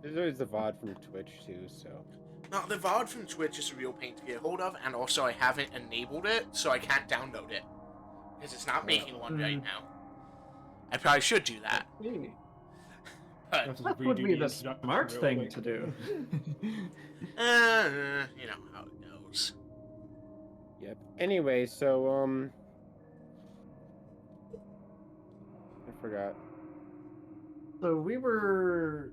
There's always the VOD from Twitch too, so. No, the VOD from Twitch is a real pain to get hold of, and also I haven't enabled it, so I can't download it. Because it's not making one right now. I probably should do that. Hey, But, that would be the smart thing to do. you know how it goes. Yep. Anyway, so I forgot. So we were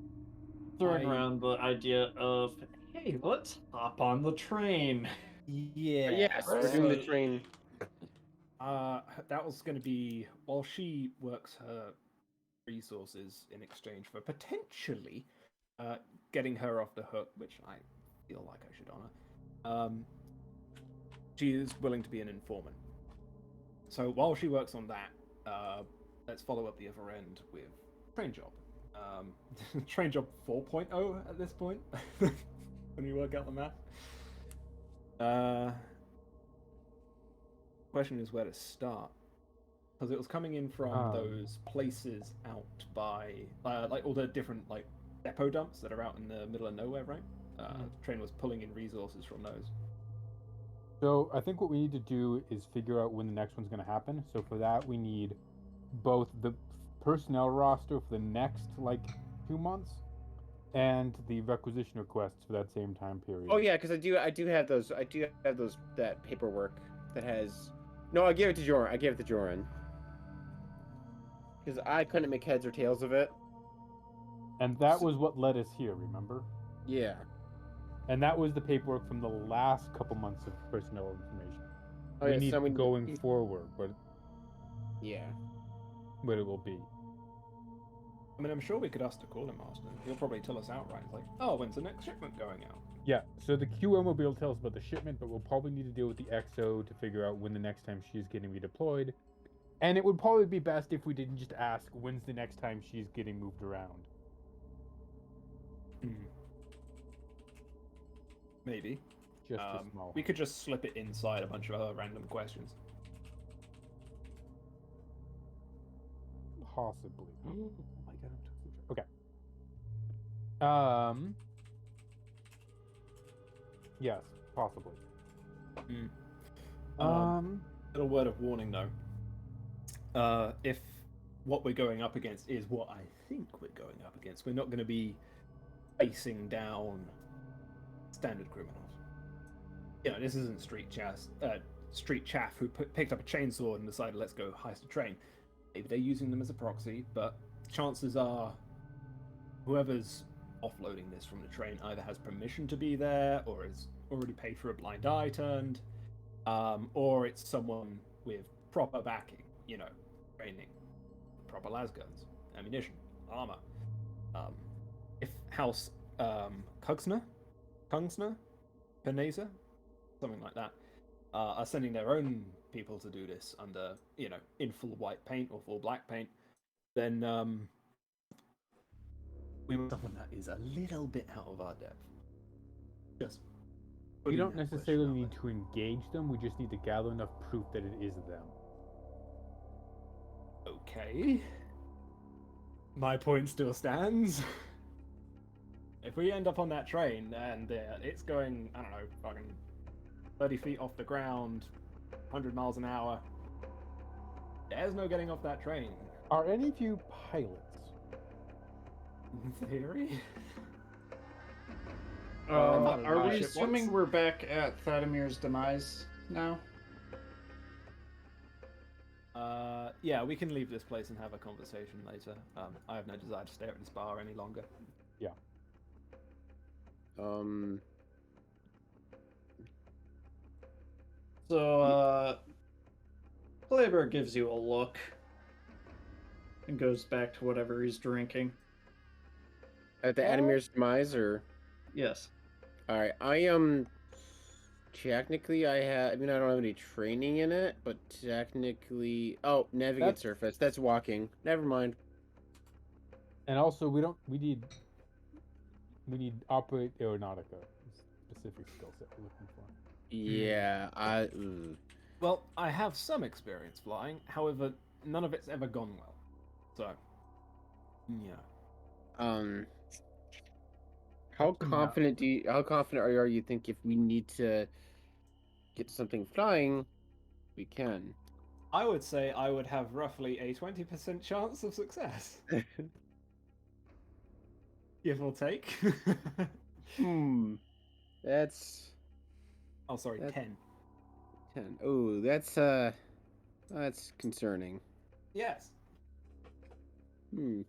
throwing around the idea of, hey, let's hop on the train. Yeah. Yes, we're doing the train. That was going to be while she works her resources in exchange for potentially getting her off the hook, which I feel like I should honor. She is willing to be an informant. So while she works on that, let's follow up the other end with train job. Train job 4.0 at this point, when we work out the math. Question is where to start, because it was coming in from those places out by like all the different like depot dumps that are out in the middle of nowhere, right? The train was pulling in resources from those. So I think what we need to do is figure out when the next one's going to happen. So for that, we need both the personnel roster for the next like 2 months and the requisition requests for that same time period. Oh yeah, because I do have those. I do have those that paperwork that has. No, I gave it to Joren. I gave it to Joren because I couldn't make heads or tails of it. And that was what led us here. Remember? Yeah. And that was the paperwork from the last couple months of personnel information. Oh, we yeah, need so going forward, but yeah, what it will be. I mean, I'm sure we could ask the calling master. He'll probably tell us outright. It's like, oh, when's the next shipment going out? Yeah, so the QM will be able to tell us about the shipment, but we'll probably need to deal with the XO to figure out when the next time she's getting redeployed. And it would probably be best if we didn't just ask when's the next time she's getting moved around. Maybe. Just a small. We could just slip it inside a bunch of other random questions. Possibly. Oh my god, I'm okay. Yes, possibly. Little word of warning though. If what we're going up against is what I think we're going up against, we're not going to be facing down standard criminals. You know, this isn't street chaff who picked up a chainsaw and decided let's go heist a train. Maybe they're using them as a proxy, but chances are whoever's offloading this from the train either has permission to be there or has already paid for a blind eye turned, or it's someone with proper backing, you know, training, proper lasguns, ammunition, armor. If House Kungsner, Peneza, something like that, are sending their own people to do this under, you know, in full white paint or full black paint, then we want someone that is a little bit out of our depth. Just we don't necessarily need to engage them, we just need to gather enough proof that it is them. Okay. My point still stands. If we end up on that train and it's going, I don't know, fucking 30 feet off the ground, 100 miles an hour, there's no getting off that train. Are any of you pilots? In theory? Are we assuming we're back at Thadamir's demise now? Yeah, we can leave this place and have a conversation later. I have no desire to stay at this bar any longer. Yeah. So, Kleber gives you a look and goes back to whatever he's drinking. At the Adamir's demise, or? Yes. All right, technically, I mean, I don't have any training in it, but technically, navigate surface. That's walking. Never mind. And also, we need operate aeronautica, specific skill set we're looking for. Yeah, Well, I have some experience flying. However, none of it's ever gone well. So, yeah. How Up to now. confident how confident are you think if we need to get something flying, we can? I would say I would have roughly a 20% chance of success. Give or take. That's Oh, sorry, That- 10. 10. Oh, that's concerning. Yes. Hmm.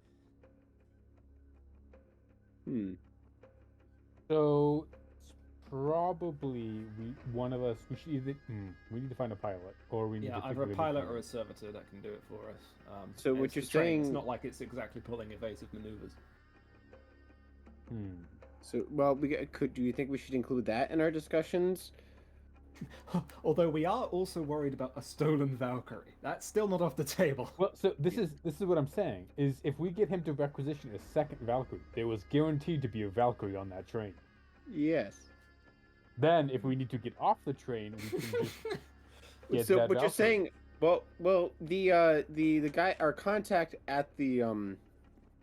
So probably one of us. We should either. We need to find a pilot, or we need Yeah, to either a figure pilot out- or a servitor that can do it for us. So what it's you're the train, saying- It's not like it's exactly pulling evasive maneuvers. So, well, do you think we should include that in our discussions? Although we are also worried about a stolen Valkyrie. That's still not off the table. Well, so this is what I'm saying is if we get him to requisition a second Valkyrie, there was guaranteed to be a Valkyrie on that train. Yes. Then, if we need to get off the train, we can just get So that what you're Valkyrie. saying? Well, the guy, our contact at the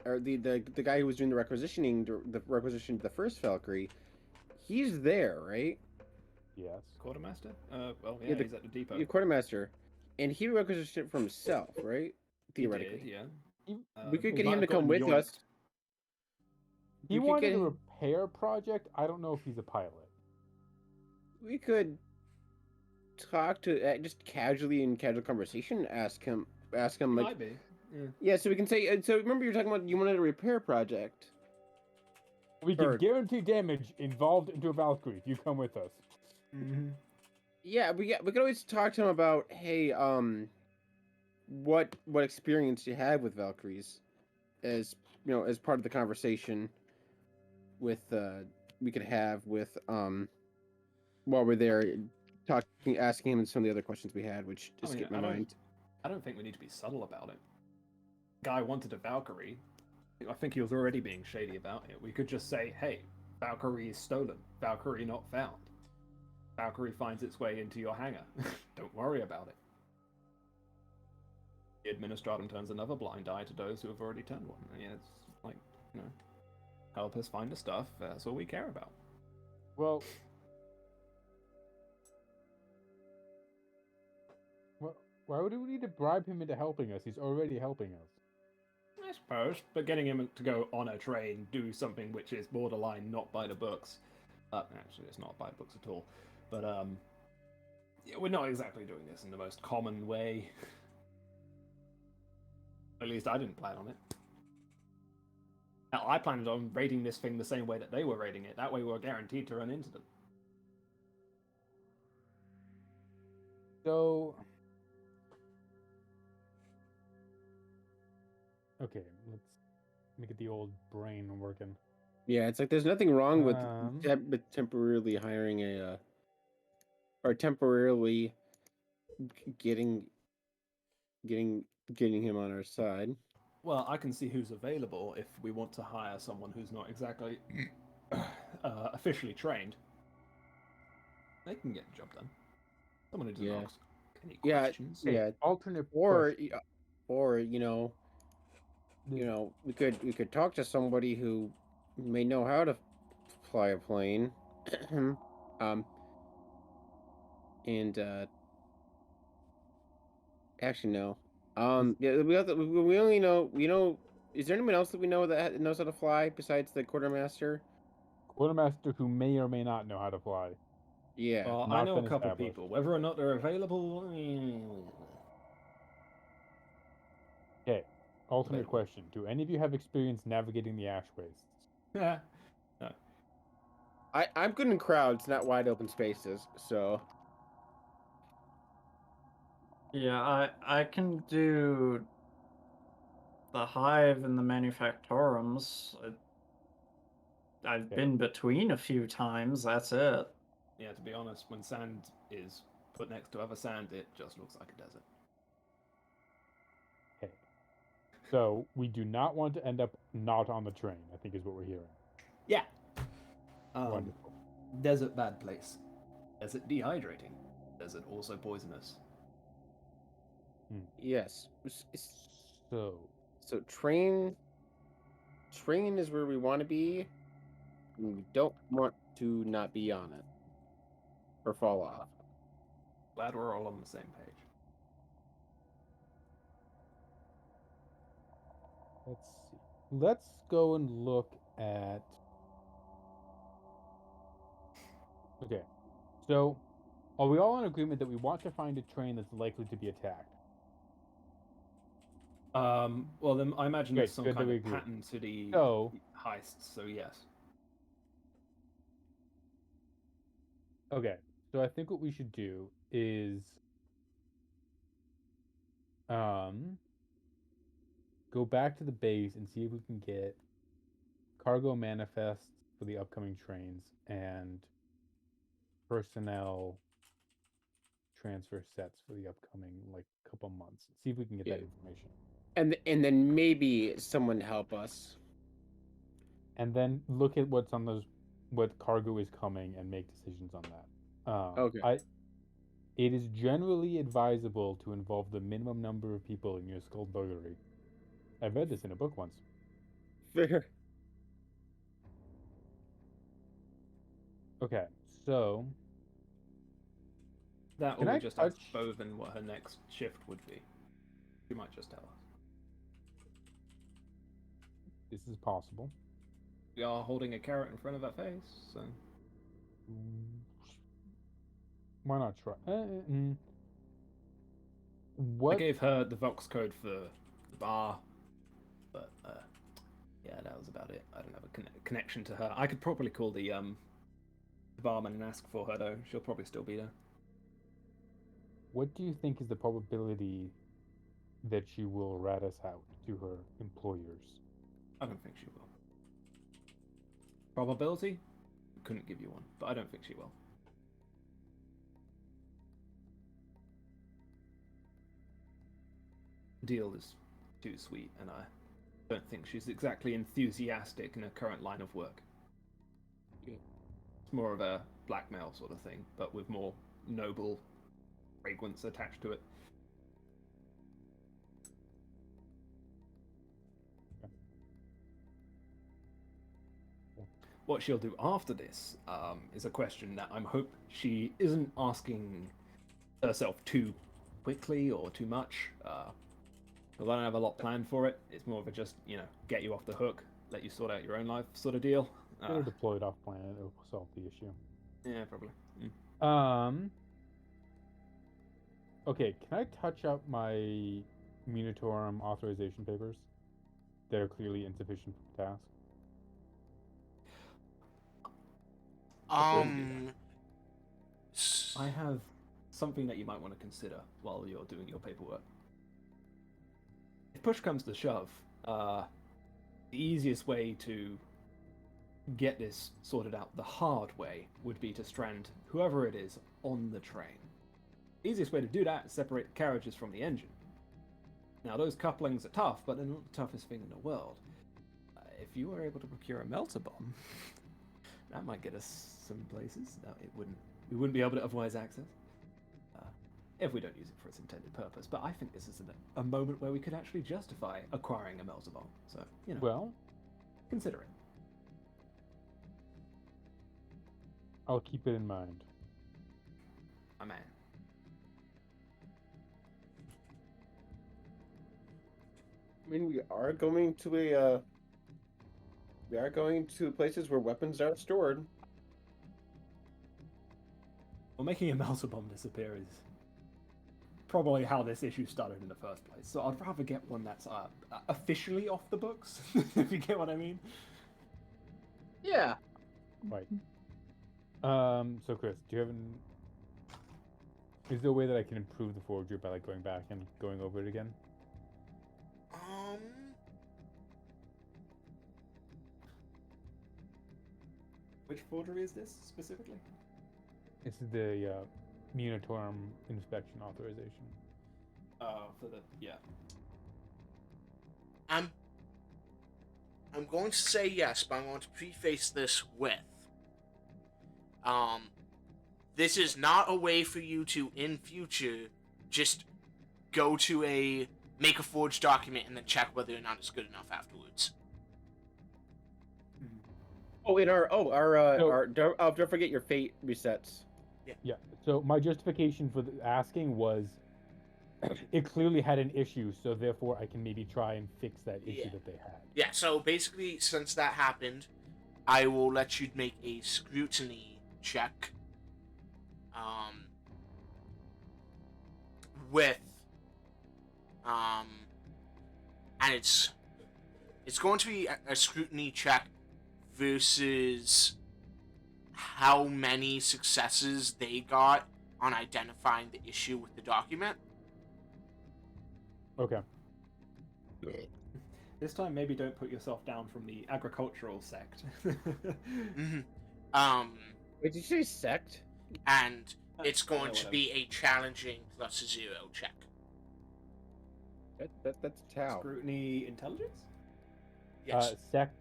or the guy who was doing the requisition of the first Valkyrie, he's there, right? Yes. Quartermaster? Well, yeah, Yeah, he's at the depot. The quartermaster, and he requisitioned it for himself, right? Theoretically, He did, yeah. we could he get might him to have come gotten with us. yoinked. He We could wanted get a him- repair project. I don't know if he's a pilot. We could talk to just casually in casual conversation. Ask him He like, might be. Yeah. yeah. So we can say. So remember, you're talking about you wanted a repair project. We can Or- guarantee damage involved into a Valkyrie if you come with us. Mm-hmm. Yeah, we could always talk to him about, hey, what experience you have with Valkyries, as as part of the conversation. With we could have with while we're there, asking him some of the other questions we had, which just skipped my mind. I don't think we need to be subtle about it. Guy wanted a Valkyrie. I think he was already being shady about it. We could just say, hey, Valkyrie is stolen. Valkyrie not found. Valkyrie finds its way into your hangar. Don't worry about it. The Administratum turns another blind eye to those who have already turned one. I mean, it's like, help us find the stuff. That's all we care about. Well, why would we need to bribe him into helping us? He's already helping us. I suppose, but getting him to go on a train, do something which is borderline not by the books. Actually, it's not by the books at all. But yeah, we're not exactly doing this in the most common way. At least I didn't plan on it. Now, I planned on raiding this thing the same way that they were raiding it. That way, we're guaranteed to run into them. So, okay, let's get the old brain working. Yeah, it's like there's nothing wrong with Um, temporarily hiring or temporarily getting him on our side. Well, I can see who's available if we want to hire someone who's not exactly officially trained. They can get the job done. Someone who doesn't Yeah. ask any Yeah, questions. yeah. alternate Or question. we could talk to somebody who may know how to fly a plane. And actually no. Yeah, we only know, is there anyone else that we know that knows how to fly besides the quartermaster? Quartermaster who may or may not know how to fly. Yeah. Well, I not know a been couple established. people. Whether or not they're available. Okay. Alternate Available. question: do any of you have experience navigating the ash wastes? Yeah. I'm good in crowds, not wide open spaces, so Yeah, I can do the hive and the manufactorums. I've Okay. been between a few times. That's it. Yeah, to be honest, when sand is put next to other sand, it just looks like a desert. Okay. So we do not want to end up not on the train, I think is what we're hearing. Yeah. Wonderful. Desert bad place. Desert dehydrating. Desert also poisonous. yes. So So train is where we want to be. We don't want to not be on it or fall off. Glad we're all on the same page. Let's see. Let's go and look at. Okay, so are we all in agreement that we want to find a train that's likely to be attacked? Well, then I imagine Great, there's some good that kind we of agree. pattern to the So- heists, so yes. Okay, so I think what we should do is go back to the base and see if we can get cargo manifests for the upcoming trains and personnel transfer sets for the upcoming couple months. See if we can get that Yeah. information. And then maybe someone help us. And then look at what's on those, what cargo is coming, and make decisions on that. Okay. It is generally advisable to involve the minimum number of people in your skullduggery. I read this in a book once. Fair. Okay, so That Can or I we just ask touch- Bovin what her next shift would be. She might just tell us. this is possible. We are holding a carrot in front of our face, so Why not try? I What? gave her the Vox code for the bar, but yeah, that was about it. I don't have a connection to her. I could probably call the barman and ask for her though. She'll probably still be there. What do you think is the probability that she will rat us out to her employers? I don't think she will. Probability? Couldn't give you one, but I don't think she will. Deal is too sweet, and I don't think she's exactly enthusiastic in her current line of work. It's more of a blackmail sort of thing, but with more noble fragrance attached to it. What she'll do after this is a question that I'm hope she isn't asking herself too quickly or too much. Because I don't have a lot planned for it. It's more of a just, get you off the hook, let you sort out your own life sort of deal. Get her deployed off planet. It'll solve the issue. Yeah, probably. Okay, can I touch up my Munitorum authorization papers that are clearly insufficient for the task? I have something that you might want to consider while you're doing your paperwork. If push comes to shove, the easiest way to get this sorted out the hard way would be to strand whoever it is on the train. The easiest way to do that is separate the carriages from the engine. Now, those couplings are tough, but they're not the toughest thing in the world. If you were able to procure a melter bomb, that might get us some places that we wouldn't be able to otherwise access. If we don't use it for its intended purpose. But I think this is a moment where we could actually justify acquiring a melter bomb. So, Well, consider it. I'll keep it in mind. My man. I mean, we are going to places where weapons are stored. Well, making a melter bomb disappear is probably how this issue started in the first place. So I'd rather get one that's officially off the books, if you get what I mean. Yeah. Right. So Chris, do you have is there a way that I can improve the forgery by going back and going over it again? Which forgery is this specifically? This is the Munitorum inspection authorization. Yeah. I'm going to say yes, but I'm going to preface this with this is not a way for you to in future just go to make a forged document and then check whether or not it's good enough afterwards. Oh, in our So- our don't forget your fate resets. Yeah. So my justification for asking was, it clearly had an issue, so therefore I can maybe try and fix that issue Yeah. that they had. Yeah, so basically, since that happened, I will let you make a scrutiny check. With and it's going to be a scrutiny check versus how many successes they got on identifying the issue with the document. Okay. This time, maybe don't put yourself down from the agricultural sect. Mm-hmm. Wait, did you say sect? And it's going Yeah, to whatever. be a challenging +0 check. That's Tau. Scrutiny intelligence? Yes. Sect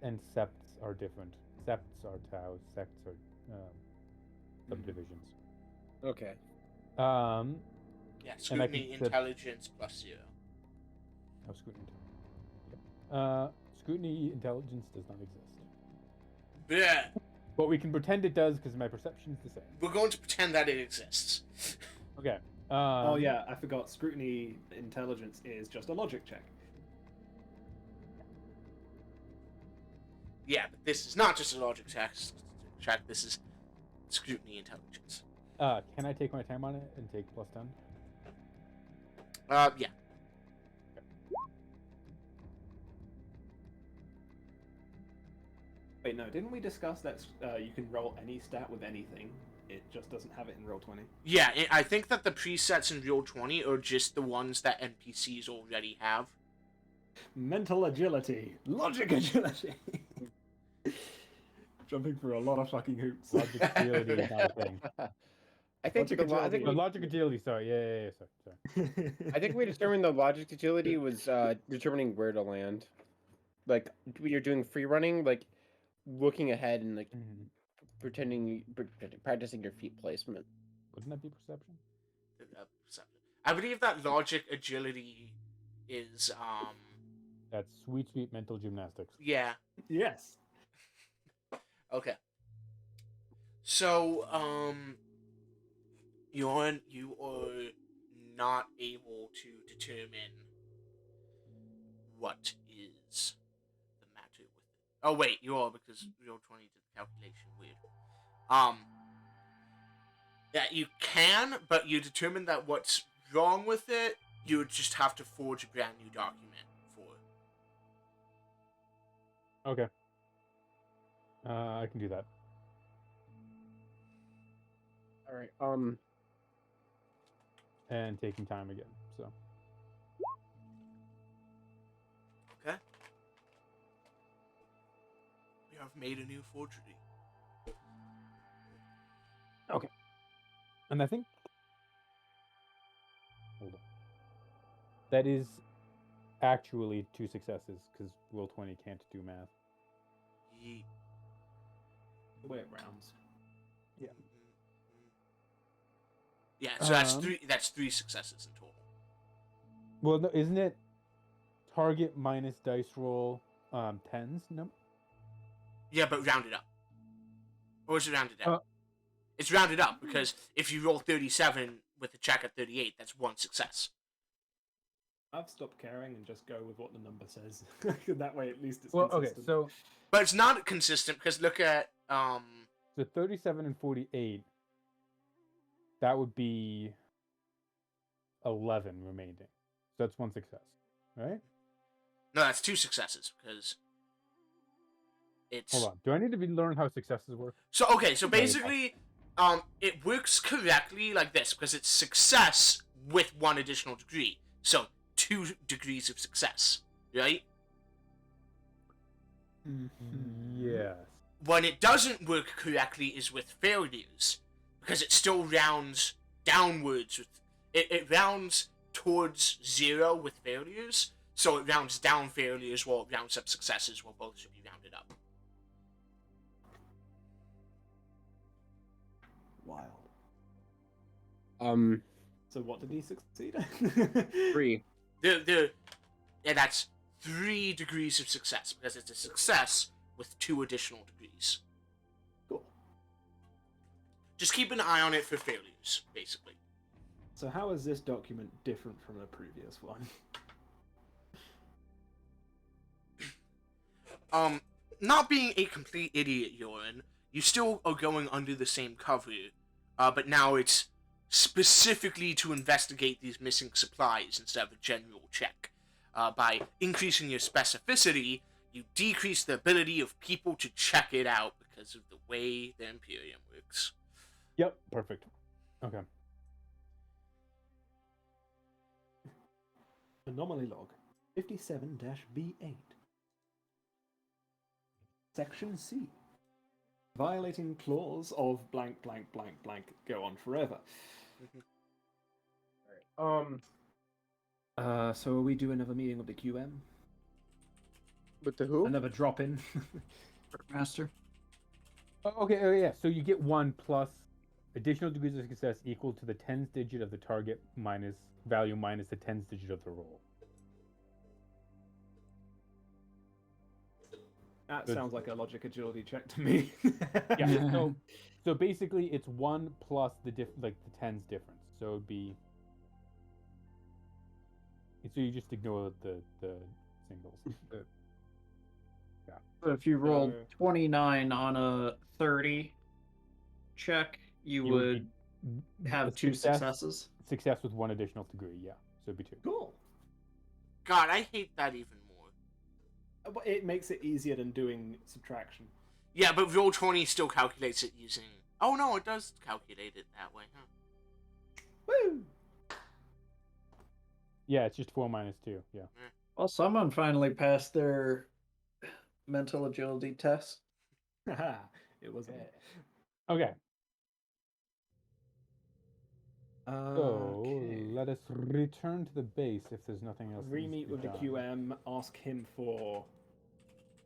and septs are different. Septs are Taos, sects are subdivisions. Okay. Yeah, and I scrutiny can set- intelligence +0. Oh, scrutiny. Scrutiny intelligence does not exist. Yeah, But we can pretend it does because my perception's the same. we're going to pretend that it exists. Okay. Oh yeah, I forgot. Scrutiny intelligence is just a logic check. Yeah, but this is not just a logic check. This is scrutiny intelligence. Can I take my time on it and take +10? Yeah. Wait, no, didn't we discuss that you can roll any stat with anything? It just doesn't have it in Roll20. Yeah, I think that the presets in Roll20 are just the ones that NPCs already have. Mental agility, logic agility. Jumping through a lot of fucking hoops. Logic agility is not a thing. I think Logic I think agility. The logic agility, sorry. Yeah, sorry. I think we determined the logic agility was determining where to land. Like when you're doing free running, like looking ahead and like practicing your feet placement. Wouldn't that be perception? I believe that logic agility is That's sweet mental gymnastics. yeah. Yes. Okay. So you are not able to determine what is the matter with it. Oh wait, you are, because Roll20 did the calculation weird. Yeah, you can, but you determine that what's wrong with it, you would just have to forge a brand new document for it. Okay. I can do that. All right. And taking time again. So Okay? We have made a new forgery. and I think hold on. That is actually 2 successes because Roll20 can't do math. Yeet. The way it rounds. Yeah, so that's Um, three. That's 3 successes in total. Well, no, isn't it target minus dice roll 10s? No. Yeah, but rounded up. Or is it rounded down? Uh, It's rounded up because if you roll 37 with a check at 38, that's 1 success. I've stopped caring and just go with what the number says. That way, at least it's Well, okay, consistent. so But it's not consistent because look at 37 and 48. That would be 11 remaining. So that's 1 success, right? no, that's 2 successes because it's Hold on. Do I need to learn how successes work? so okay. So basically, it works correctly like this because it's success with 1 additional degree. So 2 degrees of success, right? Yes. When it doesn't work correctly is with failures, because it still rounds downwards. It rounds towards 0 with failures, so it rounds down failures while it rounds up successes, while both should be rounded up. Wild. Um, So what did he succeed? 3. Yeah, that's 3 degrees of success, because it's a success with 2 additional degrees. Cool. Just keep an eye on it for failures, basically. So how is this document different from the previous one? Not being a complete idiot, Joren, you still are going under the same cover, but now it's specifically to investigate these missing supplies instead of a general check. By increasing your specificity, you decrease the ability of people to check it out because of the way the Imperium works. Yep, perfect. Okay. Anomaly log 57-B8. Section C. Violating clause of blank blank blank blank go on forever. So are we doing another meeting with the QM? With the who? Another drop in? Master. Okay, oh yeah, so you get 1 plus additional degrees of success equal to the tens digit of the target minus value minus the tens digit of the roll. That sounds like a logic agility check to me. Yeah. So basically, it's 1 plus the the tens difference. So it'd be. So you just ignore the singles. Yeah. So if you rolled 29 on a 30 check, you would have a 2 successes. Success with 1 additional degree, yeah. So it'd be 2. Cool. God, I hate that even more. But it makes it easier than doing subtraction. Yeah, but Roll20 still calculates it using... Oh no, it does calculate it that way, huh? Woo! Yeah, it's just 4 minus 2, yeah. Well, someone finally passed their mental agility test. It wasn't. Okay. So Okay. let us return to the base if there's nothing else. Re-meet with the QM, ask him for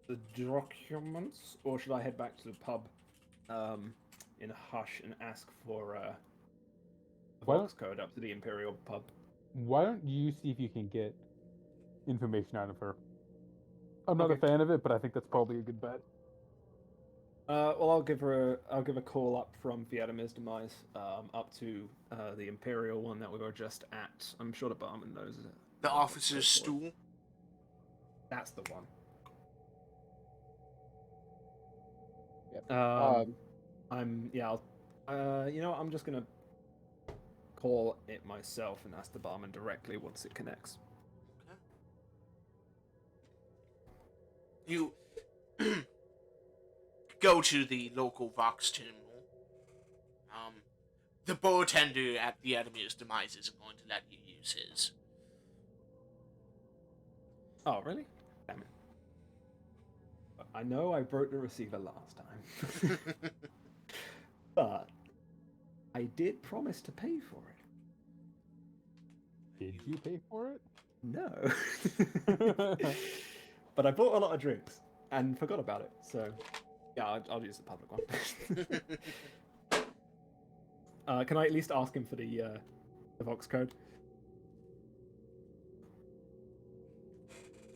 the documents, or should I head back to the pub in a hush and ask for a Vox code up to the Imperial pub? Why don't you see if you can get information out of her? I'm not a fan of it, but I think that's probably a good bet. Well, I'll give a call up from Vietnam's demise up to the Imperial one that we were just at. I'm sure the barman knows it. The officer's stool? That's the one. Yep. I'm just gonna call it myself and ask the barman directly once it connects. Okay. You go to the local Vox terminal. The bartender at the enemy's demise isn't going to let you use his. Oh, really? Damn it. I know I broke the receiver last time. But I did promise to pay for it. Did you pay for it? No. But I bought a lot of drinks and forgot about it, so yeah, I'll use the public one. Can I at least ask him for the Vox code?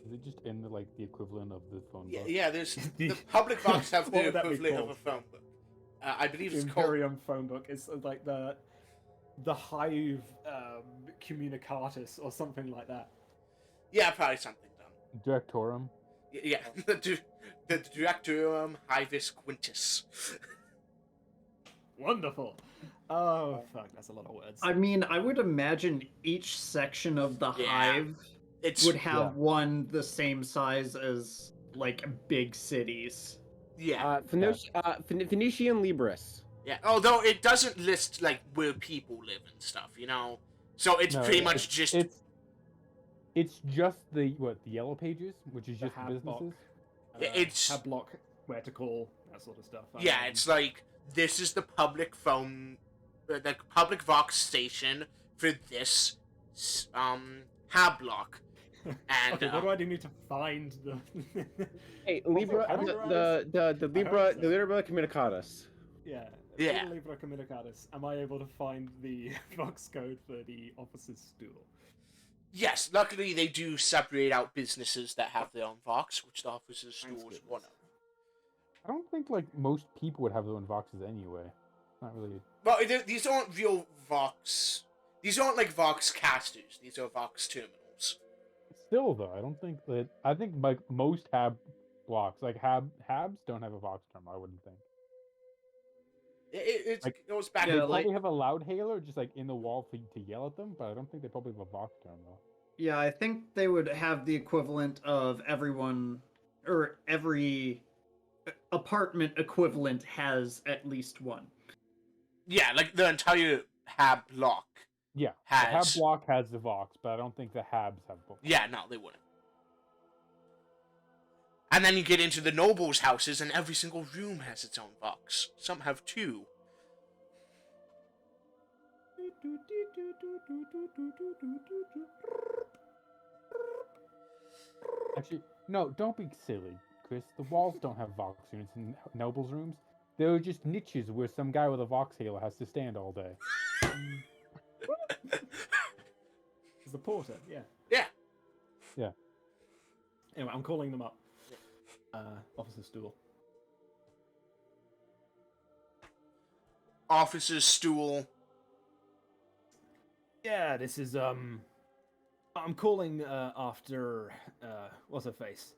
Is it just in the equivalent of the phone book? Yeah, there's the public Vox have What the would that be equivalent of a called? phone book. I believe The it's called... Imperium phone book. It's like the Hive Communicatus or something like that. Yeah, probably something dumb. Directorum. Yeah, the Directorum Hivis Quintus. Wonderful. Oh, fuck, that's a lot of words. I mean, I would imagine each section of the hive would have one the same size as, like, big cities. Yeah. Phoenician Libris. Yeah, although it doesn't list, like, where people live and stuff, you know? So it's pretty much just... It's just the yellow pages, which is The just hab businesses. block, it's... Hab block, where to call, that sort of stuff. Yeah, it's like, this is the public phone... the public Vox station for this, hab block. And, okay, what do I do need to find the... Hey, Libra, the Libra Communicatus. Yeah. Yeah. Libra Communicatus. Am I able to find the Vox code for the officer's stool? Yes, luckily they do separate out businesses that have their own Vox, which the officer's stool is one of. I don't think like most people would have their own Voxes anyway. Not really. But these aren't real Vox. These aren't like Vox casters. These are Vox terminals. Still though, I don't think that. I think like most Hab blocks, like Habs don't have a Vox terminal. I wouldn't think. It Like, goes back. They Yeah, probably like- have a loud hailer just like in the wall to yell at them, but I don't think they probably have a Vox terminal. Yeah, I think they would have the equivalent of everyone, or every apartment equivalent has at least one. Yeah, like the entire Hab block. Yeah, Has. the Hab block has the Vox, but I don't think the Habs have both. Yeah, no, they wouldn't. And then you get into the nobles' houses, and every single room has its own Vox. Some have two. Actually, no, don't be silly, Chris. The walls don't have Vox units in nobles' rooms. They're just niches where some guy with a Vox hailer has to stand all day. It's the porter, yeah. Yeah. Yeah. Anyway, I'm calling them up. Officer Stool. Officer's stool. Yeah, this is I'm calling after what's her face?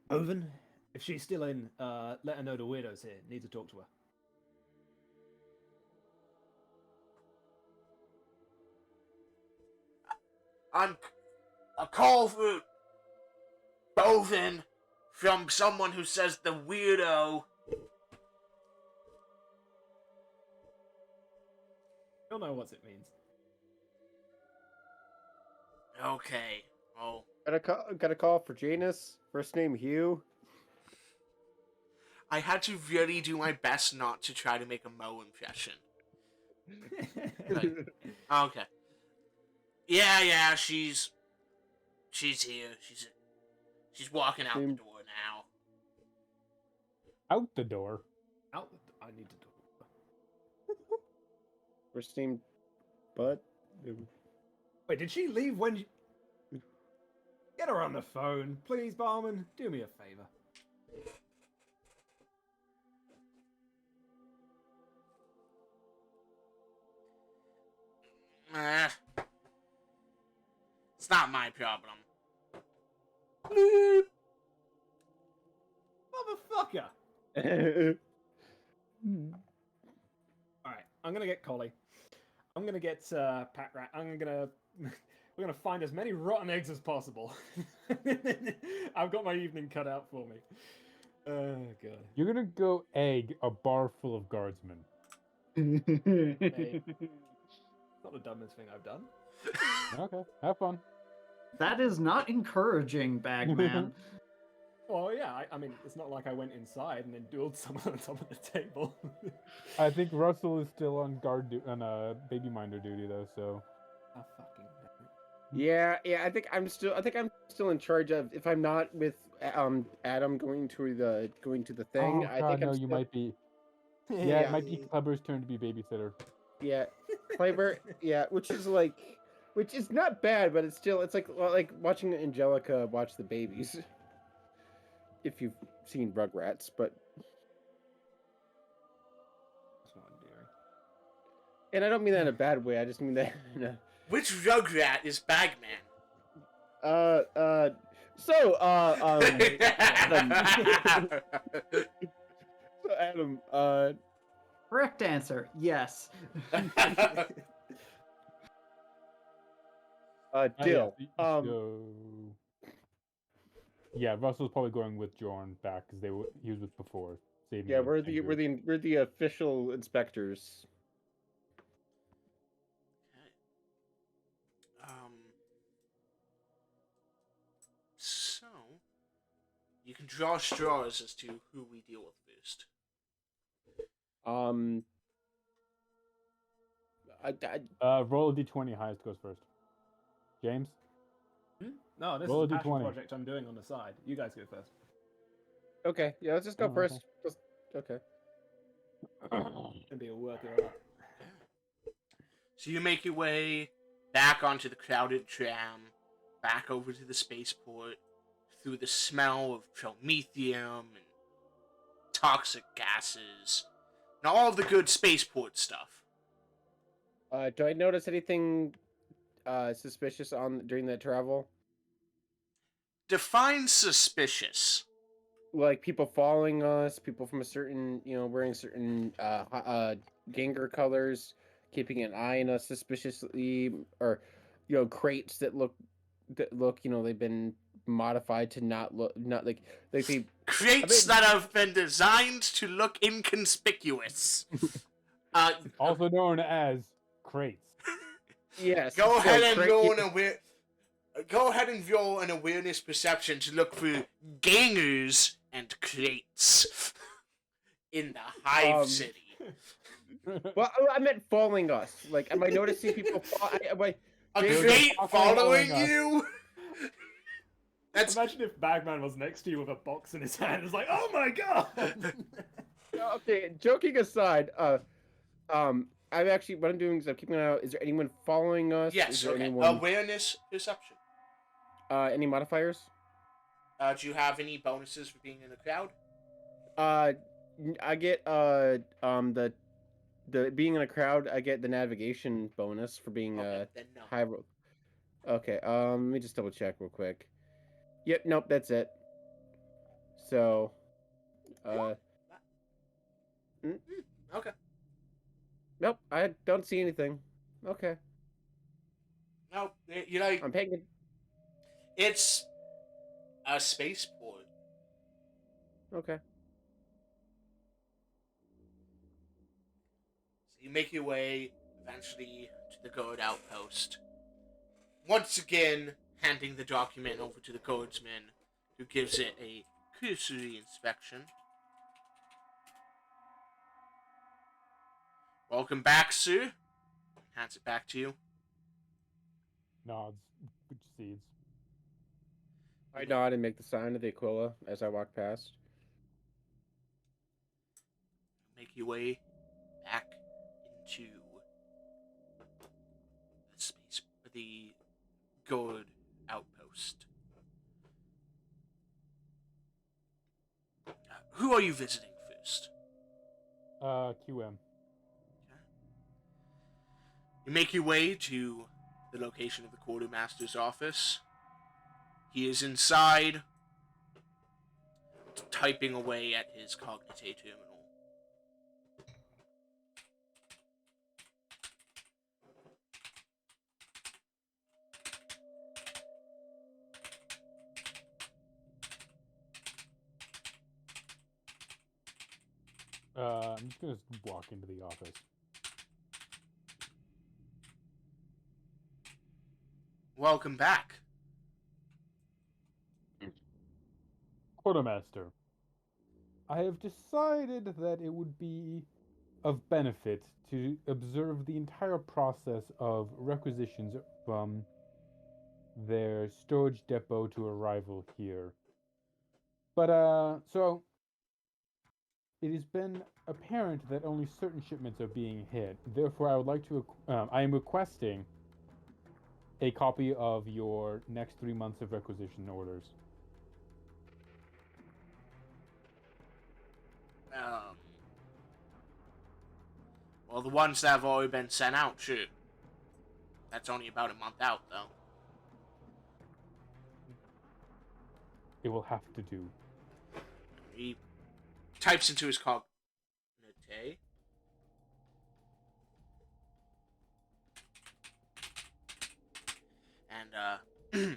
Oven. If she's still in, let her know the weirdo's here. Need to talk to her. I'm a call for Boven from someone who says the weirdo. You'll know what it means. Okay. Oh. Got a call for Janus. First name Hugh. I had to really do my best not to try to make a Mo impression. Okay. Yeah, she's here. She's walking out the door now. Out the door. Out. I need to talk. First name Bud. Wait, did she leave when you... Get her on the phone. Please, barman. Do me a favor. It's not my problem. Motherfucker! Alright, I'm gonna get Collie. I'm gonna get Pat Rat. We're gonna find as many rotten eggs as possible. I've got my evening cut out for me. Oh god. You're gonna go egg a bar full of guardsmen. Hey, it's not the dumbest thing I've done. Okay, have fun. That is not encouraging, Bagman. Well, yeah, I mean, it's not like I went inside and then dueled someone on top of the table. I think Russell is still on baby minder duty though, so. Ah, fucking damn it. Yeah. I think I'm still in charge of. If I'm not with Adam going to the thing, Oh, I God, think no, I'm you still... might be. Yeah, it might be Kleber's turn to be babysitter. Yeah, Kleber. Yeah, which is not bad, but it's like watching Angelica watch the babies. If you've seen Rugrats, but That's not endearing. and I don't mean that in a bad way. I just mean that in a... Which Rugrat is Bagman? Adam. So Adam, Correct answer, yes. Dill. Yeah, Russell's probably going with Joren back because he was with before. Saving Yeah, him we're and the official inspectors. So you can draw straws as to who we deal with first. roll a d20, highest goes first. James? No, this Roll is a a passion D20. project I'm doing on the side. You guys go first. Okay, yeah, let's just go Oh, first. Okay. Gonna be a work of art. So you make your way back onto the crowded tram, back over to the spaceport, through the smell of promethium and toxic gases and all of the good spaceport stuff. Do I notice anything suspicious during that travel? Define suspicious. Like people following us, people from a certain, wearing certain Ganger colors, keeping an eye on us suspiciously, or crates that look, they've been modified to not like they Crates that have been designed to look inconspicuous. Also known as crates. yes. Go ahead and roll crate, Go ahead and roll an awareness perception to look for gangers and crates in the Hive City. Well, I meant following us. Like, am I noticing people? A They're crate just following following us. you? That's Imagine if Bagman was next to you with a box in his hand. It's like, oh my god! Okay. Joking aside, I'm actually what I'm doing is I'm keeping an eye out. Is there anyone following us? Is yes. there Okay. anyone? Awareness perception. Any modifiers? Do you have any bonuses for being in a crowd? I get the being in a crowd. I get the navigation bonus for being Okay, then no. high. Okay. Let me just double check real quick. Yep. Nope. That's it. So. Okay. Nope. I don't see anything. Okay. No, you know, I'm paying. it's a spaceport. Okay. So you make your way eventually to the guard outpost. Once again, handing the document over to the guardsman, who gives it a cursory inspection. Welcome back, sir. Hands it back to you. Nods, proceeds. I nod and make the sign of the Aquila as I walk past. Make your way back into the guard outpost. Who are you visiting first? QM. You make your way to the location of the quartermaster's office. He is inside, typing away at his Cognite terminal. I'm just gonna walk into the office. Welcome back. Quartermaster, I have decided that it would be of benefit to observe the entire process of requisitions from their storage depot to arrival here. But, so, it has been apparent that only certain shipments are being hit. Therefore, I would like to, I am requesting a copy of your next 3 months of requisition orders. Well, the ones that have already been sent out, sure. That's only about a month out, though. It will have to do. He types into his Cognite. And,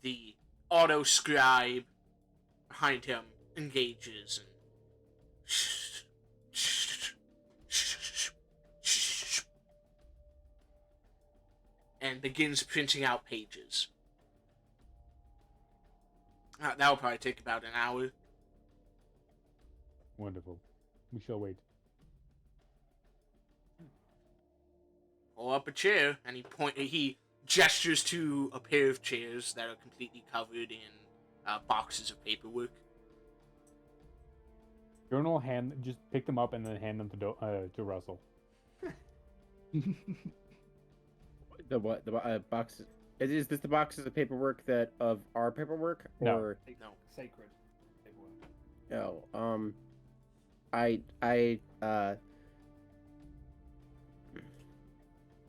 the auto scribe behind him engages and begins printing out pages. That'll probably take about an hour. Wonderful. We shall wait. Pull up a chair, and he gestures to a pair of chairs that are completely covered in boxes of paperwork. Journal just pick them up and then hand them to Russell. The what? The box? Is this the boxes of paperwork that of our paperwork No. or No. Sacred paperwork. no? I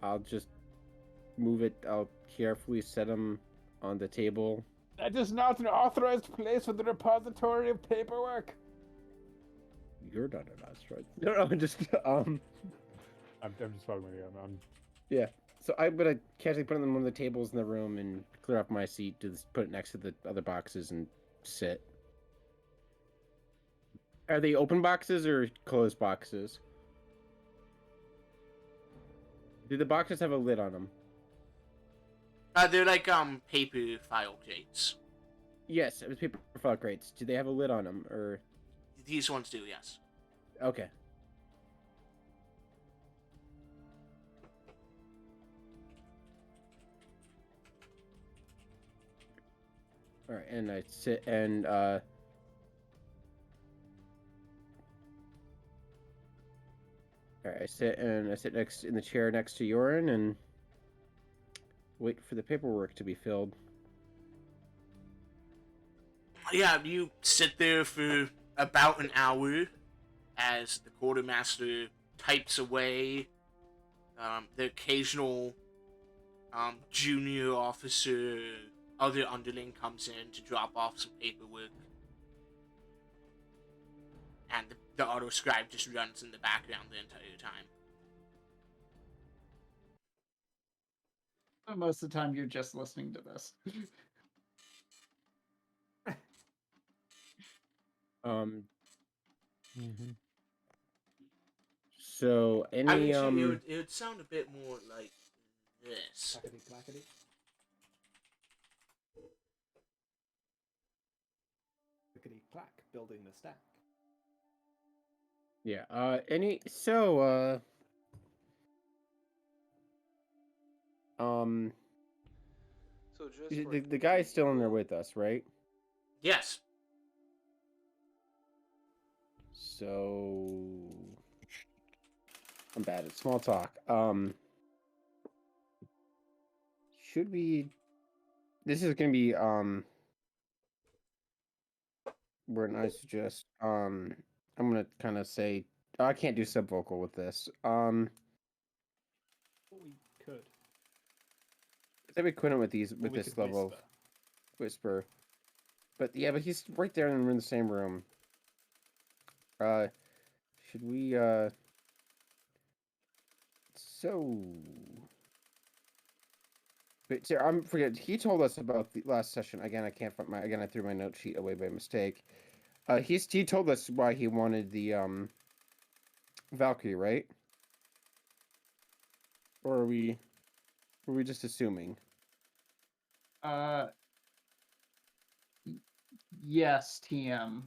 I'll just move it. I'll carefully set them on the table. That is not an authorized place for the repository of paperwork. You're not an asteroid. No, no, just I'm just fucking with you. yeah. So I'm gonna casually put them on one of the tables in the room and clear off my seat to put it next to the other boxes and sit. Are they open boxes or closed boxes? Do the boxes have a lid on them? They're like paper file crates. Yes, it was paper file crates. Do they have a lid on them or? These ones do, yes. Okay. All right, and I sit and all right, I sit next in the chair next to Joren and wait for the paperwork to be filled. Yeah, you sit there for about an hour as the quartermaster types away. The occasional junior officer, other underling comes in to drop off some paperwork. And the auto scribe just runs in the background the entire time. Most of the time, you're just listening to this. So any it would sound a bit more like this. Clackety clackety. Clickety clack, building the stack. yeah, So just for the guy's still in there with us, right? Yes. So I'm bad at small talk. Should we? This is gonna be where I suggest I'm gonna kind of say I can't do subvocal with this. Well, we could. I'd be quitting with these Or with we this could level of whisper. But yeah, but he's right there and we're in the same room. Should we so but I'm forget he told us about the last session. Again, I can't find I threw my note sheet away by mistake. He told us why he wanted the Valkyrie, right? Or are we just assuming? Yes, TM.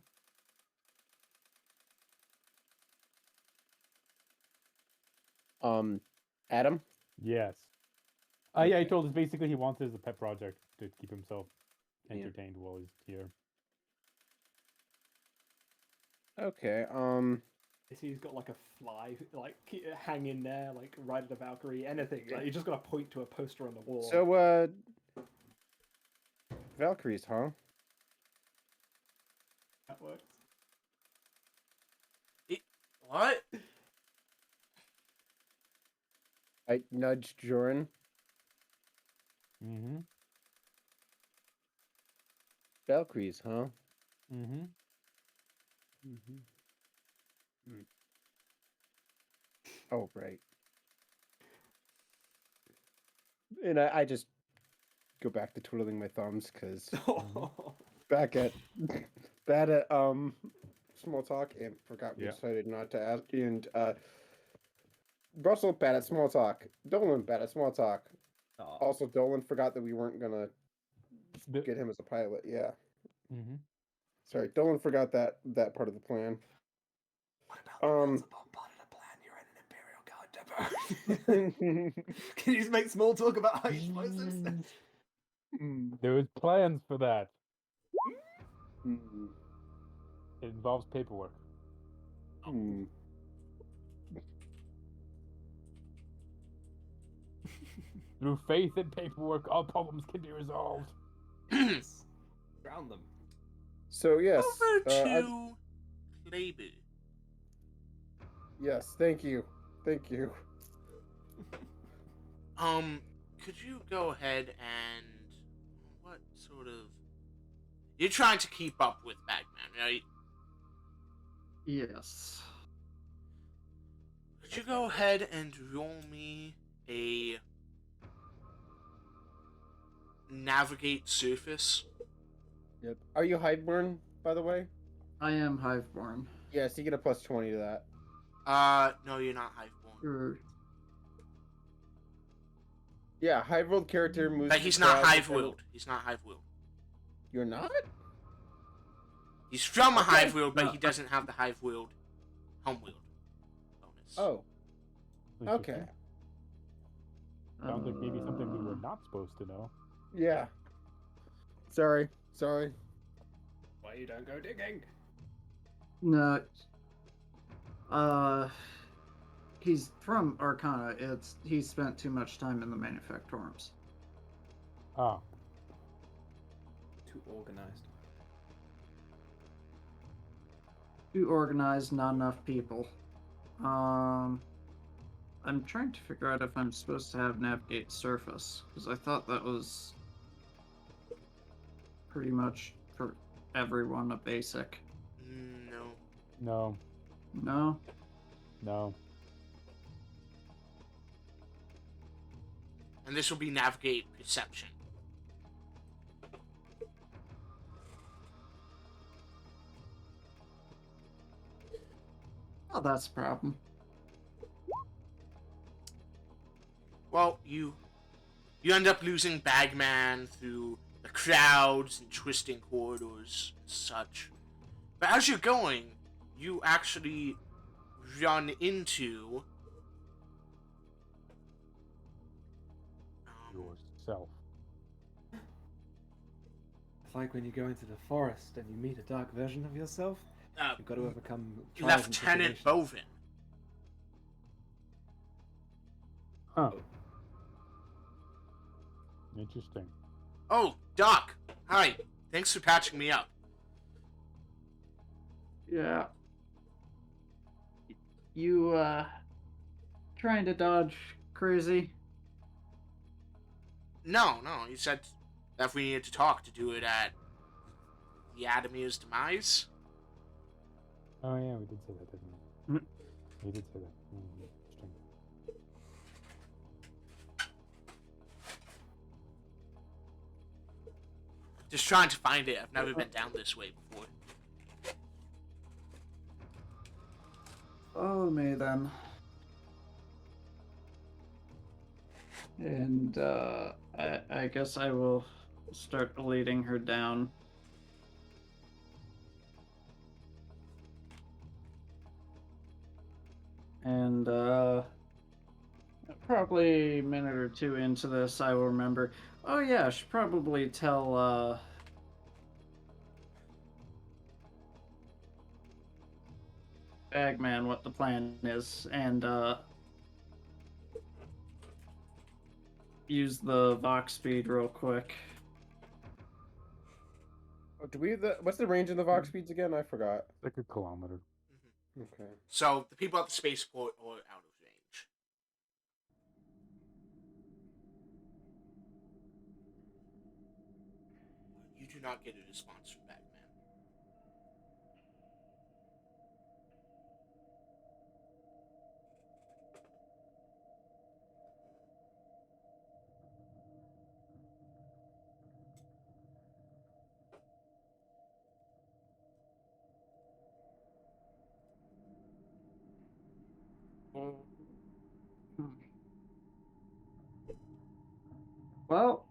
Adam? Yes. Yeah, he told us basically he wants it as a pet project to keep himself entertained while he's here. Okay, He's got like a fly, like hanging there, like riding a Valkyrie, anything. Like you just gotta point to a poster on the wall. so Valkyries, huh? That works. What? I nudged Joren. Mm-hmm. Valkyries, huh? Mm-hmm. Oh, right. And I just go back to twiddling my thumbs because bad at small talk and forgot we Yeah. decided not to ask. And Russel bad at small talk. Dolan bad at small talk. Also, Dolan forgot that we weren't gonna get him as a pilot. Yeah. Mm-hmm. Sorry, Dolan forgot that part of the plan. What about the rules upon part of the plan? You're in an Imperial Guard depot. Can you just make small talk about high explosives? There was plans for that. Hmm. It involves paperwork. Through faith and paperwork, all problems can be resolved. Drown them. So yes, Over to Kleber. yes. Thank you. Could you go ahead and what sort of? You're trying to keep up with Bagman, right? Yes. Could you go ahead and roll me a navigate surface? Yep. Are you Hiveborn, by the way? I am Hiveborn. Yes, you get a plus 20 to that. No, you're not Hiveborn. Or Yeah, Hive-World character moves. But he's not Hive-World. He's not Hive-World. You're not? He's from a Okay. Hive-World, but No. he doesn't have the Hive-World Homeworld bonus. Oh, okay. Interesting. Sounds like maybe something we were not supposed to know. Yeah. Sorry. Why you don't go digging? No. He's from Arcana. He spent too much time in the manufactorums. Ah, Too organized. Too organized, not enough people. I'm trying to figure out if I'm supposed to have navigate surface, because I thought that was pretty much for everyone a basic. No. no, No? no. And this will be navigate perception. Oh, that's a problem. Well, you end up losing Bagman through the crowds and twisting corridors and such. But as you're going, you actually run into Yourself. It's like when you go into the forest and you meet a dark version of yourself. You've got to overcome trials and Lieutenant tribulations. Bovin. Huh. Interesting. Oh, Doc. Hi. Thanks for patching me up. Yeah. You, trying to dodge crazy? No. You said that if we needed to talk to do it at the Adamir's demise. Oh yeah, we did say that, didn't we? Mm. We did say that. Interesting. Just trying to find it. I've never been down this way before. Follow me then. And I guess I will start leading her down. And probably a minute or two into this, I will remember. Oh yeah, I should probably tell Bagman what the plan is, and use the Vox speed real quick. Oh, do we have what's the range of the Vox speeds again? I forgot. Like a kilometer. Okay. So the people at the spaceport are out of range. You do not get a response from Bagman. Well,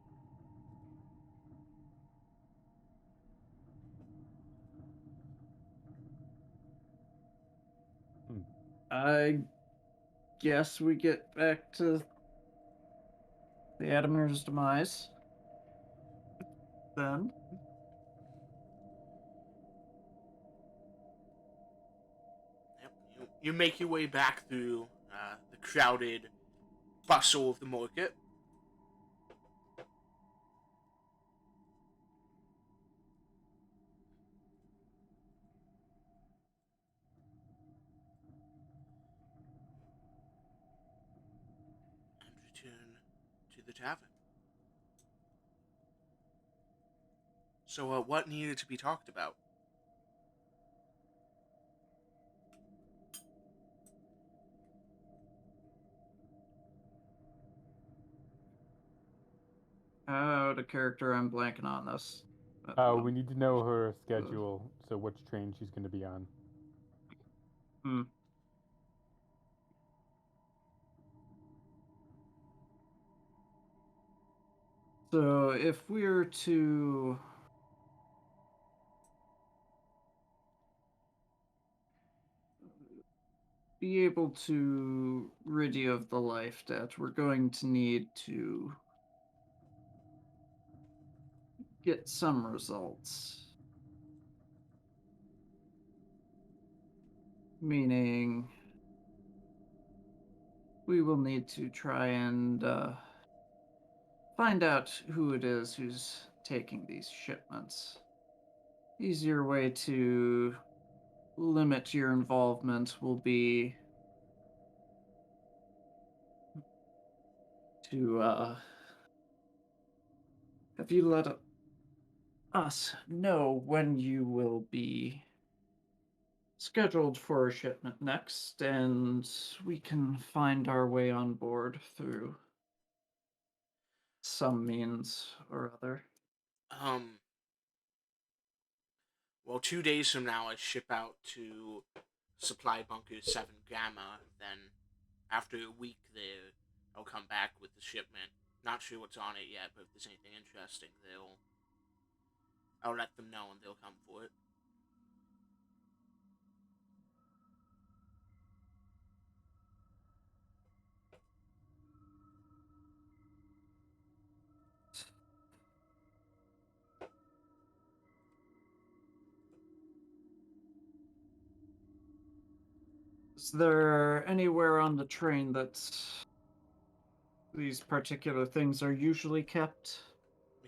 I guess we get back to the Adamir's demise. Then. Yep. You make your way back through the crowded bustle of the market. return to the tavern. So, what needed to be talked about? Out of character, I'm blanking on this. We need to know her schedule, so which train she's going to be on. So if we're to be able to rid you of the life debt, we're going to need to get some results. Meaning, we will need to try and find out who it is who's taking these shipments. Easier way to limit your involvement will be to have you let us know when you will be scheduled for a shipment next, and we can find our way on board through some means or other. Well, 2 days from now, I ship out to Supply Bunker 7 Gamma. Then, after a week there, I'll come back with the shipment. Not sure what's on it yet, but if there's anything interesting, I'll let them know and they'll come for it. Is there anywhere on the train that these particular things are usually kept?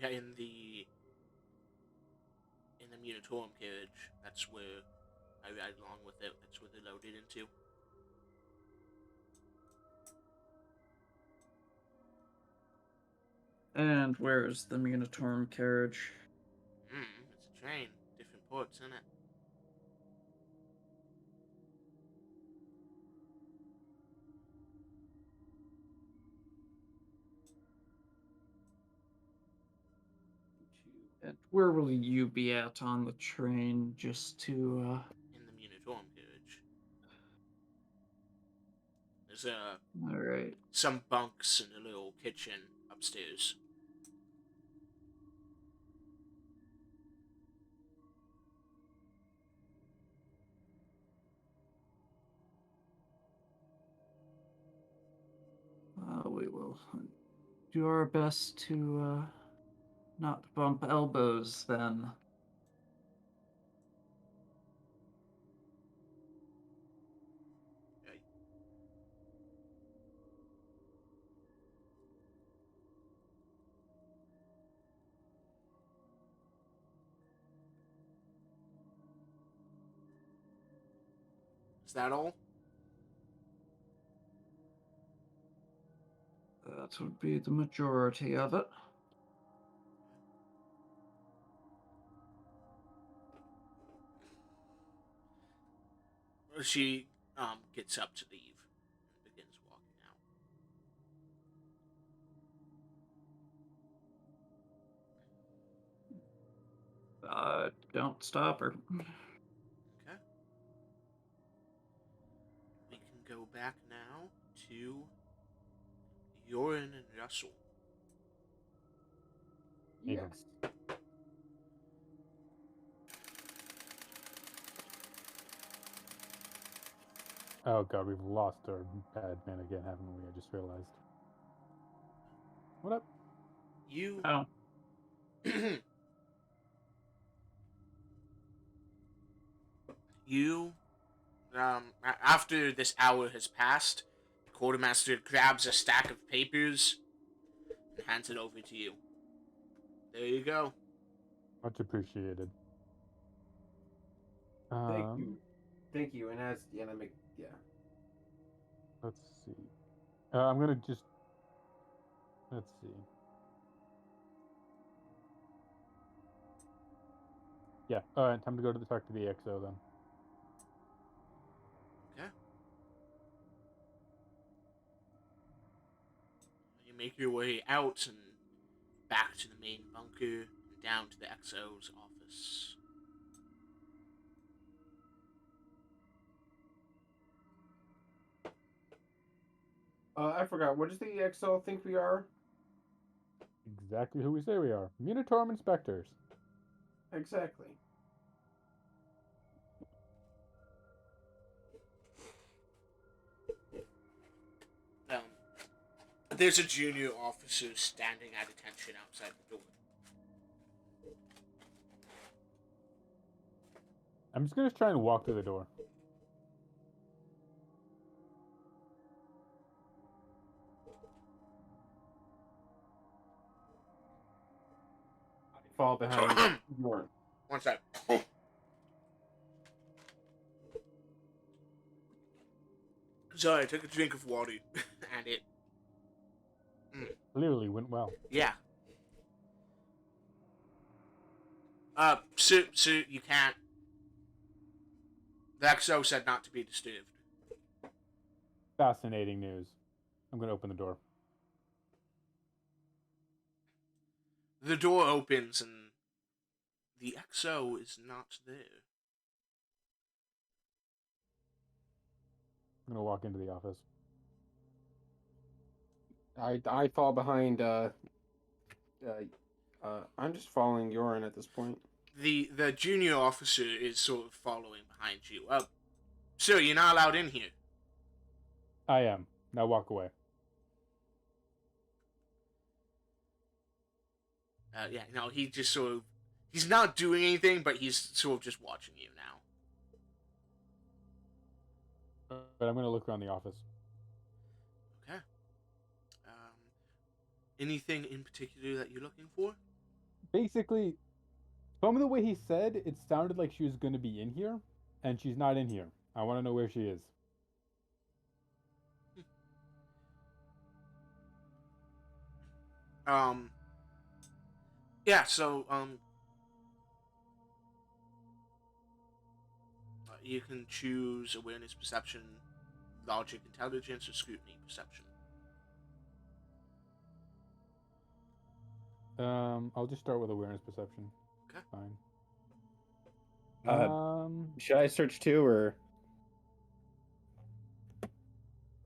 Yeah, in the Munitorum carriage, that's where I ride along with it. That's where they're loaded into. And where is the Munitorum carriage? It's a train. Different ports, isn't it? And where will you be at on the train, just to In the Munitorum carriage. There's all right. some bunks and a little kitchen upstairs. We will do our best to not bump elbows then. Okay. Is that all? That would be the majority of it. She gets up to leave and begins walking out. Don't stop her. Okay. We can go back now to Joren and Russel. Yes. Oh god, we've lost our bad man again, haven't we? I just realized. What up? You Oh. you after this hour has passed, the quartermaster grabs a stack of papers and hands it over to you. There you go. Much appreciated. Thank you. Thank you. And let me, yeah. Let's see. I'm gonna just Let's see. Yeah. All right. Time to go to talk to the XO then. Okay. You make your way out and back to the main bunker and down to the XO's office. I forgot. What does the EXO think we are? Exactly who we say we are. Munitorum inspectors. Exactly. There's a junior officer standing at attention outside the door. I'm just gonna try and walk to the door. Fall behind Joren. One sec. Sorry, I took a drink of water, and it... Clearly went well. Yeah. Sir, you can't... The XO said not to be disturbed. Fascinating news. I'm gonna open the door. The door opens, and the XO is not there. I'm gonna walk into the office. I fall behind. I'm just following Joren at this point. The junior officer is sort of following behind you. Sir, you're not allowed in here. I am. Now walk away. Yeah, no, he just sort of... He's not doing anything, but he's sort of just watching you now. But I'm gonna look around the office. Okay. Anything in particular that you're looking for? Basically, from the way he said, it sounded like she was gonna be in here, and she's not in here. I want to know where she is. Yeah, so, you can choose awareness, perception, logic, intelligence, or scrutiny, perception. I'll just start with awareness perception. Okay. Fine. Should I search too, or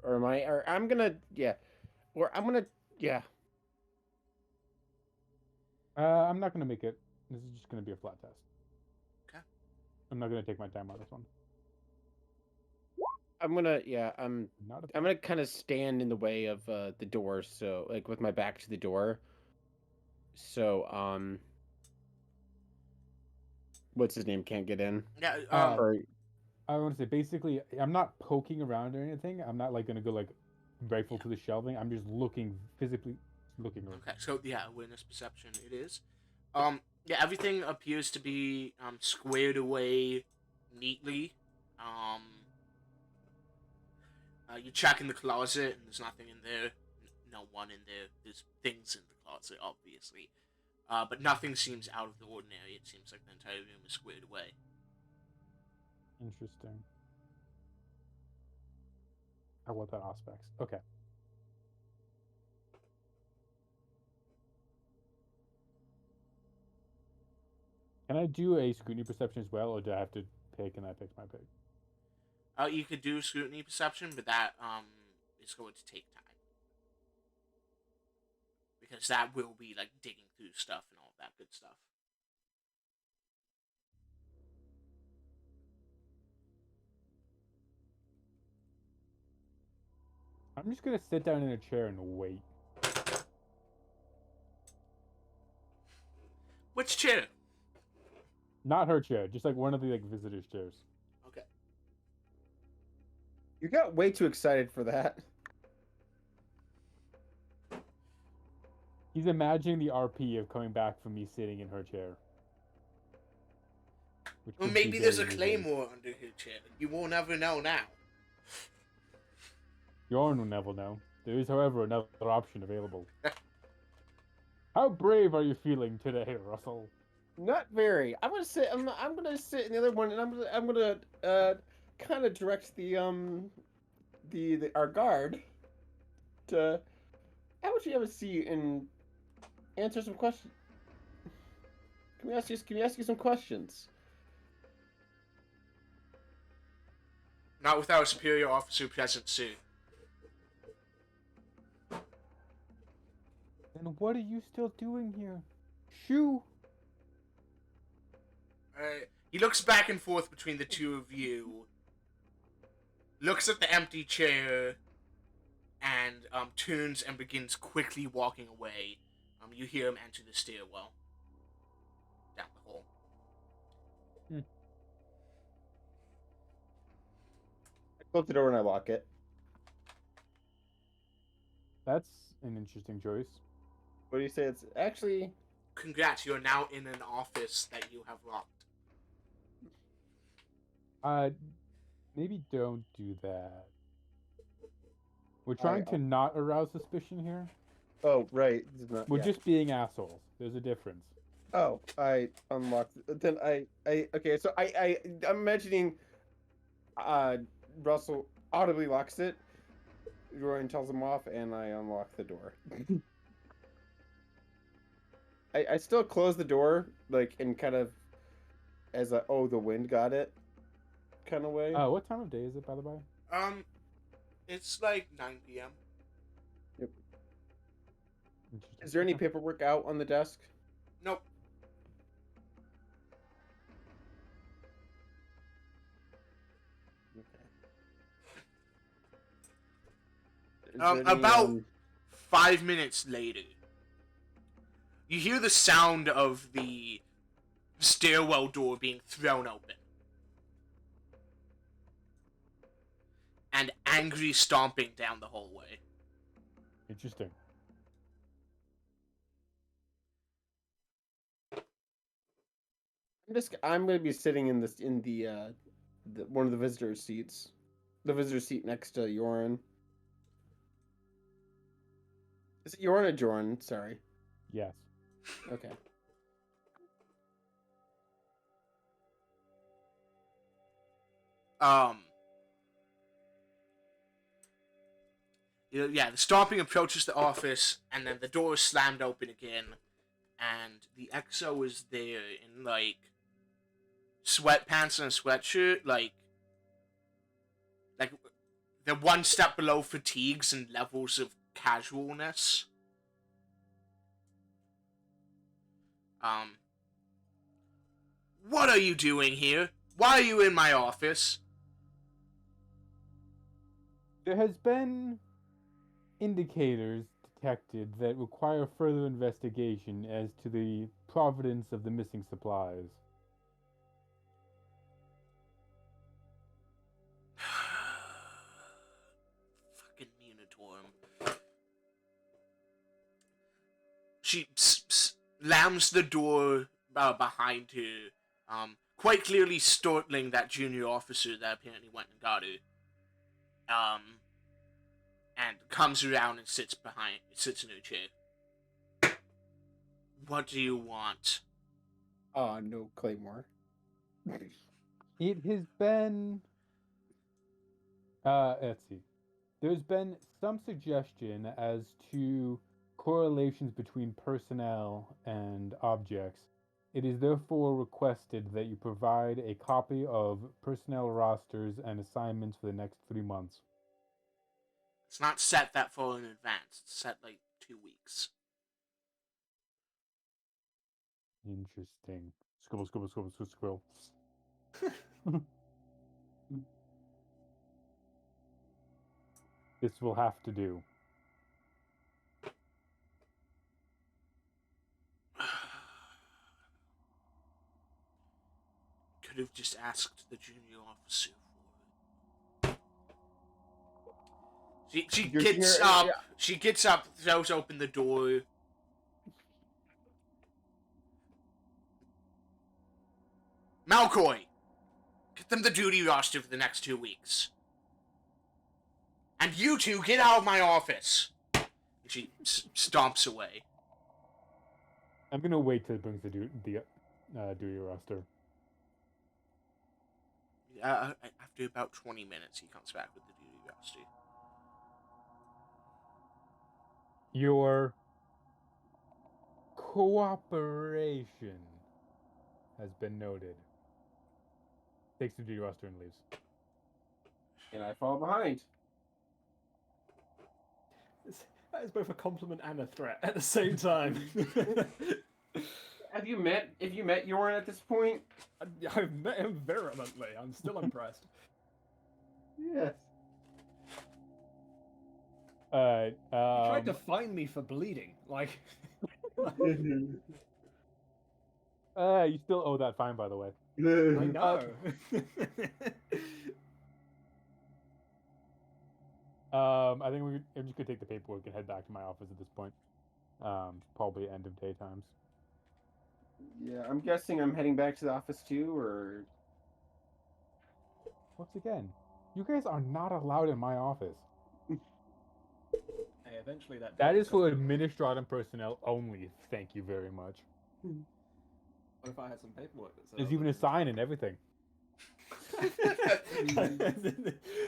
am I? Or I'm gonna, yeah, or I'm gonna, yeah. I'm not gonna make it. This is just gonna be a flat test. Okay. I'm not gonna take my time on this one. I'm gonna, yeah, I'm Not a gonna kind of stand in the way of the door, so like with my back to the door. So what's his name can't get in. Yeah, Or I want to say basically, I'm not poking around or anything. I'm not like gonna go like rifle to the shelving. I'm just looking physically looking around. okay, so, yeah, awareness, perception, it is. Yeah, everything appears to be, squared away neatly. You check in the closet, and there's nothing in there. No one in there. There's things in the closet, obviously. But nothing seems out of the ordinary. It seems like the entire room is squared away. Interesting. I want that aspects. Okay. Can I do a scrutiny perception as well, or do I have to pick and I pick my pick? You could do scrutiny perception, but that is going to take time. Because that will be like digging through stuff and all that good stuff. I'm just gonna sit down in a chair and wait. Which chair? Not her chair, just like one of the like visitors' chairs. Okay. you got way too excited for that. He's imagining the RP of coming back from me sitting in her chair. Well, maybe there's a claymore under her chair. You will never know now. Joren will never know. There is, however, another option available. How brave are you feeling today, Russell? Not very. I'm gonna sit. I'm gonna sit in the other one, and I'm gonna kind of direct the our guard to. How would you have a seat and answer some questions? Can we ask you some questions? Not without a superior officer present soon. Then what are you still doing here? Shoo! He looks back and forth between the two of you, looks at the empty chair, and turns and begins quickly walking away. You hear him enter the stairwell down the hall. I close the door and I lock it. That's an interesting choice. What do you say? It's actually. Congrats, you're now in an office that you have locked. Maybe don't do that. We're trying to not arouse suspicion here. Oh, right. We're just being assholes. There's a difference. Oh, I unlocked. Then okay. So I'm imagining. Russell audibly locks it. Joren tells him off, and I unlock the door. I still close the door, like in kind of as a the wind got it kind of way. What time of day is it, by the way? It's like 9 p.m. Yep. Interesting. Is there any paperwork out on the desk? Nope. About 5 minutes later, you hear the sound of the stairwell door being thrown open. And angry stomping down the hallway. Interesting. I'm gonna be sitting in the one of the visitor seats. The visitor seat next to Joren. Is it Joren or Joren? Sorry. Yes. Okay. Yeah, the stomping approaches the office, and then the door is slammed open again, and the EXO is there in, like, sweatpants and a sweatshirt, like, they're one step below fatigues and levels of casualness. What are you doing here? Why are you in my office? There has been indicators detected that require further investigation as to the provenance of the missing supplies. Fucking Munitorum. She slams the door behind her, quite clearly startling that junior officer that apparently went and got her. And comes around and sits in her chair. What do you want? Oh, no Claymore. It has been... let's see. There's been some suggestion as to correlations between personnel and objects. It is therefore requested that you provide a copy of personnel rosters and assignments for the next 3 months. It's not set that far in advance. It's set like 2 weeks. Interesting. Scribble, scribble, scribble, scribble, scribble. This will have to do. Could have just asked the junior officer for it. She gets up. Yeah. She gets up, throws open the door. Malcoy, get them the duty roster for the next 2 weeks. And you two, get out of my office. And she stomps away. I'm gonna wait till it brings the duty roster. After about 20 minutes, he comes back with the duty roster. Your cooperation has been noted. Takes the duty roster and leaves. And I fall behind. That is both a compliment and a threat at the same time. Have you met Joren at this point? I've met him virulently. I'm still impressed. Yes. He tried to find me for bleeding. Like. You still owe that fine, by the way. I know. I think I'm just gonna take the paperwork and head back to my office at this point. Probably end of day times. Yeah, I'm guessing I'm heading back to the office too, or... Once again, you guys are not allowed in my office. Hey, eventually that is for Administratum personnel only. Thank you very much. What if I had some paperwork that said There's even a sign and everything.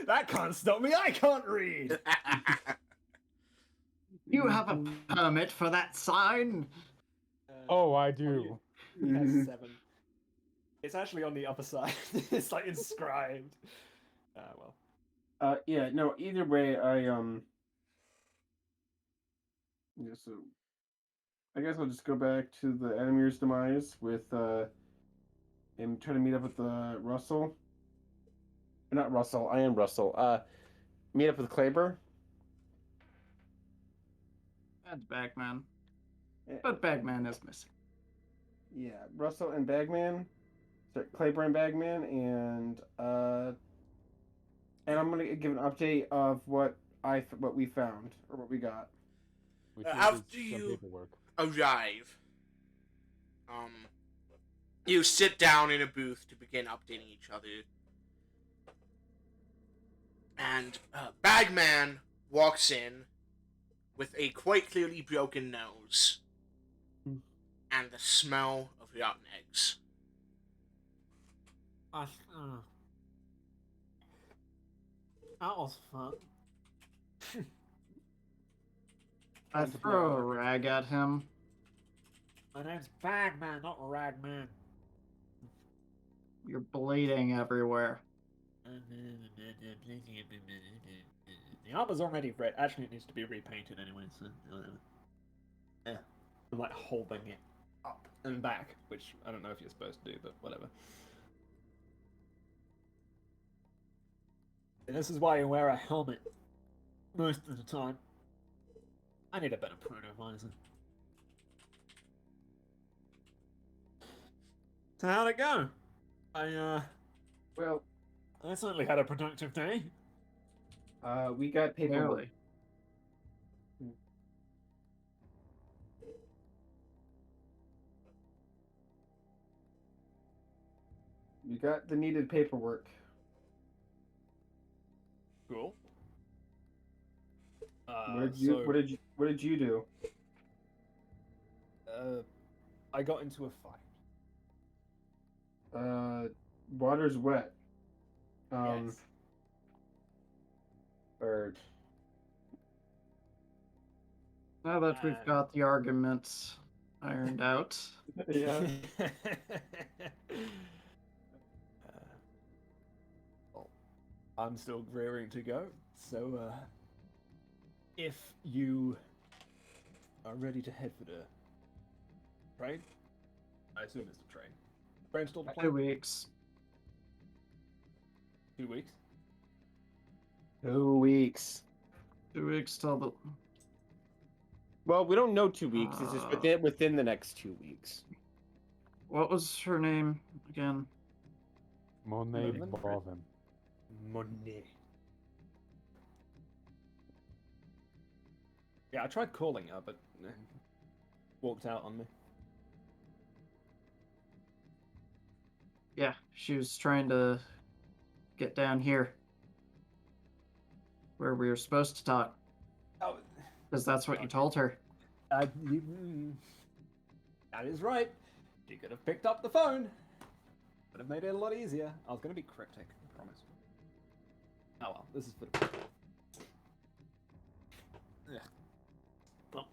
That can't stop me. I can't read. You have a permit for that sign? Oh, I do. He has 7. It's actually on the upper side. It's like inscribed. Well. Yeah, no, either way, yeah, so I guess I'll just go back to the Enemir's demise with, and try to meet up with, Russel. Not Russel, I am Russel. Meet up with Kleber. That's Bagman. But Bagman is missing. Yeah, Russell and Bagman. Sorry, Kleber and Bagman, and I'm gonna give an update of what we found or what we got. After you arrive, you sit down in a booth to begin updating each other, and Bagman walks in with a quite clearly broken nose and the smell of rotten eggs. That was fun. I throw a rag at him. My name's Bagman, not Ragman. You're bleeding everywhere. The armor's already red. Actually, it needs to be repainted anyway, so... Yeah. I'm like holding it up and back, which I don't know if you're supposed to do, but whatever. And this is why you wear a helmet most of the time. I need a better proto-visor. So how'd it go? Well, I certainly had a productive day. We got paperwork. Really? We got the needed paperwork. Cool. What did you do? I got into a fight. Water's wet. Yes. Or Now that we've got the arguments ironed out. yeah. Well, I'm still rearing to go, so if you are ready to head for the train, I assume it's the train. Train still the plan? 2 weeks. 2 weeks? 2 weeks. 2 weeks till the... Well, we don't know 2 weeks. It's just within the next 2 weeks. What was her name again? Monet Bovin. Monet. Yeah, I tried calling her, but walked out on me. Yeah, she was trying to get down here. Where we were supposed to talk. Oh, Because that's what you told her. I That is right. She could have picked up the phone. Would have made it a lot easier. I was going to be cryptic, I promise. Oh well, this is for the... Yeah. Well,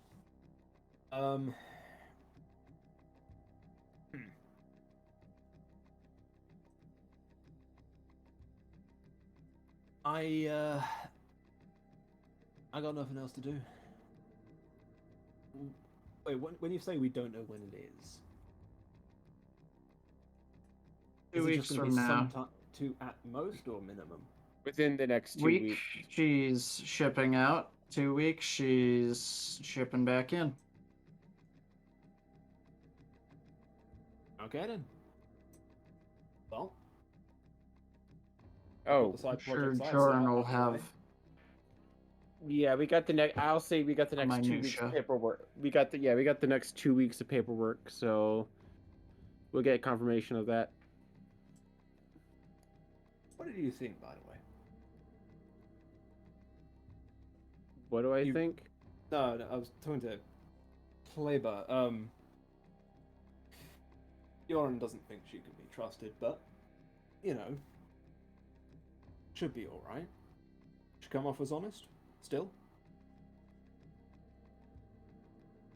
I got nothing else to do. Wait, when you say we don't know when it is, 2 is it weeks just gonna from be now. sometime two at most or minimum? Within the next 2 Week, weeks. she's shipping out. 2 weeks, she's shipping back in. Okay then. Well, Oh, the side Sure, projects I've set Joren up will out of the way. have yeah, we got the next. I'll say we got the next 2 weeks Minutia. of paperwork. We got the next 2 weeks of paperwork. So we'll get confirmation of that. What did you think, by the way? What do I think? No, I was talking to Kleber. Joren doesn't think she can be trusted, but you know, should be all right. She come off as honest, still.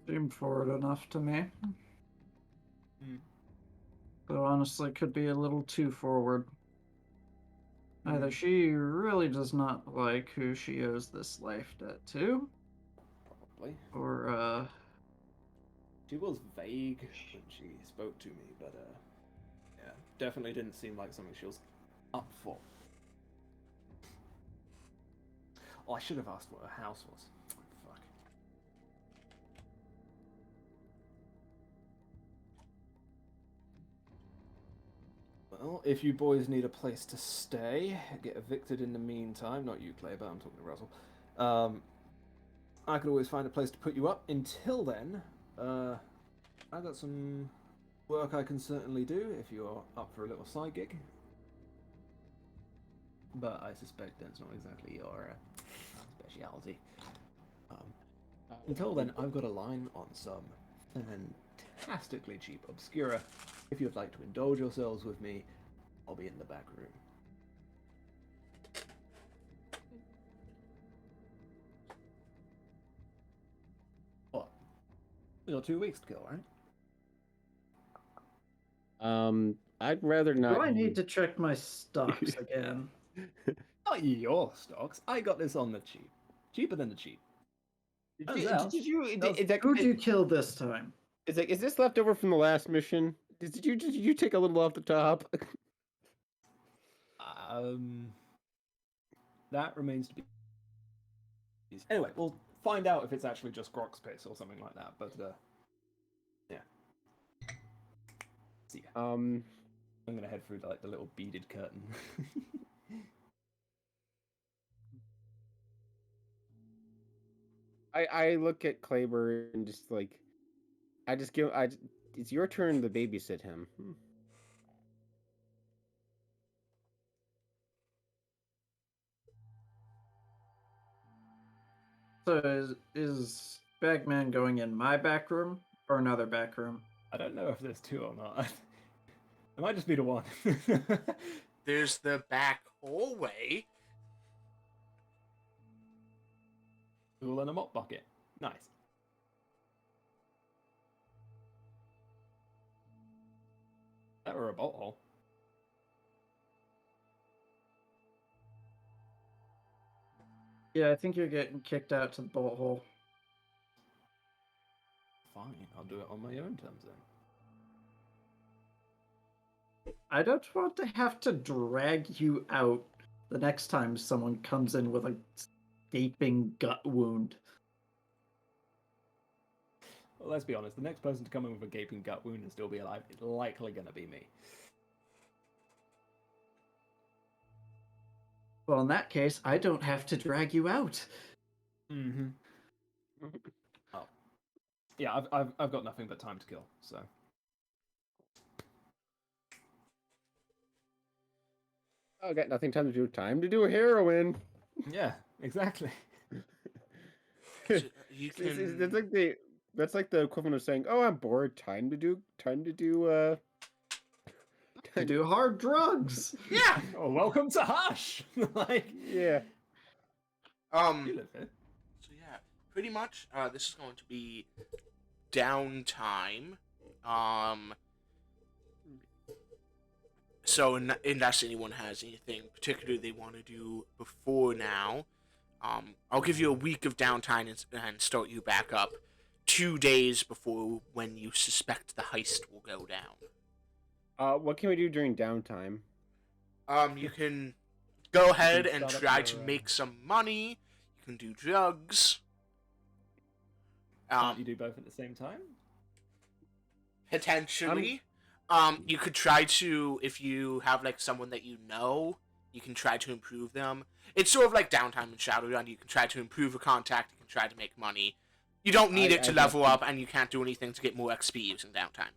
seemed forward enough to me. Hmm. But honestly, could be a little too forward. Either she really does not like who she owes this life debt to, Probably. or She was vague when she spoke to me, but yeah, definitely didn't seem like something she was up for. Oh, I should have asked what her house was. Fuck. Well, if you boys need a place to stay, get evicted in the meantime, not you, Kleber, I'm talking to Russel, I could always find a place to put you up. Until then, I got some work I can certainly do if you're up for a little side gig. But I suspect that's not exactly your speciality. Until then, I've got a line on some fantastically cheap Obscura. If you'd like to indulge yourselves with me, I'll be in the back room. What? We got 2 weeks to kill, right? I'd rather not. do I need to check my stocks again? Not your stocks. I got this on the cheap. Cheaper than the cheap. Did you? Who'd you kill this time? It's like, is this left over from the last mission? Did you take a little off the top? That remains to be. Anyway, we'll find out if it's actually just Grok's piss or something like that. But yeah. See ya. I'm gonna head through like the little beaded curtain. I look at Kleber and just like, it's your turn to babysit him. So is Bagman going in my back room or another back room? I don't know if there's two or not. It might just be the one. There's the back hallway. Tool and a mop bucket. Nice. That were a bolt hole. Yeah, I think you're getting kicked out to the bolt hole. Fine, I'll do it on my own terms then. I don't want to have to drag you out the next time someone comes in with a gaping gut wound. Well, let's be honest, the next person to come in with a gaping gut wound and still be alive is likely going to be me. Well, in that case, I don't have to drag you out. Mm-hmm. Oh. Yeah, I've got nothing but time to kill, so... I got nothing time to do. Time to do a heroin. Yeah, exactly. So you can. It's like That's like the equivalent of saying, "Oh, I'm bored. Time to do. To do hard drugs. Yeah. Oh, welcome to Hush. Like, Yeah. you live here. So yeah, pretty much. This is going to be downtime. So unless anyone has anything particular they want to do before now, I'll give you a week of downtime and start you back up 2 days before when you suspect the heist will go down. What can we do during downtime? You can go ahead You and start up try your, to make some money. You can do drugs. Can't you do both at the same time? Potentially. You could try to, if you have like someone that you know, you can try to improve them. It's sort of like downtime in Shadowrun. You can try to improve a contact. You can try to make money. You don't need it to level up, and you can't do anything to get more XP using downtime.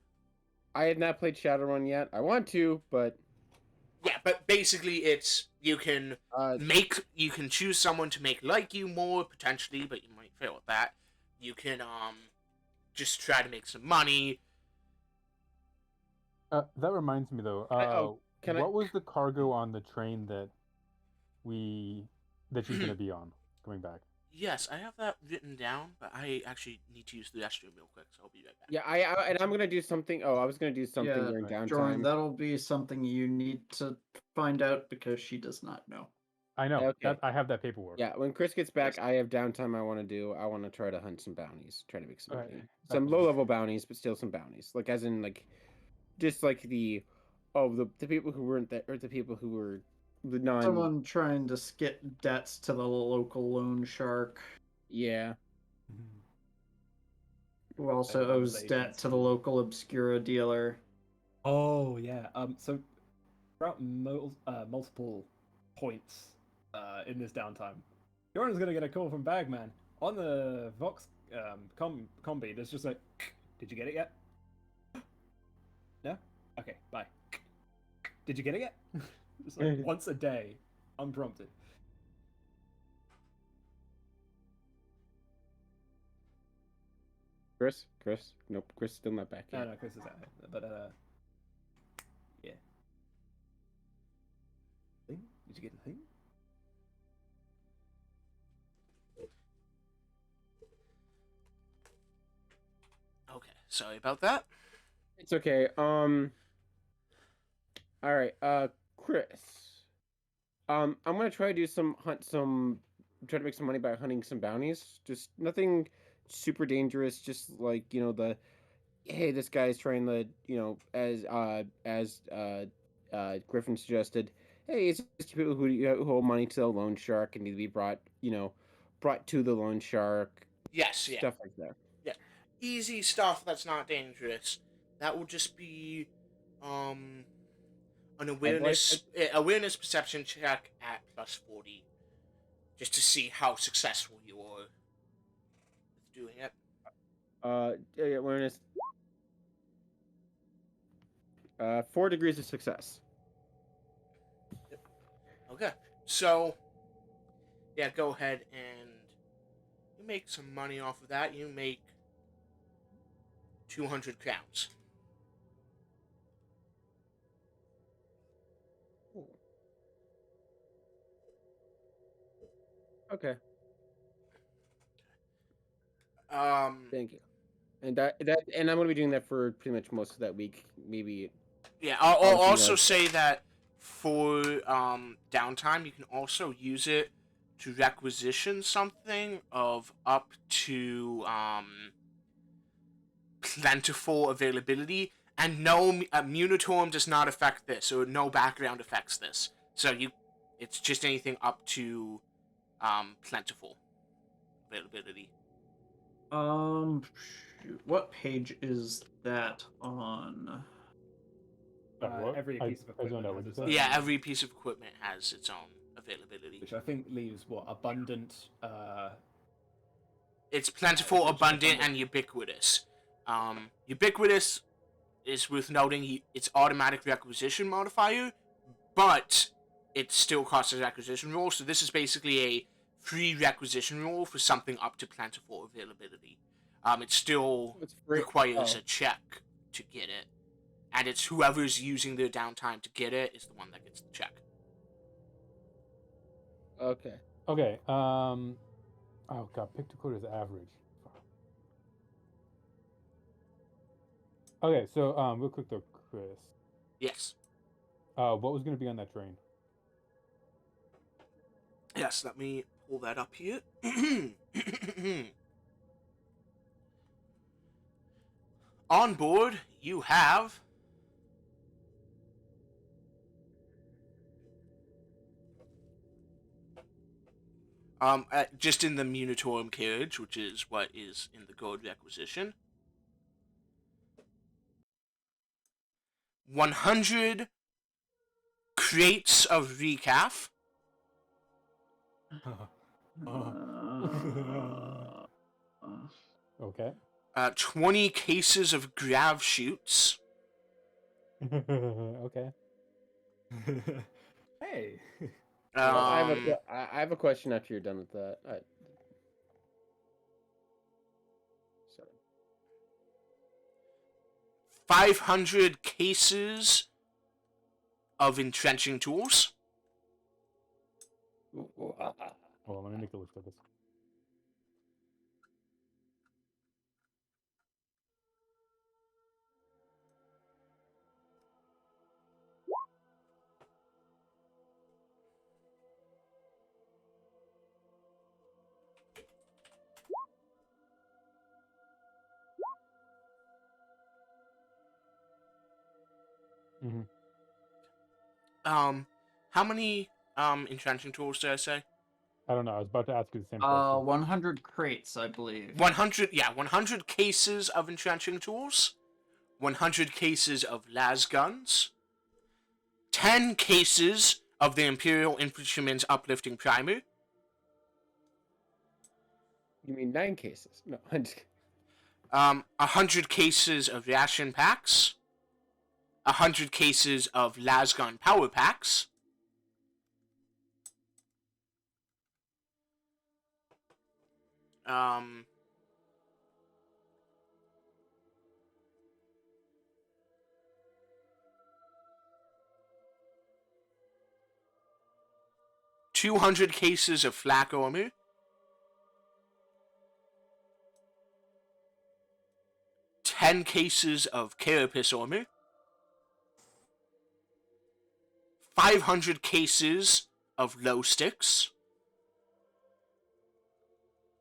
I have not played Shadowrun yet. I want to, but Yeah, but basically, it's you can uh, you can choose someone to make like you more potentially, but you might fail at that. You can just try to make some money. That reminds me though. What was the cargo on the train that she's gonna be on coming back? Yes, I have that written down, but I actually need to use the restroom real quick, so I'll be right back. yeah, and I'm gonna do something. Oh, I was gonna do something Yeah, during right. downtime. Joren, that'll be something you need to find out because she does not know. I know. Okay. I have that paperwork. Yeah, when Chris gets back, I have downtime. I want to do. I want to try to hunt some bounties, try to make some Okay. money, some low-level bounties, but still some bounties. Like as in like, just like the people who weren't there, or the people who were the non. Someone trying to skip debts to the local loan shark, Yeah. who also owes debt to the local Obscura dealer. Oh yeah. So throughout multiple points in this downtime, Joren's gonna get a call from Bagman on the Vox combi. There's just like, did you get it yet? No. Okay. Bye. Did you get it yet? It's like once a day, unprompted. Chris, nope, Chris is still not back yet. No, Chris is out. But yeah. Thing? Did you get the thing? Okay, sorry about that. It's okay. All right. Chris. I'm gonna try to try to make some money by hunting some bounties. Just nothing super dangerous. Just like hey, this guy's trying to as Griffin suggested. Hey, it's just people who hold money to the loan shark and need to be brought to the loan shark. Yes, yeah. Stuff like that. Yeah. Easy stuff that's not dangerous. That will just be an awareness perception check at +40. Just to see how successful you are with doing it. Yeah, awareness. 4 degrees of success. Okay. So yeah, go ahead and you make some money off of that. You make 200 crowns. Okay. Thank you. And and I'm gonna be doing that for pretty much most of that week. Maybe. Yeah, I'll also say that for downtime, you can also use it to requisition something of up to plentiful availability, and no Munitorm does not affect this, or no background affects this. So it's just anything up to plentiful availability. What page is that on? Every piece of equipment. Has its own. Yeah, every piece of equipment has its own availability. Which I think leaves abundant. It's plentiful, abundant, and ubiquitous. Ubiquitous is worth noting. It's automatic requisition modifier, but it still costs a requisition roll. So this is basically a free requisition roll for something up to plentiful availability. It still It's free. requires Oh. a check to get it. And it's whoever's using their downtime to get it is the one that gets the check. Okay. Okay. Oh god, pick Dakota's average. Fuck. Okay, so real quick though, Chris. Yes. What was gonna be on that train? Yes, let me pull that up here. On board, you have just in the Munitorum carriage, which is what is in the gold requisition, 100 crates of recaf, Okay. 20 cases of grav shoots, Okay. Hey. I have a question after you're done with that. Sorry. 500 cases of entrenching tools, Hold on, let me make a list of this. Mm-hmm. how many entrenching tools did I say? I don't know. I was about to ask you the same question. 100 crates, I believe. 100 cases of entrenching tools, 100 cases of las guns, 10 cases of the Imperial Infantryman's Uplifting Primer. You mean 9 cases? No, I'm just kidding. 100 cases of ration packs, 100 cases of lasgun power packs, 200 cases of Flak Armor, 10 cases of Carapace Armor, 500 cases of glow sticks,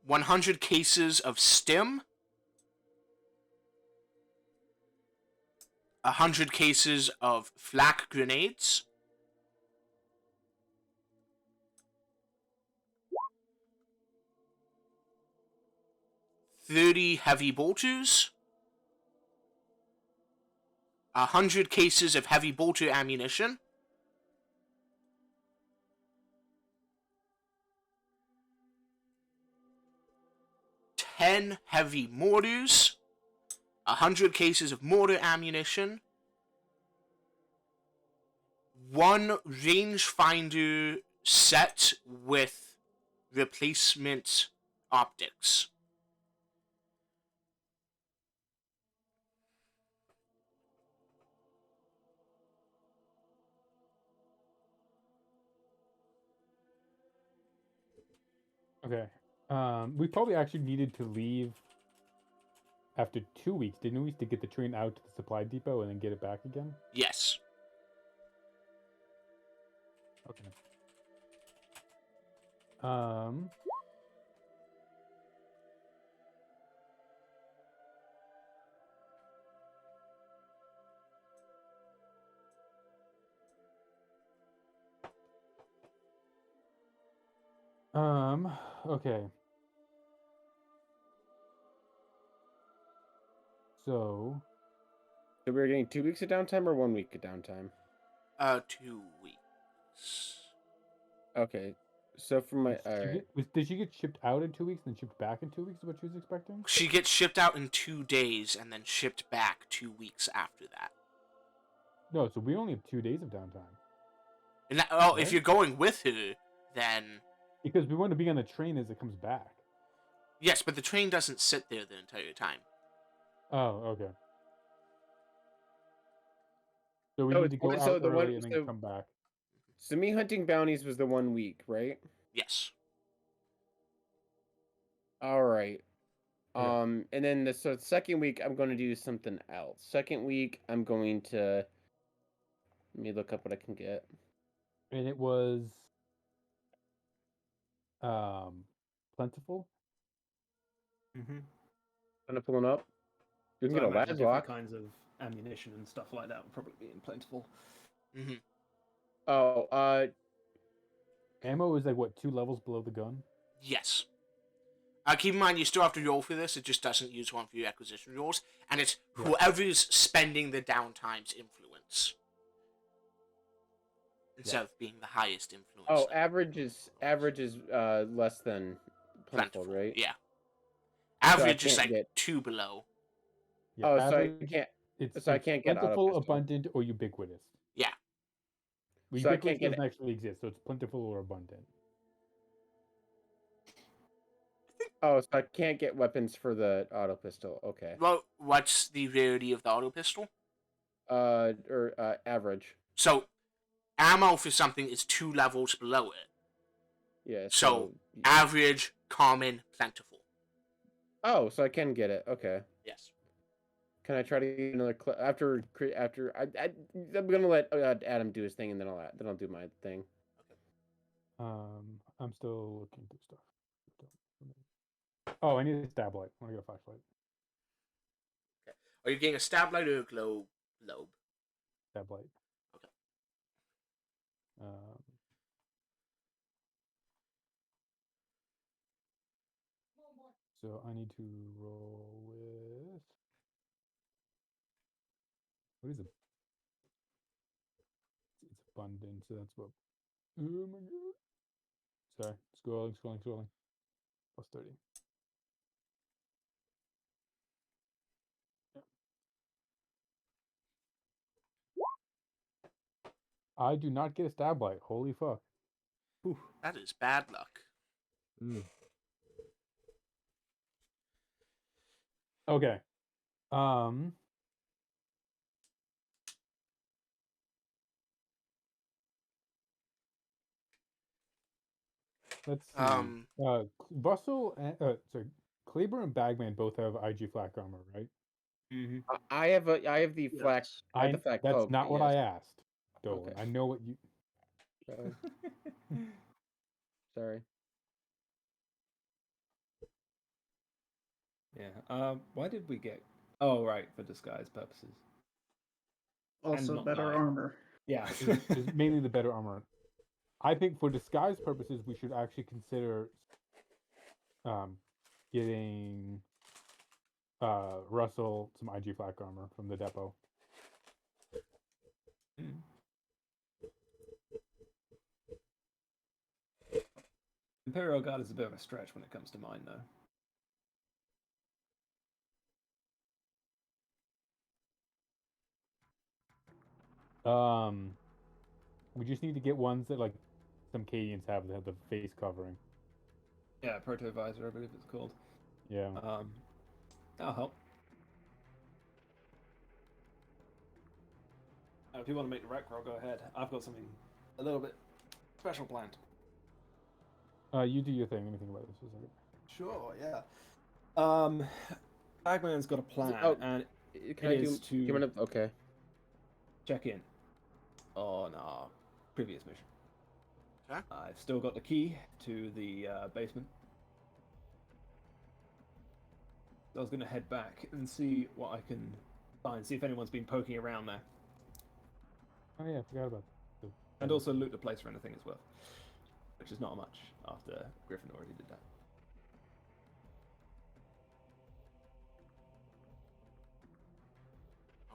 100 cases of stim, 100 cases of flak grenades, 30 heavy bolters, 100 cases of heavy bolter ammunition, 10 heavy mortars, 100 cases of mortar ammunition, 1 rangefinder set with replacement optics. Okay. We probably actually needed to leave after 2 weeks, didn't we, to get the train out to the supply depot and then get it back again? Yes. Okay. Okay. So So we were getting 2 weeks of downtime or 1 week of downtime? 2 weeks. Okay. So from my did she get shipped out in 2 weeks and then shipped back in 2 weeks? Is what she was expecting? She gets shipped out in 2 days and then shipped back 2 weeks after that. No, so we only have 2 days of downtime. And that, Right? if you're going with her, then Because we want to be on the train as it comes back. Yes, but the train doesn't sit there the entire time. Oh, okay. So we Oh, need to go so out the one- early and then so- come back. So me hunting bounties was the 1 week, right? Yes. All right. Yeah. And then the second week I'm going to do something else. Second week I'm going to let me look up what I can get. And it was plentiful. Mm-hmm. Kind of pulling up. You can So get I a imagine lad different block. kinds of ammunition and stuff like that would probably be in plentiful. Mm-hmm. Oh, Ammo is like what, 2 levels below the gun? Yes. Keep in mind, you still have to roll for this. It just doesn't use one for your acquisition rolls, and it's Yeah. whoever's spending the downtime's influence instead of being the highest influence. oh, level. average is less than plentiful, right? Yeah. I Average is can't like get- 2 below. Yeah, Oh, so I average, can't. it's, so I it's can't get auto plentiful, pistol. abundant, or ubiquitous. Yeah. Well, So I ubiquitous can't get doesn't actually exist, so it's plentiful or abundant. Oh, so I can't get weapons for the auto pistol. Okay. Well, what's the rarity of the auto pistol? Or average. So, ammo for something is 2 levels below it. Yeah. So, average, common, plentiful. Oh, so I can get it. Okay. Yes. Can I try to get another after I'm gonna let Adam do his thing, and then I'll do my thing. I'm still looking through stuff. Oh, I need a stab light. I want to get a flashlight. Are you getting a stab light or a globe? Stab light. Okay. So I need to roll with. What is it? It's abundant, so that's what. Oh my god. Sorry, scrolling. Plus 30. Yeah. I do not get a stab light. Holy fuck. Whew. That is bad luck. Okay. Let's see. Russel and sorry, Kleber and Bagman both have IG Flak Armor, right? Mm-hmm. I have the flak. Yes. I have the flak That's cloak, not but what I asked, Dolan. Okay. I know what you. Sorry. Yeah. Why did we get? Oh, right, for disguise purposes. Also, not better die. armor. Yeah. Is mainly the better armor. I think for disguise purposes, we should actually consider getting Russell some IG Flak Armor from the depot. Imperial Guard is a bit of a stretch when it comes to mine, though. We just need to get ones that like some Cadians have that have the face covering. Yeah, Protovisor, I believe it's called. Yeah. That'll help. If you want to make the rec roll, go ahead. I've got something a little bit special planned. You do your thing. Let me think about this for a second. Sure, yeah. Bagman's got a plan, and Can it I is to give it okay. check in on our previous mission. Okay. I've still got the key to the basement. So I was going to head back and see what I can find, see if anyone's been poking around there. Oh yeah, I forgot about that. And also loot the place for anything as well. Which is not much after Griffin already did that.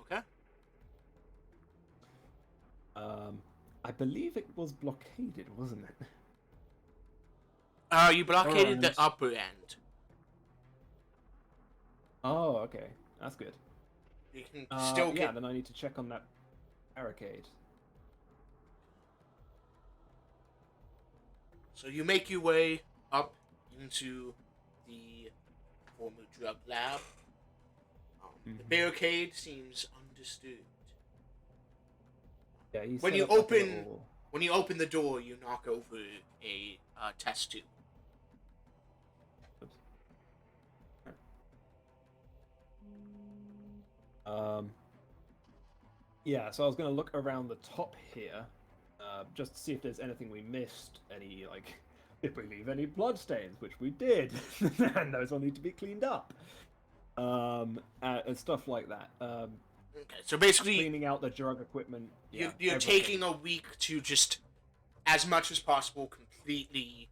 Okay. I believe it was blockaded, wasn't it? You blockaded the Alright. upper end. Oh, okay. That's good. You can still Yeah, get. then I need to check on that barricade. So you make your way up into the former drug lab. The barricade seems undisturbed. Yeah, he When set you up like a open little- when you open the door, you knock over a test tube. Yeah, so I was going to look around the top here, just to see if there's anything we missed. Any, like, if we leave any bloodstains, which we did, and those will need to be cleaned up. And stuff like that. Okay, so basically, Cleaning out the drug equipment. Yeah, you're everything. taking a week to just, as much as possible, completely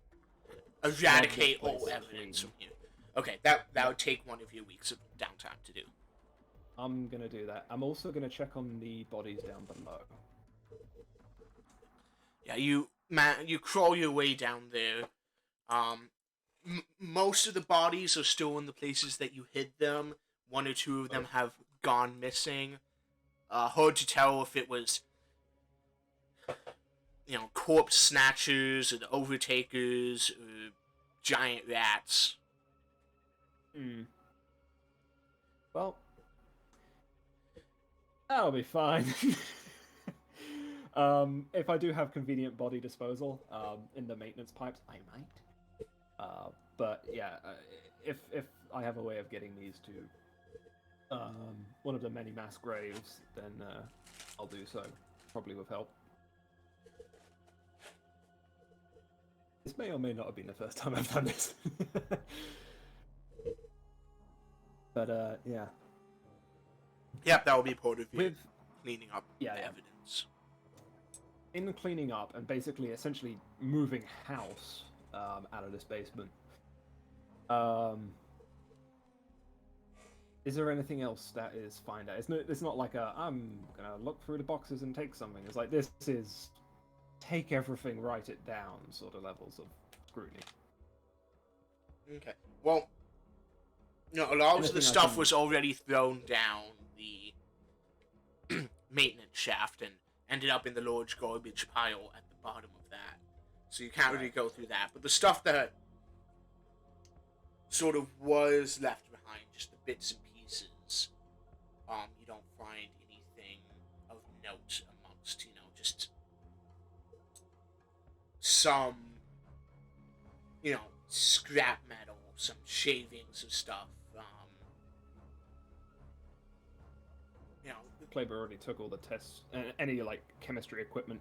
eradicate all place evidence clean. from you. Okay, that would take one of your weeks of downtime to do. I'm going to do that. I'm also going to check on the bodies down below. Yeah, you crawl your way down there. Most of the bodies are still in the places that you hid them. One or two of them have gone missing. Hard to tell if it was, corpse snatchers or the overtakers or giant rats. Well, that'll be fine. If I do have convenient body disposal in the maintenance pipes, I might. But yeah, if I have a way of getting these to one of the many mass graves, then I'll do so, probably with help. This may or may not have been the first time I've done this. But yeah. Yep, that will be part of your With cleaning up Yeah, the yeah. evidence. in the cleaning up and basically essentially moving house out of this basement, is there anything else that is find out? It's not like I'm gonna look through the boxes and take something. It's like this is take everything, write it down sort of levels of scrutiny. Okay. Well, a lot of the Anything I stuff can- was already thrown down the maintenance shaft and ended up in the large garbage pile at the bottom of that. So you can't really go through that. But the stuff that sort of was left behind, just the bits and pieces, you don't find anything of note amongst, just some, scrap metal, some shavings of stuff, Kleber already took all the tests, any like chemistry equipment.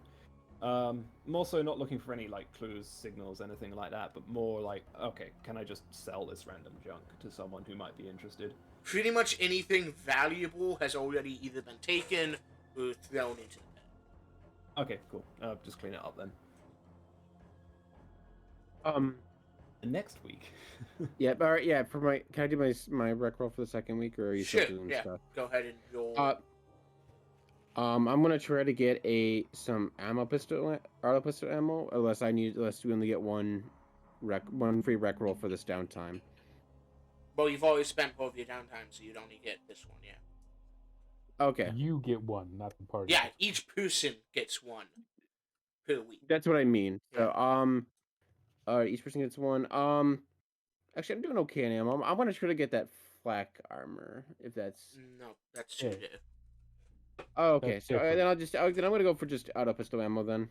More so not looking for any like clues, signals, anything like that, but more like, okay, can I just sell this random junk to someone who might be interested? pretty much anything valuable has already either been taken or thrown into the pit. Okay, cool. Just clean it up then. Next week. Yeah, all right, yeah. Can I do my rec roll for the second week, or are you Sure, still doing yeah. stuff? Go ahead and roll. I'm gonna try to get some auto pistol ammo, unless we only get one free rec roll for this downtime. Well, you've always spent both your downtime, so you'd only get this one, yeah. Okay, You get one, not the party. Yeah, each person gets one per week. that's what I mean. So each person gets one. Actually, I'm doing okay in ammo. I want to try to get that flak armor, if that's. No, that's too Yeah. rare. Oh, okay. That's So then I'm gonna go for just auto pistol ammo then.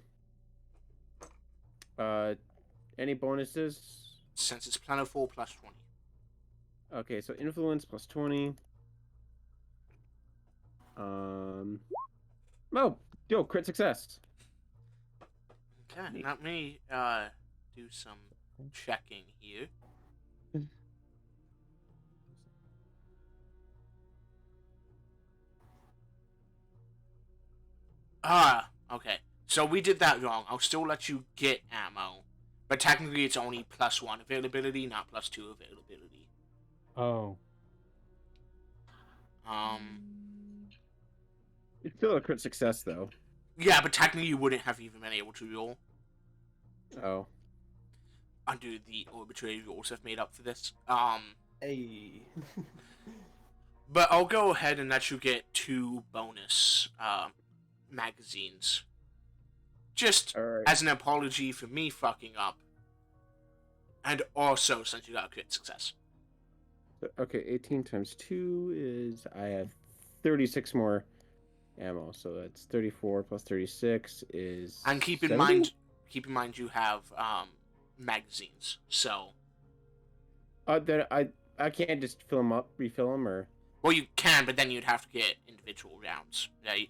Any bonuses? Since it's plentiful, plus 20. Okay, so influence plus 20. Oh, crit success. Okay, let me do some checking here. Okay. So we did that wrong. I'll still let you get ammo, but technically it's only plus 1 availability, not plus 2 availability. Oh. It's still a crit success though. Yeah, but technically you wouldn't have even been able to roll Oh. under the arbitrary rules I've made up for this. Hey. But I'll go ahead and let you get 2 bonus magazines. Just All right. as an apology for me fucking up. And also since you got a crit success. Okay, 18 times 2 is I have 36 more ammo, so that's 34 plus 36 is And keep in 70? mind you have magazines. So, Then I can't just fill them up, refill them, or well, you can, but then you'd have to get individual rounds, right?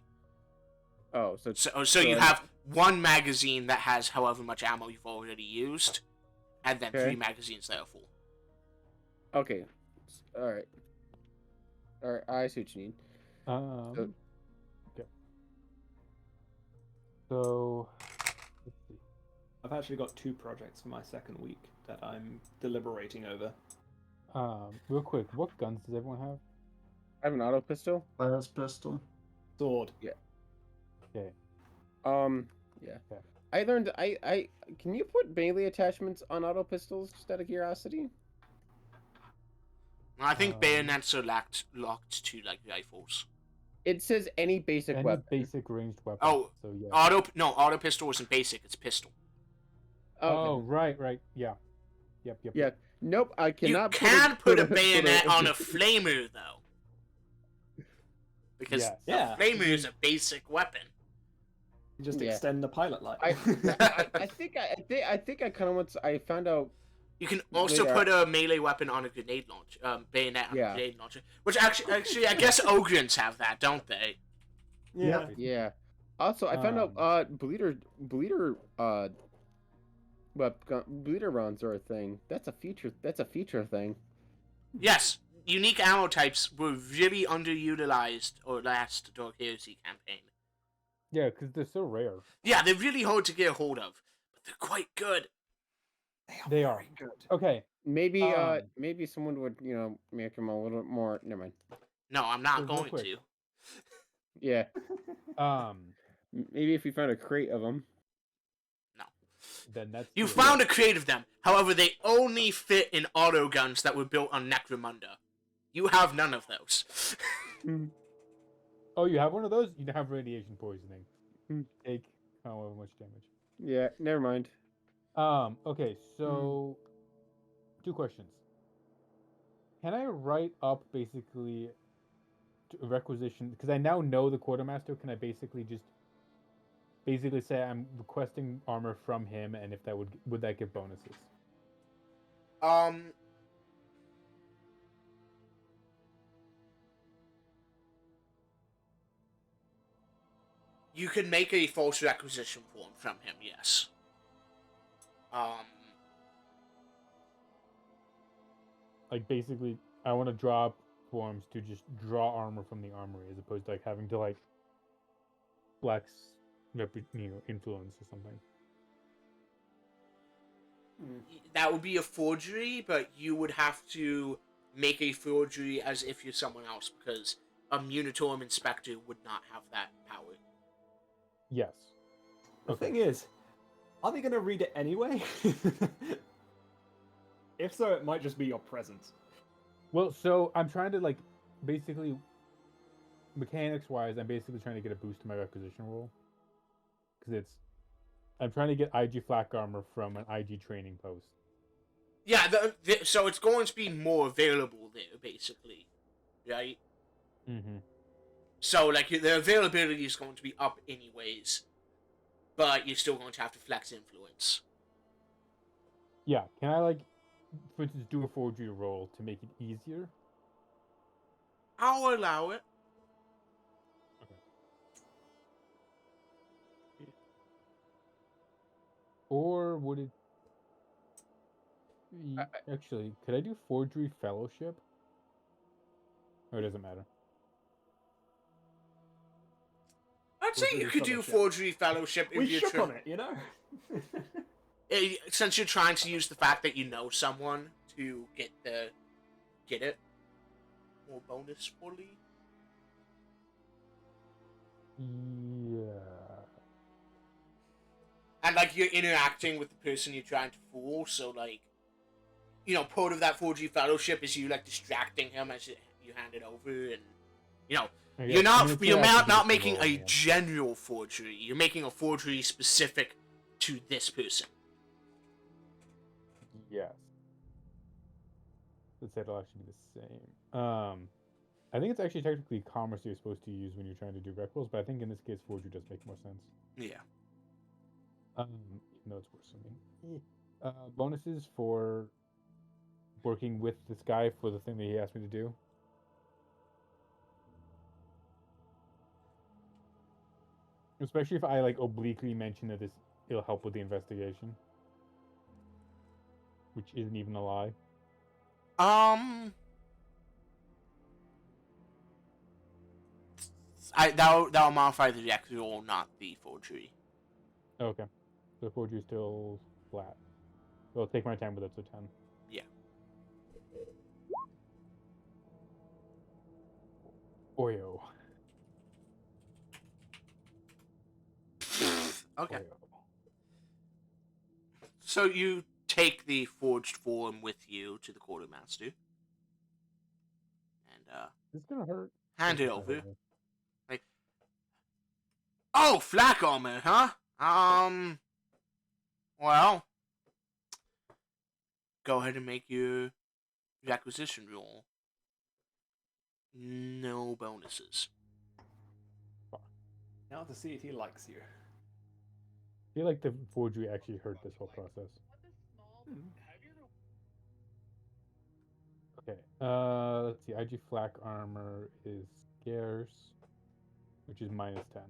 oh, So you have one magazine that has however much ammo you've already used, and then Okay. 3 magazines that are full. okay, all right, I see what you need. Okay. So, let's see. I've actually got 2 projects for my second week that I'm deliberating over. Real quick, what guns does everyone have? I have an auto pistol. Las pistol. Sword. Okay. Yeah. Okay. I learned I can you put melee attachments on auto pistols just out of curiosity? I think bayonets are locked to like rifles. It says any basic Any weapon. basic ranged weapon. Oh, so yeah. auto pistol isn't basic; it's pistol. Oh, Okay. right. Yeah. Yep. Yeah. Nope, I You cannot can put a put bayonet on a flamer though, because Yes. Yeah. the flamer is a basic weapon. You just Yeah. extend the pilot light. I think I kind of once I found out. You can also Yeah. put a melee weapon on a grenade launcher, bayonet on Yeah. a grenade launcher. Which actually, I guess Ogrins have that, don't they? Yeah. Yeah. Also, I found out bleeder bleeder rounds are a thing. That's a feature thing. Yes, unique ammo types were really underutilized or last Dark Heresy campaign. Yeah, because they're so rare. Yeah, they're really hard to get a hold of, but they're quite good. They are. very good. Okay. Maybe maybe someone would make them a little more. Never mind. No, I'm not So real going quick. to. Yeah. Um. Maybe if we found a crate of them. No. Then that's. You good. found a crate of them. However, they only fit in auto guns that were built on Necromunda. You have none of those. Oh, you have one of those? You have radiation poisoning. Hmm. Take however much damage. Yeah. Never mind. Okay, so 2 questions. Can I write up basically a requisition because I now know the quartermaster? Can I basically just say I'm requesting armor from him, and if that would that give bonuses? You could make a false requisition form from him, yes. Like basically, I want to draw forms to just draw armor from the armory, as opposed to like having to like flex, influence or something. That would be a forgery, but you would have to make a forgery as if you're someone else, because a Munitorum Inspector would not have that power. Yes. The Okay. thing is, are they going to read it anyway? If so, it might just be your presence. Well, so I'm trying to like basically mechanics wise, I'm basically trying to get a boost to my requisition roll because I'm trying to get IG Flak Armor from an IG training post. Yeah, so it's going to be more available there, basically, right? Mm-hmm. So, like, the availability is going to be up anyways, but you're still going to have to flex influence. Yeah, can I like, for instance, do a forgery roll to make it easier? I'll allow it. Or would it? Actually, could I do forgery fellowship? Or it doesn't matter. I'd say you Forgery could do Fellowship. Forgery Fellowship if We you're shook on it, you know? since you're trying to use the fact that you know someone to get it more bonus fully. Yeah. And like you're interacting with the person you're trying to fool, so like, part of that Forgery Fellowship is you like distracting him as you hand it over, and you're not making a general forgery. You're making a forgery specific to this person. Yes. Let's say it'll actually be the same. I think it's actually technically commerce you're supposed to use when you're trying to do rec rolls, but I think in this case forgery does make more sense. Yeah. Even though it's worth something. Bonuses for working with this guy for the thing that he asked me to do. Especially if I like obliquely mention that it'll help with the investigation. Which isn't even a lie. That'll modify the actual, not the forgery. Okay. So forgery's still flat. So I'll take my time with it, so 10. Yeah. Oyo. Okay. Oyo. So you take the forged form with you to the quartermaster. And, It's gonna hurt. hand it It's gonna over. hurt me. Oh, Flak Armor, huh? Well, go ahead and make your acquisition roll. No bonuses. Now to see if he likes you. I feel like the forgery actually hurt this whole process. Okay. Let's see. IG Flak Armor is scarce, which is minus 10.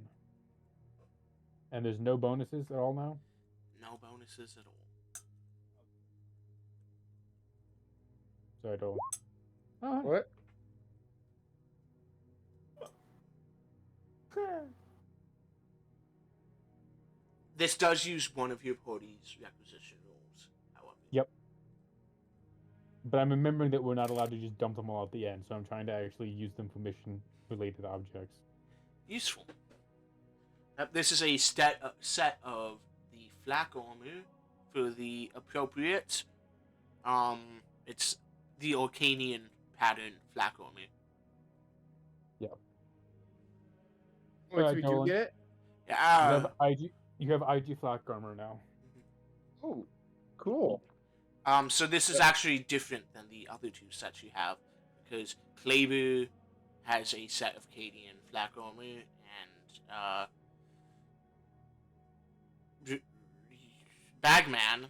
And there's no bonuses at all now? No bonuses at all. So I don't. What? This does use one of your party's acquisition rolls, however. Yep. But I'm remembering that we're not allowed to just dump them all at the end, so I'm trying to actually use them for mission-related objects. Useful. This is a set of the Flak Armor for the appropriate. It's the Arcanian pattern Flak Armor. Yep. Once we do Dolan. get it. Yeah. You have IG Flak Armor now. Oh, cool. So this is actually different than the other two sets you have, because Kleber has a set of Cadian Flak Armor, and Bagman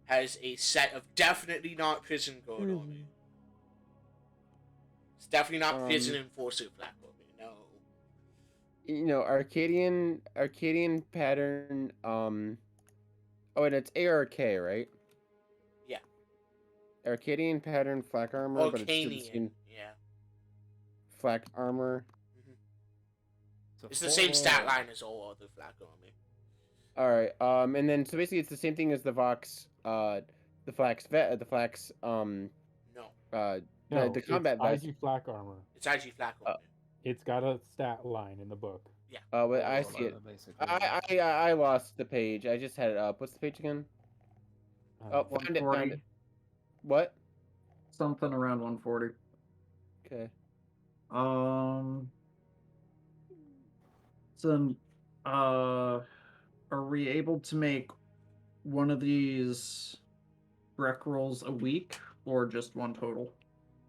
has a set of definitely not prison guard armor. It's definitely not prison enforcer Flak Armor. No. You know, Arcadian pattern. Oh, and it's ARK, right? Yeah. Arcadian pattern Flak Armor, but it's still the Arcanian. same Yeah. Flak Armor. So It's the same stat line as all other Flak Armor. All right. And then so basically it's the same thing as the Vox. The Flax vet. The Flax. No. No, the combat it's vest. IG Flak Armor. It's IG Flak Armor. It's got a stat line in the book. Yeah. But I see it. Basically. I lost the page. I just had it up. What's the page again? Oh, found it. 140. What? Something around 140. Okay. So, are we able to make one of these rec rolls a week or just one total?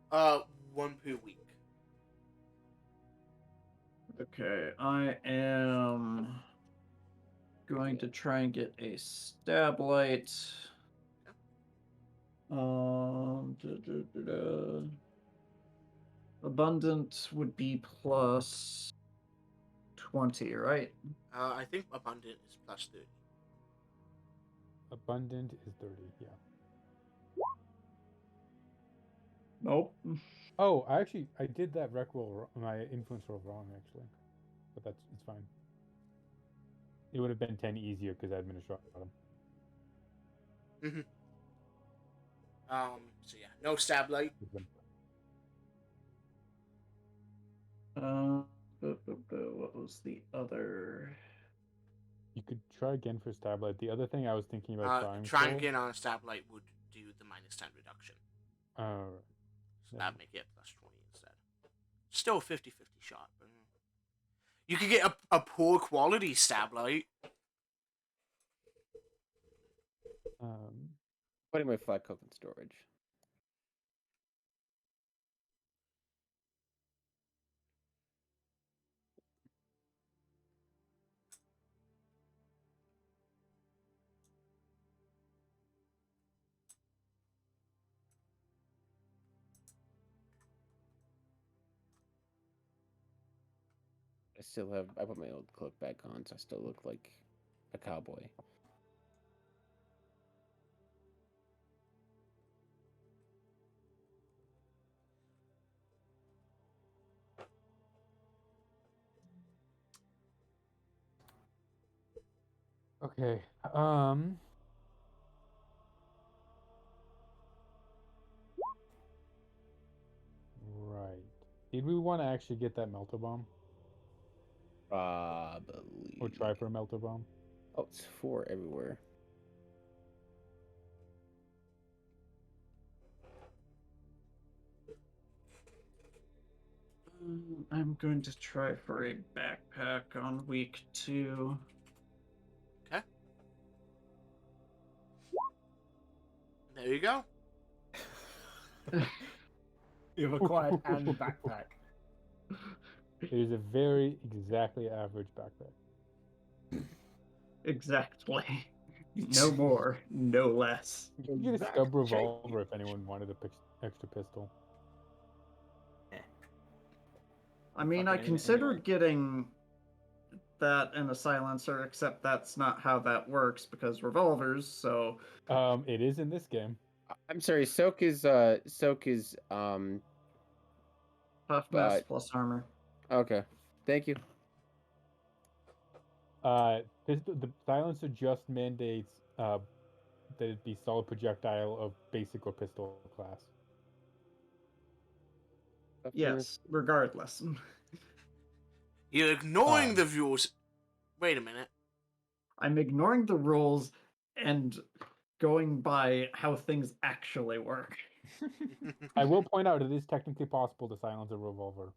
1 per week. Okay, I am going to try and get a stab light. Abundant would be plus 20, right? I think Abundant is plus 30. Abundant is 30, yeah. Nope. Oh, I did that rec roll, my influence roll wrong, actually. But it's fine. It would have been 10 easier because I Administratum. So yeah, no stab light. What was the other? You could try again for stab light. The other thing I was thinking about Trying again on a stab light would do the minus 10 reduction. Right. So that'd make it plus 20 instead. Still a 50-50 shot. But you could get a poor quality stab light. Putting my flat coke in storage. I put my old cloak back on, so I still look like a cowboy. Okay. Right. Did we want to actually get that melter bomb Probably. or try for a melter bomb? Oh, it's 4 everywhere. I'm going to try for a backpack on week 2. Okay. There you go. You've acquired and backpack. It is a very exactly average backpack. Exactly. No more, no less. You can get a Exact stub shape. revolver if anyone wanted a extra pistol. I mean, I Fucking in it considered anyway. getting that and a silencer, except that's not how that works because revolvers, so It is in this game. I'm sorry. Soak is toughness But- plus armor. okay. Thank you. The silencer just mandates that it be solid projectile of basic or pistol class. Yes, regardless. You're ignoring the rules. Wait a minute. I'm ignoring the rules and going by how things actually work. I will point out it is technically possible to silence a revolver.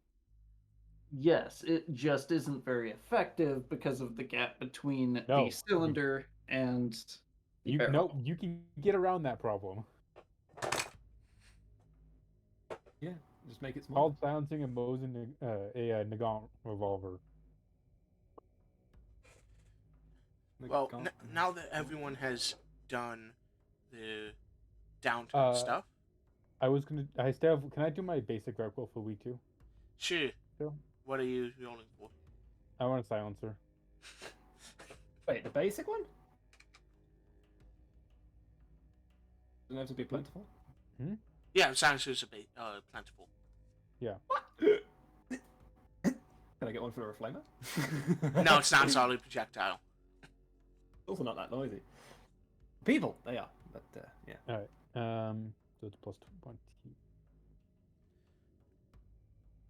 Yes, it just isn't very effective because of the gap between No. the cylinder and the You barrel. you can get around that problem. Yeah, just make it small. Called silencing a Mosin a Nagant revolver. Well, now that everyone has done the downtime stuff, I still have. Can I do my basic rep roll for week 2? sure. Sure. What are you rolling for? I want a silencer. Wait, the basic one? Doesn't have to be plentiful. Yeah, silencers are plentiful. Yeah. Can I get one for a flamer? No, it's not solid projectile. Also not that noisy. People, they are, but yeah. All right. So it's plus 20.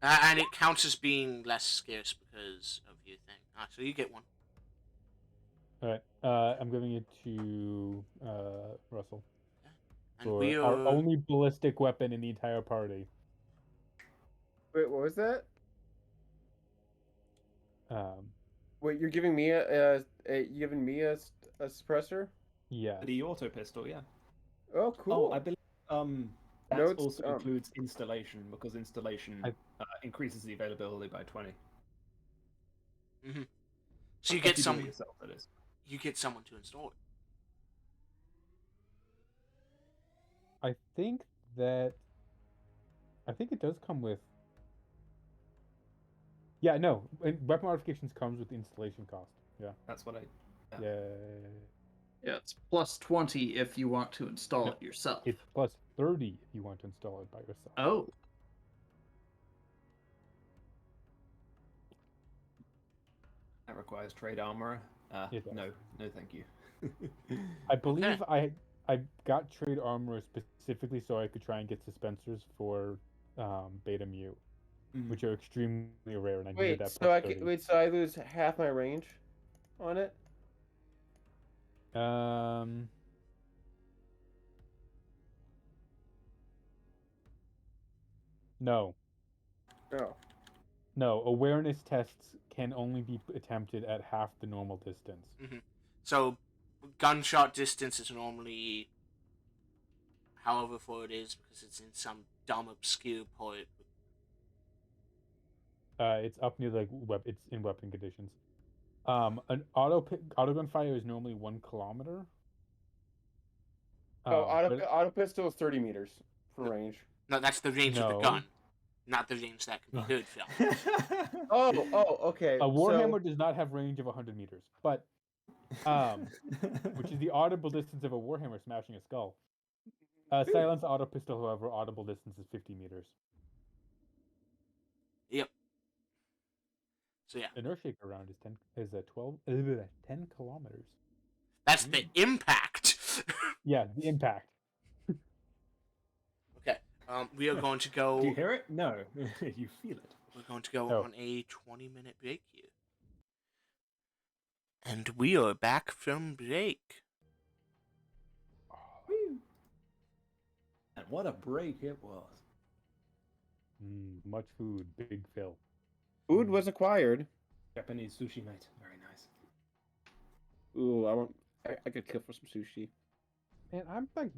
And it counts as being less scarce because of your thing. So you get one. All right. I'm giving it to Russell. And For we our are... only ballistic weapon in the entire party. Wait, what was that? Wait, you're giving me a suppressor? Yeah. The auto pistol, yeah. Oh, cool. Oh, I believe that Notes, also includes installation because installation increases the availability by 20. Mm-hmm. So you If get you do it some. yourself, that is. You get someone to install it. I think it does come with. Yeah, no. Weapon modifications comes with installation cost. Yeah. That's what I. Yeah. Yeah, it's plus 20 if you want to install No, it yourself. It's plus 30 if you want to install it by yourself. Oh. That requires trade armor. It does. No, thank you. I believe I got trade armor specifically so I could try and get suspensors for Beta Mu, which are extremely rare, and I needed Wait, that. so I lose half my range on it? No. No. No, awareness tests can only be attempted at half the normal distance. Mm-hmm. So, gunshot distance is normally however far it is because it's in some dumb, obscure part. It's up near it's in weapon conditions. An auto gunfire is normally 1 kilometer. Auto pistol is 30 meters for range. No, that's the range of the No. gun. not the range that can be heard from. Okay. A Warhammer does not have range of 100 meters, but which is the audible distance of a Warhammer smashing a skull. Silence auto pistol, however, audible distance is 50 meters. Yep. So yeah. An Earthshaker round is 10 kilometers. That's the impact. Yeah, the impact. Okay. We are going to go. Do you hear it? No, you feel it. We're going to go Oh. on a 20-minute break here. And we are back from break. And what a break it was. Much food, big fill. Food was acquired. Japanese sushi, mate. Very nice. Ooh, I could kill for some sushi. Man, I'm like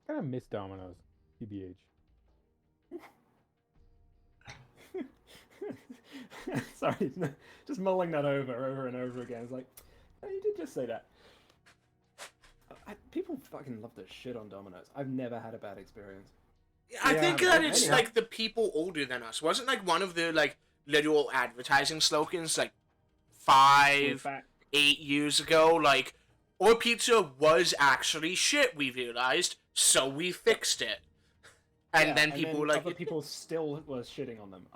kind of miss Domino's, TBH. Sorry, just mulling that over and over again. It's like, oh, you did just say that. People fucking love the shit on Domino's. I've never had a bad experience. I Yeah, think that but it's anyhow. like the people older than us. Wasn't like one of their like literal advertising slogans like 5, 8 years ago, like our pizza was actually shit, we realized, so we fixed it. And then people were like, other people still was shitting on them.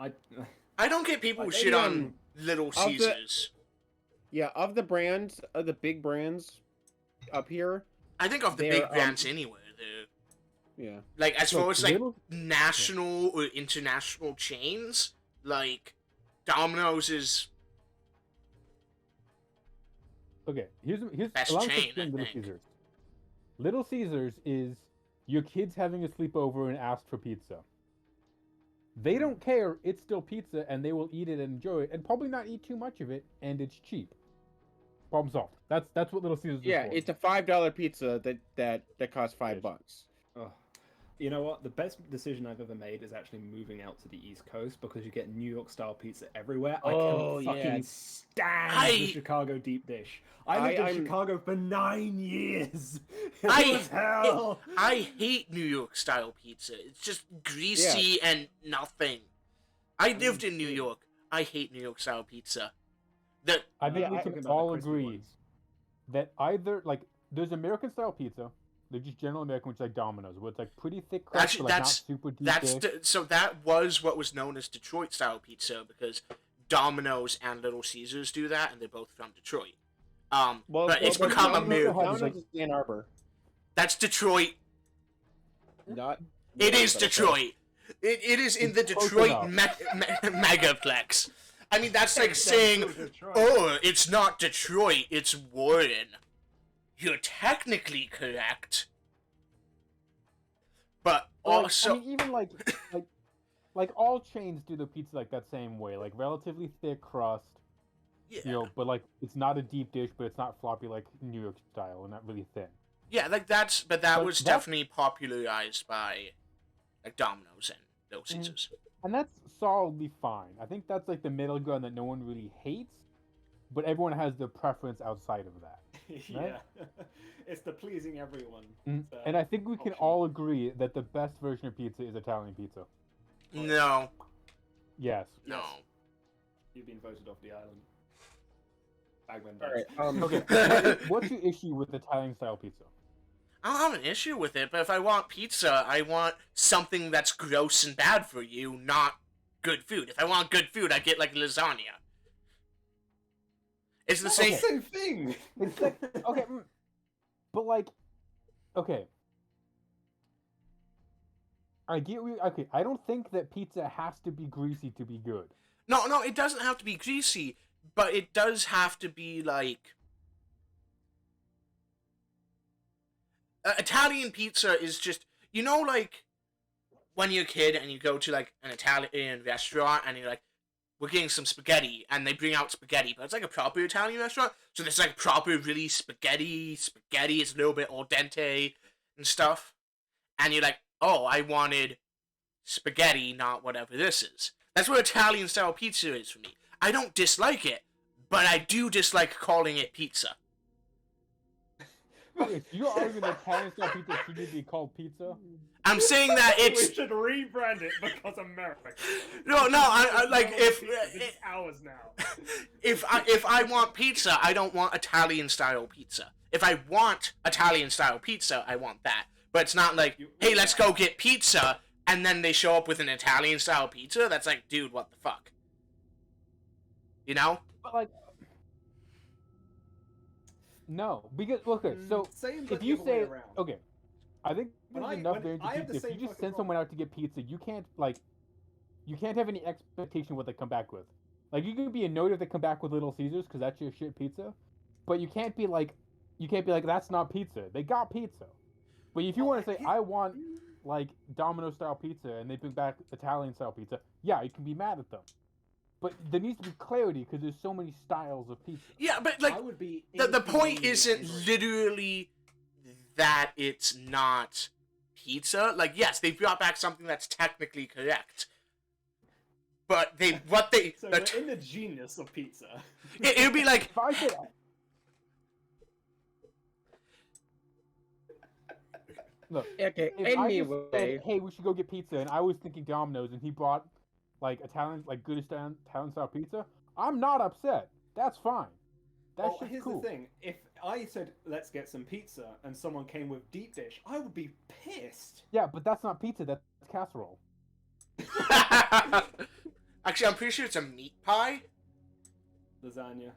I don't get people who shit on Little Caesars. Yeah, of the brands, of the big brands up here. I think of the they're, big brands anywhere, though. Yeah. Like, as far as, like, Little- national or international chains, like, Domino's is... Okay, here's Best allow me to chain, explain I Little think. Caesars. Little Caesars is your kids having a sleepover and asked for pizza. They don't care, it's still pizza, and they will eat it and enjoy it, and probably not eat too much of it, and it's cheap. Problem solved. That's what Little Caesars Yeah, is for. it's a $5 pizza that costs $5. Oh. You know what? The best decision I've ever made is actually moving out to the East Coast because you get New York style pizza everywhere. I Oh, can fucking yeah. stand the Chicago deep dish. I lived in Chicago for 9 years. It was hell. I hate New York style pizza. It's just greasy and nothing. I lived in New York. I hate New York style pizza. I think Yeah, we I'm can talking about the all crispy agree ones. that either, like, there's American style pizza, they're just general American, which is like Domino's, where it's like pretty thick crust, Actually, but like that's- not super deep That's dish. so that was what was known as Detroit style pizza because Domino's and Little Caesars do that, and they're both from Detroit. But it's become American. Domino's is Ann Arbor. That's Detroit. Not. It is but okay. Detroit. It is in the It's close Detroit enough. megaplex. I mean, that's like saying, oh, it's not Detroit, it's Warren. You're technically correct. But But, like, also... I mean, even like all chains do the pizza like that same way, like relatively thick crust, yeah. you know, but like it's not a deep dish, but it's not floppy like New York style, and not really thin. Yeah, like that But was that- definitely popularized by like Domino's and Little Caesars. And that's solidly fine. I think that's like the middle ground that no one really hates, but everyone has their preference outside of that. Yeah. It's the pleasing everyone. And I think we can option. all agree that the best version of pizza is Italian pizza. No, Yes. no. You've been voted off the island. Bagman All does. right. Okay. What's your issue with Italian style pizza? I don't have an issue with it, but if I want pizza, I want something that's gross and bad for you, not good food. If I want good food, I get like lasagna. It's the same. Same thing. It's like, okay, but like, okay. I get okay. I don't think that pizza has to be greasy to be good. No, it doesn't have to be greasy, but it does have to be like. Italian pizza is just, you know, like when you're a kid and you go to like an Italian restaurant and you're like, we're getting some spaghetti, and they bring out spaghetti, but it's like a proper Italian restaurant, so there's like proper really spaghetti, it's a little bit al dente and stuff, and you're like, oh, I wanted spaghetti, not whatever this is. That's what Italian style pizza is for me. I don't dislike it, but I do dislike calling it pizza. If you're arguing that Italian style pizza shouldn't be called pizza, I'm saying that We it's should rebrand it because America. no. I like if It's ours now. if I want pizza, I don't want Italian style pizza. If I want Italian style pizza, I want that. But it's not like, hey, let's go get pizza, and then they show up with an Italian style pizza. That's like, dude, what the fuck? You know? But like, no, because okay, so Same, if but you the other way say around. okay, I think When there's I- enough when variance I in have the pizza. If same you just fucking send someone out to get pizza, you can't have any expectation what they come back with. Like you can be annoyed if they come back with Little Caesars because that's your shit pizza, but you can't be like that's not pizza. They got pizza. But if you want to say I want like Domino style pizza and they bring back Italian style pizza, yeah, you can be mad at them. But there needs to be clarity because there's so many styles of pizza. Yeah, but like I would be the point inconveniently isn't angry. literally that it's not pizza. Like, yes, they brought back something that's technically correct. But So we're in the genius of pizza. it would be like, If I said look, Okay. if I just Anyway, said, hey, we should go get pizza, and I was thinking Domino's, and he brought like Italian, like good Italian style pizza, I'm not upset. That's fine. That's Well, here's cool. the thing: if I said let's get some pizza and someone came with deep dish, I would be pissed. Yeah, but that's not pizza. That's casserole. actually, I'm pretty sure it's a meat pie. Lasagna.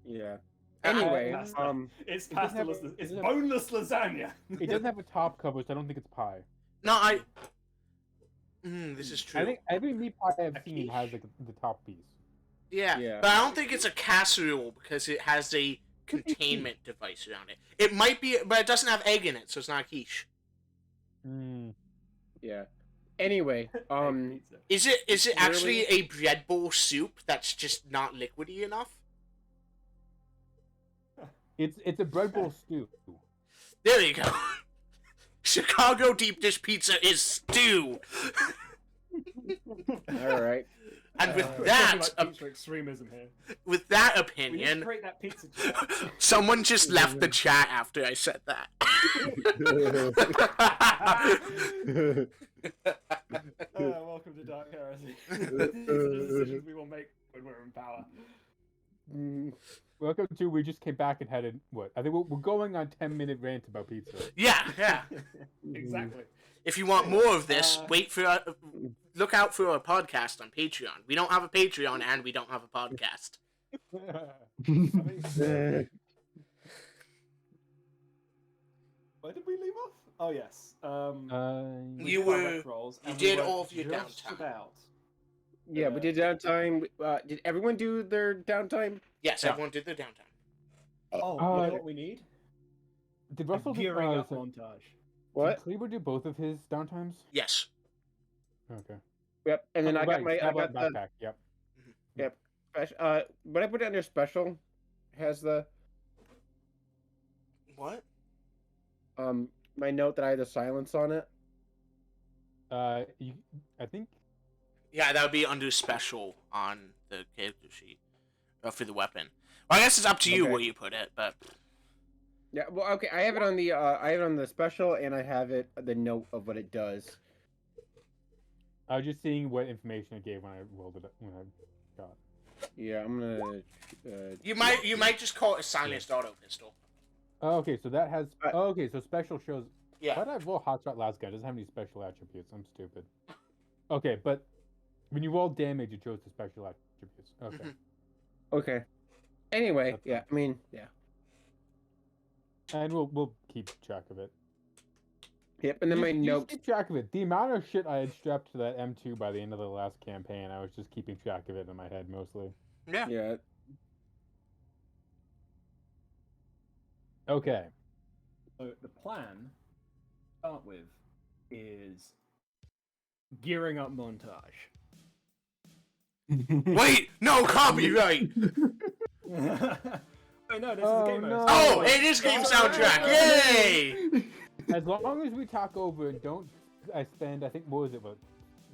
yeah. Anyway, Pasta. It's It doesn't have pasteless. a- It's it doesn't have- boneless lasagna. It doesn't have a top cover, so I don't think it's pie. No, this is true. I think every meat pie I've A seen has quiche. like the top piece. Yeah, Yeah. but I don't think it's a casserole because it has a containment device around it. It might be, but it doesn't have egg in it, so it's not a quiche. Mm. yeah. Anyway, Pizza. Is it actually a bread bowl soup that's just not liquidy enough? It's a bread bowl stew. There you go. Chicago deep dish pizza is stew. all right. And with We're that, talking about pizza extremism here. with that We need to opinion, create that pizza chat. someone just left the chat after I said that. Welcome to Dark Heresy. These are the decisions we will make when we're in power. Welcome to. We just came back and had a what? I think we're going on 10-minute rant about pizza. yeah. Exactly. If you want more of this, Uh, look out for our podcast on Patreon. We don't have a Patreon and we don't have a podcast. Where did we leave off? Oh yes. We You did our were- rec rolls, you and did we were all of your just downtime. About. Yeah, we did downtime. Did everyone do their downtime? Yes, Yeah. everyone did their downtime. Oh, you know what we need? Did A Russell do, gearing up so- montage. What? Did Kleber do both of his downtimes? Yes. Okay. Yep. And then Oh, I got right, my. I Snap got Out the backpack. Yep. special. When I put it under special, has the What? my note that I had the silence on it. I think Yeah, that would be under special on the character sheet for the weapon. Well, I guess it's up to you Okay. where you put it, but Yeah. Well, okay. I have it on the. I have it on the special, and I have it the note of what it does. I was just seeing what information it gave when I rolled it when I got. Yeah, I'm gonna. you might just call it a silenced auto pistol. Oh, okay, so that has. Right. Oh, okay, so special shows. Yeah. Why did I roll Hotshot last guy? It doesn't have any special attributes. I'm stupid. Okay, but when you roll damage, it shows the special attributes. Okay. Mhm. Okay. Anyway, That's yeah. I mean, yeah. And we'll keep track of it. Yep. And then You my just notes. keep track of it. The amount of shit I had strapped to that M2 by the end of the last campaign, I was just keeping track of it in my head mostly. Yeah. Yeah. Okay. So the plan to start with is gearing up montage. Wait, no copyright. Oh no, this Oh, is the game no. mode. Oh, it is game soundtrack. Yay! As long as we talk over and don't, I spend, I think, what was it, about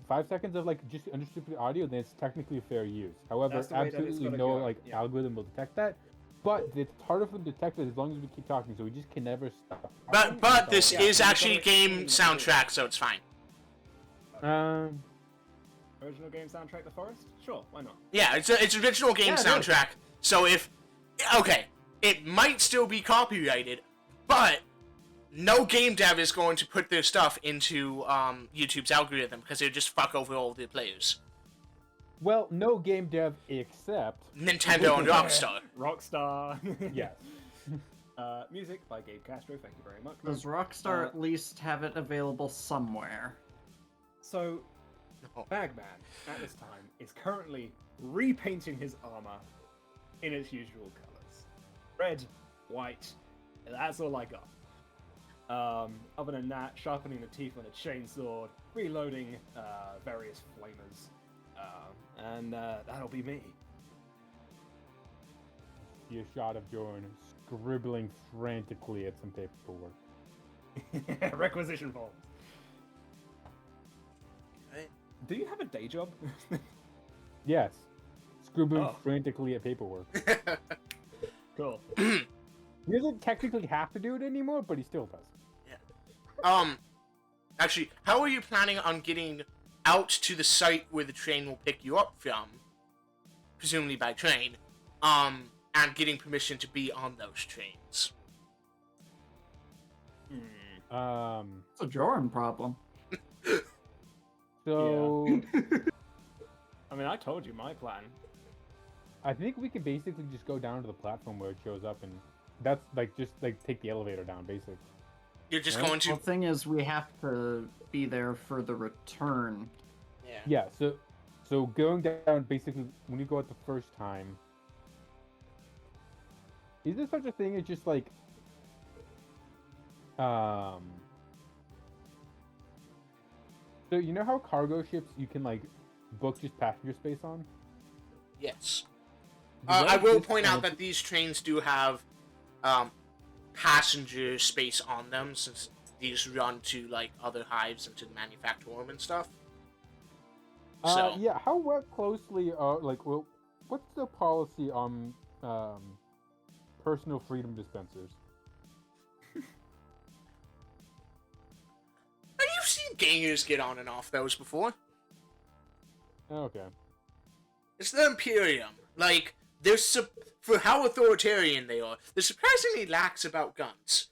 5 seconds of like just unrestricted audio, then it's technically fair use. However, That's the way that it's absolutely gotta no go, like yeah. algorithm will detect that. But it's harder for them to detect it as long as we keep talking, so we just can never stop. But this Yeah, is you've actually gotta game explain what it is. soundtrack, so it's fine. Original game soundtrack, The Forest? Sure, why not? Yeah, it's original game Yeah, it is. soundtrack. So if it might still be copyrighted, but no game dev is going to put their stuff into YouTube's algorithm because they just fuck over all the players. Well, no game dev except Nintendo and Rockstar. Rockstar. yes. Music by Gabe Castro, thank you very much. Does Rockstar at least have it available somewhere? So, No. Bagman, at this time, is currently repainting his armor in its usual colors. Red, white, that's all I got. Other than that, sharpening the teeth on a chainsaw, reloading various flamers, and that'll be me. See a shot of Joren scribbling frantically at some paperwork. Requisition forms. Right. Do you have a day job? Yes. Scribbling Oh. frantically at paperwork. Cool. He doesn't technically have to do it anymore, but he still does. Actually, how are you planning on getting out to the site where the train will pick you up from? Presumably by train. And getting permission to be on those trains. It's a Joren problem. So I mean, I told you my plan. I think we can basically just go down to the platform where it shows up, and that's like just like take the elevator down, basically. You're just Right. going to... The thing is, we have to be there for the return. Yeah. Yeah. So going down, basically, when you go out the first time, is there such a thing as just like So you know how cargo ships you can like book just passenger space on? Yes. Does that I will exist point on out that these trains do have passenger space on them, since these run to like other hives and to the manufactorum and stuff. So Yeah. How closely well, what's the policy on personal freedom dispensers? you've seen gangers get on and off those before. Okay. It's the Imperium. Like, they're for how authoritarian they are, they're surprisingly lax about guns.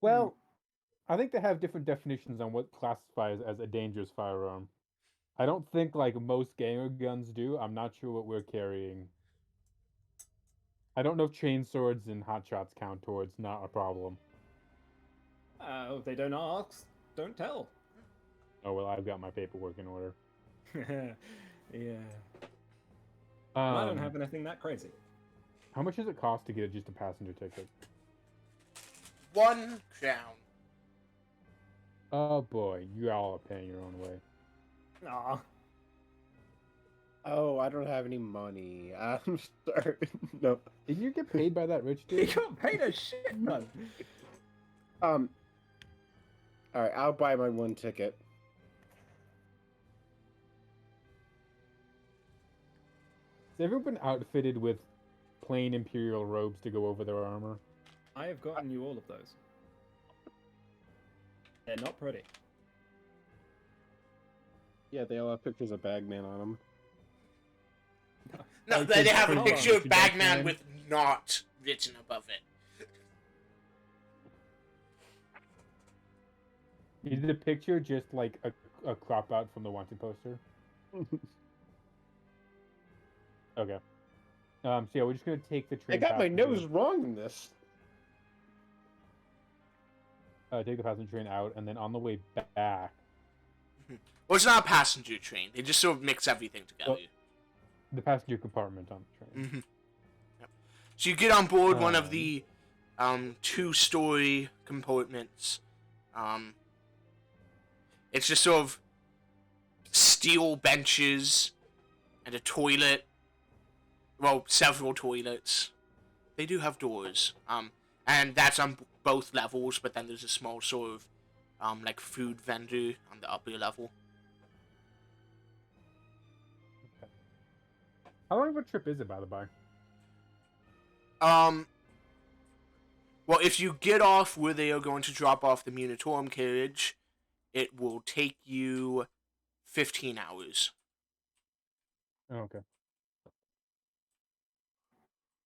Well, I think they have different definitions on what classifies as a dangerous firearm. I don't think like most ganger guns do. I'm not sure what we're carrying. I don't know if chain swords and hot shots count towards not a problem. If they don't ask, don't tell. Oh well, I've got my paperwork in order. Yeah. I don't have anything that crazy. How much does it cost to get just a passenger ticket? 1 crown. Oh boy, you all are paying your own way. Aw. Oh, I don't have any money. I'm sorry. No. Did you get paid by that rich You dude? got paid a shit ton. All right, I'll buy my 1 ticket. Has everyone been outfitted with plain Imperial robes to go over their armor? I have gotten you all of those. They're not pretty. Yeah, they all have pictures of Bagman on them. No, I they think have a hold picture on, of if you don't Bagman mind. with "not" written above it. Is the picture just like a crop out from the wanted poster? Okay. So yeah, we're just gonna take the I train. got my passenger- nose wrong in this. Take the passenger train out, and then on the way back, Well, it's not a passenger train. They just sort of mix everything together. Well, the passenger compartment on the train. Mm-hmm. Yep. So you get on board one of the 2-story compartments. It's just sort of steel benches and a toilet. Well, several toilets. They do have doors. And that's on both levels, but then there's a small sort of like food vendor on the upper level. How long of a trip is it, by the by? Well, if you get off where they are going to drop off the Munitorum carriage, it will take you 15 hours. Oh, okay.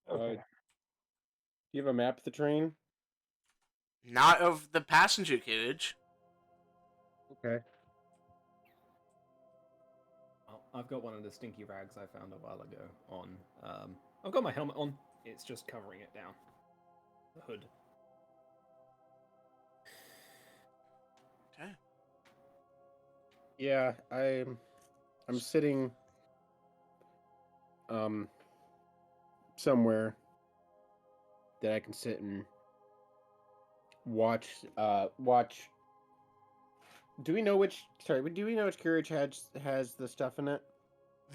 Do you have a map of the train? Not of the passenger carriage. Okay. Well, I've got one of the stinky rags I found a while ago on. I've got my helmet on. It's just covering it down. The hood. Okay. Yeah, I'm sitting somewhere that I can sit and watch. Do we know which? Sorry, do we know which carriage has the stuff in it?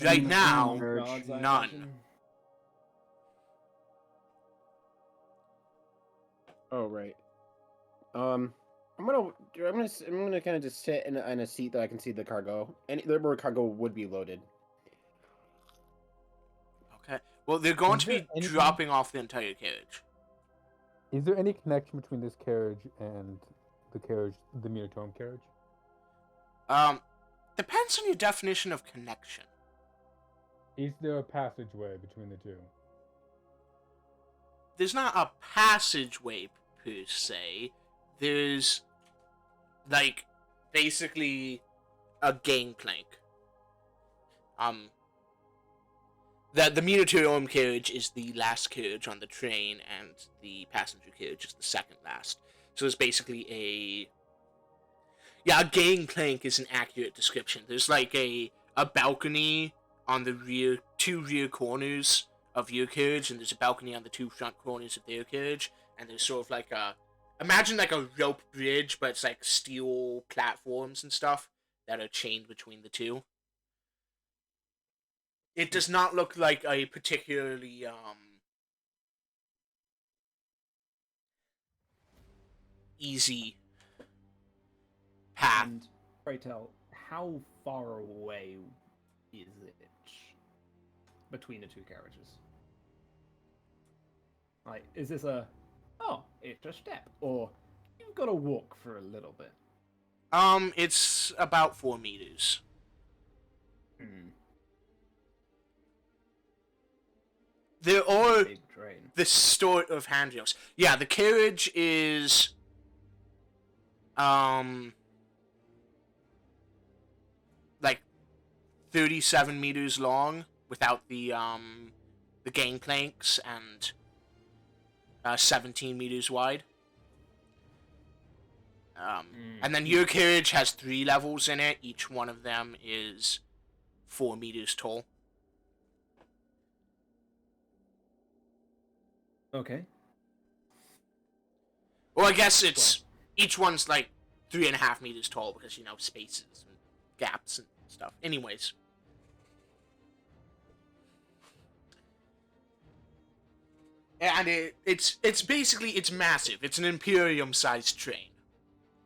Right the now, carriage, I none. imagine. Oh right. I'm gonna kind of just sit in a seat that I can see the cargo, and where cargo would be loaded. Okay. Well, they're going Is to be there anything- dropping off the entire carriage. Is there any connection between this carriage and the Munitorum carriage? Depends on your definition of connection. Is there a passageway between the two? There's not a passageway per se. There's like basically a gangplank. The Munitorum carriage is the last carriage on the train, and the passenger carriage is the second last. So there's basically a gangplank is an accurate description. There's like a balcony on the two rear corners of your carriage, and there's a balcony on the two front corners of their carriage, and there's sort of like imagine like a rope bridge, but it's like steel platforms and stuff that are chained between the two. It does not look like a particularly easy path. And pray tell, how far away is it between the two carriages? Like, is this it's a step, or you've got to walk for a little bit? It's about 4 meters. Hmm. There are Big train. the sort of handrails. Yeah, the carriage is like 37 meters long without the gangplanks, and 17 meters wide. And then your carriage has 3 levels in it. Each one of them is 4 meters tall. Okay. Well, I guess it's each one's like 3.5 meters tall because spaces and gaps and stuff. Anyways, and it's basically massive. It's an Imperium-sized train.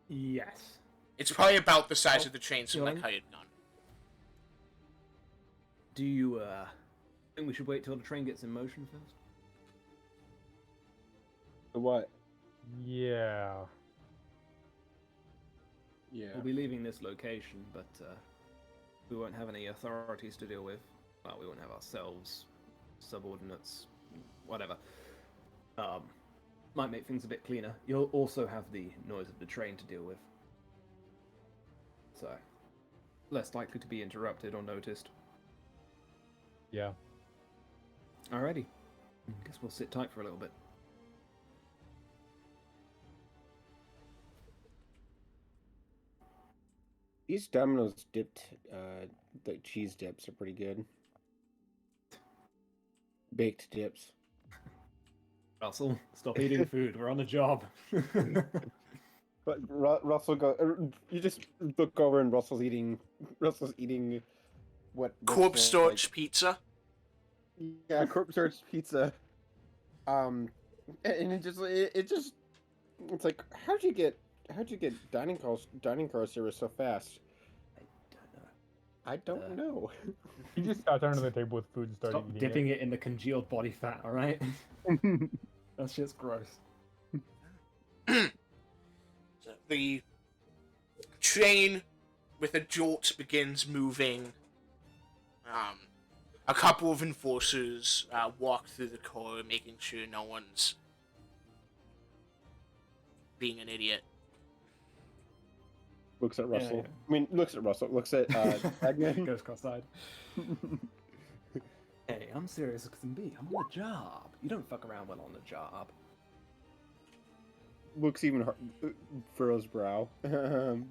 Yes. It's probably about the size of the trains from like Joren? Hired Gun. Do you think we should wait till the train gets in motion first? What? Yeah. Yeah. We'll be leaving this location, but we won't have any authorities to deal with. Well, we won't have ourselves, subordinates, whatever. Might make things a bit cleaner. You'll also have the noise of the train to deal with. So, less likely to be interrupted or noticed. Yeah. Alrighty. Guess we'll sit tight for a little bit. These Domino's dipped, the cheese dips are pretty good. Baked dips. Russell, stop eating food. We're on a job. But Russell you just look over and Russell's eating what? Corpse starch pizza. Yeah, corpse starch pizza. And it's like how'd you get dining car service so fast? I don't know. I don't know. You just sat down on the table with food and started Stop eating dipping it in the congealed body fat, alright? That shit's gross. So the train, with a jolt, begins moving. A couple of enforcers walk through the car, making sure no one's being an idiot. Looks at Russell. Yeah. I mean, looks at Russell. Looks at Bagman. Goes cross-eyed. Hey, I'm serious as can be. I'm on the job. You don't fuck around while on the job. Looks even hard. Furrows brow. All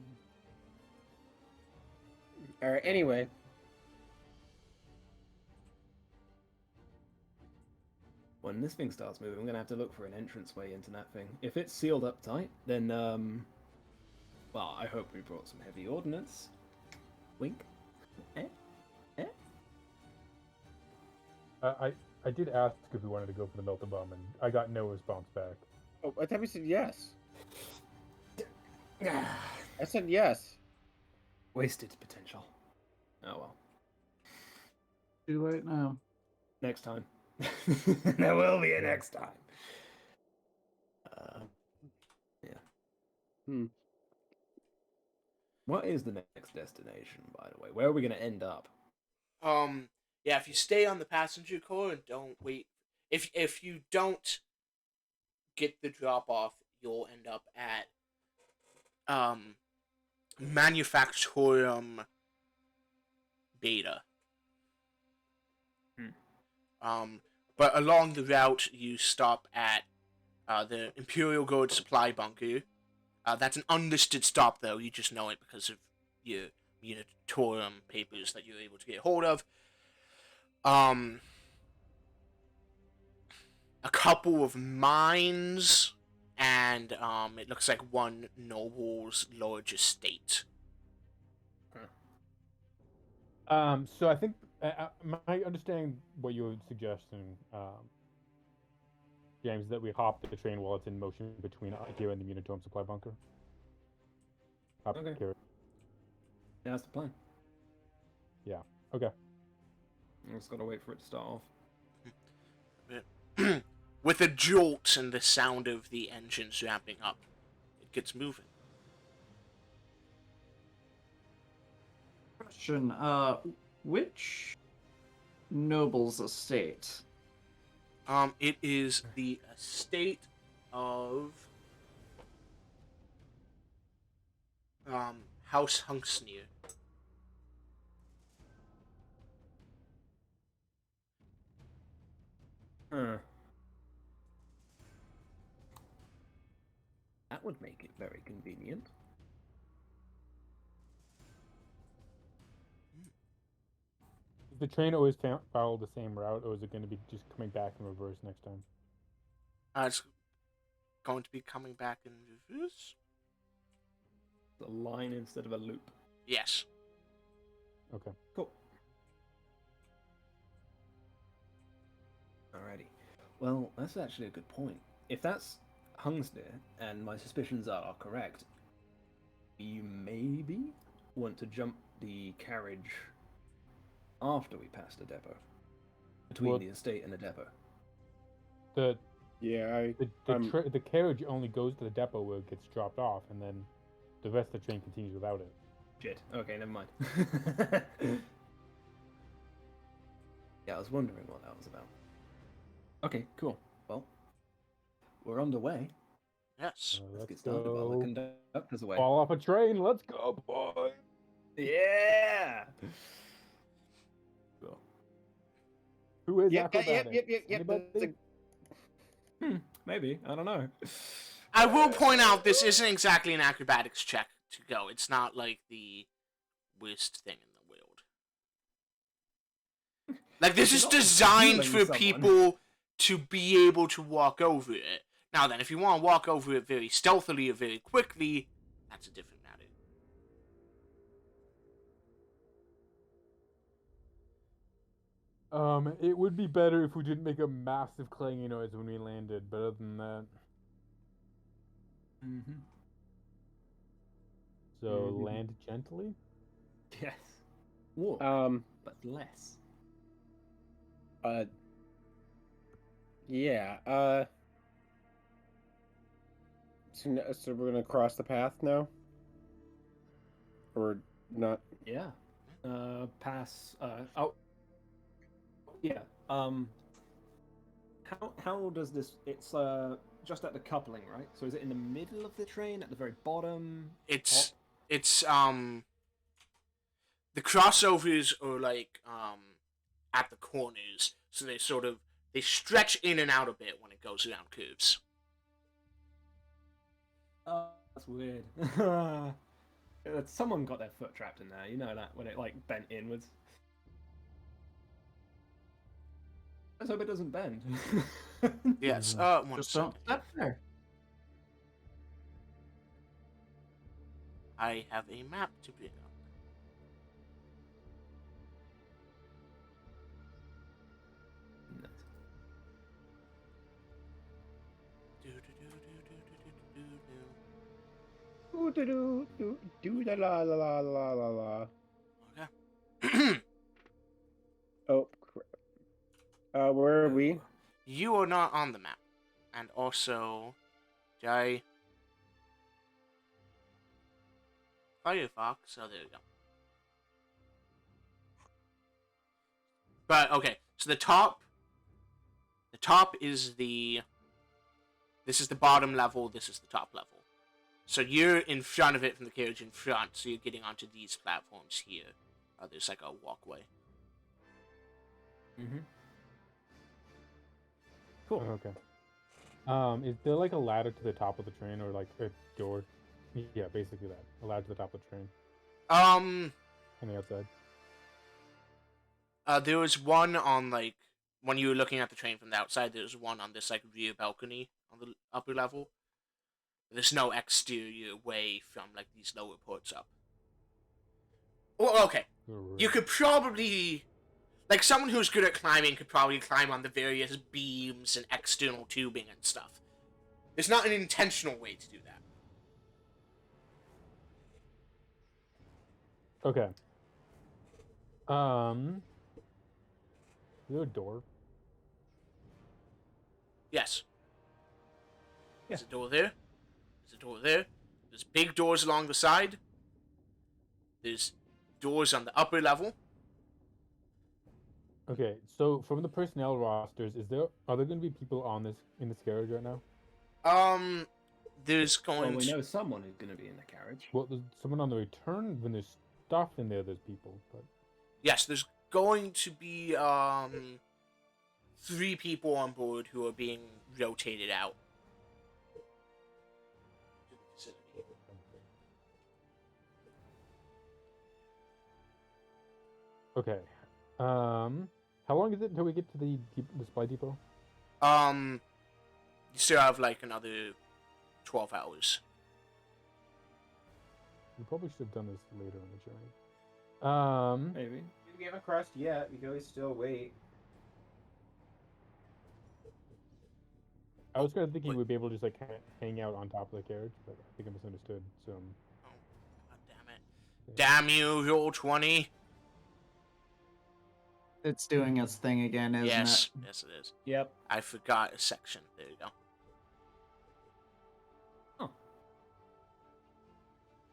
right. Anyway. When this thing starts moving, I'm gonna have to look for an entranceway into that thing. If it's sealed up tight, then well, I hope we brought some heavy ordnance. Wink. I did ask if we wanted to go for the melted bomb, and I got no response back. Oh, I thought we said yes. I said yes. Wasted potential. Oh well. Too late now. Next time. There will be a next time. Yeah. What is the next destination, by the way? Where are we going to end up? Yeah, if you stay on the passenger car and don't wait, if you don't get the drop off, you'll end up at Manufactorum Beta. But along the route, you stop at the Imperial Guard supply bunker. That's an unlisted stop, though. You just know it because of your Unitorum papers that you're able to get hold of. A couple of mines, and it looks like one noble's large estate. So I think my understanding what you were suggesting, James, is that we hop the train while it's in motion between here and the Unitome supply bunker. Okay. Here. Yeah, that's the plan. Yeah. Okay. I just gotta wait for it to start off. With a jolt and the sound of the engines ramping up, it gets moving. Question, which noble's estate? It is the estate of House Hunksneer. That would make it very convenient. Is the train always follow the same route, or is it going to be just coming back in reverse next time? It's going to be coming back in reverse. A line instead of a loop. Yes. Okay. Cool. Alrighty. Well, that's actually a good point. If that's Hungsnir, and my suspicions are correct, you maybe want to jump the carriage after we pass the depot. Between the estate and the depot. The carriage only goes to the depot where it gets dropped off, and then the rest of the train continues without it. Shit. Okay, never mind. Yeah, I was wondering what that was about. Okay, cool. Well, we're underway. Yes. Let's get started while the conductor's away. Fall off a train. Let's go, boy. Yeah. Cool. Who is Yep. acrobatic? Maybe. I don't know. I will point out this isn't exactly an acrobatics check to go. It's not like the worst thing in the world. Like, this is designed for people to be able to walk over it. Now then, if you want to walk over it very stealthily or very quickly, that's a different matter. It would be better if we didn't make a massive clanging noise when we landed, but other than that. So land gently? Yes. walk, Um. but less. Yeah. So we're gonna cross the path now, or not? Yeah. Pass. Oh. Yeah. How does this? It's just at the coupling, right? So is it in the middle of the train, at the very bottom? It's top? the crossovers are like at the corners, so they stretch in and out a bit when it goes around curves. Oh, that's weird. Someone got their foot trapped in there. You know that when it like bent inwards. Let's hope it doesn't bend. Yes. Mhm. One Just second. don't step there. I have a map to bring up. Do la la la la la la la. Okay. Oh, crap. Where are we? You are not on the map, and also, Firefox. Oh, there we go. But okay, so the top is this is the bottom level. This is the top level. So you're in front of it from the carriage in front. So you're getting onto these platforms here. There's like a walkway. Mm-hmm. Cool. Okay. Is there like a ladder to the top of the train, or like a door? Yeah, basically that. A ladder to the top of the train on the outside. There was one on like when you were looking at the train from the outside. There was one on this like rear balcony on the upper level. There's no exterior way from like these lower ports up. Well, okay. You could probably, like, someone who's good at climbing could probably climb on the various beams and external tubing and stuff. There's not an intentional way to do that. Okay. Is there a door? Yes. Yeah. There's a door there. There's a door there. There's big doors along the side. There's doors on the upper level. Okay, so from the personnel rosters, are there going to be people in this carriage right now? There's Well, going we to... know someone is going to be in the carriage. Well, there's someone on the return. When there's stuff in there, there's people. But Yes, there's going to be 3 people on board who are being rotated out. okay. How long is it until we get to the supply depot? You still have like another 12 hours. We probably should have done this later in the journey. Maybe. We haven't crossed yet. We can always still wait. I was kind of thinking we'd be able to just like hang out on top of the carriage, but I think I misunderstood. So. Oh, God damn it. Damn you, roll 20. It's doing its thing again, isn't Yes, it? yes it is. Yep. I forgot a section. There you go. Oh.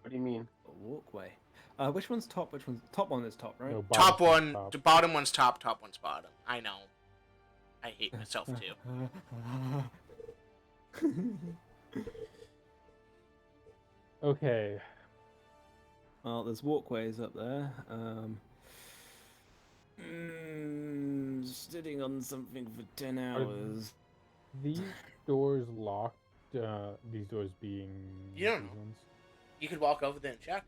What do you mean? A walkway. Which one's top? Which one's top one is top, right? No, Top bottom's one, top. the bottom one's top one's bottom. I know. I hate myself too. Okay. Well, there's walkways up there. Sitting on something for 10 hours. These doors locked. These doors being. You don't these know. ones? You could walk over there and check.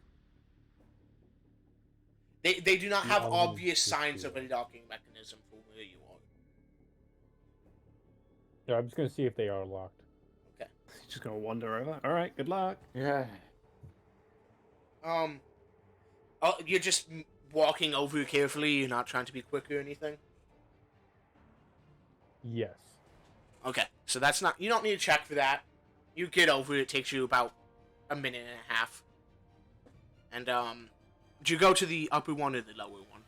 They do not Yeah, have I'll obvious just signs do of a that. locking mechanism for where you are. Yeah, I'm just gonna see if they are locked. Okay. Just gonna wander over. All right. Good luck. Yeah. Oh, you're just walking over carefully. You're not trying to be quick or anything. Yes. Okay, so that's not. You don't need to check for that. You get over it. It takes you about a minute and a half. And Do you go to the upper one or the lower one?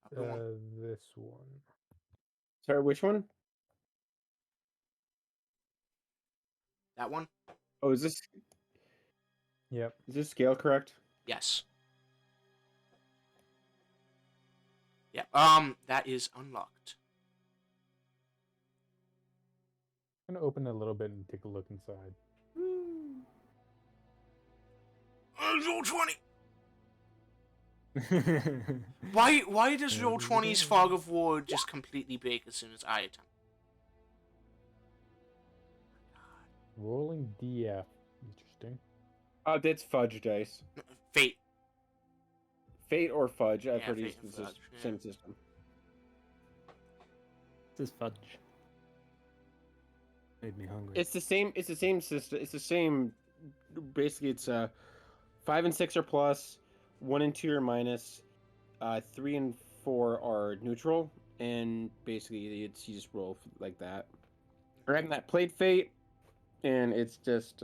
Upper one. This one. Sorry, which one? That one? Oh, is this Yep. scale correct? Yes. Yeah. That is unlocked. I'm gonna open it a little bit and take a look inside. Roll 20. Why does roll 20's fog of war just completely break as soon as I attempt? Rolling DF. Interesting. That's fudge dice. Fate. Fate or fudge. I've Yeah, heard fate it's and the fudge, yeah. same system. This is fudge. Made me hungry. It's the same. It's the same system. It's the same. Basically, it's 5 and 6 are plus, 1 and 2 are minus, 3 and 4 are neutral, and basically it's you just roll like that. Or having that played fate, and it's just.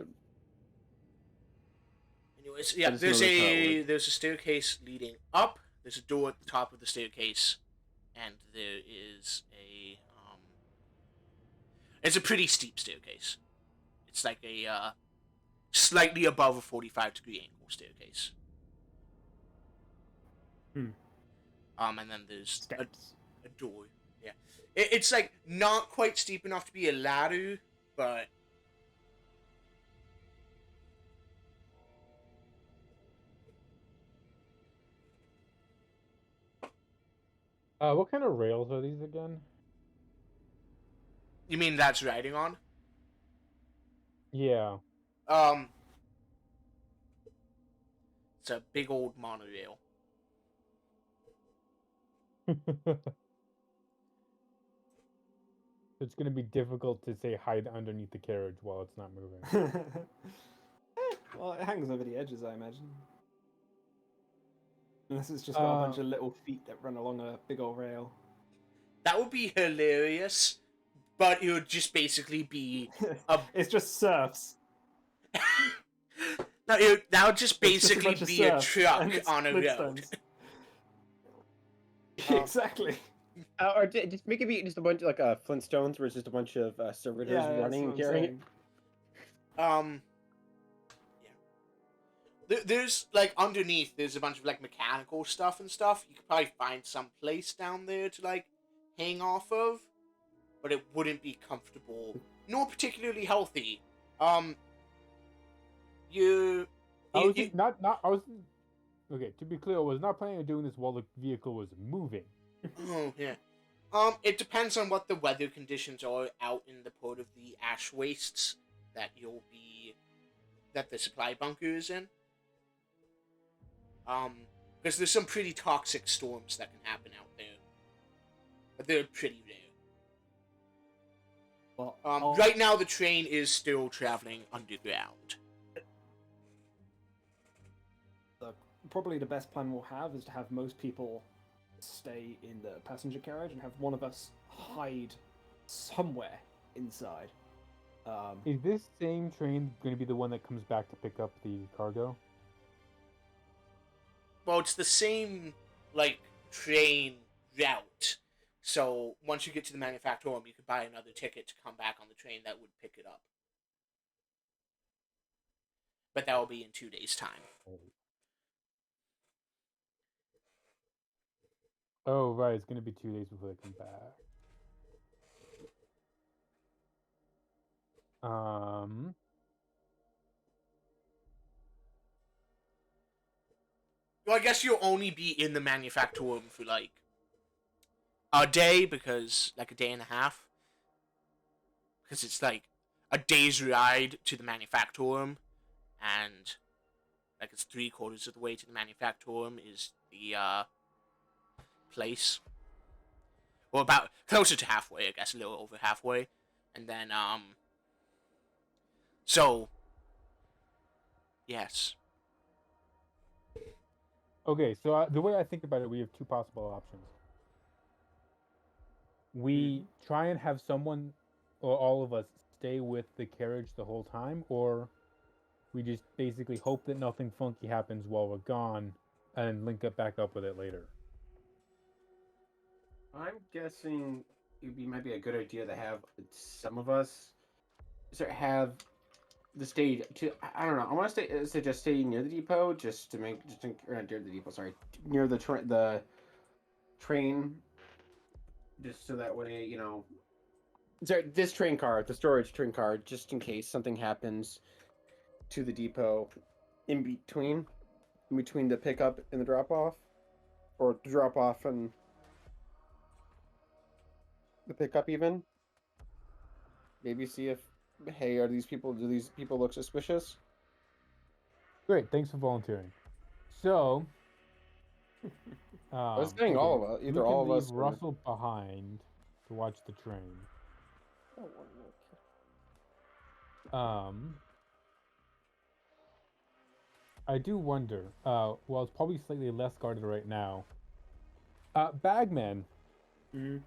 Anyways, yeah, I just noticed how it there's a staircase leading up. There's a door at the top of the staircase, and there is a It's a pretty steep staircase. It's like a slightly above a 45-degree angle staircase. And then there's Steps. a door. Yeah, it's like not quite steep enough to be a ladder, but. What kind of rails are these again? You mean that's riding on? Yeah. It's a big old monorail. It's gonna be difficult to say hide underneath the carriage while it's not moving. Well, it hangs over the edges, I imagine. Unless it's just got a bunch of little feet that run along a big old rail. That would be hilarious, but it would just basically be It's just surfs. No, that would just It's just basically bunch of be a surfs, truck and it's on a road. Flintstones. Exactly. Or just make it be just a bunch of like Flintstones, where it's just a bunch of servitors Yeah, running and carrying it. Yeah. There's like underneath. There's a bunch of like mechanical stuff and stuff. You could probably find some place down there to like hang off of, but it wouldn't be comfortable nor particularly healthy. Okay, to be clear, I was not planning on doing this while the vehicle was moving. Oh, yeah. It depends on what the weather conditions are out in the port of the ash wastes that the supply bunker is in. Because there's some pretty toxic storms that can happen out there. But they're pretty rare. Well, right now the train is still traveling underground. Probably the best plan we'll have is to have most people stay in the passenger carriage and have one of us hide somewhere inside. Is this same train going to be the one that comes back to pick up the cargo? Well, it's the same, like, train route. So, once you get to the manufactorum, you could buy another ticket to come back on the train that would pick it up. But that will be in 2 days' time. Oh, right. It's going to be 2 days before they come back. Well, I guess you'll only be in the manufactorum for, like, a day, because, like, a day and a half. Because it's, like, a day's ride to the manufactorum, and, like, it's 3/4 of the way to the manufactorum is the, place. Well, about closer to halfway, I guess, a little over halfway. And then, so, yes. Okay, so the way I think about it, we have two possible options. We try and have someone, or all of us, stay with the carriage the whole time, or We just basically hope that nothing funky happens while we're gone, and link it back up with it later. I'm guessing might be a good idea to have some of us have the stay to. I don't know. I want to just stay near the depot, or not near the depot. Sorry, near the train, just so that way Sorry, this train car, the storage train car, just in case something happens to the depot in between the pickup and the drop off, or the drop off and the pickup even. Maybe see if, hey, do these people look suspicious? Great, thanks for volunteering. So, I was saying all of us, either all of us. Russell behind to watch the train. I do wonder. Well, it's probably slightly less guarded right now. Bagman. Mm-hmm.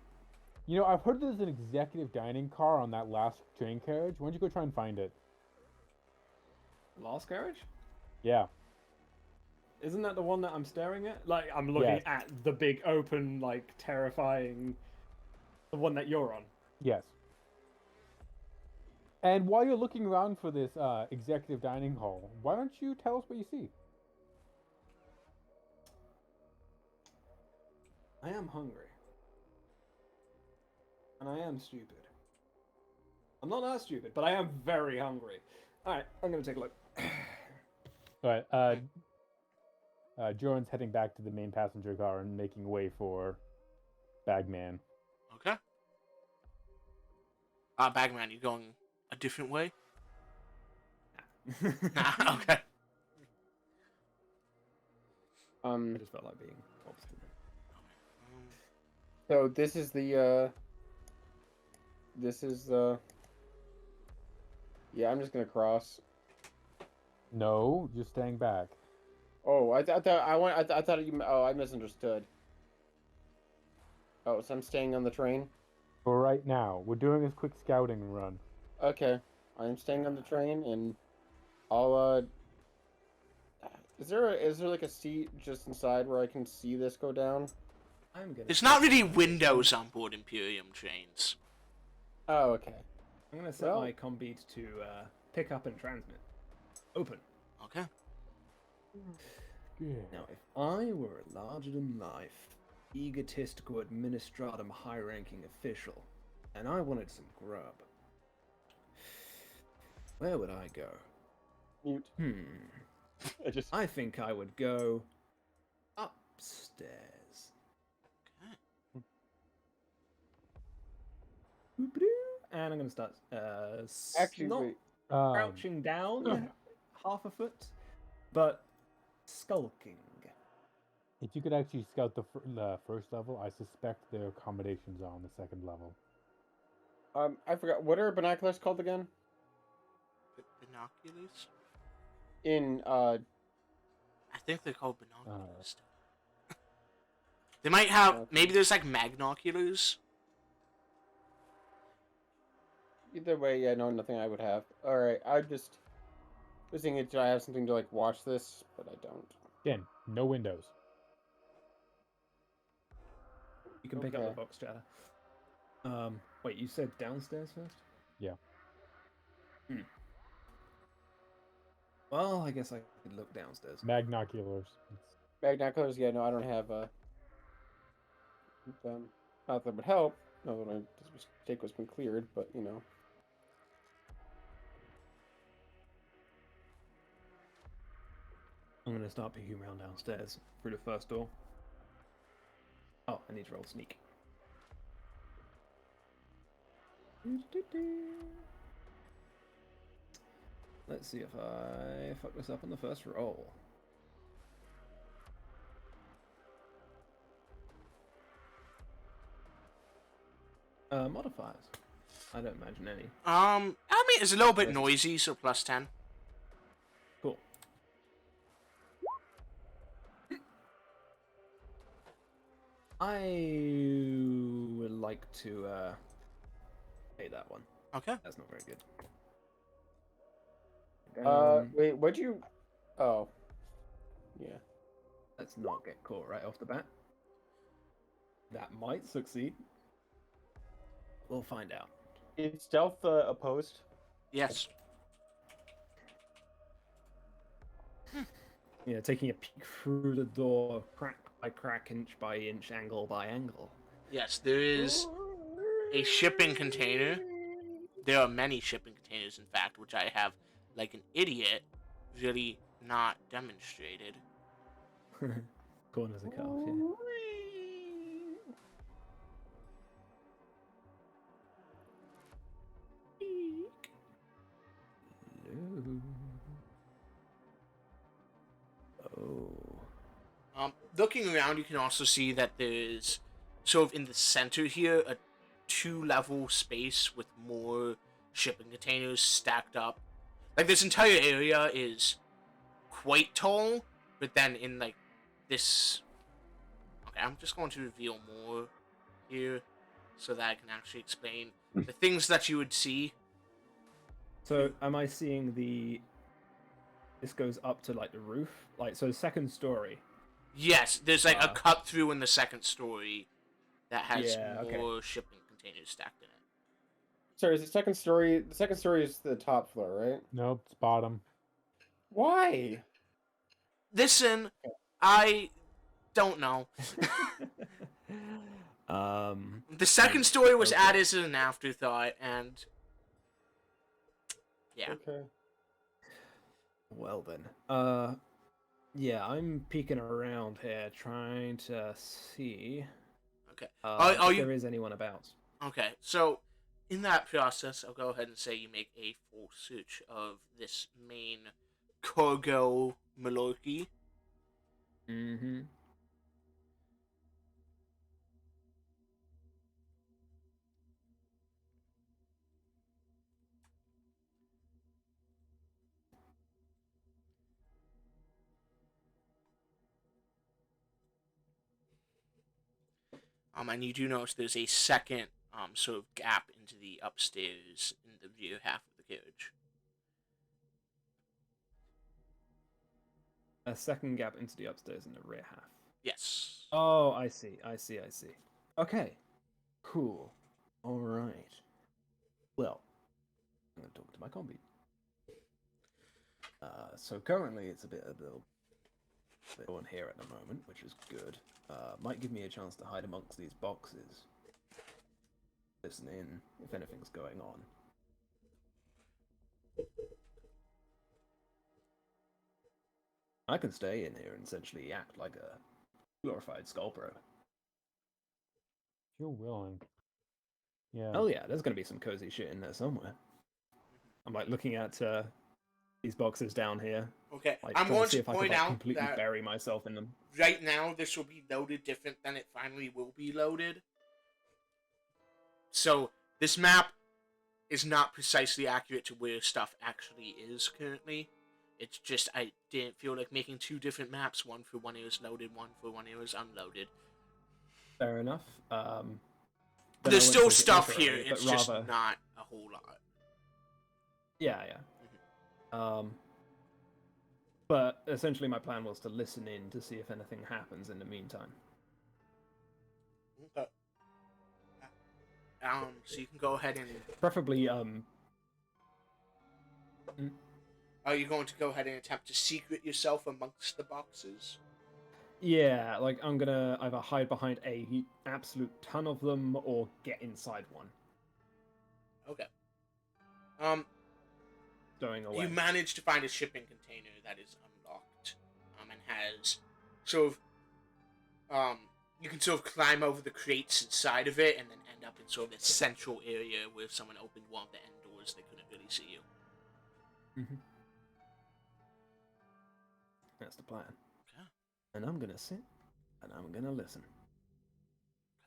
You know, I've heard there's an executive dining car on that last train carriage. Why don't you go try and find it? Last carriage? Yeah. Isn't that the one that I'm staring at? Like, I'm looking at the big open, like, terrifying... The one that you're on? Yes. And while you're looking around for this executive dining hall, why don't you tell us what you see? I am hungry. And I am stupid. I'm not that stupid, but I am very hungry. Alright, I'm gonna take a look. Alright, Joren's heading back to the main passenger car and making way for Bagman. Okay. Bagman, you going a different way? Nah, okay. I just felt like being obstinate. So this is the yeah, I'm just gonna cross. No, you're staying back. Oh, I thought you. Oh, I misunderstood. Oh, so I'm staying on the train. For right now, we're doing this quick scouting run. Okay, I'm staying on the train, and I'll Is there like a seat just inside where I can see this go down? There's not really windows on board Imperium trains. Oh, okay. I'm gonna set my combeat to pick up and transmit. Open. Okay. Yeah. Now, if I were a larger-than-life, egotistical Administratum high-ranking official, and I wanted some grub, where would I go? Mute. I think I would go upstairs. Okay. And I'm gonna start Actually, not wait. crouching down half a foot, but skulking. If you could actually scout the first level, I suspect their accommodations are on the second level. I forgot. What are binoculars called again? Binoculars? I think they're called binoculars. They might have... Okay. Maybe there's like magnoculars? Either way, yeah, no, nothing I would have. Alright, I just was thinking, do I have something to, like, watch this? But I don't. Again, no windows. You can pick up the box chatter. Wait, you said downstairs first? Yeah. Well, I guess I could look downstairs. Magnoculars. Binoculars, yeah, no, I don't have, not that would help. No, that this mistake has been cleared, but, you know. I'm going to start peeking around downstairs through the first door. Oh, I need to roll sneak. Let's see if I fuck this up on the first roll. Modifiers. I don't imagine any. I mean, it's a little bit noisy, so +10. Cool. I would like to pay that one. Okay. That's not very good. Wait, what'd you? Oh, yeah. Let's not get caught right off the bat. That might succeed. We'll find out. Is stealth opposed? Yes. Yeah, taking a peek through the door, crack by crack, inch by inch, angle by angle. Yes, there is a shipping container. There are many shipping containers, in fact, which I have, like an idiot, really not demonstrated. Corners are cut off, yeah. Hello. Oh. Looking around, you can also see that there's sort of in the center here a 2-level space with more shipping containers stacked up. Like, this entire area is quite tall, but then in like this. Okay, I'm just going to reveal more here so that I can actually explain the things that you would see. So, am I seeing the... This goes up to, like, the roof? Like, so second story. Yes, there's like a cut through in the second story that has Yeah, more shipping containers stacked in it. Sorry, is the second story? The second story is the top floor, right? Nope, it's bottom. Why? Listen, I don't know. The second story was okay. added as an afterthought, and yeah. Okay. Well then. Yeah, I'm peeking around here, trying to see Okay. if there is anyone about. Okay, so in that process, I'll go ahead and say you make a full search of this main cargo malarkey. Mm-hmm. And you do notice there's a second sort of gap into the upstairs in the rear half of the carriage. A second gap into the upstairs in the rear half. Yes. Oh, I see. Okay. Cool. Alright. Well, I'm going to talk to my combi. So currently it's a bit on here at the moment, which is good. Might give me a chance to hide amongst these boxes. Listen in if anything's going on. I can stay in here and essentially act like a glorified sculptor. You're willing. Yeah. Oh yeah, there's going to be some cozy shit in there somewhere. I'm like looking at these boxes down here. Okay, Like, I'm trying going see to if I can, point like, out completely that bury myself in them. right now this will be loaded different than it finally will be loaded. So this map is not precisely accurate to where stuff actually is currently. It's just I didn't feel like making two different maps, one for when it was loaded, one for when it was unloaded. Fair enough. There's still stuff here, it's just not a whole lot. Yeah. But essentially my plan was to listen in to see if anything happens in the meantime. Okay. So you can go ahead and... Preferably, Are you going to go ahead and attempt to secret yourself amongst the boxes? yeah, like, I'm gonna either hide behind a absolute ton of them or get inside one. Okay. Stowing away. You manage to find a shipping container that is unlocked, and has sort of, you can sort of climb over the crates inside of it and then end up in sort of a central area where if someone opened one of the end doors, they couldn't really see you. Mm-hmm. That's the plan. Okay. And I'm gonna sit, and I'm gonna listen.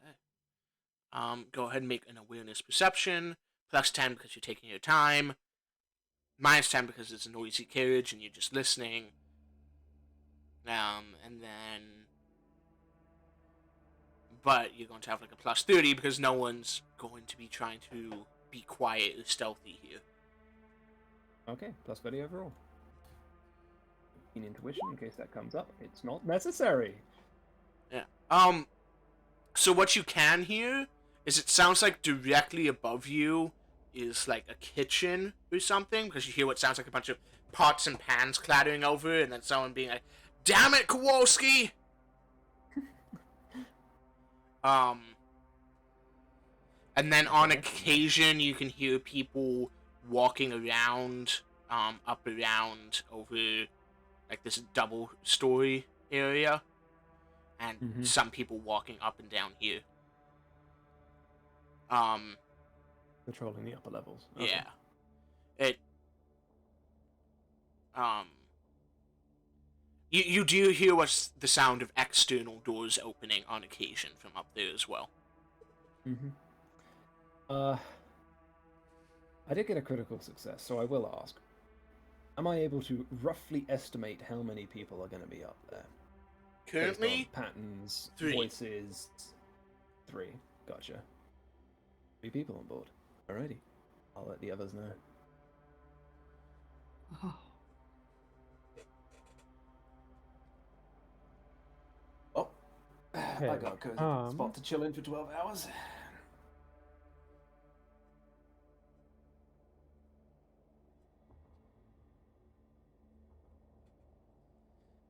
Okay. Go ahead and make an awareness perception. Plus 10 because you're taking your time. Minus 10 because it's a noisy carriage and you're just listening. And then... But you're going to have like a plus 30 because no one's going to be trying to be quiet or stealthy here. Okay, plus 30 overall. In intuition, in case that comes up, it's not necessary. Yeah. So what you can hear is it sounds like directly above you is like a kitchen or something, because you hear what sounds like a bunch of pots and pans clattering over, and then someone being like, "Damn it, Kowalski!" And then on occasion you can hear people walking around, up around over like this double story area, and some people walking up and down here. Patrolling the upper levels. Okay. Yeah. It you do hear what's the sound of external doors opening on occasion from up there as well. I did get a critical success, so I will ask. Am I able to roughly estimate how many people are going to be up there? Currently, patterns, 3. voices. 3. Gotcha. 3 people on board. Alrighty. I'll let the others know. Oh. Oh, Okay, I got a cozy spot to chill in for 12 hours.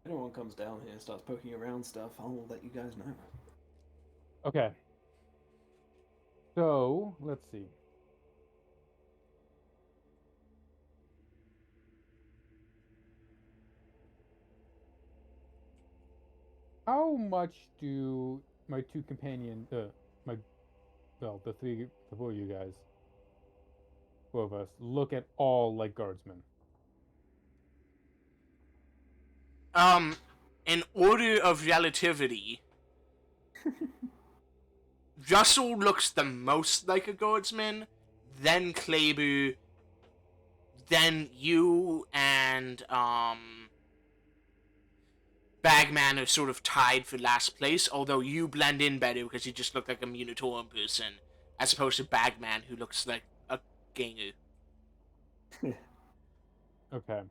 If anyone comes down here and starts poking around stuff, I'll let you guys know. Okay. So, let's see. How much do my 2 companions, the 4 of you guys, 4 of us, look at all like guardsmen? In order of relativity, Russel looks the most like a guardsman, then Kleber, then you and Bagman are sort of tied for last place, although you blend in better because you just look like a Munitorum person, as opposed to Bagman, who looks like a ganger. Okay.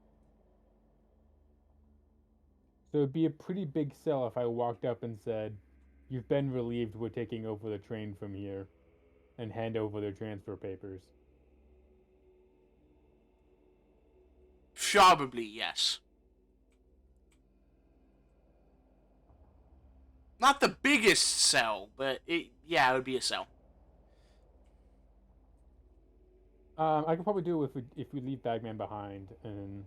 So it'd be a pretty big sell if I walked up and said, "You've been relieved, we're taking over the train from here," and hand over their transfer papers. Probably, yes. Not the biggest sell, but it would be a sell. I could probably do it if we leave Bagman behind and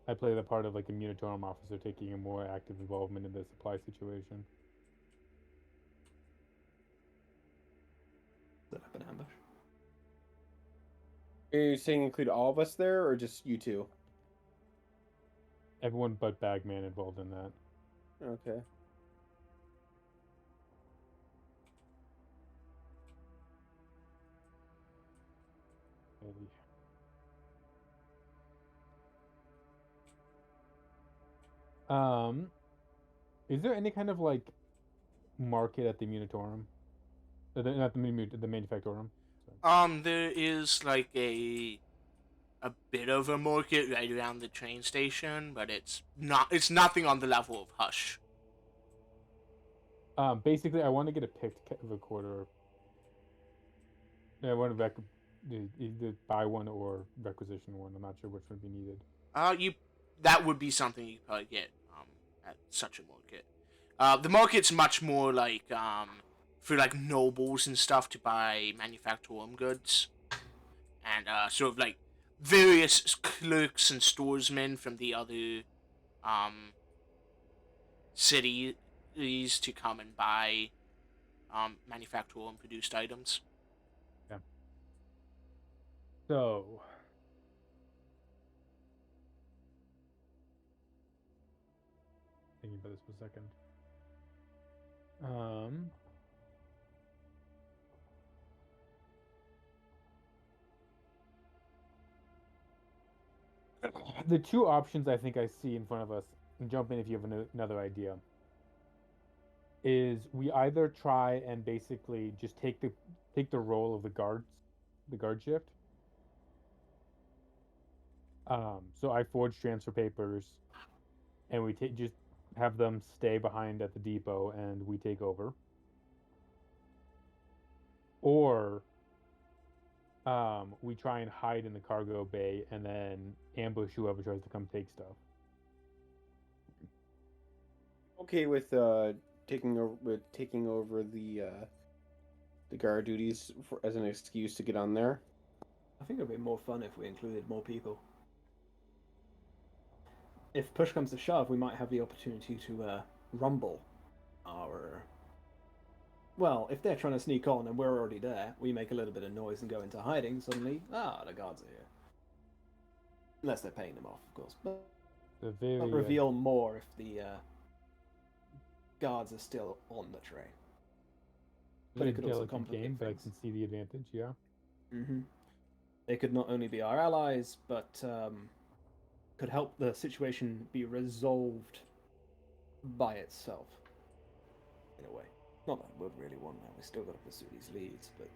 I play the part of like a Munitorum officer taking a more active involvement in the supply situation. Set up an ambush. Are you saying include all of us there, or just you two? Everyone but Bagman involved in that. Okay. Is there any kind of like market at the Munitorum? Not the Manufactorum. There is like a bit of a market right around the train station, but it's nothing on the level of Hush. Basically, I want to get a picked recorder. I want to either buy one or requisition one. I'm not sure which would be needed. That would be something you could probably get at such a market. The market's much more like for like nobles and stuff to buy manufactured goods, and sort of like various clerks and storesmen from the other cities to come and buy manufactured and produced items. Yeah. So. Thinking about this for a second. The 2 options I think I see in front of us, and jump in if you have another idea, is we either try and basically just take the role of the guard shift, So I forge transfer papers, and we just have them stay behind at the depot, and we take over. Or we try and hide in the cargo bay and then ambush whoever tries to come take stuff. Okay with taking over the guard duties as an excuse to get on there. I think it would be more fun if we included more people. If push comes to shove, we might have the opportunity to rumble our... Well, if they're trying to sneak on and we're already there, we make a little bit of noise and go into hiding, suddenly, the guards are here. Unless they're paying them off, of course. But I'll reveal more if the guards are still on the train. But it could also complicate game, but I can see the advantage, yeah. Mm-hmm. They could not only be our allies, but could help the situation be resolved by itself, in a way. Not that I would really want that. We still got to pursue these leads, but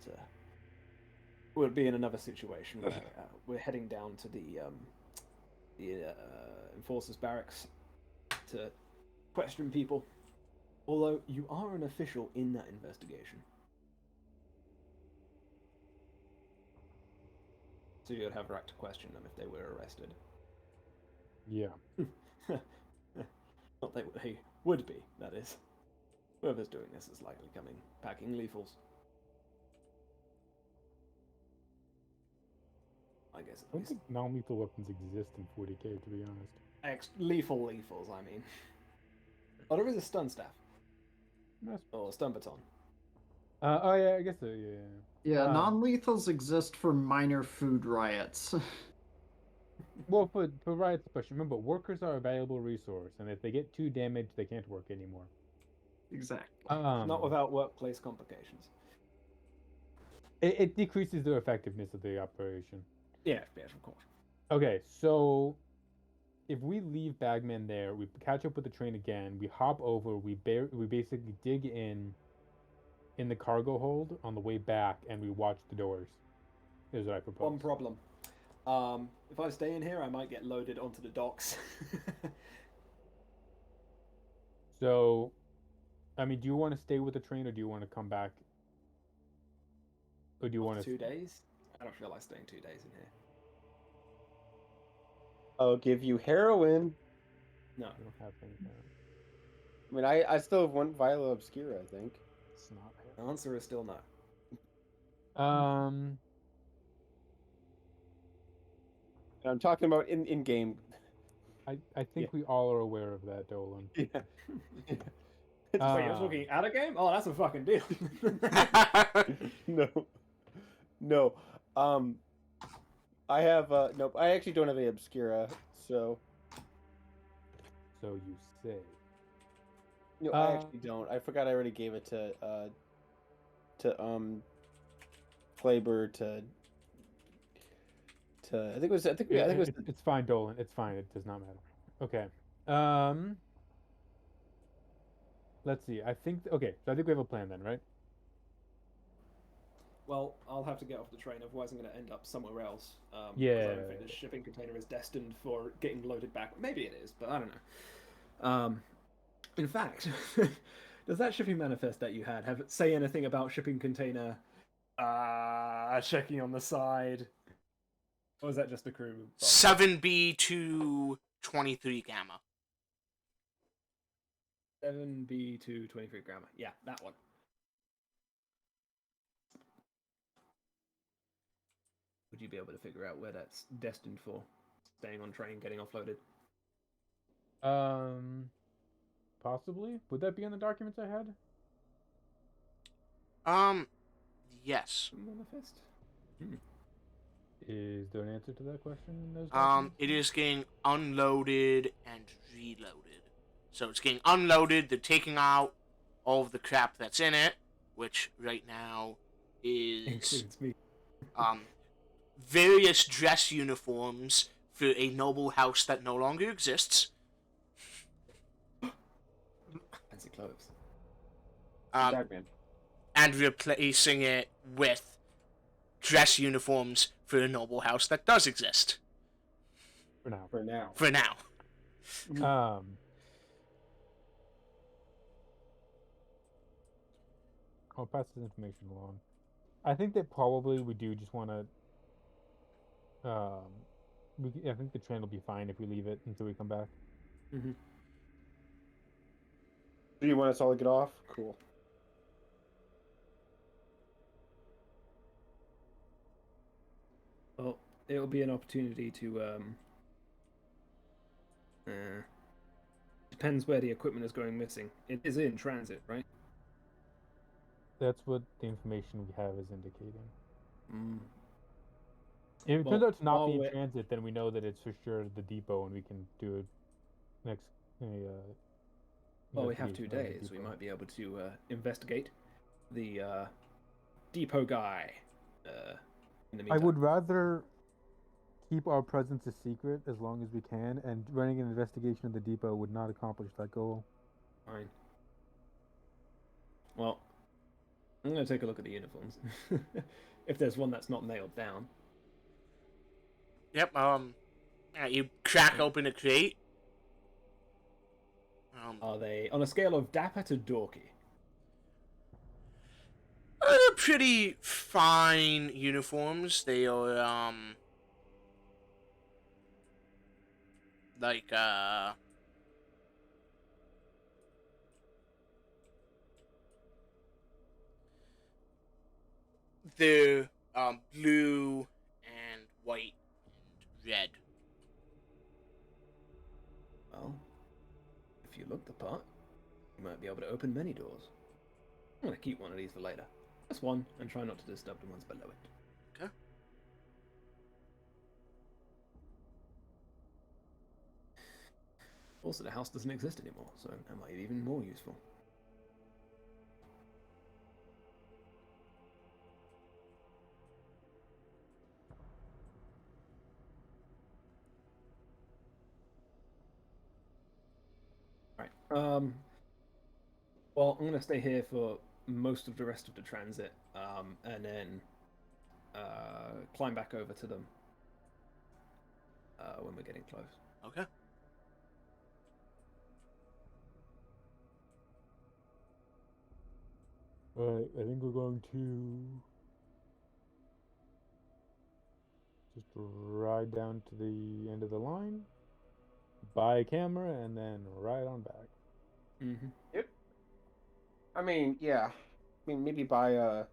we'll be in another situation where we're heading down to the enforcers' barracks to question people. Although you are an official in that investigation, so you'd have right to question them if they were arrested. Yeah. Not they would be, that is. Whoever's doing this is likely coming packing lethals. I guess. I don't think non-lethal weapons exist in 40k, to be honest. Lethals, I mean. Oh, there is a stun staff. Or a stun baton. Oh yeah, I guess so, yeah. Yeah, non-lethals exist for minor food riots. Well, for riots especially, remember, workers are a valuable resource, and if they get too damaged, they can't work anymore. Exactly. Not without workplace complications. It decreases the effectiveness of the operation. Yeah, of course. Okay, so if we leave Bagman there, we catch up with the train again, we hop over, we basically dig in the cargo hold on the way back, and we watch the doors. Is what I propose. One problem. If I stay in here, I might get loaded onto the docks. So, I mean, do you want to stay with the train, or do you want to come back? Or do you want to... 2 days? I don't feel like staying 2 days in here. I'll give you heroin. No. I don't have any heroin. I mean, I still have one Viola Obscura, I think. It's not heroin. The answer is still no. I'm talking about in game. I think we all are aware of that, Dolan. Yeah. Wait, you're talking out of game? Oh, that's a fucking deal. No. I have nope. I actually don't have any Obscura, so. So you say. No, I actually don't. I forgot I already gave it to Kleber to. I think it was. It's fine, Dolan. It's fine. It does not matter. Okay. Let's see. Okay. So I think we have a plan then, right? Well, I'll have to get off the train, otherwise I'm going to end up somewhere else. Yeah. I don't think this shipping container is destined for getting loaded back. Maybe it is, but I don't know. In fact, does that shipping manifest that you had say anything about shipping container checking on the side? Or was that just a crew? 7B223 Gamma. 7B223 Gamma. Yeah, that one. Would you be able to figure out where that's destined for? Staying on train, getting offloaded? Possibly. Would that be in the documents I had? Yes. Manifest? Is there an answer to that question in those documents? It is getting unloaded and reloaded. So it's getting unloaded, they're taking out all of the crap that's in it, which right now is Includes me. Various dress uniforms for a noble house that no longer exists. Fancy clothes. Bagman. And replacing it with dress uniforms for a noble house that does exist. For now. For now. For now. I'll pass this information along. I think that probably we do just want to. I think the train will be fine if we leave it until we come back. Mm-hmm. Do you want us all to get off? Cool. Well, it'll be an opportunity to. Depends where the equipment is going missing. It is in transit, right? That's what the information we have is indicating. Mm. If it Well, turns out to not while be in we're- transit, then we know that it's for sure the depot, and we can do it next. Well, we have 2 investigation of the days. We depot. might be able to investigate the depot guy. In the I meantime. would rather keep our presence a secret as long as we can, and running an investigation of the depot would not accomplish that goal. Fine. Well, I'm going to take a look at the uniforms. If there's one that's not nailed down. Yep. You crack open a crate. Are they on a scale of dapper to dorky? They're pretty fine uniforms. They are like they're blue and white and red. Well, if you look the part, you might be able to open many doors. I'm going to keep one of these for later. Just one, and try not to disturb the ones below it. Okay. Also, the house doesn't exist anymore, so that might be even more useful. Right. Well, I'm gonna stay here for most of the rest of the transit, and then climb back over to them when we're getting close. Okay. Right, I think we're going to just ride down to the end of the line, buy a camera, and then ride on back. Mm-hmm. Yep. I mean, yeah. I mean, maybe buy a.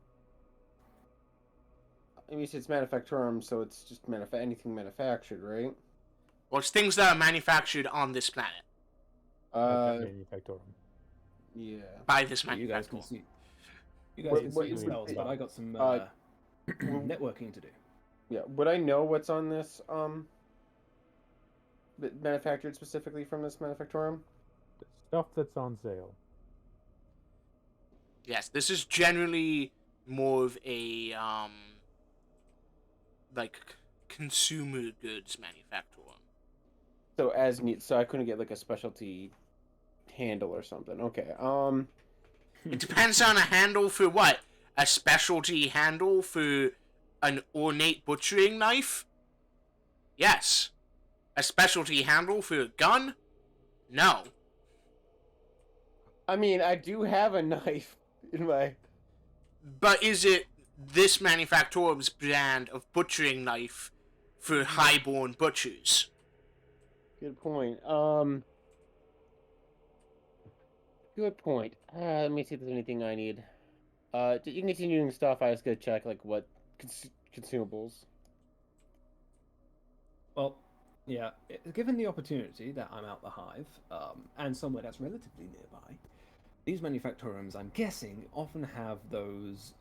I mean, it's manufacturum, so it's just anything manufactured, right? Well, it's things that are manufactured on this planet Manufactorum. Yeah. by this You guys manufacturer. can see. You guys What- can what see is yourselves, it- but I got some networking to do. Yeah. Would I know what's on this manufactured specifically from this manufactorum? The stuff that's on sale. Yes, this is generally more of a like consumer goods manufacturer. So as neat. So I couldn't get like a specialty handle or something. Okay. It depends on a handle for what? A specialty handle for an ornate butchering knife? Yes. A specialty handle for a gun? No. I mean, I do have a knife in my. But is it this manufacturer's brand of butchering knife for highborn butchers? Good point. Good point. Let me see if there's anything I need. You can continue doing stuff. I just gotta check like what consumables. Well, yeah. Given the opportunity that I'm out the hive, and somewhere that's relatively nearby, these manufactorums, I'm guessing, often have those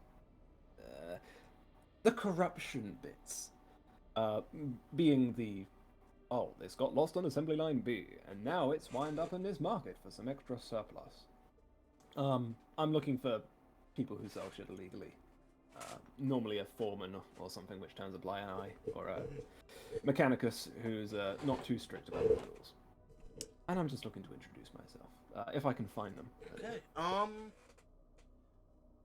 the corruption bits, being the this got lost on assembly line B, and now it's wind up in this market for some extra surplus. I'm looking for people who sell shit illegally. Normally a foreman or something which turns a blind eye, or a mechanicus who's not too strict about the rules. And I'm just looking to introduce myself, if I can find them. Okay,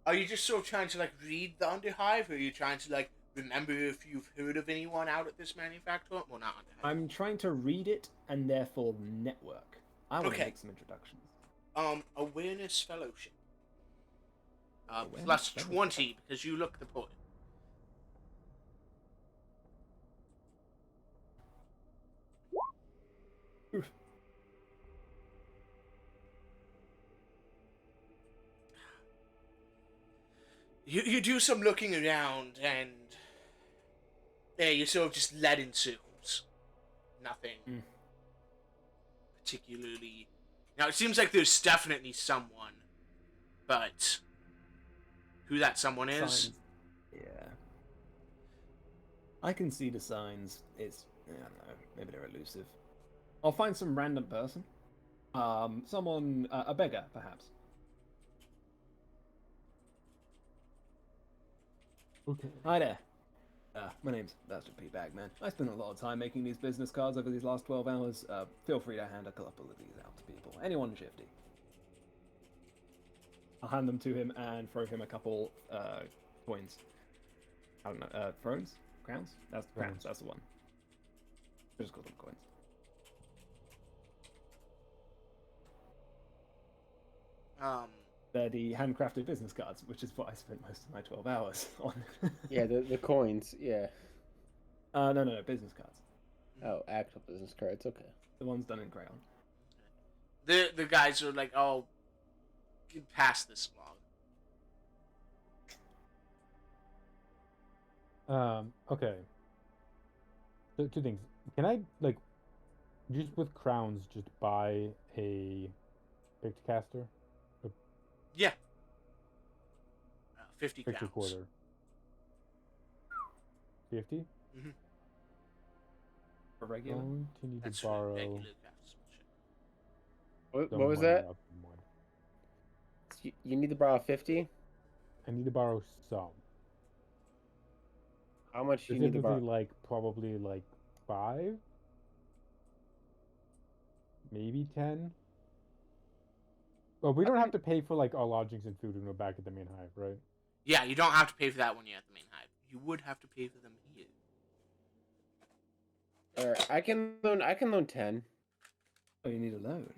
are you just sort of trying to, like, read the Underhive, or are you trying to, like, remember if you've heard of anyone out at this manufacturer. Well, not Underhive. I'm trying to read it and therefore network. I want to Okay. make some introductions. Awareness Fellowship. Awareness Plus Fellowship. 20 because you look the part. Oof. You do some looking around and you sort of just led in circles. Nothing particularly. Now it seems like there's definitely someone, but who that someone is? Signs. Yeah. I can see the signs. It's, I don't know, maybe they're elusive. I'll find some random person. Someone, a beggar, perhaps. Okay. Hi there. My name's Master P. Bagman. I spent a lot of time making these business cards over these last 12 hours. Feel free to hand a couple of these out to people. Anyone shifty. I'll hand them to him and throw him a couple coins. I don't know, thrones? Crowns? That's the crowns, that's the one. Just call them coins. They're the handcrafted business cards, which is what I spent most of my 12 hours on. Yeah, the coins. Yeah. No, business cards. Oh, actual business cards. Okay. The ones done in crayon. The guys are like, oh, you pass this along. Okay. So two things. Can I just with crowns just buy a Pictocaster? Yeah. 50 Picture crowns. quarter. 50? Mm-hmm. For regular? Going to need That's to borrow. regular crownsmanship. What some was money that? off the mod. You need to borrow 50. I need to borrow some. How much do you need to Specifically, borrow? probably 5, maybe 10. Well, we don't have to pay for our lodgings and food when we're back at the main hive, right? Yeah, you don't have to pay for that when you're at the main hive. You would have to pay for them here. Alright, I can loan 10. Oh, you need a loan.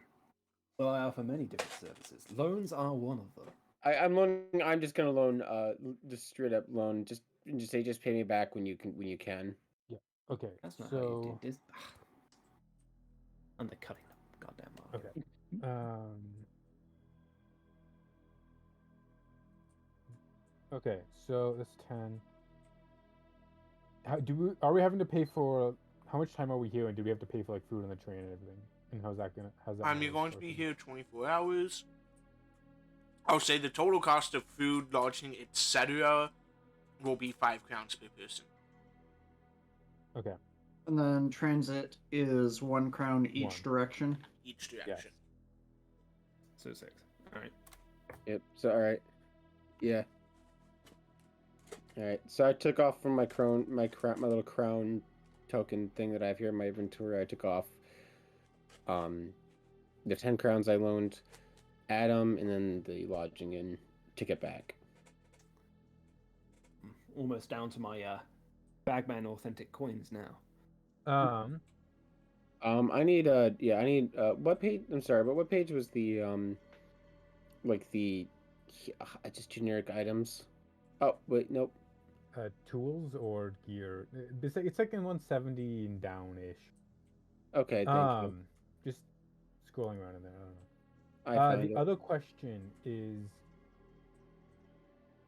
Well, I offer many different services. Loans are one of them. I'm just gonna loan just straight up loan. Just pay me back when you can. Yeah. Okay. That's not so how you did this. Undercutting the goddamn market. okay. Okay. So that's 10. Are we having to pay for? How much time are we here, and do we have to pay for food on the train and everything? And how's that? You're going to be here 24 hours. I'll say the total cost of food, lodging, etc. will be 5 crowns per person. Okay. And then transit is 1 crown each One. direction. Each direction. So 6. Alright. Yep. So alright. Yeah. Alright. So I took off from my little crown token thing that I have here in my inventory. I took off the 10 crowns I loaned Adam, and then the lodging and ticket back. Almost down to my Bagman authentic coins now. I need what page? I'm sorry, but what page was the just generic items? Oh wait, nope. Tools or gear? It's in 170 and down-ish. Okay, thank you. Just scrolling around in there. I I don't know. found The it. other question is,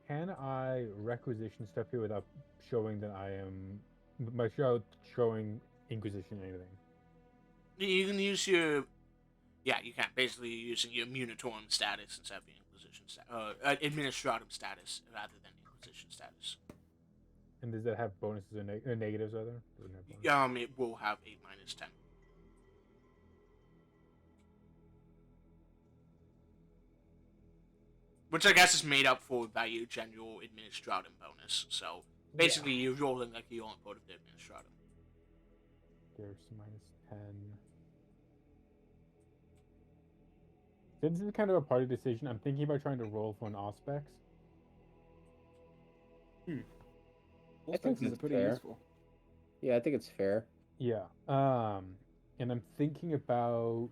can I requisition stuff here without showing that I am, showing Inquisition or anything? You can use your... Yeah, you can. Basically, you're using your Munitorum status instead of your Inquisition status. Administratum status rather than Inquisition status. And does that have bonuses or negatives, rather? Doesn't have bonuses? It will have 8 minus 10. Which I guess is made up for by your general Administratum bonus. So, basically, you're rolling like you're on part of the Administratum. There's -10. Since this is kind of a party decision, I'm thinking about trying to roll for an Auspex. Auspex is that's pretty fair. useful. Yeah, I think it's fair. Yeah. And I'm thinking about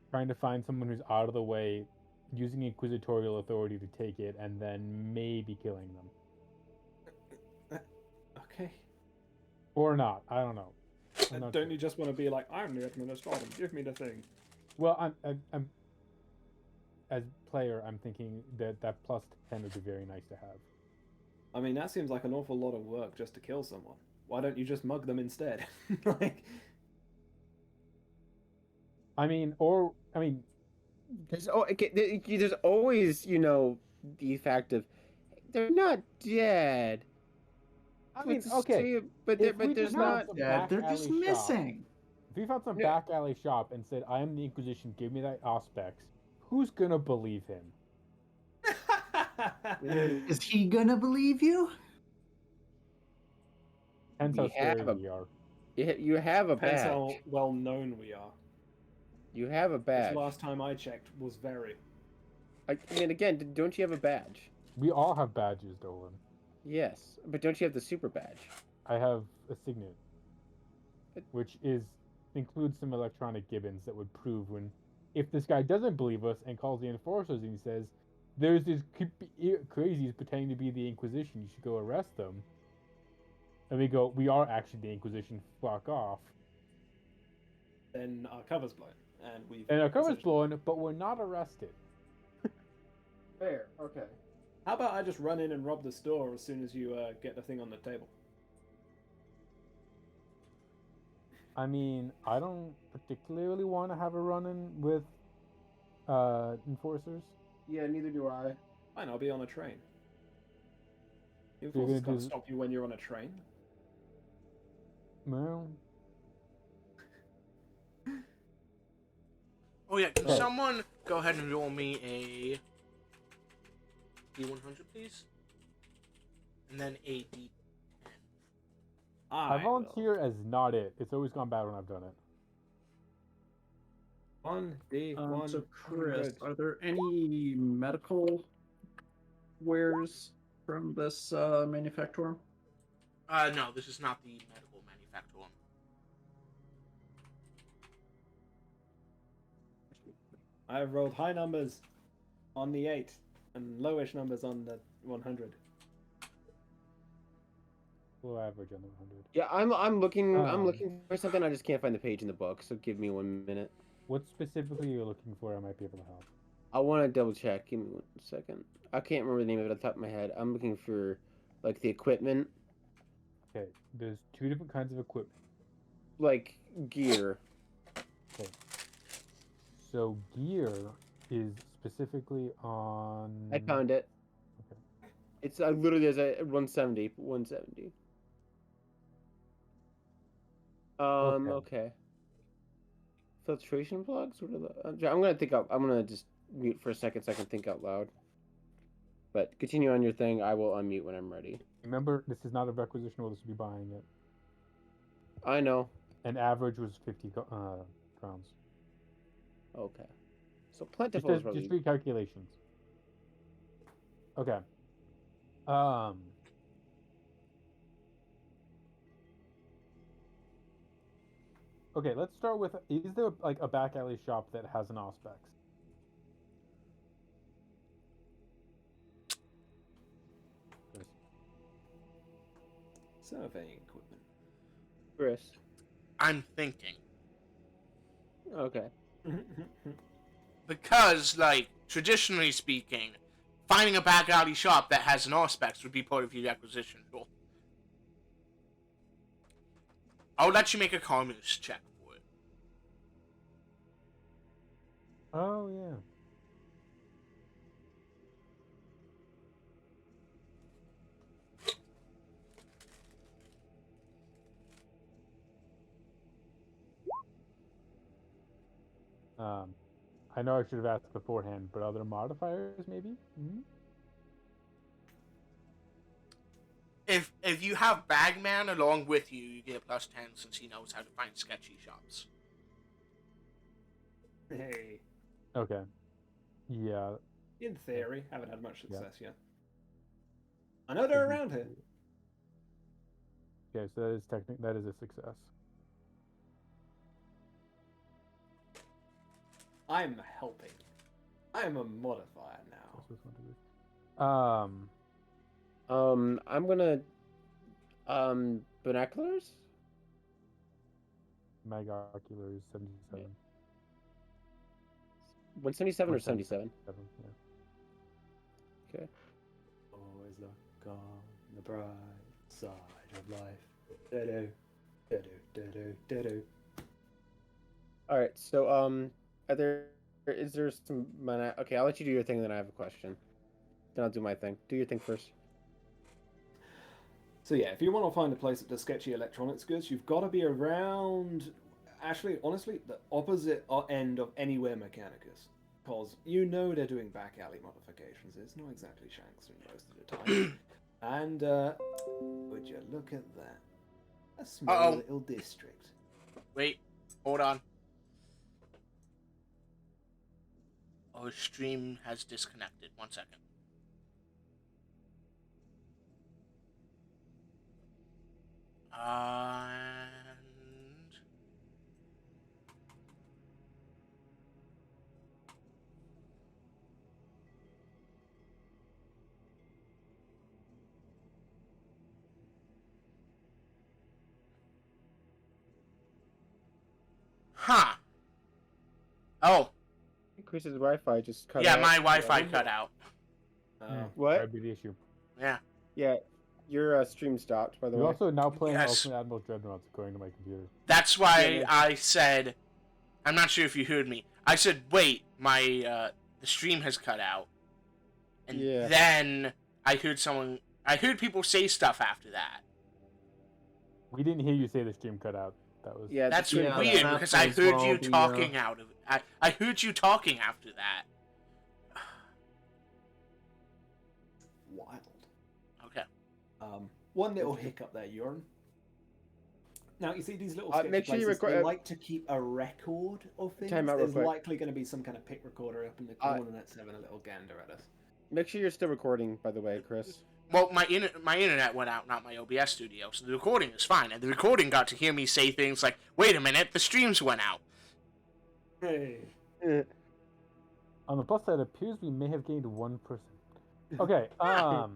trying to find someone who's out of the way, using inquisitorial authority to take it, and then maybe killing them. Okay. Or not. I don't know. I'm not Don't sure. you just want to be like, I'm the Administratum, give me the thing? Well, I'm as player, I'm thinking that plus 10 would be very nice to have. I mean, that seems like an awful lot of work just to kill someone. Why don't you just mug them instead? Like, There's there's always, the fact of they're not dead. Okay. But If we there's just not. found some Yeah, back they're just alley shop, missing. if we found some Yeah. back alley shop and said, "I am the Inquisition, give me that Auspex," who's gonna believe him? Is he gonna believe you? Hence We how scary have a- we are. You have a Depends badge. how well known we are. You have a This badge. last time I checked was very. I mean, again, don't you have a badge? We all have badges, Dolan. Yes, but don't you have the super badge? I have a signet, which includes some electronic gibbons that would prove if this guy doesn't believe us and calls the enforcers and he says, "There's these crazies pretending to be the Inquisition. You should go arrest them." And we go, "We are actually the Inquisition. Fuck off." Then our cover's blown, and we've. And our cover's essentially- blown, but we're not arrested. Fair. Okay. How about I just run in and rob the store as soon as you get the thing on the table? I mean, I don't particularly want to have a run-in with enforcers. Yeah, neither do I. Fine, I'll be on a train. The You're enforcers gonna can't do- stop you when you're on a train. Well, Oh yeah, can Okay. someone go ahead and roll me a D100, please? And then a D10. I volunteer as not it. It's always gone bad when I've done it. 1D1. So Chris, are there any medical wares from this manufacturer? No, this is not the medical manufacturer. I've rolled high numbers on the 8 and lowish numbers on the 100. Low average on the 100. Yeah, I'm looking. I'm Um, looking for something. I just can't find the page in the book. So give me 1 minute. What specifically you're looking for, I might be able to help. I want to double check. Give me 1 second. I can't remember the name of it off the top of my head. I'm looking for like the equipment, Okay, there's two different kinds of equipment. like gear. So gear is specifically on. I found it. Okay. It's literally there's a 170. 170. Okay. Filtration plugs? What are the? I'm gonna think out. I'm gonna just mute for a second so I can think out loud. But continue on your thing. I will unmute when I'm ready. Remember, this is not a requisition or this would be buying it. I know. And average was 50 crowns. Okay. So Just, plentiful is just recalculations. Okay. Okay, let's start with, is there like a back alley shop that has an Auspex? Surveying equipment. Chris. I'm thinking. Okay. Because, like, traditionally speaking, finding a back alley shop that has an Auspex would be part of your acquisition goal. I'll let you make a commerce check for it. Oh, yeah. I know I should have asked beforehand, but other modifiers maybe? Mm-hmm. If you have Bagman along with you, you get a +10 since he knows how to find sketchy shops. Hey. Okay. Yeah. In theory, haven't had much success yet. I know they're around here. Okay, so that is a success. I'm helping. I'm a modifier now. I'm gonna binoculars. Mag oculars 77. 177 or 77? 7, yeah. Okay. Always look on the bright side of life. Da-do, da-do, da-do, da-do. All right. So is there some okay, I'll let you do your thing, then I have a question. Then I'll do my thing. Do your thing first. So yeah, if you want to find a place that does sketchy electronics goods, you've got to be around, actually, honestly, the opposite end of anywhere Mechanicus. Because you know they're doing back alley modifications. It's not exactly Shankston most of the time. And, would you look at that? A small little district. Wait, hold on. Our stream has disconnected. 1 second. And huh. Oh. Chris's Wi-Fi just cut out. Yeah, my Wi-Fi cut out. What? That'd be the issue. Yeah. Yeah, your stream stopped, by the We're way. also now playing Yes. Ultimate Admiral Dreadnoughts according to my computer. That's why Yeah. I said, I'm not sure if you heard me. I said, wait, the stream has cut out. And Yeah. then I heard people say stuff after that. We didn't hear you say the stream cut out. That was Yeah, That's the stream Yeah, cut weird out. because I as heard well you be, talking out of it. I heard you talking after that. Wild. Okay. One little hiccup there, Joren. Now, you see these little Make sure you places, record- they like to keep a record of things. Time out real There's quick. likely going to be some kind of pick recorder up in the corner that's having a little gander at us. Make sure you're still recording, by the way, Chris. Well, my internet went out, not my OBS studio, so the recording is fine. And the recording got to hear me say things like, "Wait a minute, the streams went out." Hey. on the plus side. It appears we may have gained 1 person. Okay. Yeah,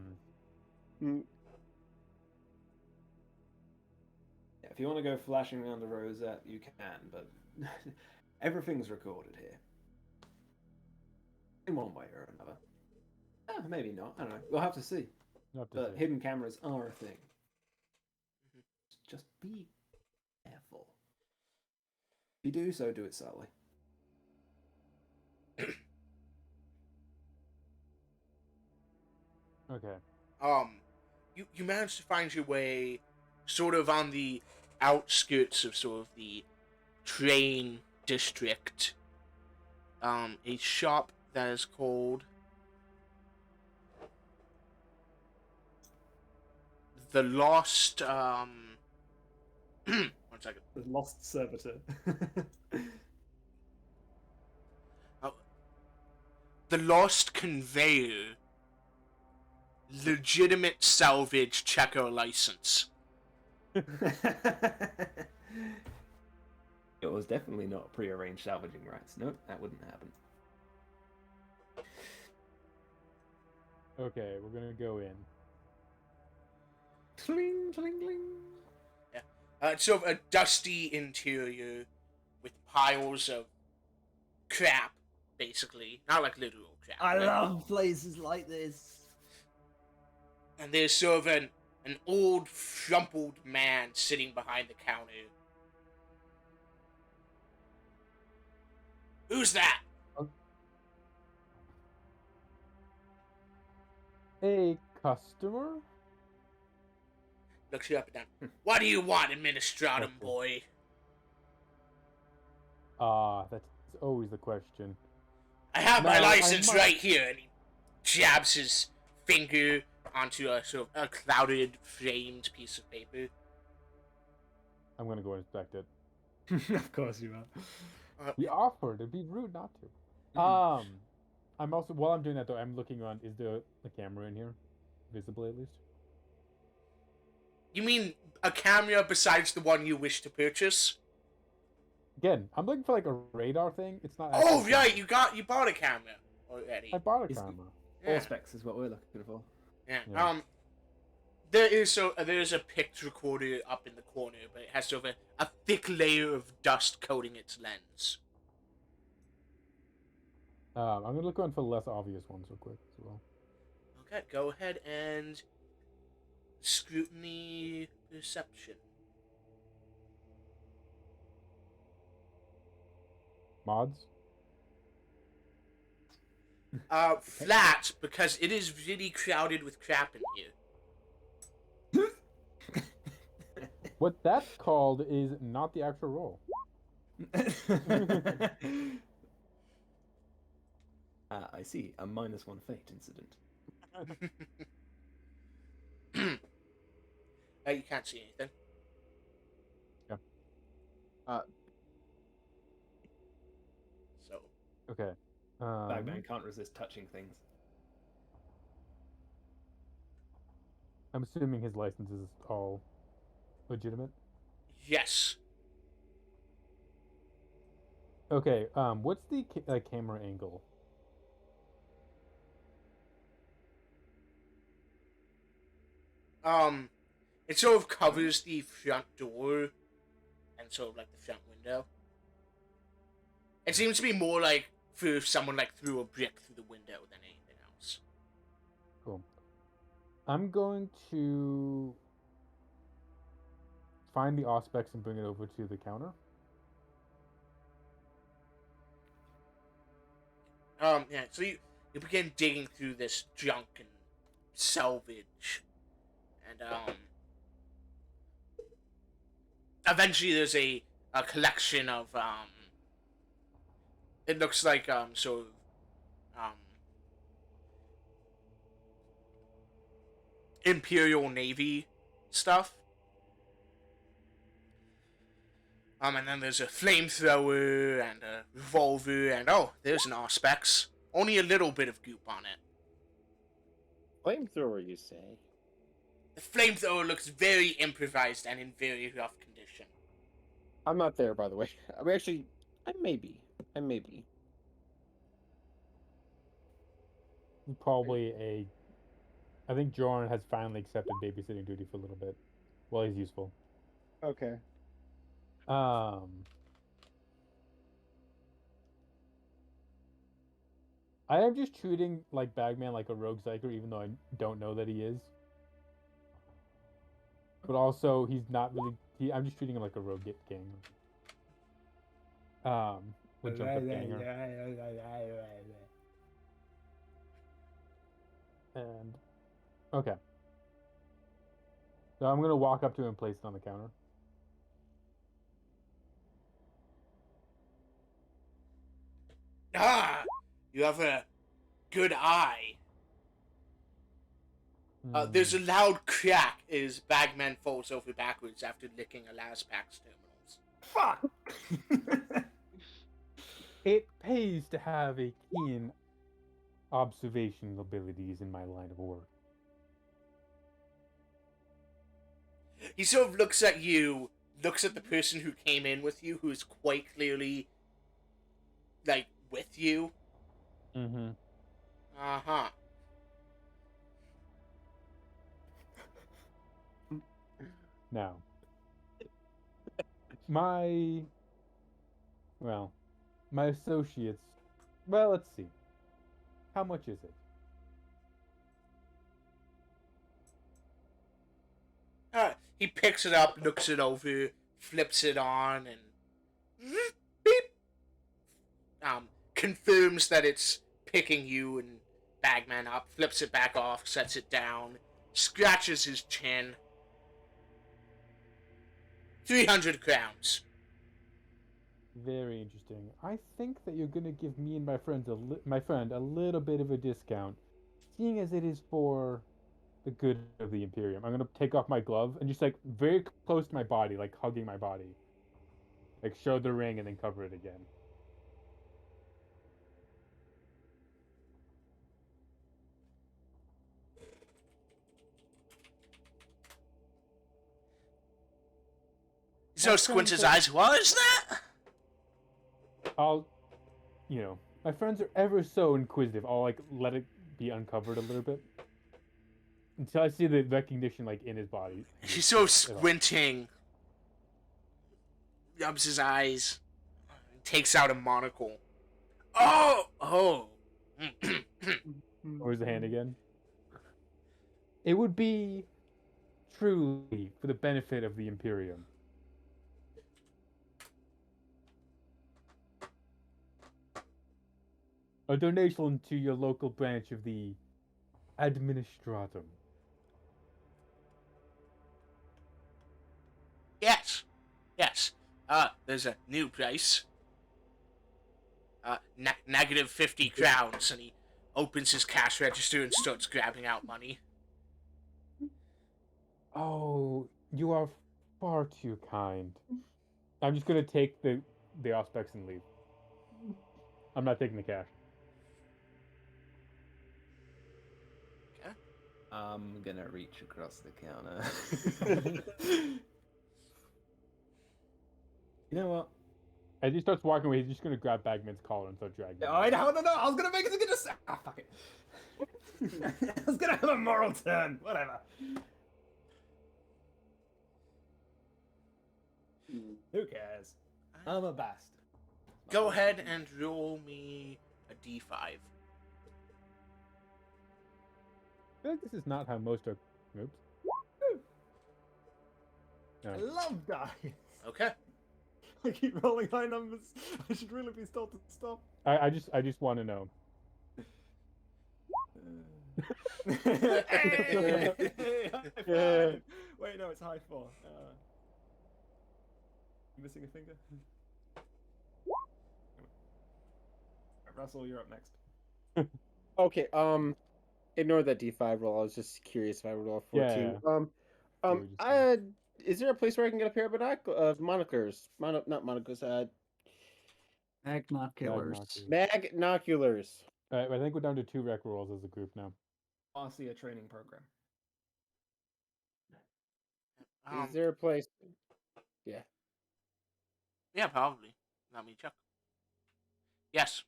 if you want to go flashing around the rosette, you can, but everything's recorded here. In one way or another. Maybe not. I don't know. We'll have to see. Not to But say. hidden cameras are a thing. Just be careful. If you do so, do it subtly. Okay. You managed to find your way sort of on the outskirts of sort of the train district. A shop that is called the Lost, 1 second. The Lost Servitor. The Lost Conveyor. Legitimate salvage checker license. It was definitely not prearranged salvaging rights. Nope, that wouldn't happen. Okay, we're gonna go in. Tling, tling, tling. It's sort of a dusty interior with piles of crap, basically. Not like literal crap. I but- love places like this. And there's sort of an old, frumpled man sitting behind the counter. Who's that? A customer? Looks you up and down. What do you want, Administratum boy? That's always the question. I have my No, I license must- right here. And he jabs his finger onto a sort of a clouded, framed piece of paper. I'm gonna go inspect it. Of course you are. We offered. It'd be rude not to. I'm also, while I'm doing that though, I'm looking on. Is there a camera in here? visibly at least. You mean a camera besides the one you wish to purchase? Again, I'm looking for like a radar thing. It's not. Oh actually right, camera. you bought a camera already. I bought a It's- camera. Yeah. Auspex is what we're looking for. Yeah. Yeah. There's a picked recorder up in the corner, but it has sort of a thick layer of dust coating its lens. I'm gonna look around for the less obvious ones real quick as well. Okay, go ahead and scrutiny perception. Mods. Flat, because it is really crowded with crap in here. What that's called is not the actual roll. I see. A -1 fate incident. You can't see anything. Yeah. So. Okay. Bagman can't resist touching things. I'm assuming his license is all legitimate. Yes. Okay. What's the camera angle? It sort of covers the front door and sort of like the front window. It seems to be more like for if someone like threw a brick through the window than anything else. Cool. I'm going to find the Auspex and bring it over to the counter. Yeah, so you begin digging through this junk and salvage. And, eventually there's a collection of, it looks like, sort of, Imperial Navy stuff. And then there's a flamethrower and a revolver, and oh, there's an Auspex. Only a little bit of goop on it. Flamethrower, you say? The flamethrower looks very improvised and in very rough condition. I'm not there, by the way. I may be. Probably I think Joren has finally accepted babysitting duty for a little bit. Well, he's useful. Okay. I am just treating like Bagman like a rogue psyker, even though I don't know that he is. But also, he's not really. I'm just treating him like a rogue ganger. With jumped up ganger. And okay. So I'm gonna walk up to him and place it on the counter. Ah! You have a good eye. There's a loud crack as Bagman falls over backwards after licking a last pack's terminals. Fuck! It pays to have a keen observation abilities in my line of work. He sort of looks at you, looks at the person who came in with you, who is quite clearly, like, with you. Mm-hmm. Uh-huh. Now, my associates, well, let's see. How much is it? He picks it up, looks it over, flips it on, and beep. Confirms that it's picking you and Bagman up, flips it back off, sets it down, scratches his chin. 300 crowns. Very interesting. I think that you're gonna give me and my friend a little bit of a discount, seeing as it is for the good of the Imperium. I'm gonna take off my glove and just like very close to my body, like hugging my body, like show the ring and then cover it again. So squints his eyes. What is that? I'll, my friends are ever so inquisitive. I'll like let it be uncovered a little bit until I see the recognition like in his body. He's so squinting. Rubs his eyes. Takes out a monocle. Oh. Where's the hand again? It would be truly for the benefit of the Imperium. A donation to your local branch of the Administratum. Yes. There's a new price. Negative 50 crowns, and he opens his cash register and starts grabbing out money. Oh, you are far too kind. I'm just gonna take the auspex and leave. I'm not taking the cash. Okay. I'm gonna reach across the counter. You know what? As he starts walking away, he's just gonna grab Bagman's collar and start dragging him. Oh, no! I was gonna make it. Just fuck it. I was gonna have a moral turn. Whatever. Who cares? I'm a bastard. Go ahead and roll me a d5. I feel like this is not how most are. Oops. I No. love dice. Okay. I keep rolling high numbers. I should really be told to stop. I just want to know. Hey, high five. Wait, no, it's high four. You missing a finger? Right, Russell, you're up next. Okay, ignore that D5 roll. I was just curious if I would roll a 14. Yeah. Is there a place where I can get a pair of monoculars? Not monoculars, Magnoculars. magnoculars. I think we're down to 2 rec rolls as a group now. RC training program. Is there a place? Yeah, probably. Let me check. Yes.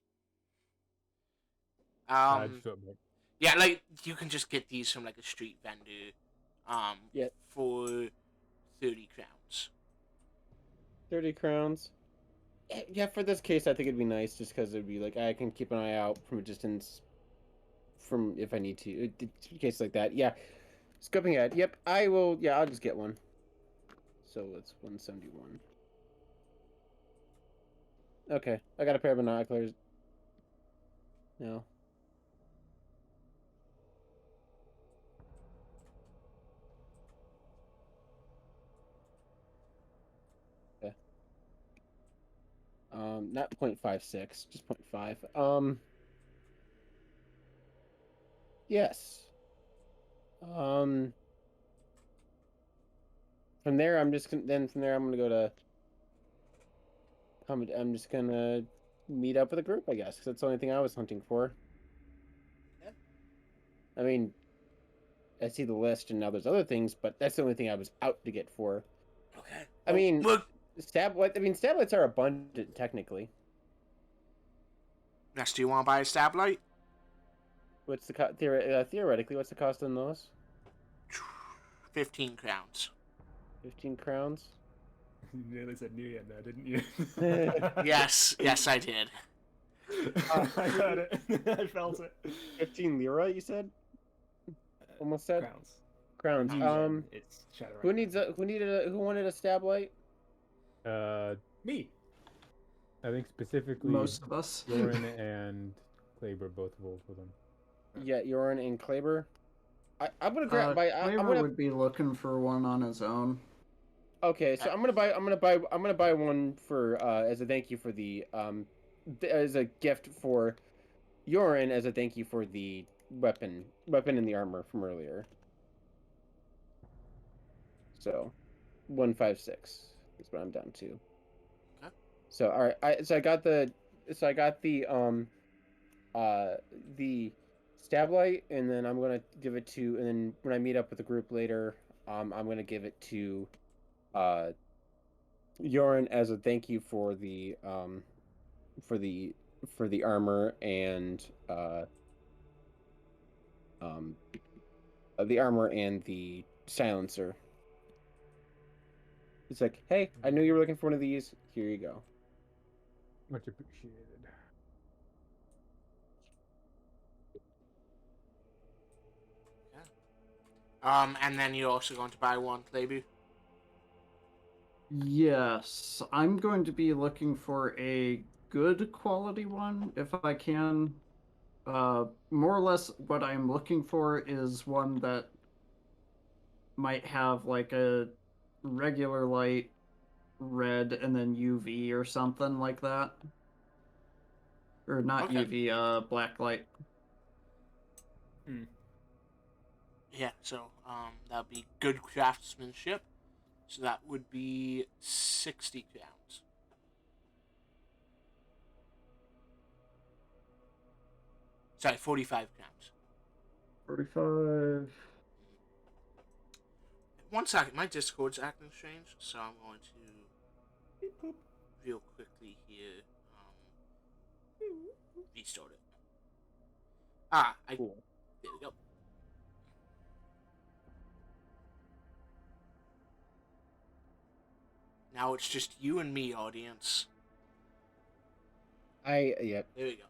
Just so I'm like, Yeah, like you can just get these from like a street vendor. Yeah. For 30 crowns. 30 crowns. Yeah, for this case, I think it'd be nice just because it'd be like I can keep an eye out from a distance from if I need to. In cases like that. Yeah. Scoping ahead. Yep, I will. Yeah, I'll just get one. So it's 171. Okay, I got a pair of binoculars. No. Okay. Not 0.56, just 0.5. Yes. From there, I'm just gonna. From there, I'm gonna go to. I'm just gonna meet up with a group, I guess, because that's the only thing I was hunting for. Yeah. I mean, I see the list, and now there's other things, but that's the only thing I was out to get for. Okay. I mean, look. stablights are abundant technically. Next, do you want to buy a stablight? What's the theoretically? What's the cost on those? 15 crowns. 15 crowns. You nearly said New Year there, didn't you? Yes, I did. I heard it. I felt it. 15 lira, you said? Almost said. Crowns. Crowns. It's shadow. Who wanted a stablight? Me. I think specifically Most of us. Joren and Kleber both rolled for them. Yeah, Joren and Kleber. I'm gonna grab. Kleber would be looking for one on his own. Okay, so I'm gonna buy one for as a thank you for the as a gift for Joren as a thank you for the weapon and the armor from earlier. So, 156 is what I'm down to. Okay. So all right, I got the stablight, and then I'm gonna give it to, and then when I meet up with the group later, I'm gonna give it to Joren, as a thank you for for the for the armor and um the armor and the silencer. It's like, hey, I knew you were looking for one of these. Here you go. Much appreciated. And then you're also going to buy one, Kleber? Yes, I'm going to be looking for a good quality one if I can. More or less, what I'm looking for is one that might have like a regular light, red, and then UV or something like that. Or not Okay. UV, black light. Yeah, so that would be good craftsmanship. So that would be 60 crowns. Sorry, 45 crowns. 45. One second, my Discord's acting strange, so I'm going to real quickly here restart it. Cool. There we go. Now it's just you and me, audience. Yeah. There we go.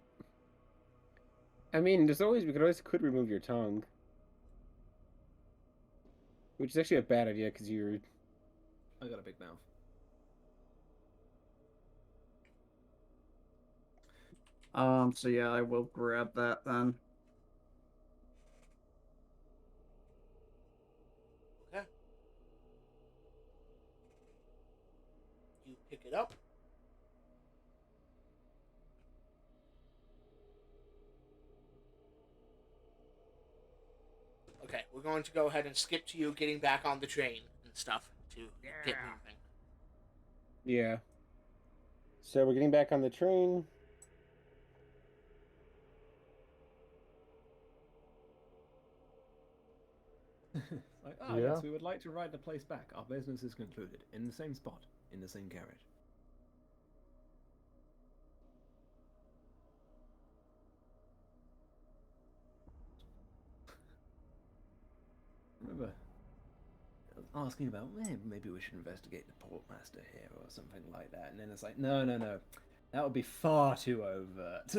I mean, we could remove your tongue. Which is actually a bad idea because you're. I got a big mouth. So yeah, I will grab that then. Okay. You pick it up. Okay, we're going to go ahead and skip to you getting back on the train and stuff to get moving. Yeah. So we're getting back on the train. Like, Yeah. yes, we would like to ride the place back. Our business is concluded. In the same spot. In the same carriage. Remember asking about, maybe we should investigate the portmaster here or something like that. And then it's like, no. That would be far too overt.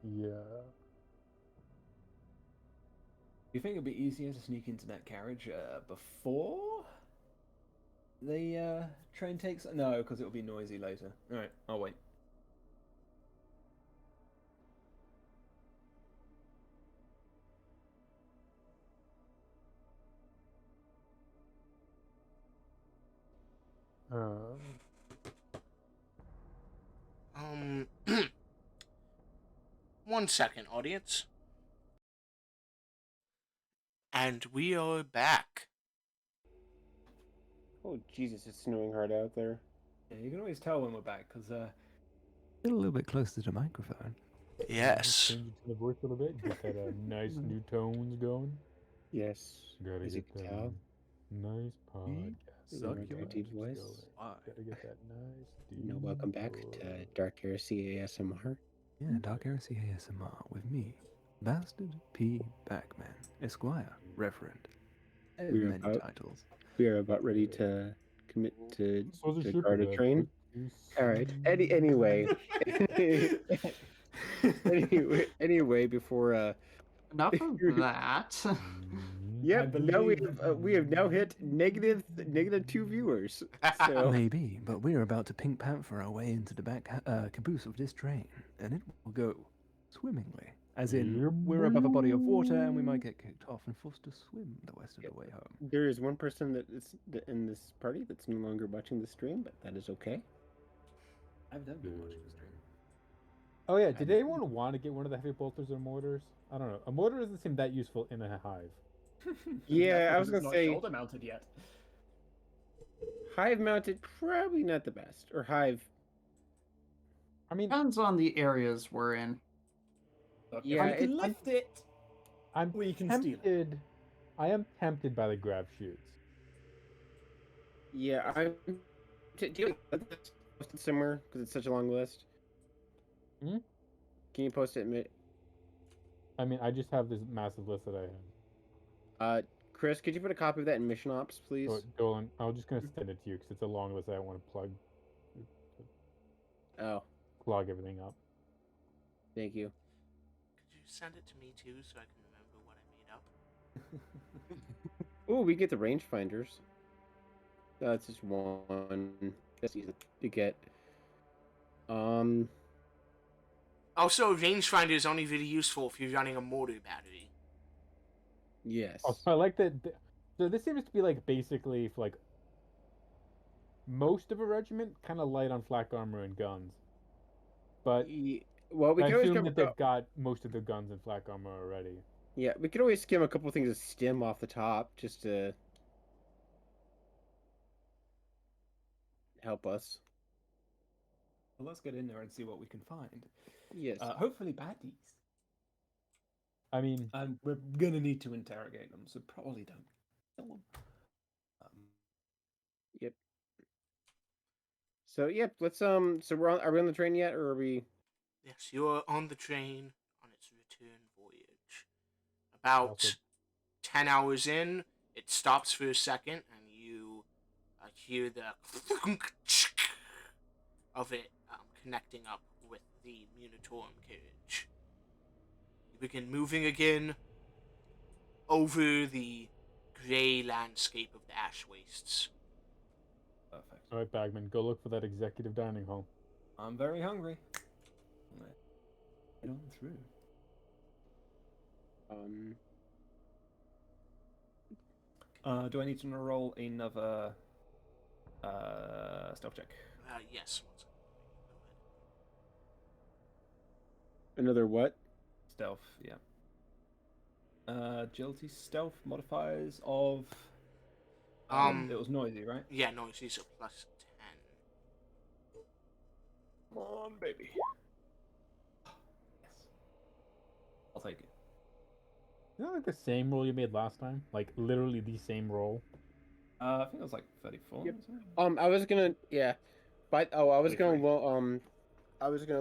Yeah. You think it'd be easier to sneak into that carriage before the train takes? No, because it'll be noisy later. All right, I'll wait. One second, audience. And we are back. Oh, Jesus, it's snowing hard out there. Yeah, you can always tell when we're back because Get a little bit closer to the microphone. Yes. Change the voice a little bit. Get that nice new tones going. Yes. Gotta As you get can that tell. Nice podcast. Very deep voice. Gotta get that nice deep Welcome back to Dark Heresy ASMR. Yeah, Dark Heresy ASMR with me, Bastard P. Bagman, Esquire, Reverend. We're Many about- titles. We are about ready to commit to guard a Ship train. All right. Anyway. anyway, before Enough of that. yeah, now we believe- have now hit negative 2 viewers. So Maybe, but we're about to Pink Panther our way into the back caboose of this train, and it will go swimmingly. As in, Yeah, we're above a body of water, and we might get kicked off and forced to swim the rest of the way home. there is one person that is in this party that's no longer watching the stream, but that is okay. I've never been watching the stream. Oh yeah, did anyone want to get one of the heavy bolters or mortars? I don't know. A mortar doesn't seem that useful in a hive. Yeah, I was because gonna it's not say shoulder mounted yet. hive mounted, probably not the best. Or hive. I mean, Depends on the areas we're in. Look, Yeah, if we can lift it, I'm we can steal it. tempted. I am tempted by the grab shoots. Yeah, do you post it somewhere because it's such a long list? Hmm? Can you post it? I mean, I just have this massive list that I have. Chris, could you put a copy of that in Mission Ops, please? So, Dolan, I'm just gonna send it to you because it's a long list. I don't want to Oh, clog everything up. thank you. Could you send it to me too so I can remember what I made up? Oh, we get the rangefinders. That's just one. That's easy to get. Also, rangefinder is only really useful if you're running a mortar battery. Yes. Also, I like that. So this seems to be like basically for like most of a regiment, kind of light on flak armor and guns. But Well, we I can always assume cover. that they've got most of the guns and flak armor already. Yeah, we could always skim a couple things of stim off the top just to help us. Well, let's get in there and see what we can find. Yes. Hopefully baddies. I mean, And we're gonna need to interrogate them, so probably don't kill them. Yep. So yep, let's so are we on the train yet, or are we? Yes, you're on the train on its return voyage. About Also- 10 hours in, it stops for a second, and you hear the of it connecting up with the Munitorum carriage. You begin moving again over the grey landscape of the ash wastes. Perfect. all right, Bagman, go look for that executive dining hall. I'm very hungry. Get on through. Do I need to roll another stealth check? Yes. One second. Another what? Stealth, yeah. Agility, stealth modifiers of. It was noisy, right? Yeah, no, it's a plus 10. Come on, baby. Yes. I'll take it. Is that like the same roll you made last time? Like literally the same roll? I think it was like 34. Yep. Or I was gonna but I was gonna 23.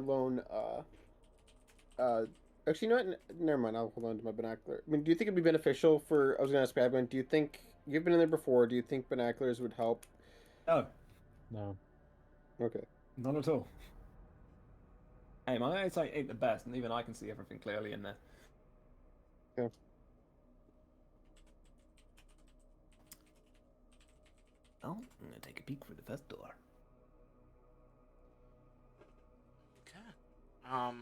loan actually, you know what? Never mind. I'll hold on to my binocular. I mean, do you think it'd be beneficial for? I was gonna ask Badman. Do you think you've been in there before? Do you think binoculars would help? No, No. Okay. not at all. Hey, my eyesight ain't the best, and even I can see everything clearly in there. Yeah. Oh, I'm gonna take a peek through the first door. Okay.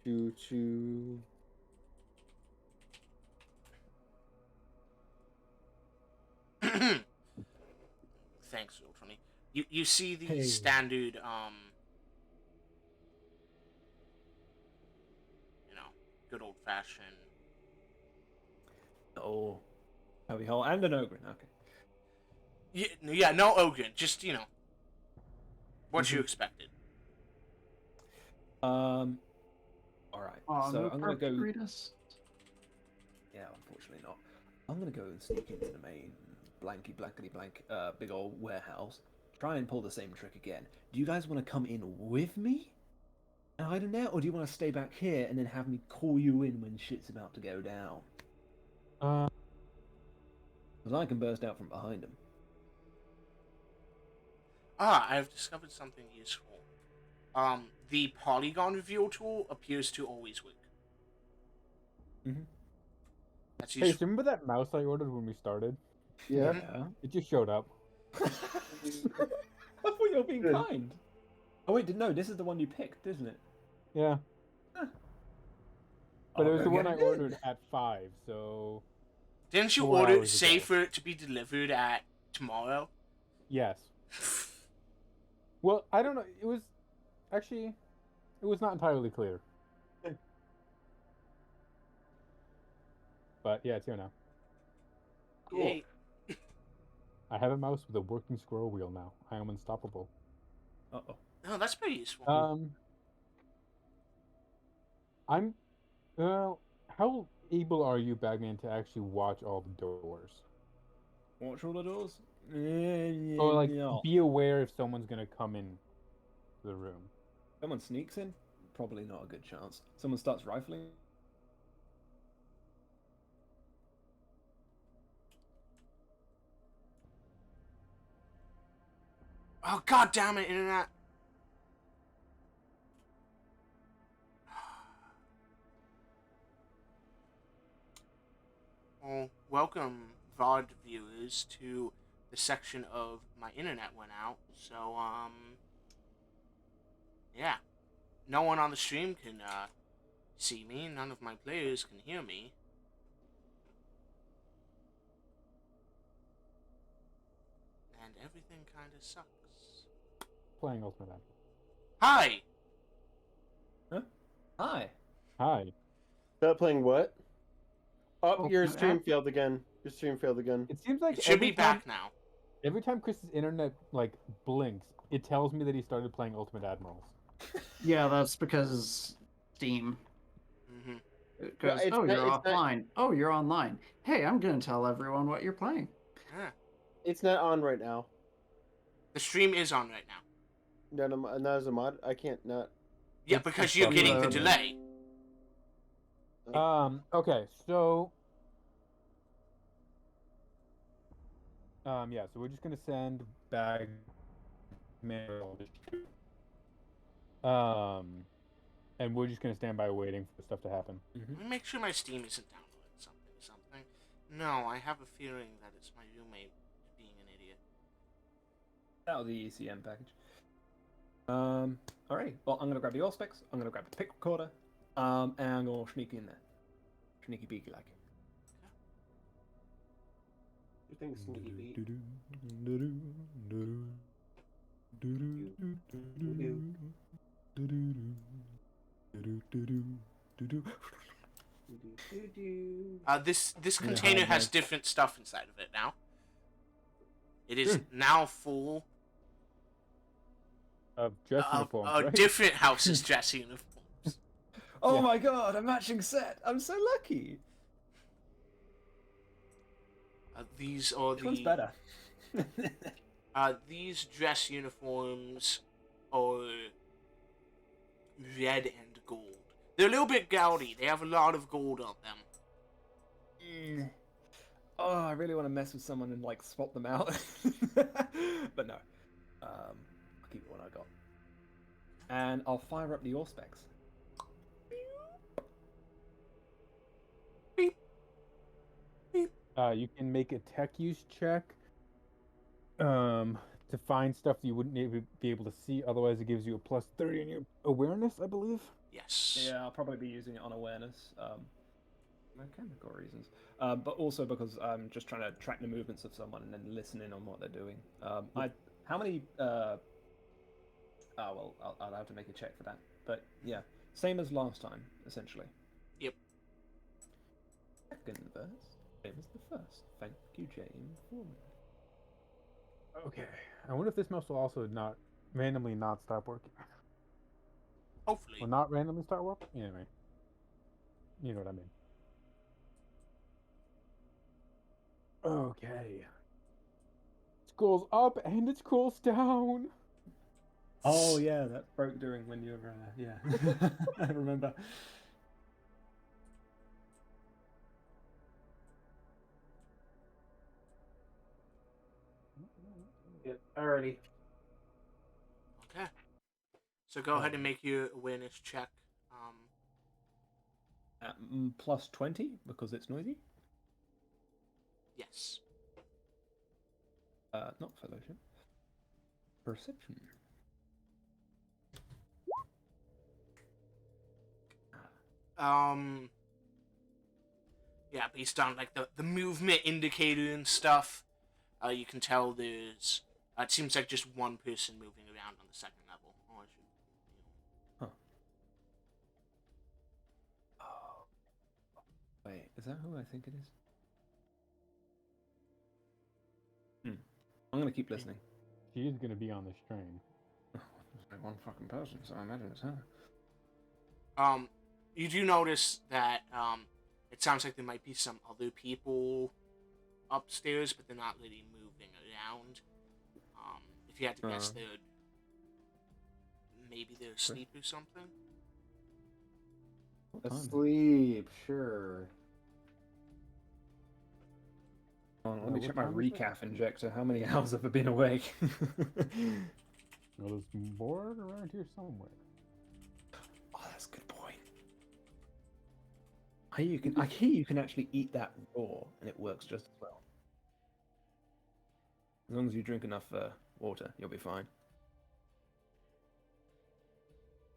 Choo choo. Thanks, Roll20. You see the Hey. standard, good old fashioned. Oh, Heavy Hole and an Ogre. Okay. Yeah, no ogre, just what you Mhm. expected. All right. Oh, so no I'm gonna go. Parkeritas? Yeah, unfortunately not. I'm gonna go and sneak into the main blankety blank big old warehouse. Try and pull the same trick again. Do you guys want to come in with me and hide in there, or do you want to stay back here and then have me call you in when shit's about to go down? Because I can burst out from behind him. I've discovered something useful. The polygon reveal tool appears to always work. Mhm. That's Hey, so useful. remember that mouse I ordered when we started? Yeah. It just showed up. I thought you were being Good. kind. Oh wait, no, this is the one you picked, isn't it? Yeah. Huh. But it I'll was go the one get I it then. ordered at 5, so Didn't you 4 order hours say ago. for it to be delivered at tomorrow? yes. Well, I don't know. It was actually, it was not entirely clear. But yeah, it's here now. Cool. Yay. I have a mouse with a working scroll wheel now. I am unstoppable. Uh-oh. Oh, that's pretty useful. I'm. How able are you, Bagman, to actually watch all the doors? Watch all the doors? Or like No. be aware if someone's gonna come in the room. Someone sneaks in? Probably not a good chance. Someone starts rifling? Oh, god damn it, internet. Well, welcome, VOD viewers, to the section of my internet went out. So, yeah. No one on the stream can, see me. None of my players can hear me. And everything kind of sucks. Playing Ultimate Admiral. Hi! Huh? Hi. Hi. Stop playing what? Oh, your Ultimate stream failed again. Your stream failed again. It seems like It should every be time, back now. every time Chris's internet like blinks, it tells me that he started playing Ultimate Admirals. Yeah, that's because Steam. Mm-hmm. It goes, it's oh, not- you're it's not- offline. Oh, you're online. Hey, I'm gonna tell everyone what you're playing. Yeah. It's not on right now. The stream is on right now. Not as a mod. I can't not. Yeah, It's because just you're on getting the the- delay. Okay, so yeah, so we're just gonna send Bagman and we're just gonna stand by waiting for stuff to happen. Let me make sure my Steam isn't downloading something. No, I have a feeling that it's my roommate being an idiot. Out of the ECM package. Alright. Well, I'm gonna grab the Allspecs. I'm gonna grab the pick recorder. And I'm gonna sneak in there. Sneaky beaky like. You think sneaky beat? This container has different stuff inside of it now. It is now full Of dress of uniforms, right? different houses' dress uniforms. Oh Yeah. my god, a matching set! I'm so lucky! These are Which one's the better? these dress uniforms are red and gold. They're a little bit gaudy. They have a lot of gold on them. Oh, I really want to mess with someone and like swap them out. But no. I'll keep what I got. And I'll fire up the Allspecs. You can make a tech use check to find stuff that you wouldn't be able to see. Otherwise, it gives you a plus 30 in your awareness, I believe. Yes. Yeah, I'll probably be using it on awareness. Mechanical reasons. But also because I'm just trying to track the movements of someone and then listen in on what they're doing. How many... well, I'll have to make a check for that. But yeah, same as last time, essentially. Yep. Second verse. Same as the first. Thank you, Jane. Okay. I wonder if this mouse will also not randomly not stop working. Hopefully. Will not randomly start working? Anyway. You know what I mean. Okay. Scrolls up and it scrolls down. Oh yeah, that broke during when you were yeah. I remember. Alrighty. Okay. So go ahead and make your awareness check. At plus 20 because it's noisy. Yes. Not fellowship. Perception. Yeah, based on like the movement indicator and stuff, you can tell there's. It seems like just one person moving around on the second level. Oh, I should, Oh. Wait, is that who I think it is? I'm gonna keep listening. She is going to be on this train. like one fucking person, so I imagine it's her. You do notice that it sounds like there might be some other people upstairs, but they're not really moving around. If you had to guess, maybe they're asleep or something. Asleep, sure. Let me check my recap injector. How many hours have I been awake? Well, there's more around here somewhere. Oh, that's a good point. I hear you can actually eat that raw, and it works just as well. As long as you drink enough water, you'll be fine.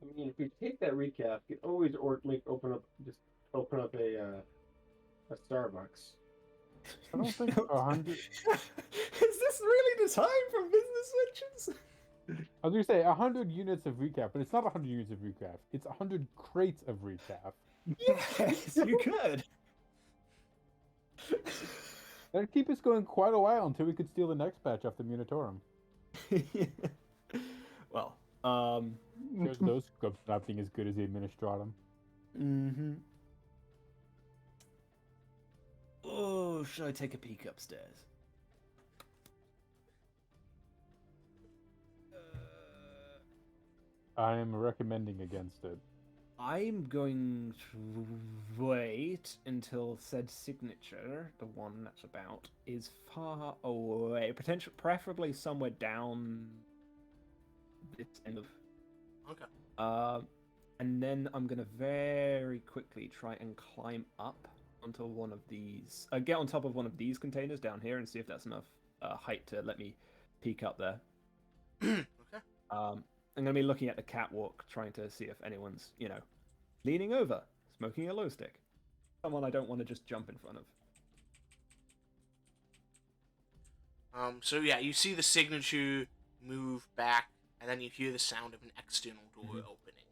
I mean, if you take that recap, you can always open up a Starbucks. I don't think 100. Is this really the time for business switches? I was gonna say 100 units of recap, but it's not 100 units of recap. It's 100 crates of recap. Yes, you could. That'd keep us going quite a while until we could steal the next batch off the Munitorum. Well, There's those scrubs not being as good as the Administratum. Mm-hmm. Oh, should I take a peek upstairs? I am recommending against it. I'm going to wait until said signature, the one that's about, is far away. Preferably somewhere down this end of. Okay. And then I'm gonna very quickly try and climb up onto one of these. Get on top of one of these containers down here and see if that's enough height to let me peek up there. Okay. I'm going to be looking at the catwalk, trying to see if anyone's, leaning over, smoking a glow stick. Someone I don't want to just jump in front of. So yeah, you see the signature move back, and then you hear the sound of an external door opening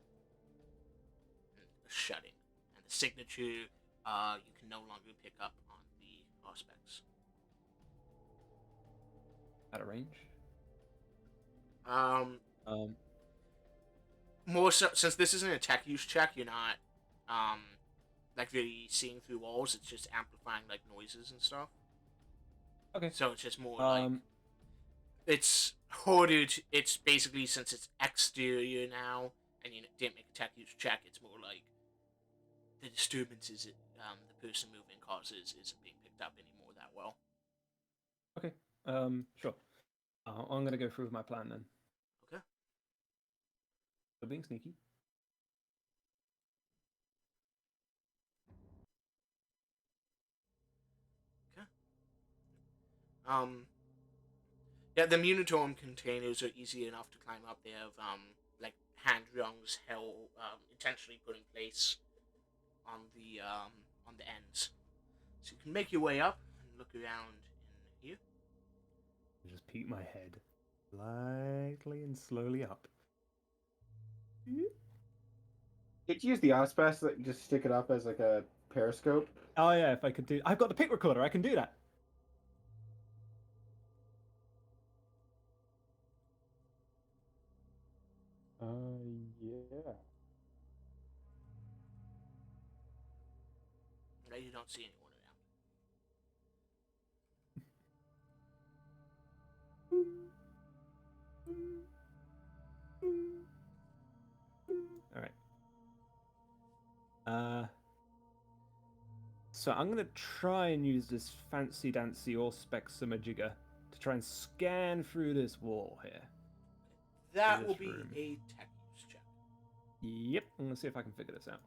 and shutting, and the signature you can no longer pick up on the aspects. Out of range? More so, since this isn't a tech use check, you're not really seeing through walls. It's just amplifying like noises and stuff. Okay. So it's just more like it's harder. It's basically, since it's exterior now, and you didn't make a tech use check, it's more like the disturbances the person moving causes isn't being picked up anymore that well. Okay. Sure. I'm gonna go through with my plan then. Okay. So being sneaky. Okay. Yeah, the Munitorum containers are easy enough to climb up. They have like hand rungs intentionally put in place on the ends, so you can make your way up and look around in here. Just peek my head lightly and slowly up. Could you use the Ospass, like, just stick it up as like a periscope? Oh yeah, if I could do. I've got the pick recorder. I can do that. Yeah. No, you don't see anyone around. All right. So I'm gonna try and use this fancy dancy Auspex jigger to try and scan through this wall here. That This will be room. a tech use check. Yep, I'm gonna see if I can figure this out.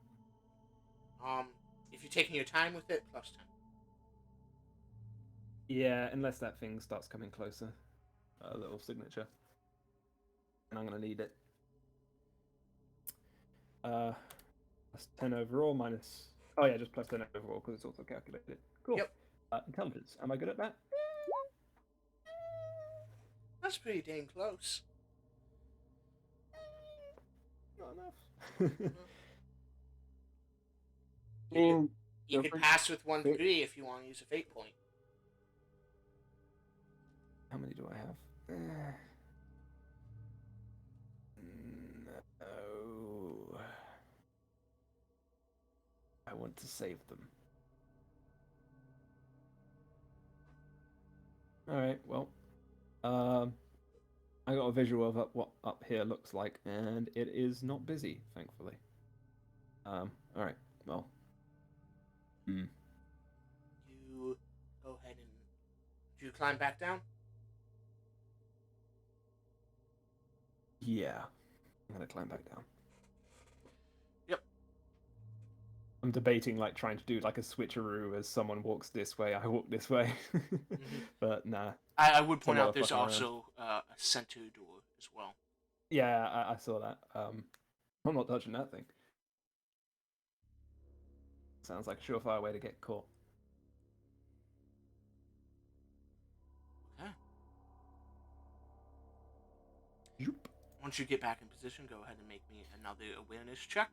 If you're taking your time with it, +10. Yeah, unless that thing starts coming closer. A little signature. And I'm gonna need it. Plus 10 overall, minus... Oh yeah, just plus 10 overall, because it's also calculated. Cool. Yep. Intelligence. Am I good at that? That's pretty dang close. Not enough. I mean, You could pass with 1 degree if you want to use a fate point. How many do I have? I want to save them. Alright, well. I got a visual of what up here looks like, and it is not busy, thankfully. Alright, well. You go ahead and... Do you climb back down? Yeah. I'm gonna climb back down. Yep. I'm debating, like, trying to do, like, a switcheroo as someone walks this way, I walk this way. But, nah. I would point Some out there's motherfucking around. also a center door as well. Yeah, I saw that. I'm not touching that thing. Sounds like a surefire way to get caught. Okay. Yoop. Once you get back in position, go ahead and make me another awareness check.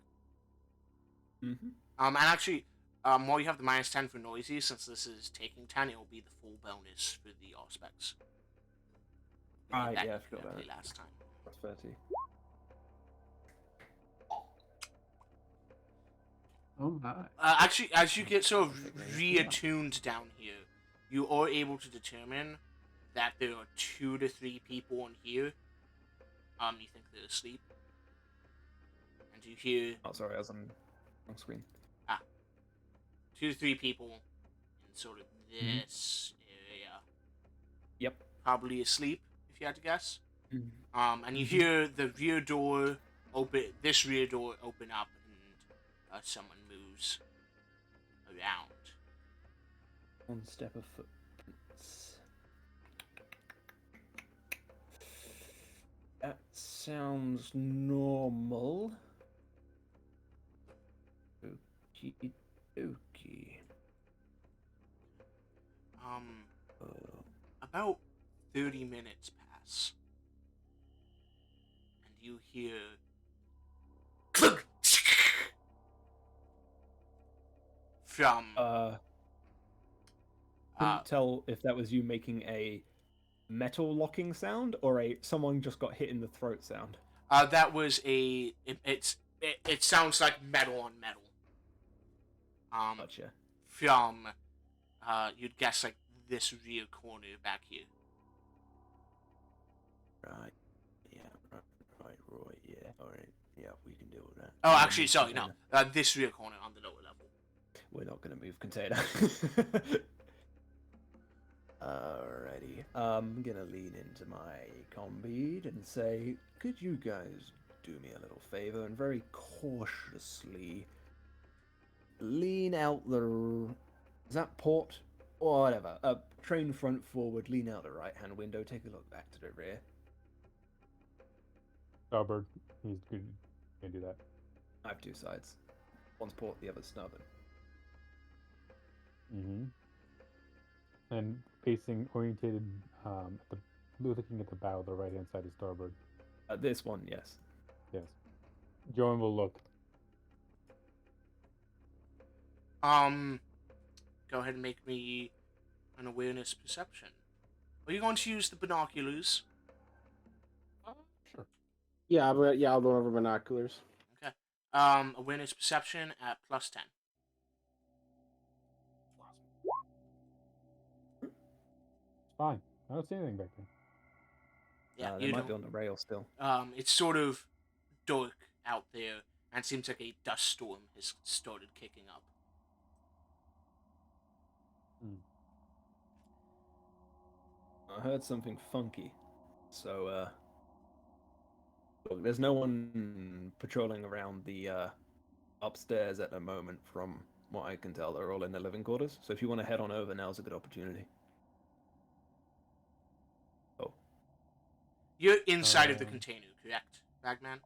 Mm-hmm. And actually, while you have the -10 for noisy, since this is taking 10, it will be the full bonus for the aspects. Yeah, I forgot about it. Last time. That's 30. Oh my. Actually, as you get sort of reattuned down here, you are able to determine that there are 2 to 3 people in here. You think they're asleep, and you hear. Oh, sorry, I was on wrong screen. 2 to 3 people in sort of this area. Yep. Probably asleep, if you had to guess. Mm-hmm. And you hear the rear door open. This rear door open up, and someone moves around. One step of footprints. That sounds normal. Okie dokie. About 30 minutes pass, and you hear clunk from. Couldn't tell if that was you making a metal locking sound or a someone just got hit in the throat sound. That was a. It sounds like metal on metal. Gotcha. From, you'd guess like this rear corner back here. Right. Yeah. Right. Yeah. All right. Yeah, we can deal with that. Oh, actually, sorry, no. This rear corner on the lower level. We're not gonna move container. Alrighty. I'm gonna lean into my combead and say, could you guys do me a little favor and very cautiously lean out the... Is that port? Or whatever. Train front forward, lean out the right-hand window, take a look back to the rear. Starboard. He's good. Can do that. I have 2 sides. One's port, the other's starboard. Mm-hmm. And facing orientated, looking at the bow, the right-hand side is starboard. This one, yes. Yes. Joren will look. Go ahead and make me an awareness perception. Are you going to use the binoculars? Sure. Yeah, I'll go over binoculars. Okay. Awareness perception at +10. It's fine. I don't see anything back there. Yeah, they you might be don't. on the rail still. It's sort of dark out there, and it seems like a dust storm has started kicking up. I heard something funky. So, look, there's no one patrolling around the upstairs at the moment from what I can tell. They're all in the living quarters. So if you want to head on over, now's a good opportunity. Oh. You're inside of the container, correct, Bagman?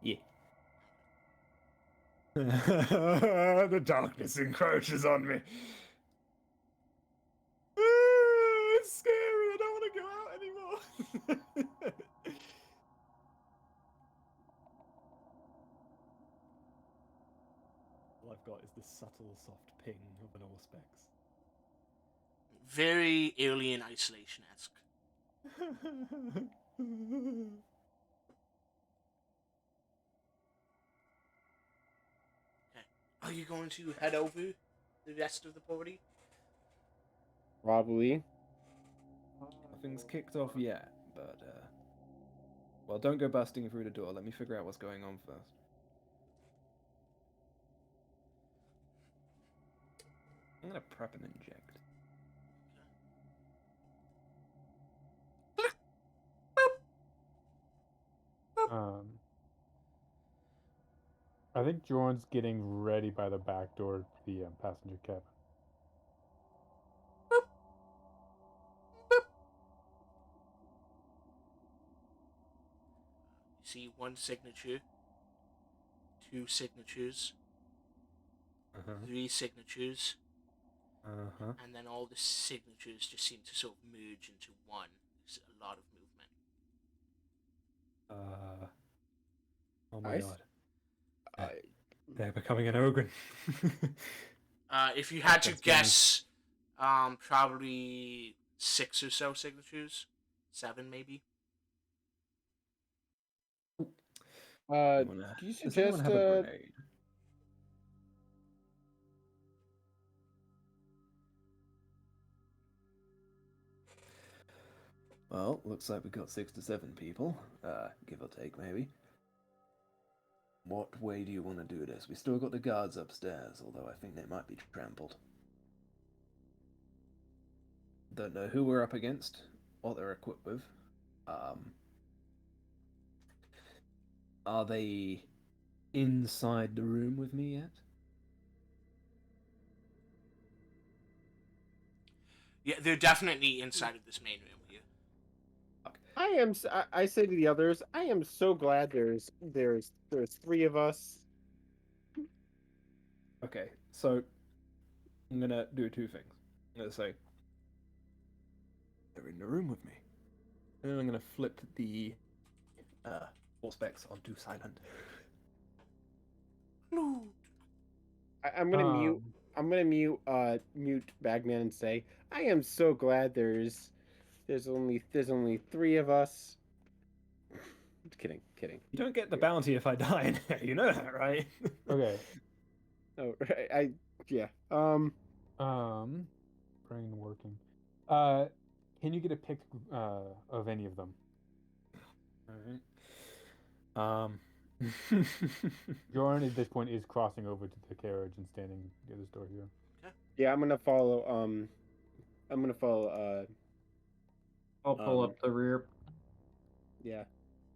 Yeah. The darkness encroaches on me. It's scary. I don't want to go out anymore. All I've got is the subtle, soft ping of an Auspex. Very Alien Isolation-esque. Are you going to head over the rest of the party? Probably. Nothing's kicked off yet, but well, don't go busting through the door. Let me figure out what's going on first. I'm gonna prep and inject. I think Joren's getting ready by the back door to the passenger cabin. You see one signature, two signatures, three signatures, and then all the signatures just seem to sort of merge into one. There's a lot of movement. Oh my Nice. god. They're becoming an ogre. If you had to That's guess, probably 6 or so signatures, 7 maybe. Do you Does anyone suggest have a grenade? Well, looks like we've got 6 to 7 people, give or take, maybe. What way do you want to do this? We still got the guards upstairs, although I think they might be trampled. Don't know who we're up against, what they're equipped with. Are they inside the room with me yet? Yeah, they're definitely inside of this main room with you. I say to the others, I am so glad there's 3 of us. Okay, so I'm gonna do 2 things. I'm gonna say they're in the room with me, and then I'm gonna flip the specs onto silent. I'm gonna mute Bagman and say, I am so glad there's only 3 of us. Just kidding. You don't get the bounty if I die in there, you know that, right? Okay. Oh, yeah. Brain working. Can you get a pic of any of them? Alright. Joren at this point is crossing over to the carriage and standing near this door here. Yeah, I'm gonna follow. I'll pull up the rear. Yeah.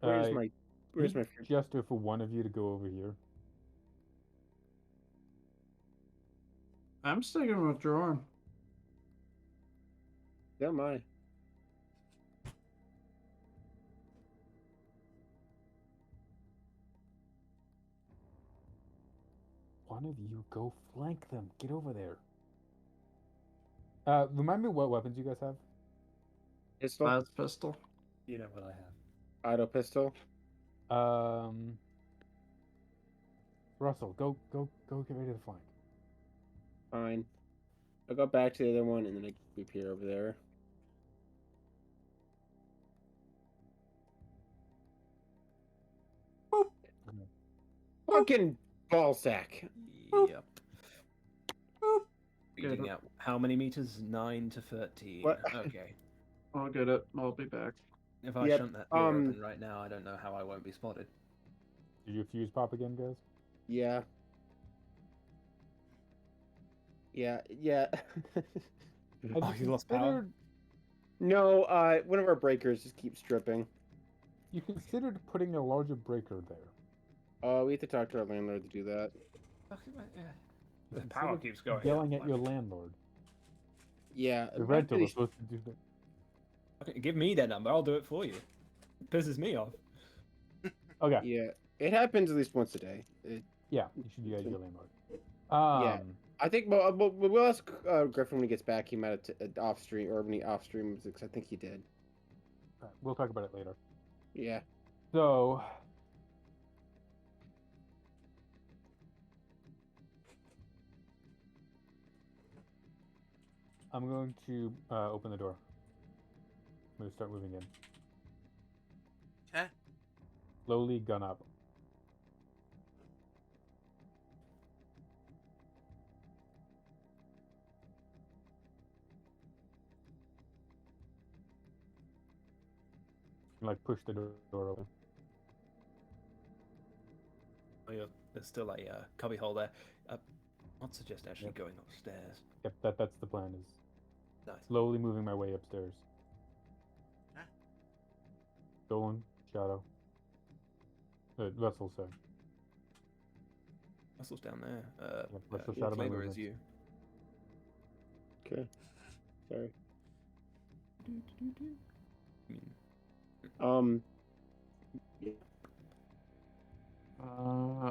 Where's my friend? Gesture for one of you to go over here. I'm sticking with Joren. Yeah, my. One of you go flank them. Get over there. Remind me what weapons you guys have. Pistol. Last pistol. You know what I have. Auto pistol. Russell, go get ready to flank. Fine. I'll go back to the other one and then I reappear over there. Boop. Fucking ballsack. Yep. Reading out how many meters? 9 to 13. What? Okay. I'll get it. I'll be back. If I shunt that door open right now, I don't know how I won't be spotted. Did your fuse pop again, guys? Yeah. Yeah. Oh, you lost power? No, one of our breakers just keeps tripping. You considered putting a larger breaker there. We have to talk to our landlord to do that. The power keeps going. Yelling at your landlord. Yeah. The rental was supposed to do that. Okay, give me that number. I'll do it for you. It pisses me off. Okay. Yeah. It happens at least once a day. Yeah, you should yell at your landlord. Yeah. I think we'll ask Griffin when he gets back. He might have off stream or when he off streams because I think he did. Right, we'll talk about it later. Yeah. So, I'm going to open the door. I'm going to start moving in. Okay. Slowly gun up. can like push the door open. Oh, yeah, there's still a cubby hole there. I'd suggest actually going upstairs. Yep, that's the plan. Is Nice. slowly moving my way upstairs. Okay. Dolan, Shadow. Russell, sorry. Russell's down there. Russell, Shadow, my Kleber is movements. you. Okay. Sorry. Yeah.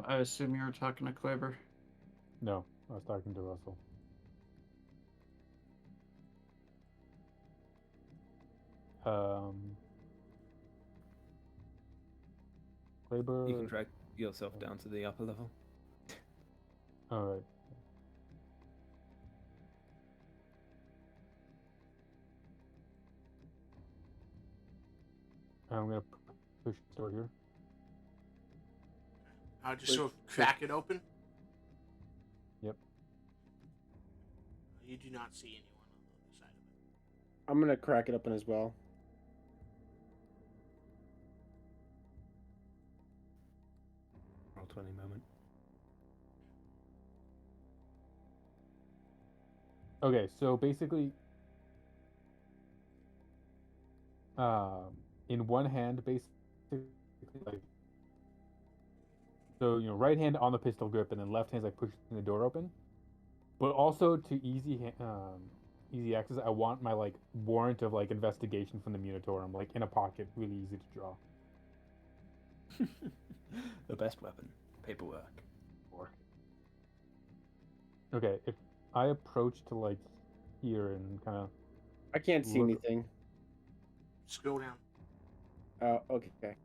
I assume you were talking to Kleber. No, I was talking to Russell. Kleber. You can drag yourself down to the upper level. All right. I'm gonna push the door here. I'll just sort of crack it open. Yep. You do not see anyone on the other side of it. I'm gonna crack it open as well. Roll 20 moment. Okay, so basically, in one hand, basically, like, so right hand on the pistol grip, and then left hand's like pushing the door open. But also to easy access, I want my like warrant of like investigation from the Munitorum like in a pocket, really easy to draw. The best weapon, paperwork. Okay, if I approach to like here and kind of, I can't see Look- anything. Scroll down. Okay. can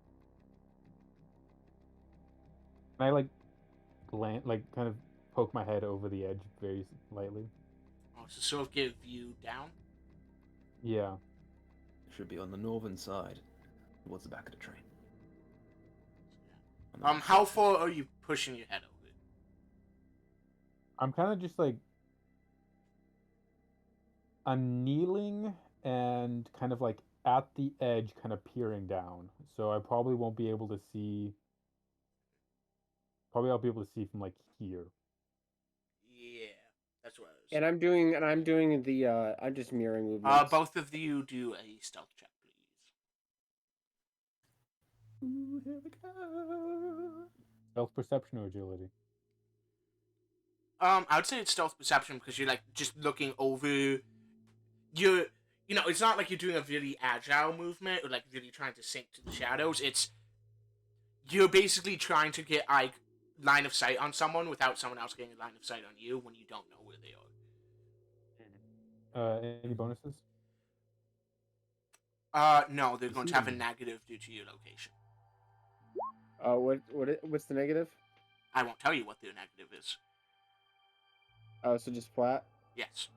I like land, like kind of poke my head over the edge very lightly? Oh, so sort of give you down. Yeah. Should be on the northern side, towards the back of the train. How far are you pushing your head over? I'm kind of just like, I'm kneeling and kind of like at the edge, kind of peering down. So I probably won't be able to see. Probably I'll be able to see from like here. Yeah, that's what I was. And I'm doing the I'm just mirroring movements. Both of you do a stealth check, please. Ooh, here we go. Self perception or agility? I would say it's stealth perception because you're like just looking over. It's not like you're doing a really agile movement or like really trying to sink to the shadows. It's you're basically trying to get like line of sight on someone without someone else getting a line of sight on you when you don't know where they are. Any bonuses? No, they're going to have a negative due to your location. What's the negative? I won't tell you what their negative is. Oh, so just flat. Yes.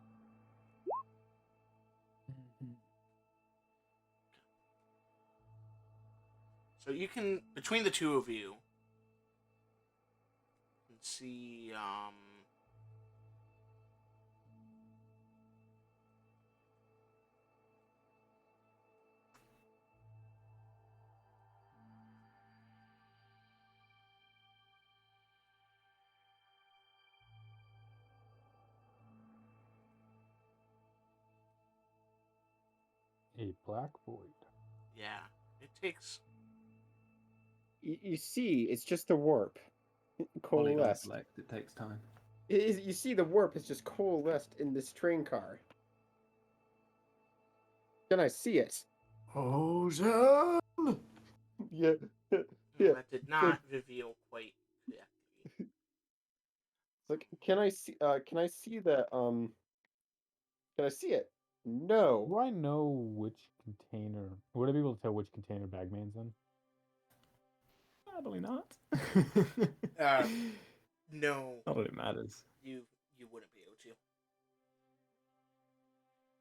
So you can, between the two of you, can see, A black void. yeah, it takes, You see, it's just the warp. Polygon Coalesced. select, it takes time. You see, the warp is just coalesced in this train car. Can I see it? Hosen! Yeah. that did not reveal quite correctly. Like, can I see? Can I see the? Can I see it? No. Do I know which container? Would I be able to tell which container Bagman's in? Probably not. No, Not that it matters. you wouldn't be able to.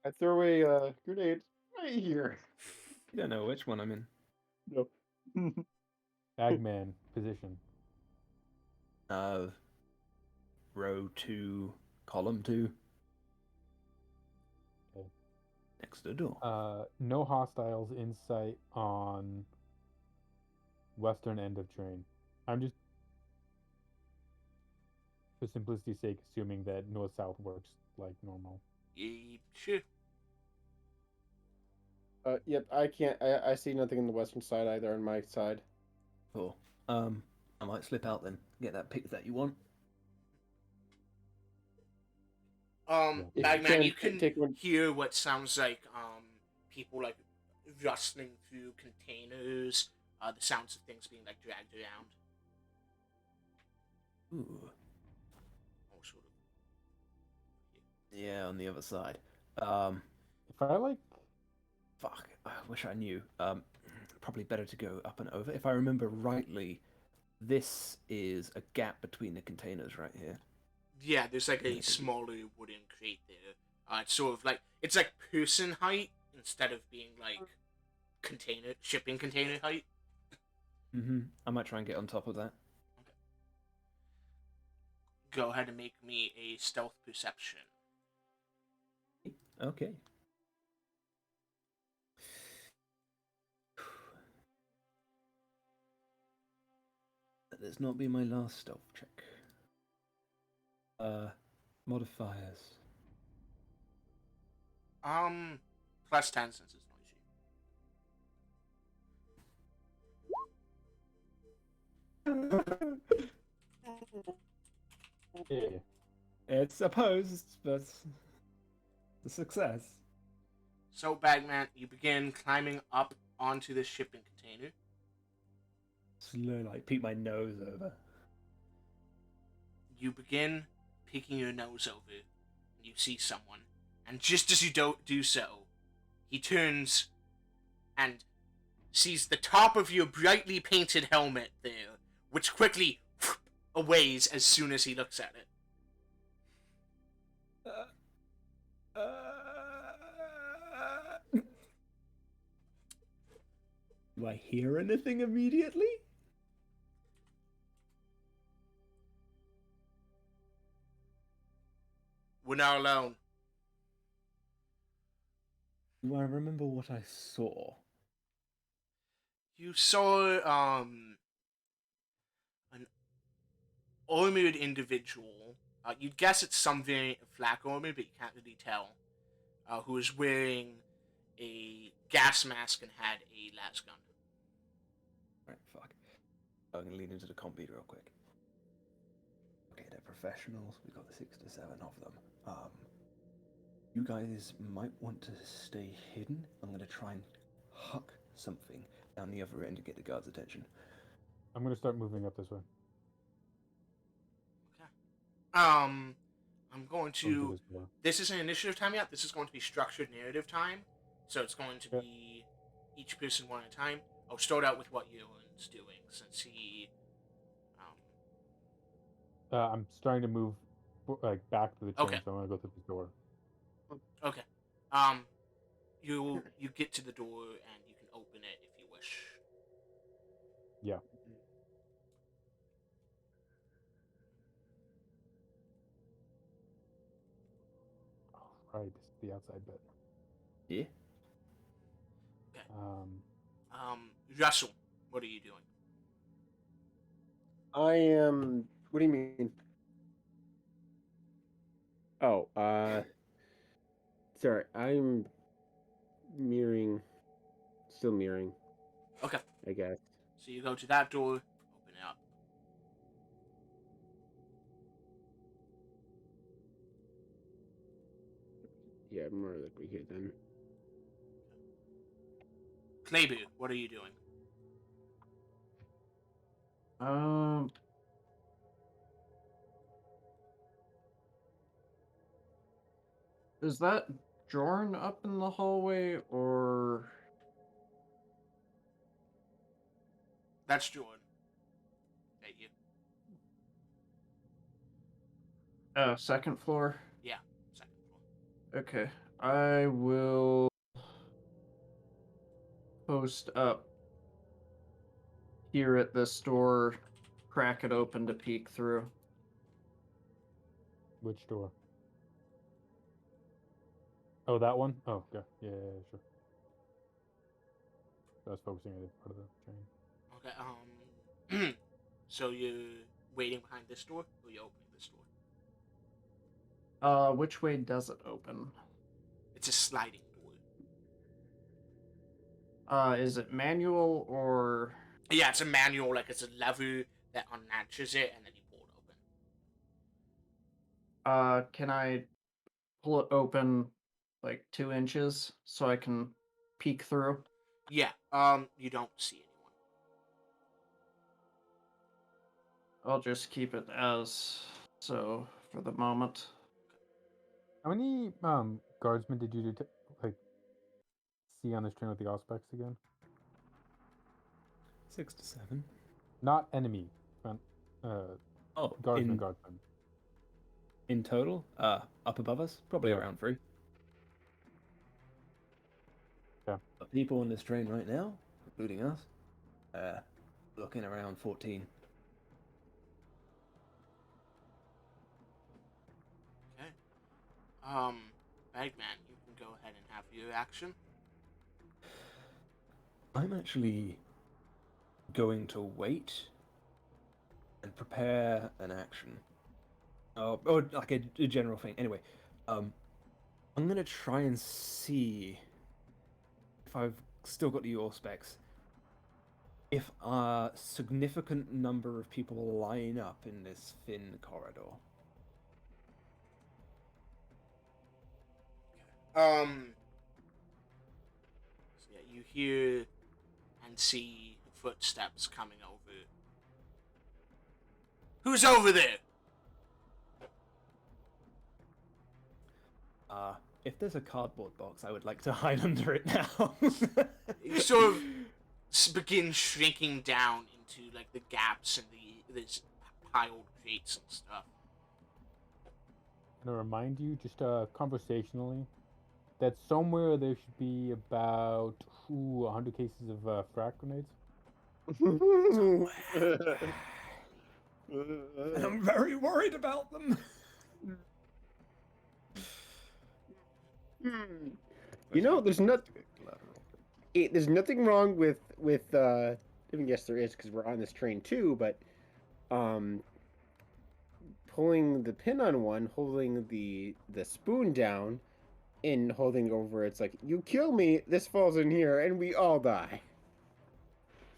I throw a grenade right here. You don't know which one I'm in. No. Bagman position. Row 2, column 2. Okay. next to the door. No hostiles in sight on western end of train. I'm just, for simplicity's sake, assuming that north-south works like normal. Sure. Yep, I can't. I see nothing in the western side either on my side. Cool. I might slip out then. Get that pick that you want. Bagman, you can can take one. hear what sounds like people like rustling through containers. The sounds of things being like dragged around. Ooh. All sort of. Yeah, on the other side. If I like, Fuck. I wish I knew. Probably better to go up and over. If I remember rightly, this is a gap between the containers right here. Yeah, there's like a smaller wooden crate there. It's sort of like it's like person height instead of being like shipping container height. I might try and get on top of that. Go ahead and make me a stealth perception. Okay. Let's not be my last stealth check. Modifiers. +10 since it's noisy. yeah. It's opposed, but a success. So, Bagman, you begin climbing up onto the shipping container. Slow, like peek my nose over. You begin peeking your nose over, and you see someone. And just as you do so, he turns and sees the top of your brightly painted helmet there, which quickly aways as soon as he looks at it. Do I hear anything immediately? We're now alone. Do I remember what I saw? You saw an armored individual. You'd guess it's some variant of Flak Armor, but you can't really tell. Who was wearing a gas mask and had a las gun. Right, fuck. I'm gonna lean into the computer real quick. Okay, they're professionals. We've got 6 to 7 of them. You guys might want to stay hidden. I'm gonna try and huck something down the other end to get the guards' attention. I'm gonna start moving up this way. Okay. I'm going Into to. this door. This isn't initiative time yet. This is going to be structured narrative time. So it's going to be each person one at a time. I'll start out with what Joren's doing since he. I'm starting to move like back to the train, Okay. so I'm gonna go through this door. Okay. You get to the door and you can open it if you wish. Yeah. Right, this is the outside bit. Yeah. Russel, what are you doing? I am. What do you mean? Oh, sorry. I'm mirroring. Still mirroring, Okay. I guess. So you go to that door, open it up. Yeah, more likely here then. Kleber, what are you doing? Is that Joren up in the hallway, or That's Joren. At you. second floor? Yeah, second floor. Okay, I will post up here at this door, crack it open to peek through. Which door? Oh, that one? Oh, okay. Yeah, sure. I was focusing on the part of the train. Okay. So you're waiting behind this door, or you're opening this door? Which way does it open? It's a sliding door. Is it manual or? Yeah, it's a manual. Like it's a lever that unlatches it, and then you pull it open. Can I pull it open like 2 inches so I can peek through? Yeah. You don't see anyone. I'll just keep it as so for the moment. How many guardsmen did you like see on this train with the Auspex again? 6 to 7. Not enemy, but Oh, guardsmen. in total, up above us, probably around 3. Yeah. But people on this train right now, including us, looking around 14. Okay. Bagman, you can go ahead and have your action. I'm actually going to wait and prepare an action. Or like a general thing. Anyway, I'm gonna try and see if I've still got the specs. If a significant number of people line up in this thin corridor. So yeah, you hear and see footsteps coming over. Who's over there? If there's a cardboard box, I would like to hide under it now. You sort of begin shrinking down into like the gaps and this piled crates and stuff. I'm gonna remind you, just conversationally, that somewhere there should be about 100 cases of frag grenades. And I'm very worried about them. You know, there's nothing wrong with I mean, yes, there is because we're on this train too, but pulling the pin on one, holding the spoon down, and holding over. It's like, you kill me, this falls in here, and we all die.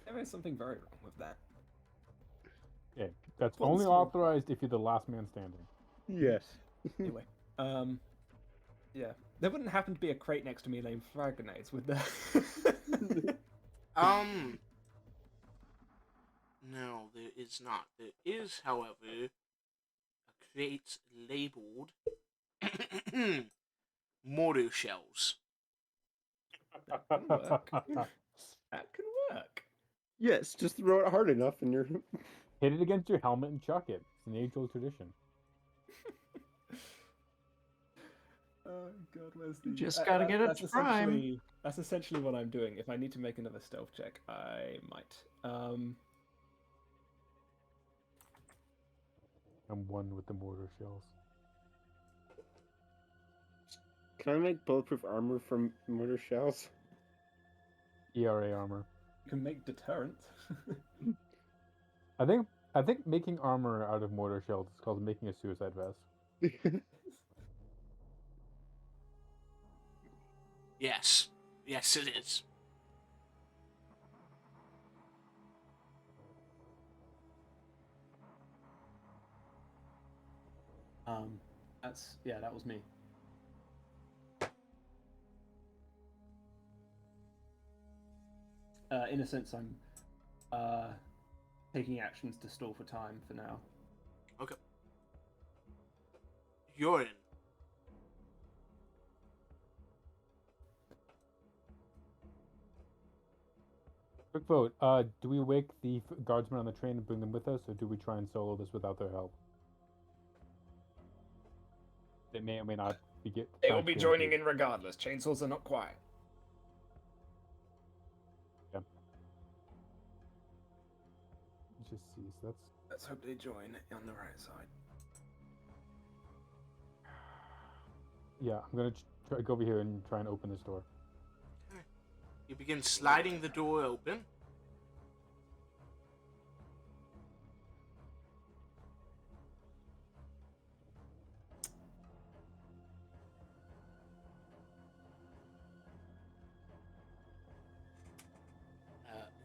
There is something very wrong with that. Yeah, that's Well, only so- authorized if you're the last man standing. Yes. Anyway, yeah. There wouldn't happen to be a crate next to me named frag grenades, would there? No, there is not. There is, however, a crate labeled mortar shells. That can work. That can work. Yes, just throw it hard enough, and you're. Hit it against your helmet and chuck it. It's an age-old tradition. Oh god, where's the... Just gotta get it to prime. That's essentially what I'm doing. If I need to make another stealth check, I might. I'm one with the mortar shells. Can I make bulletproof armor from mortar shells? ERA armor. You can make deterrent. I think making armor out of mortar shells is called making a suicide vest. Yes. Yes, it is. That was me. In a sense, I'm taking actions to stall for time for now. Okay. Joren. Quick vote. Do we wake the guardsmen on the train and bring them with us, or do we try and solo this without their help? They may or may not be They will be joining in regardless. Chainsaws are not quiet. Yeah. Let's just see. So that's. Let's hope they join on the right side. Yeah, I'm gonna try go over here and try and open this door. You begin sliding the door open.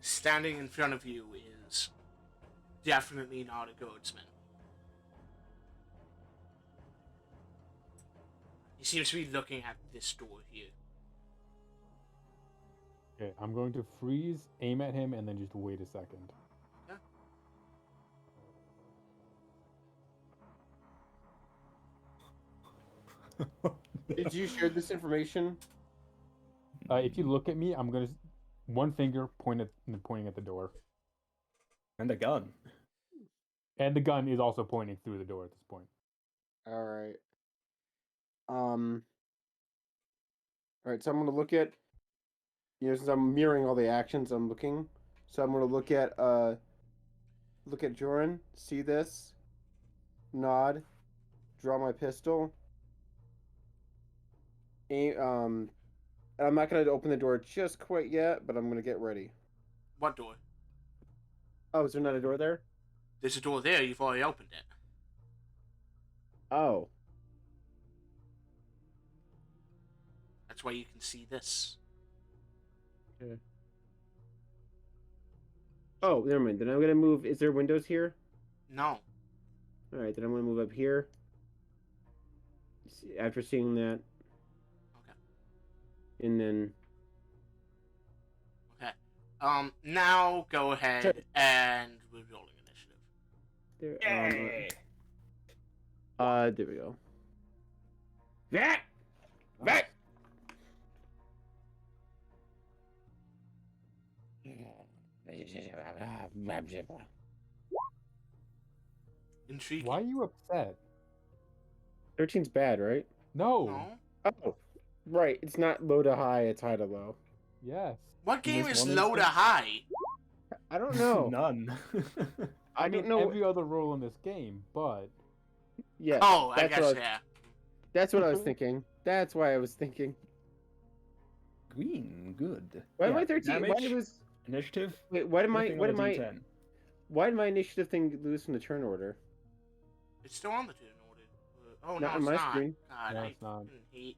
Standing in front of you is definitely not a guardsman. He seems to be looking at this door here. Okay, I'm going to freeze, aim at him, and then just wait a second. Did you share this information? If you look at me, I'm gonna one finger pointing at the door, And a gun. and the gun is also pointing through the door at this point. All right. All right. So I'm gonna look at. Since I'm mirroring all the actions, I'm looking. So I'm gonna look at Joren. See this? Nod. Draw my pistol. Aim, and I'm not gonna open the door just quite yet, but I'm gonna get ready. What door? Oh, is there not a door there? There's a door there. You've already opened it. Oh. That's why you can see this. Okay. Oh, never mind. Then I'm gonna move. Is there windows here? No. All right. Then I'm gonna move up here. After seeing that. Okay. And then. Okay. Now go ahead and we're rolling initiative. There. There we go. Back. Intriguing. Why are you upset? 13's bad, right? No. No. Oh, right. It's not low to high. It's high to low. Yes. What game this is one low to instance? high? I don't know. None. I mean, don't know. every other role in this game, but Yeah. Oh, I that's guess, what yeah. That's what I was thinking. That's why I was thinking. Green, good. Why am Yeah, I 13? Why damage. was Initiative. wait? Why did my nothing what on am a I? D10. Why did my initiative thing lose from the turn order? It's still on the turn order. Oh, Not no, on it's my not. screen. God, No, I it's not. fucking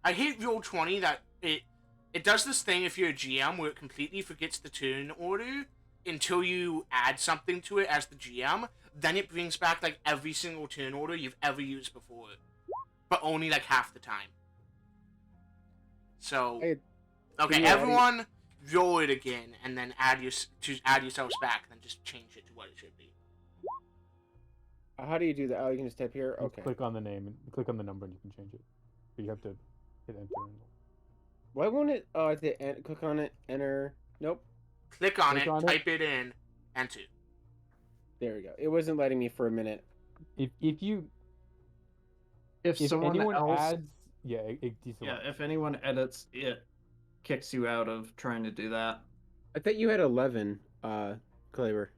I hate Roll20 that it does this thing if you're a GM where it completely forgets the turn order until you add something to it as the GM. Then it brings back like every single turn order you've ever used before, but only like half the time. So, Hey, okay, you add everyone roll it again, and then add yourselves back, then just change it to what it should be. How do you do that? Oh, you can just type here. you Okay. click on the name and click on the number and you can change it. But you have to hit enter. Why won't it? Oh, I have to click on it. Enter. Nope. Click on Click it, on it. type it in, enter. There we go. It wasn't letting me for a minute. If If someone anyone else, adds, yeah, if anyone edits, it kicks you out of trying to do that. I thought you had 11. Kleber.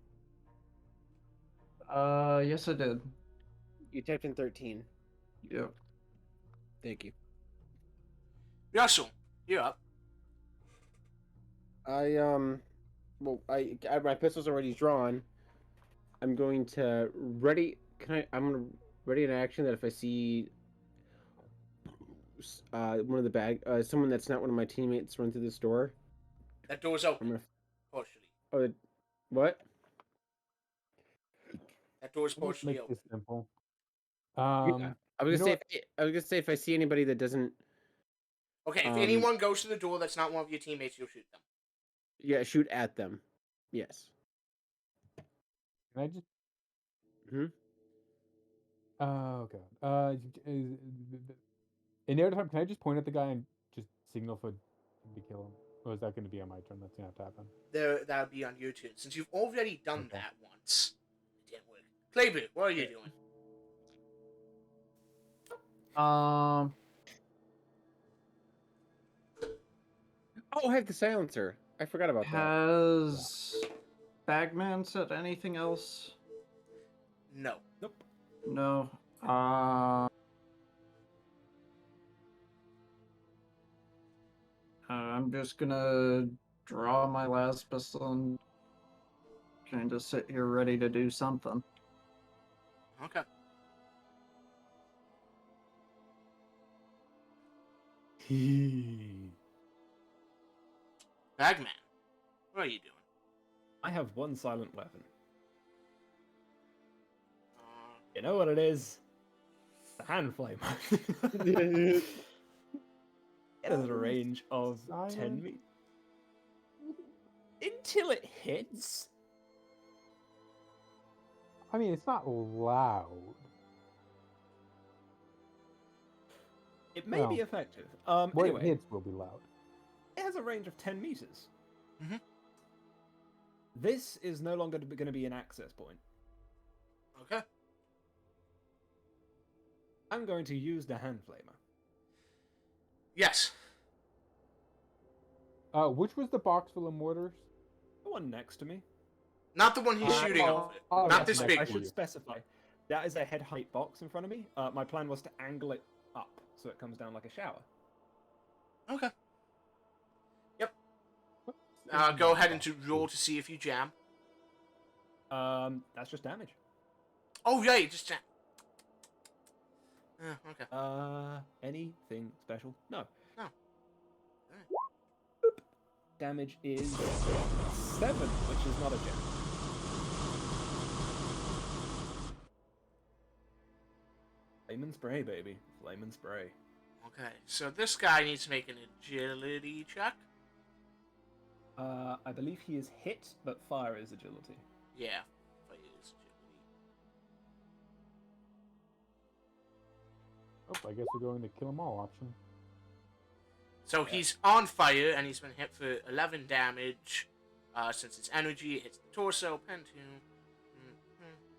Yes, I did. You typed in 13. Yep. Thank you. Russel, you're up. Well, my pistol's already drawn. I'm going to ready. I'm gonna ready an action that if I see one of the someone that's not one of my teammates run through this door. That door's I'm open. gonna. Partially. Oh, what? That door's Let's partially make open. this simple. Yeah. I was gonna say. I was gonna say if I see anybody that doesn't. Okay, if anyone goes to the door that's not one of your teammates, you'll shoot them. Yeah, shoot at them. Yes. Can I just? Hmm. Oh god. In narrative time, can I just point at the guy and just signal for him to kill him, or is that going to be on my turn? That's gonna have to happen. That would be on your turn. Since you've already done Okay. that once, it didn't work. Kleber, what are you doing? Oh, I have the silencer. I forgot about that. Has Bagman said anything else? No. No. I'm just gonna draw my last pistol and kind of sit here ready to do something. Okay. Bagman, what are you doing? I have one silent weapon. Uh, You know what it is? The hand flame. It has a range of 10 Silent. meters. Until it hits. I mean, it's not loud. It may be Well, effective. What Anyway, it hits will be loud. it has a range of 10 meters. Mhm. This is no longer going to be an access point. okay. I'm going to use the hand flamer. Yes. Which was the box full of mortars? The one next to me. Not the one he's shooting oh, over. oh, Not yes, this yes, big I one. should specify. That is a head height box in front of me. My plan was to angle it up so it comes down like a shower. Okay. Yep. Go ahead and roll to see if you jam. That's just damage. Oh, yeah, you just jam. Okay. Anything special? No. No. Boop. Damage is 7, which is not a gem. Flame and spray, baby. Flame and spray. Okay, so this guy needs to make an agility check. I believe he is hit, but fire is agility. Yeah. If I use agility. Oh, I guess we're going to kill them all option. So he's on fire, and he's been hit for 11 damage. Since it's energy, it hits the torso, pen 2.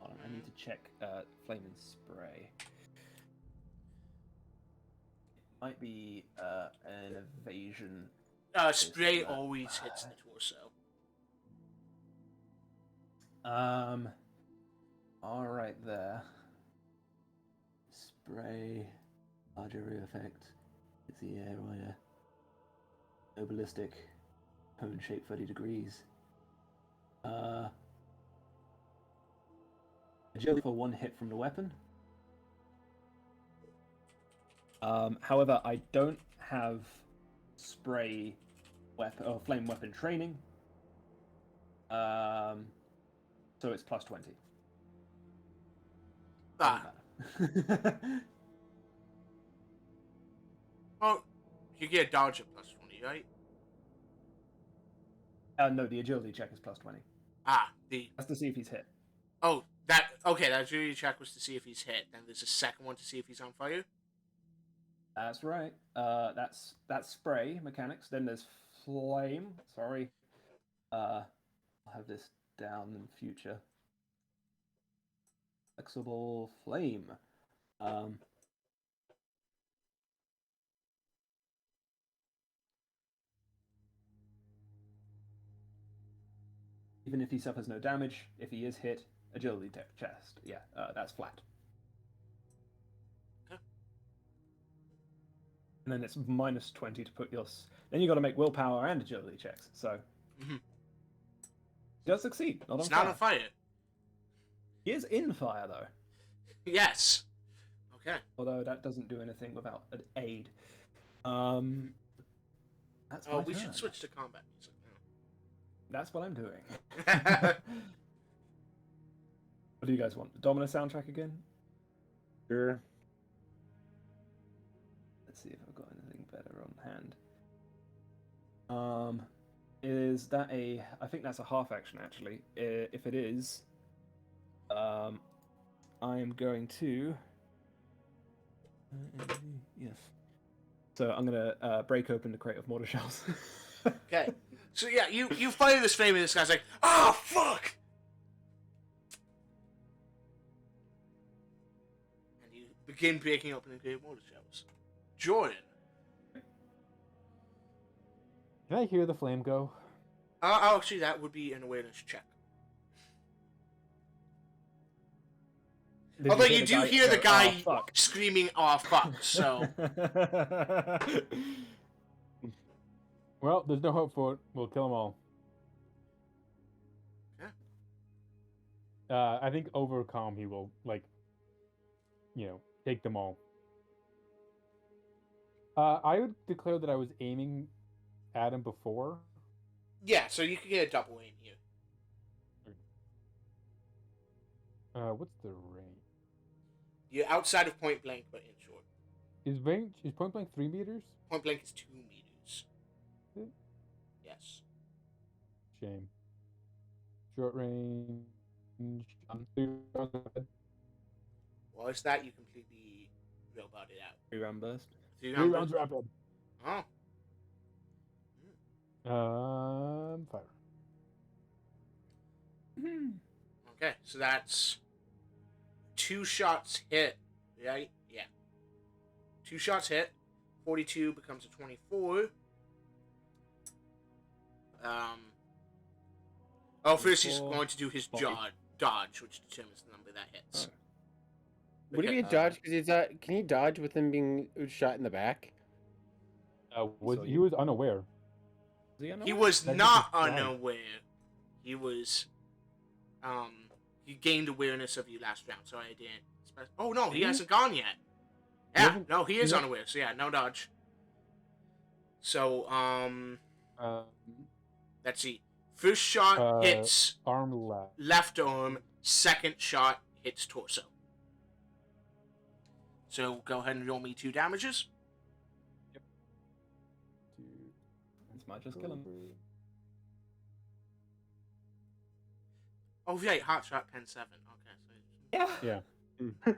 Hold on, I need to check flame and spray. Might be an evasion. Spray always hits the torso. All right there. Spray, larger area effect. It's the area. No ballistic. Cone shape 30 degrees. Agility for 1 hit from the weapon. However, I don't have spray weapon or flame weapon training. So it's plus 20. Ah. Well, you get a dodge at plus 20, right? No, the agility check is plus 20. That's to see if he's hit. Oh, that agility check was to see if he's hit. Then there's a second one to see if he's on fire. That's right. That's spray mechanics. Then there's flame. Sorry. I'll have this down in future. Flexible flame. Even if he suffers no damage, if he is hit, agility chest. Yeah, that's flat. Okay. And then it's minus 20 to put your. Then you got to make willpower and agility checks. So. Mm-hmm. He does succeed. Not on He's fire. not on fire. He is in fire though. Yes. Okay. Although that doesn't do anything without an aid. That's my We turn. should switch to combat music That's what I'm doing. now. What do you guys want? The Dominus soundtrack again? Sure. Let's see if I've got anything better on hand. Is that a? I think that's a half action actually. If it is, I am going to. Yes. So I'm gonna break open the crate of mortar shells. Okay. So yeah, you fire this flame and this guy's like, oh fuck! And you begin breaking open the great mortar shells. Joren. Can I hear the flame go? Actually, that would be an awareness check. Although you do hear the guy screaming, "Oh fuck!" So Well, there's no hope for it. We'll kill them all. Yeah. I think over calm he will, like, take them all. I would declare that I was aiming at him before. Yeah, so you could get a double aim here. What's the range? You're outside of point blank, but in short. Is point blank 3 meters? Point blank is 2 meters. Hmm. Yes. Shame. Short range. Well, it's that you completely roboted out. 3-round burst. 3 3 rounds rapid. Oh. Fire. Okay, so that's 2 shots hit, right? Yeah. 2 shots hit. 42 becomes a 24. First he's going to do his dodge, which determines the number that hits. Oh. Would it be a dodge? Because can he dodge with him being shot in the back? He was unaware. He was That not doesn't sound- unaware. He was, he gained awareness of you last round, so I didn't. Oh no, he hasn't gone yet. Yeah, no, he is unaware. So yeah, no dodge. So let's see. First shot hits arm left. left arm. Second shot hits torso. So go ahead and roll me 2 damages. This might just kill him. Oh right, hot shot pen 7. Okay, so Yeah. Yeah.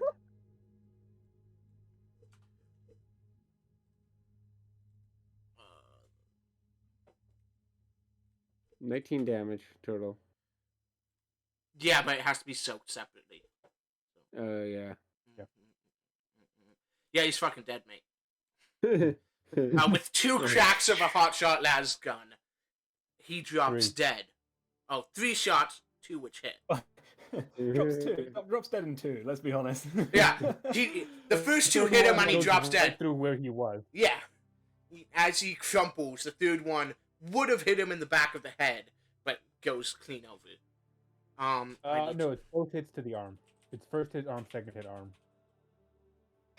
19 damage total. yeah, but it has to be soaked separately. Yeah. Yeah, he's fucking dead, mate. With 2 cracks of a hotshot las gun, he drops 3. dead. Oh, 3 shots, 2 which hit. drops dead in 2, let's be honest. Yeah, the first 2 hit him and he drops Right dead. through where he was. Yeah. As he crumples, the third one would have hit him in the back of the head, but goes clean over. No, it's both hits to the arm. It's first hit arm, second hit arm.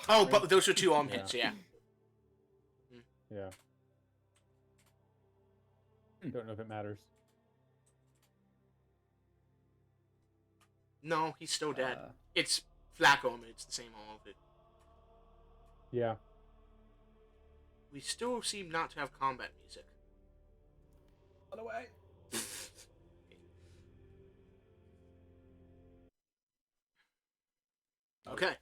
Oh, but those are 2 arm hits, yeah. Yeah. Don't know if it matters. No, he's still dead. It's Flak Armor, it's the same all of it. Yeah. We still seem not to have combat music. Run away. Okay.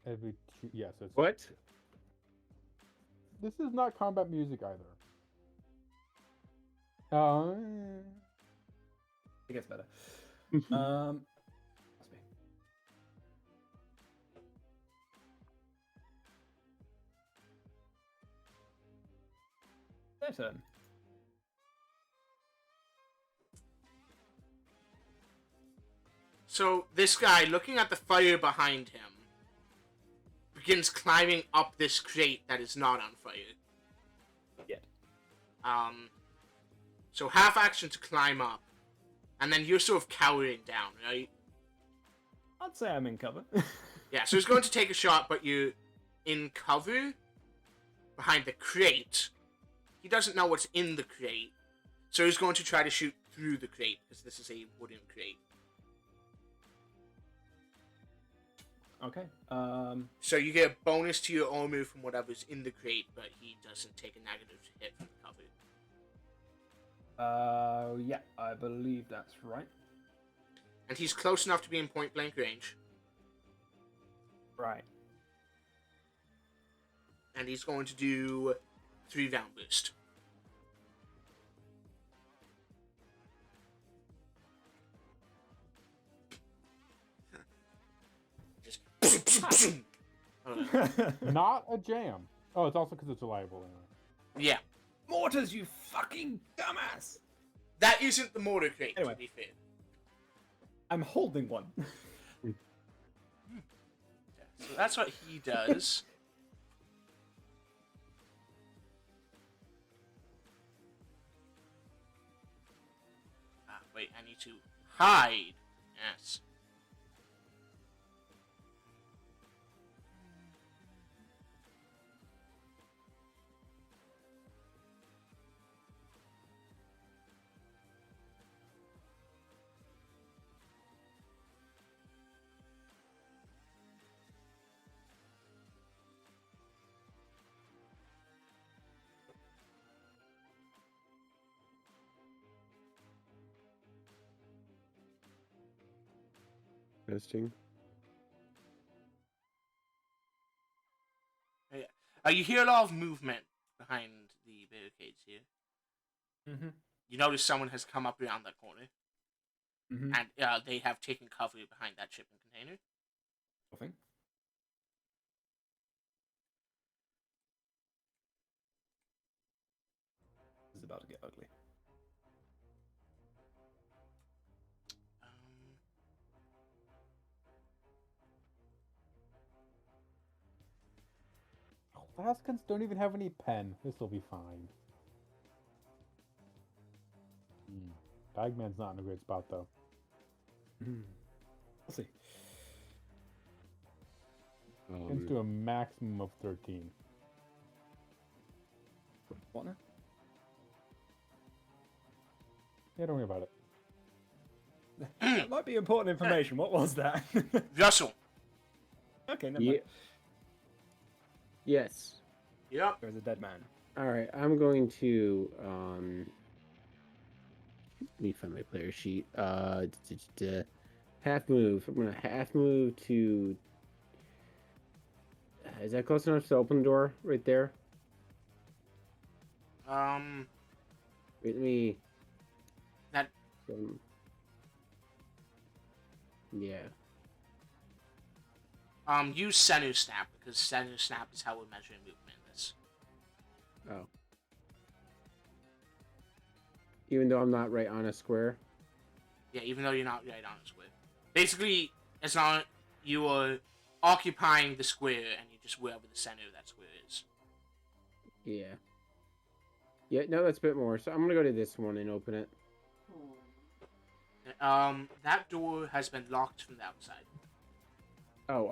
Every 2. Yeah, so it's. What? This is not combat music either. It gets better. Must be. Their turn. So, this guy, looking at the fire behind him, begins climbing up this crate that is not on fire. Yeah. So half action to climb up, and then you're sort of cowering down, right? I'd say I'm in cover. Yeah, so he's going to take a shot, but you're in cover behind the crate. He doesn't know what's in the crate, so he's going to try to shoot through the crate, because this is a wooden crate. Okay. So you get a bonus to your armor from whatever's in the crate, but he doesn't take a negative hit from the cover. Yeah, I believe that's right. And he's close enough to be in point blank range. Right. And he's going to do 3 round burst. Just Not a jam. Oh, it's also because it's reliable anyway. yeah. Mortars, you fucking dumbass! That isn't the mortar crate, Anyway. to be fair. I'm holding one. So that's what he does. Wait, I need to hide. Yes. Testing. Yeah. You hear a lot of movement behind the barricades here. Mm-hmm. You notice someone has come up around that corner, Mm-hmm. and they have taken cover behind that shipping container. Nothing. This is about to get ugly. Alaskans don't even have any pen. This will be fine. Bagman's not in a great spot, though. We'll see. Let's do a maximum of 13. What now? Yeah, don't worry about it. That might be important information. What was that? Russel. Okay, never Yeah. mind. Yes. Yep. There's a dead man. All right. I'm going to let me find my player sheet. Half move. I'm gonna half move to. Is that close enough to open the door right there? Wait, let me. That. Yeah. Use center snap, because center snap is how we're measuring movement in this. Oh. Even though I'm not right on a square. Yeah, even though you're not right on a square. Basically, it's not you are occupying the square and you just wherever the center of that square is. Yeah. Yeah, no, that's a bit more. So I'm gonna go to this one and open it. That door has been locked from the outside. Oh,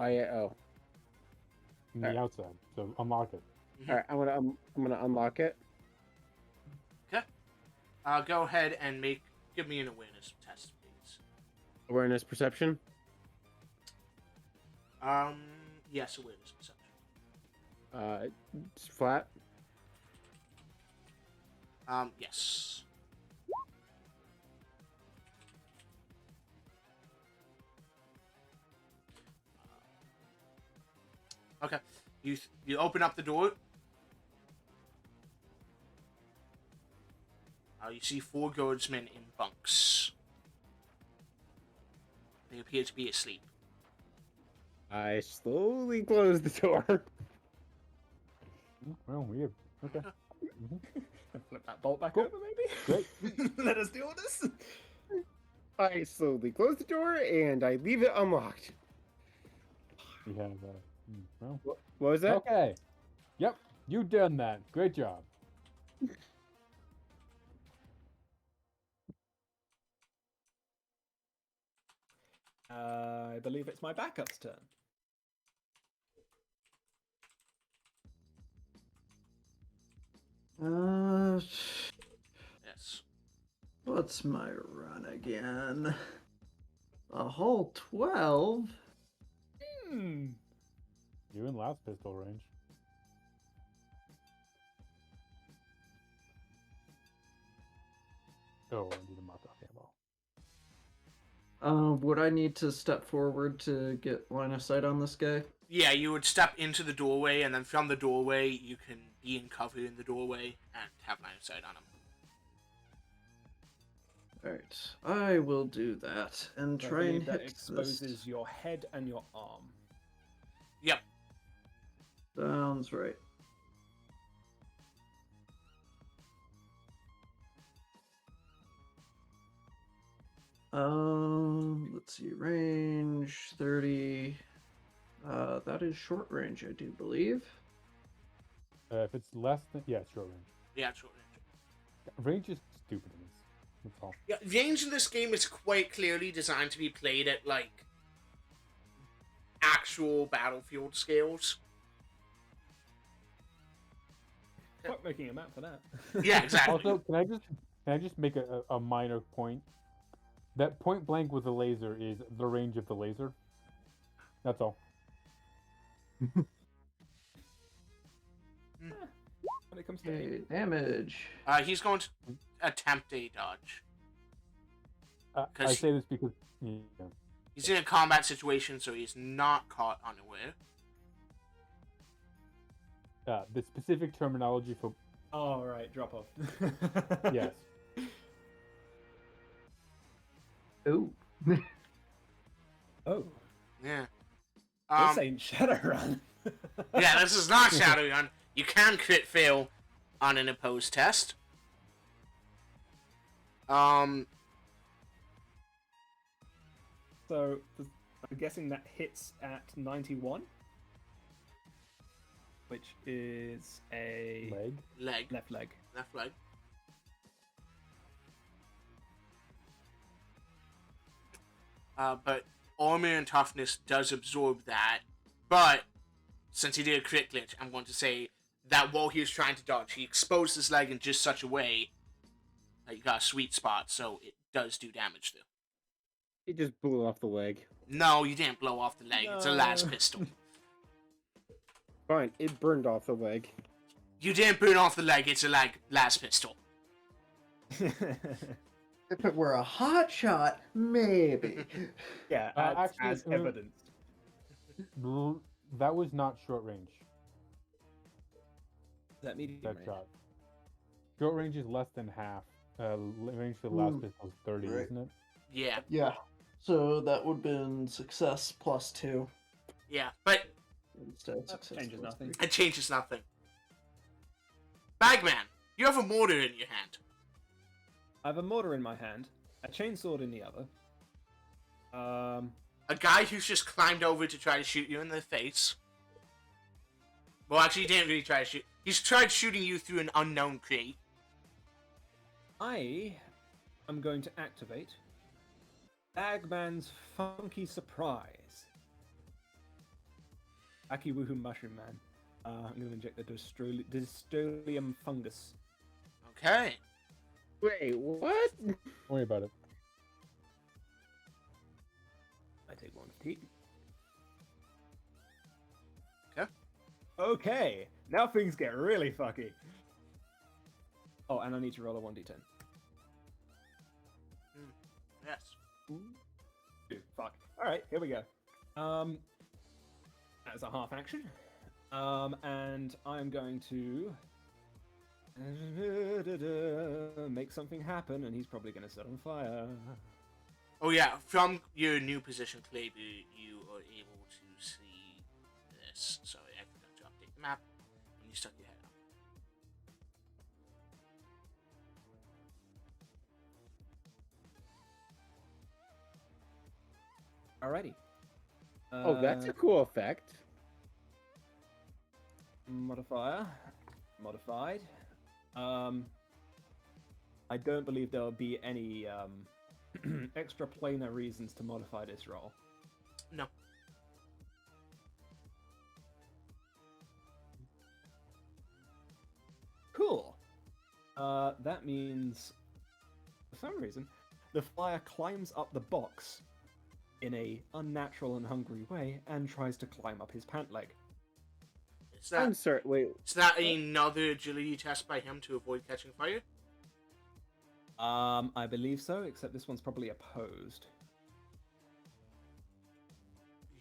From the outside, so unlock it. All right, I'm gonna unlock it. Okay. Go ahead and give me an awareness test, please. Awareness perception. Yes, awareness perception. It's flat. Yes. Okay. You open up the door. You see 4 guardsmen in bunks. They appear to be asleep. I slowly close the door. Well, weird. Okay. Flip that bolt back Cool. over, maybe? Great. Let us deal with this. I slowly close the door and I leave it unlocked. We have, well, What was that? okay. Yep, you done that. Great job. I believe it's my backup's turn. Yes. What's my run again? A whole 12? Hmm. You in last pistol range. Oh, I need a mark-off ammo. Would I need to step forward to get line of sight on this guy? Yeah, you would step into the doorway, and then from the doorway, you can be in cover in the doorway and have line of sight on him. Alright, I will do that and I try and believe that hit exposes this. your head and your arm. Yep. Sounds right. Let's see, range 30. That is short range, I do believe. If it's less than... Yeah, short range. Yeah, short range. Range is stupid in this. That's all. Yeah, range in this game is quite clearly designed to be played at, like, actual battlefield scales. Fuck making a map for that. Yeah, exactly. Also, can I just make a minor point? That point blank with a laser is the range of the laser. That's all. When it comes to Okay, damage. He's going to attempt a dodge. I 'Cause say this because yeah. He's in a combat situation, so he's not caught unaware. The specific terminology for Oh, right, drop off. yes. Oh. Oh, Yeah. this ain't Shadowrun. Yeah, this is not Shadowrun. You can crit fail on an opposed test. So, I'm guessing that hits at 91, which is a Leg. left leg. Left leg. But armor and toughness does absorb that. But since he did a crit glitch, I'm going to say that while he was trying to dodge, he exposed his leg in just such a way that you got a sweet spot, so it does do damage though. He just blew off the leg. No, you didn't blow off the leg. It's a las No. pistol. Fine, it burned off the leg. You didn't burn off the leg. It's a las pistol. If it were a hot shot, maybe. Yeah, Actually, as evidence. That was not short range. That medium That range? shot. Short range is less than half. Range for the last pistol is 30, Right. isn't it? Yeah, Yeah. So that would have been success plus 2 yeah, but instead of That success. changes plus nothing. it changes nothing. Bagman, you have a mortar in your hand. I have a mortar in my hand, a chainsword in the other. A guy who's just climbed over to try to shoot you in the face. Well, actually, he didn't really try to shoot. He's tried shooting you through an unknown crate. I am going to activate Bagman's Funky Surprise. Aki Woohoo Mushroom Man. I'm going to inject the Dystolium Fungus. Okay. Wait, what? Don't worry about it. I take one feet. Okay. Okay, now things get really fucky. Oh, and I need to roll a 1d10. Yes. Dude, fuck. Alright, here we go. That's a half action. And I'm going to make something happen, and he's probably going to set on fire. Oh yeah, from your new position, Kleber, you are able to see this. Sorry, I forgot to update the map. And you stuck your head out. Alrighty. Oh, that's a cool effect. Modifier. Modified. I don't believe there'll be any extra planar reasons to modify this roll. No. Cool. That means, for some reason, the flyer climbs up the box in a unnatural and hungry way and tries to climb up his pant leg. Is that, I'm sorry. Wait, is that another agility test by him to avoid catching fire? I believe so, except this one's probably opposed.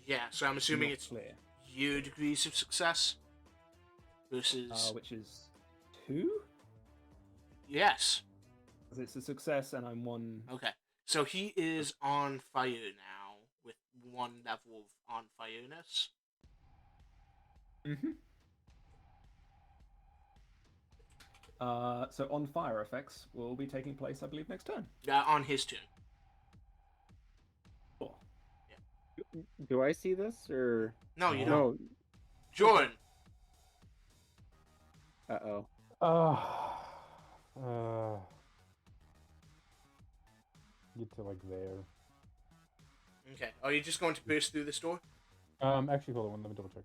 Yeah, so I'm assuming Not it's clear. your degrees of success versus... Which is 2? Yes. 'Cause it's a success and I'm 1. Okay. So he is on fire now with 1 level of on fireness. Mm-hmm. So on fire effects will be taking place, I believe, next turn. On his turn. Cool. do I see this or No, you don't. no? Joren. Uh oh. get to like there. Okay. Are you just going to burst through this door? Actually, hold on. Let me double check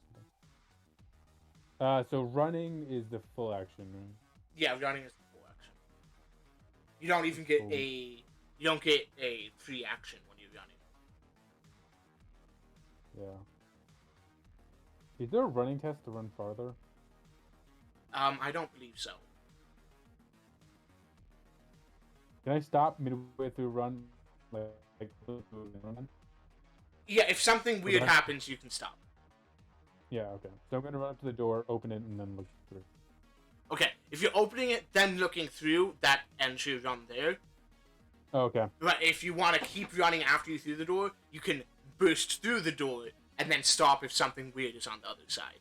something. So running is the full action. Right? Yeah, running is the full action. You don't even get a. You don't get a free action when you're running. Yeah. Is there a running test to run farther? I don't believe so. Can I stop midway through run? Like run? Yeah, if something weird happens, you can stop. Yeah, okay. So I'm gonna run up to the door, open it, and then look through. Okay, if you're opening it, then looking through, that ends your run there. Oh, okay. But if you want to keep running after you through the door, you can burst through the door and then stop if something weird is on the other side.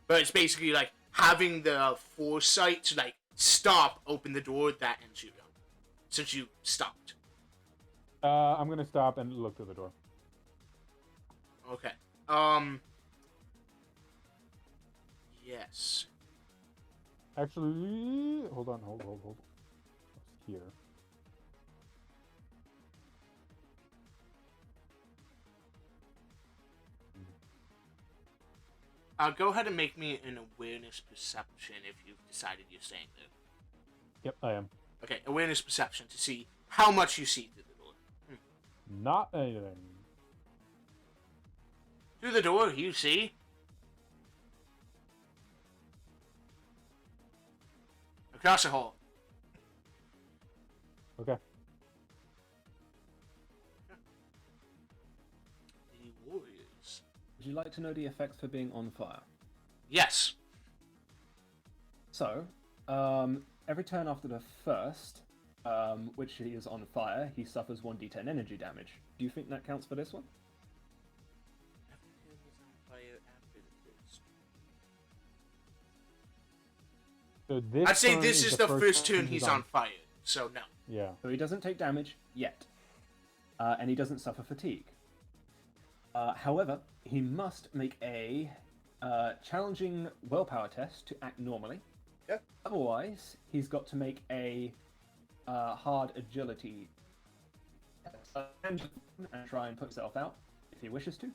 But it's basically like having the foresight to like stop, open the door, that ends your run. Since you stopped. I'm gonna stop and look through the door. Okay. Yes. Actually, hold on. What's here? Go ahead and make me an awareness perception if you've decided you're staying there. Yep, I am. Okay, awareness perception to see how much you see through the door. Not anything. Through the door, you see across the hall. Okay. The warriors. Would you like to know the effects for being on fire? Yes. So, every turn after the first, which he is on fire, he suffers 1d10 energy damage. Do you think that counts for this one? So this I'd say turn this is the first turn turn he's on fire, so no. Yeah. So he doesn't take damage yet, and he doesn't suffer fatigue. However, he must make a challenging willpower test to act normally. Yep. Otherwise, he's got to make a hard agility test and try and put himself out if he wishes to.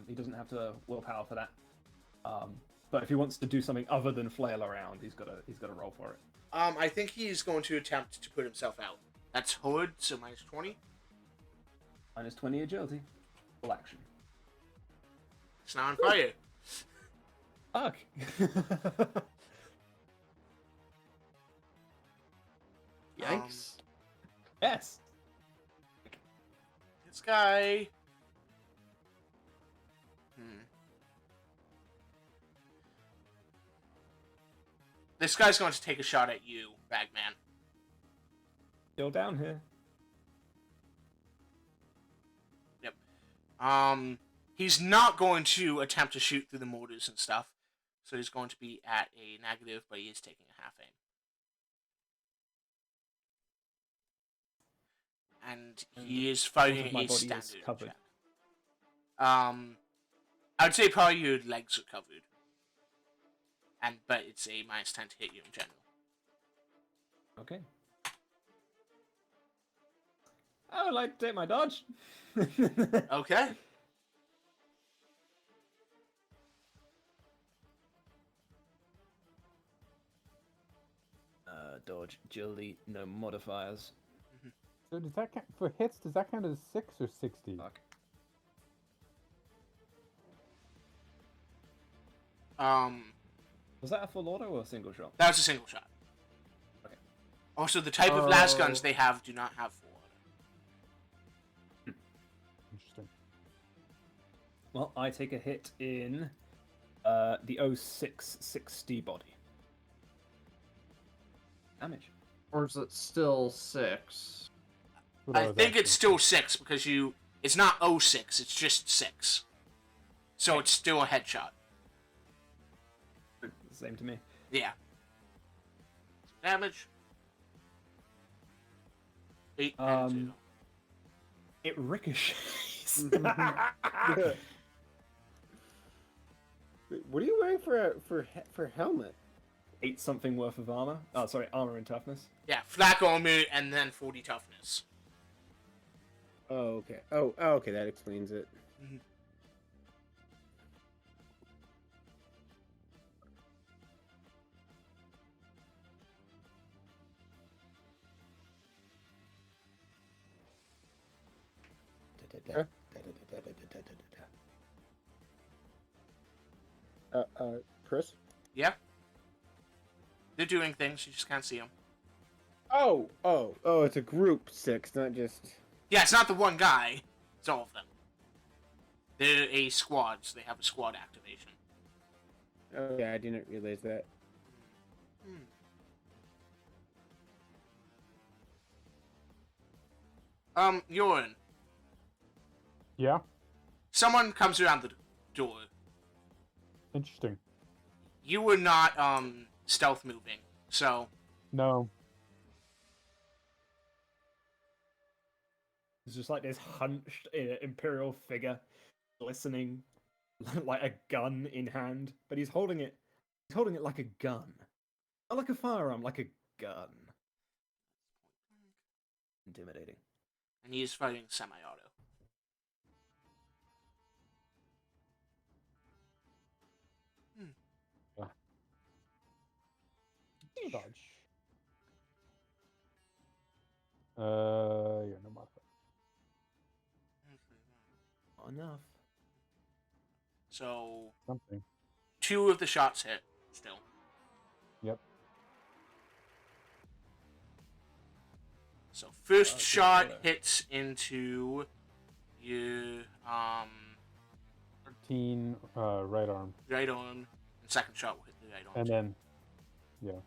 He doesn't have to willpower for that. But if he wants to do something other than flail around, he's got to roll for it. I think he's going to attempt to put himself out. That's hard, so minus 20. Minus 20 agility. Full action. It's not on fire. Fuck. Yikes. Yes. This guy. This guy's going to take a shot at you, Bagman. Still down here. Yep. He's not going to attempt to shoot through the mortars and stuff, so he's going to be at a negative, but he is taking a half aim. And he is fighting my a body is standard covered. check. I would say probably your legs are covered. But it's a minus 10 to hit you in general. Okay. I would like to take my dodge. Okay. Dodge, agility, no modifiers. So does that count for hits? Does that count as 6 or 60? Fuck. Was that a full auto or a single shot? That was a single shot. Okay. Also, the type of las guns they have do not have full auto. Interesting. Well, I take a hit in the 0660 body. Damage. Or is it still 6? I think it's still 6 because it's not 06, it's just 6. So it's still a headshot. Same to me. Yeah. Damage. 8 and 2. It ricochets. Wait, what are you wearing for helmet? 8 something worth of armor. Oh, sorry, armor and toughness. Yeah, flak armor and then 40 toughness. Oh, okay. Oh, okay. That explains it. Mhm. Chris. Yeah. They're doing things. You just can't see them. Oh. It's a group 6, not just. Yeah, it's not the one guy. It's all of them. They're a squad, so they have a squad activation. Okay, I didn't realize that. Joren. Yeah. Someone comes around the door. Interesting. You were not stealth moving, so No. It's just like this hunched imperial figure, listening, like a gun in hand, but he's holding it. He's holding it like a gun, not like a firearm, like a gun. Intimidating. and he is fighting semi-auto. Dodge. Yeah, no modifier. Not enough. So Something. 2 of the shots hit still. Yep. So first That's shot good. hits into your 13 right arm. right arm, and second shot will hit the right arm. And too. then, yeah.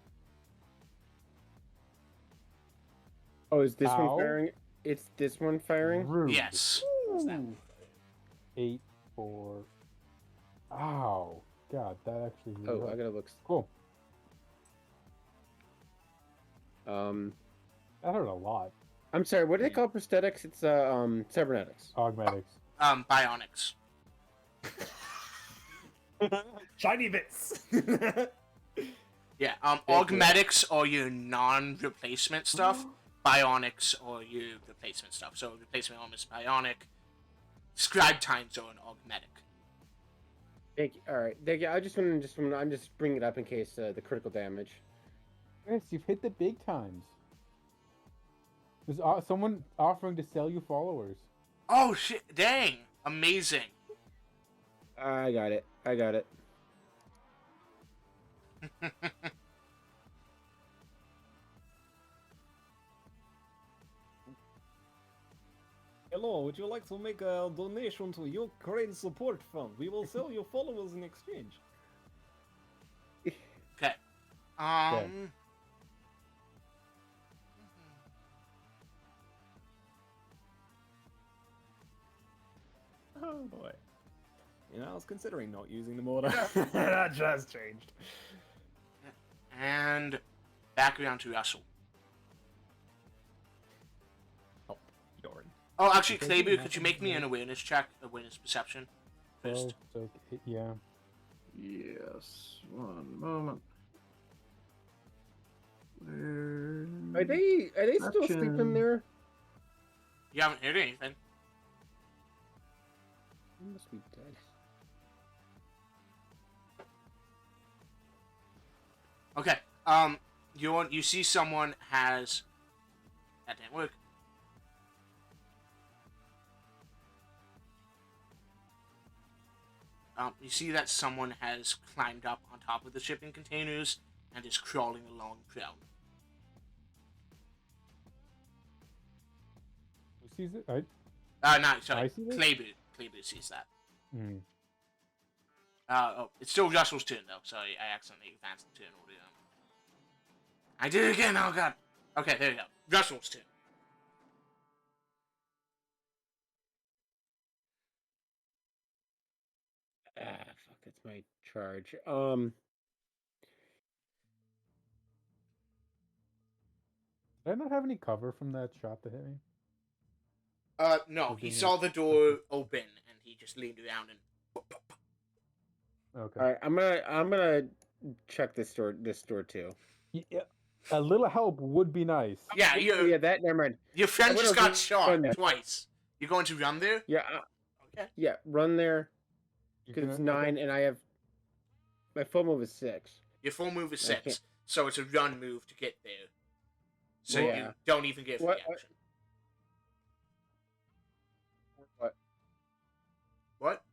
Oh, is this Ow. one firing? It's this one firing? Rude. Yes. Ooh. 8, 4. Ow. God, that actually. Oh, hurt. I gotta look. Cool. Um, That hurt a lot. I'm sorry. What do they call prosthetics? It's cybernetics. Augmatics. Bionics. Shiny bits. Yeah, augmatics are your non-replacement stuff. Bionics are your replacement stuff. So replacement arm is bionic. Scribe times are an augmetic. Thank you. All right. Thank you. I'm just bringing it up in case the critical damage. Yes, you've hit the big times. There's someone offering to sell you followers. Oh shit! Dang! Amazing. I got it. Hello, would you like to make a donation to Ukraine Support Fund? We will sell you followers in exchange. Okay. Oh boy. You know, I was considering not using the mortar. That just changed. And back around to Russel. Oh, Joren. Oh, actually, Kleber, could you make me an awareness check, awareness perception, first? So, yeah. Yes, one moment. Where... Are they still sleeping Action. there? You haven't heard anything. They must be dead. Okay. You see someone has. That didn't work. You see that someone has climbed up on top of the shipping containers and is crawling along prone. Who sees it? I. No, sorry. I see this? Kleber sees that. Mm. It's still Russell's turn though. Sorry, I accidentally advanced the turn order. I did it again. Oh god. Okay, there you go. Russell's turn. Fuck, that's my charge. Did I not have any cover from that shot that hit me? No, he saw the door open and he just leaned around and. Okay. All right, I'm gonna check this door too. Yeah, a little help would be nice. Yeah, Yeah, that never mind. your friend I just would've got shot done that. twice. You're going to run there? Yeah. Okay. Yeah. Run there You because it's can- 9, and I have my full move is 6. Your full move is I 6, can't- so it's a run move to get there. So Yeah. you don't even get free What- action. What? What?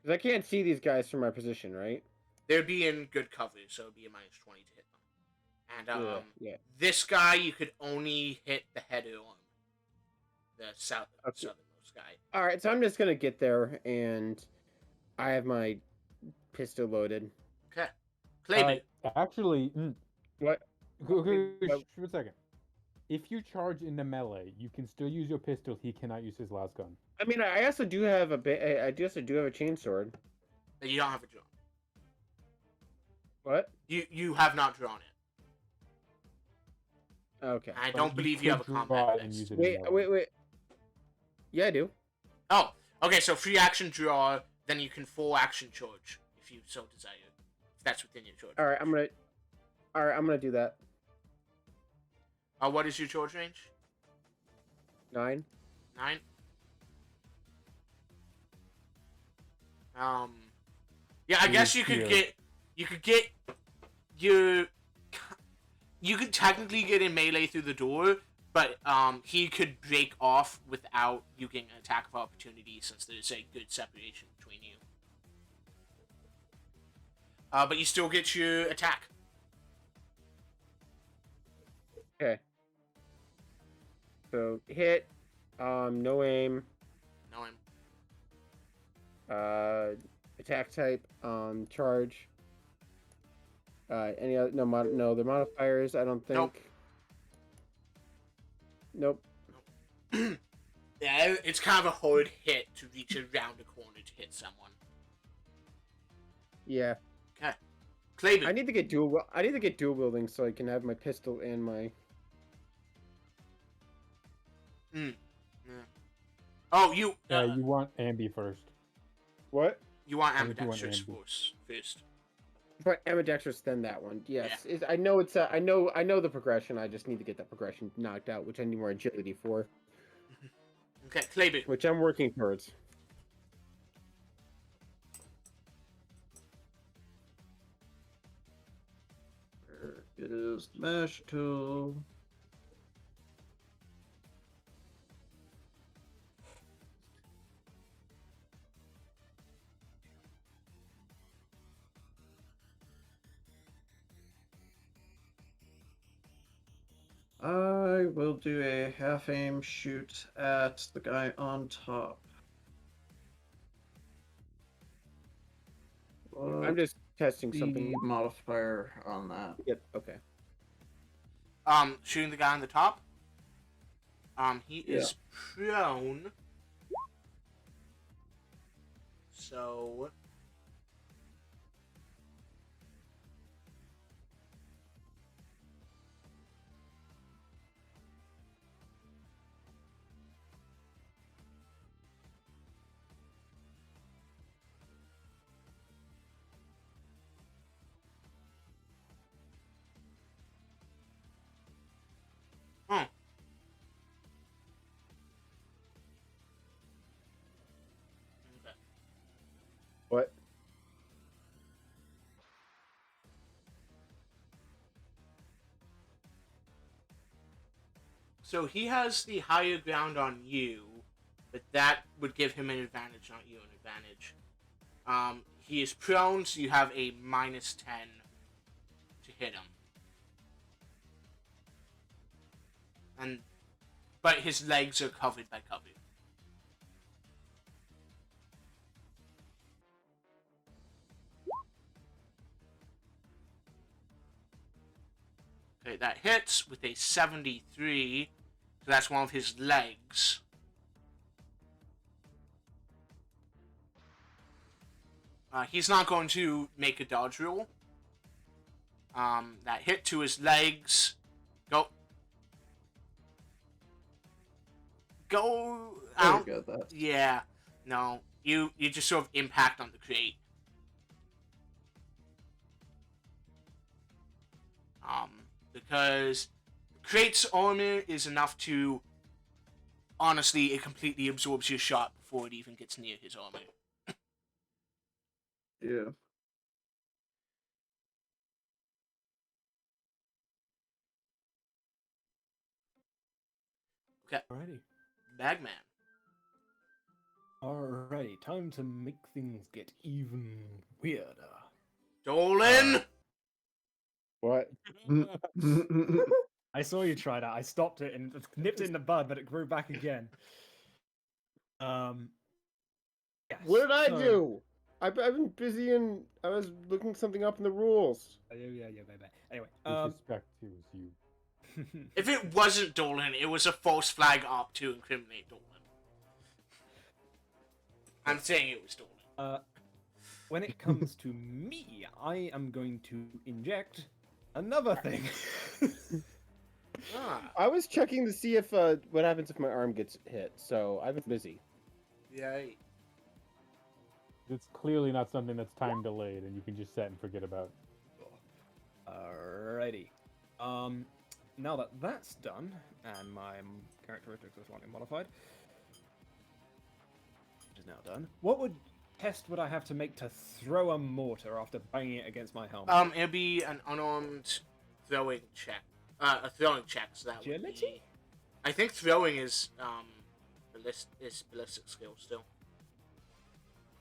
Because I can't see these guys from my position, right? They'd be in good cover, so it'd be a -20 to hit them. And Yeah. this guy you could only hit the header on. The southernmost guy. All right, so I'm just gonna get there, and I have my pistol loaded. Okay. Kleber. Actually, What? okay, Well- for a second. If you charge into melee, you can still use your pistol. He cannot use his last gun. I mean, I also do have a bit. I also do have a chainsword. You don't have it drawn. What? You have not drawn it. Okay. I But don't believe you have a could draw combat it and vest. use it in Wait, melee. wait. Yeah, I do. Oh, okay, so free action draw, then you can full action charge, if you so desire. If that's within your charge. All right, I'm gonna do that. What is your charge range? 9. 9? Yeah, I It guess is you could here. get you could technically get in melee through the door, but he could break off without you getting an attack of opportunity since there's a good separation between you. But you still get your attack. Okay. So hit. No aim. No, I'm Attack type. Charge. Any other? No, the modifiers. I don't think. Nope. Nope. Yeah, it's kind of a hard hit to reach around a corner to hit someone. Yeah. Okay. Kleber. I need to get dual. I need to get dual wielding so I can have my pistol and my. Yeah. Oh, you. You want Ambi first. What? You want I think you want ambidextrous ambi. force first. But ambidextrous, then that one. Yes. I know it's. I know the progression. I just need to get that progression knocked out, which I need more agility for, Okay, Kleber. which I'm working towards. It is the mesh tool. I will do a half aim shoot at the guy on top. I'm just testing the something. modifier on that. Yep. Okay. Shooting the guy on the top. He is prone. So. Okay. What? So he has the higher ground on you, but that would give him an advantage, not you an advantage. He is prone, so you have a -10 to hit him. But his legs are covered by cover. Okay, that hits with a 73. So that's one of his legs. He's not going to make a dodge roll. That hit to his legs. Go out. Got that. Yeah. No. You just sort of impact on the crate. Because the crate's armor is enough to honestly, it completely absorbs your shot before it even gets near his armor. Yeah. Okay, Alrighty. Bagman. Alrighty, time to make things get even weirder. Dolan! What? I saw you try that. I stopped it and nipped it in the bud, but it grew back again. Yes. What did I so- do? I've been busy and I was looking something up in the rules. Yeah, baby. Anyway, Disrespect, it was you. If it wasn't Dolan, it was a false flag op to incriminate Dolan. I'm saying it was Dolan. when it comes to me, I am going to inject another thing. I was checking to see if what happens if my arm gets hit, so I've been busy. Yay. It's clearly not something that's time delayed and you can just set and forget about. Alrighty. Now that that's done, and my characteristics are slightly modified, which is now done, what test would I have to make to throw a mortar after banging it against my helmet? It'll be an unarmed throwing check. A throwing check, so that would be... Agility? I think throwing is ballistic skill still.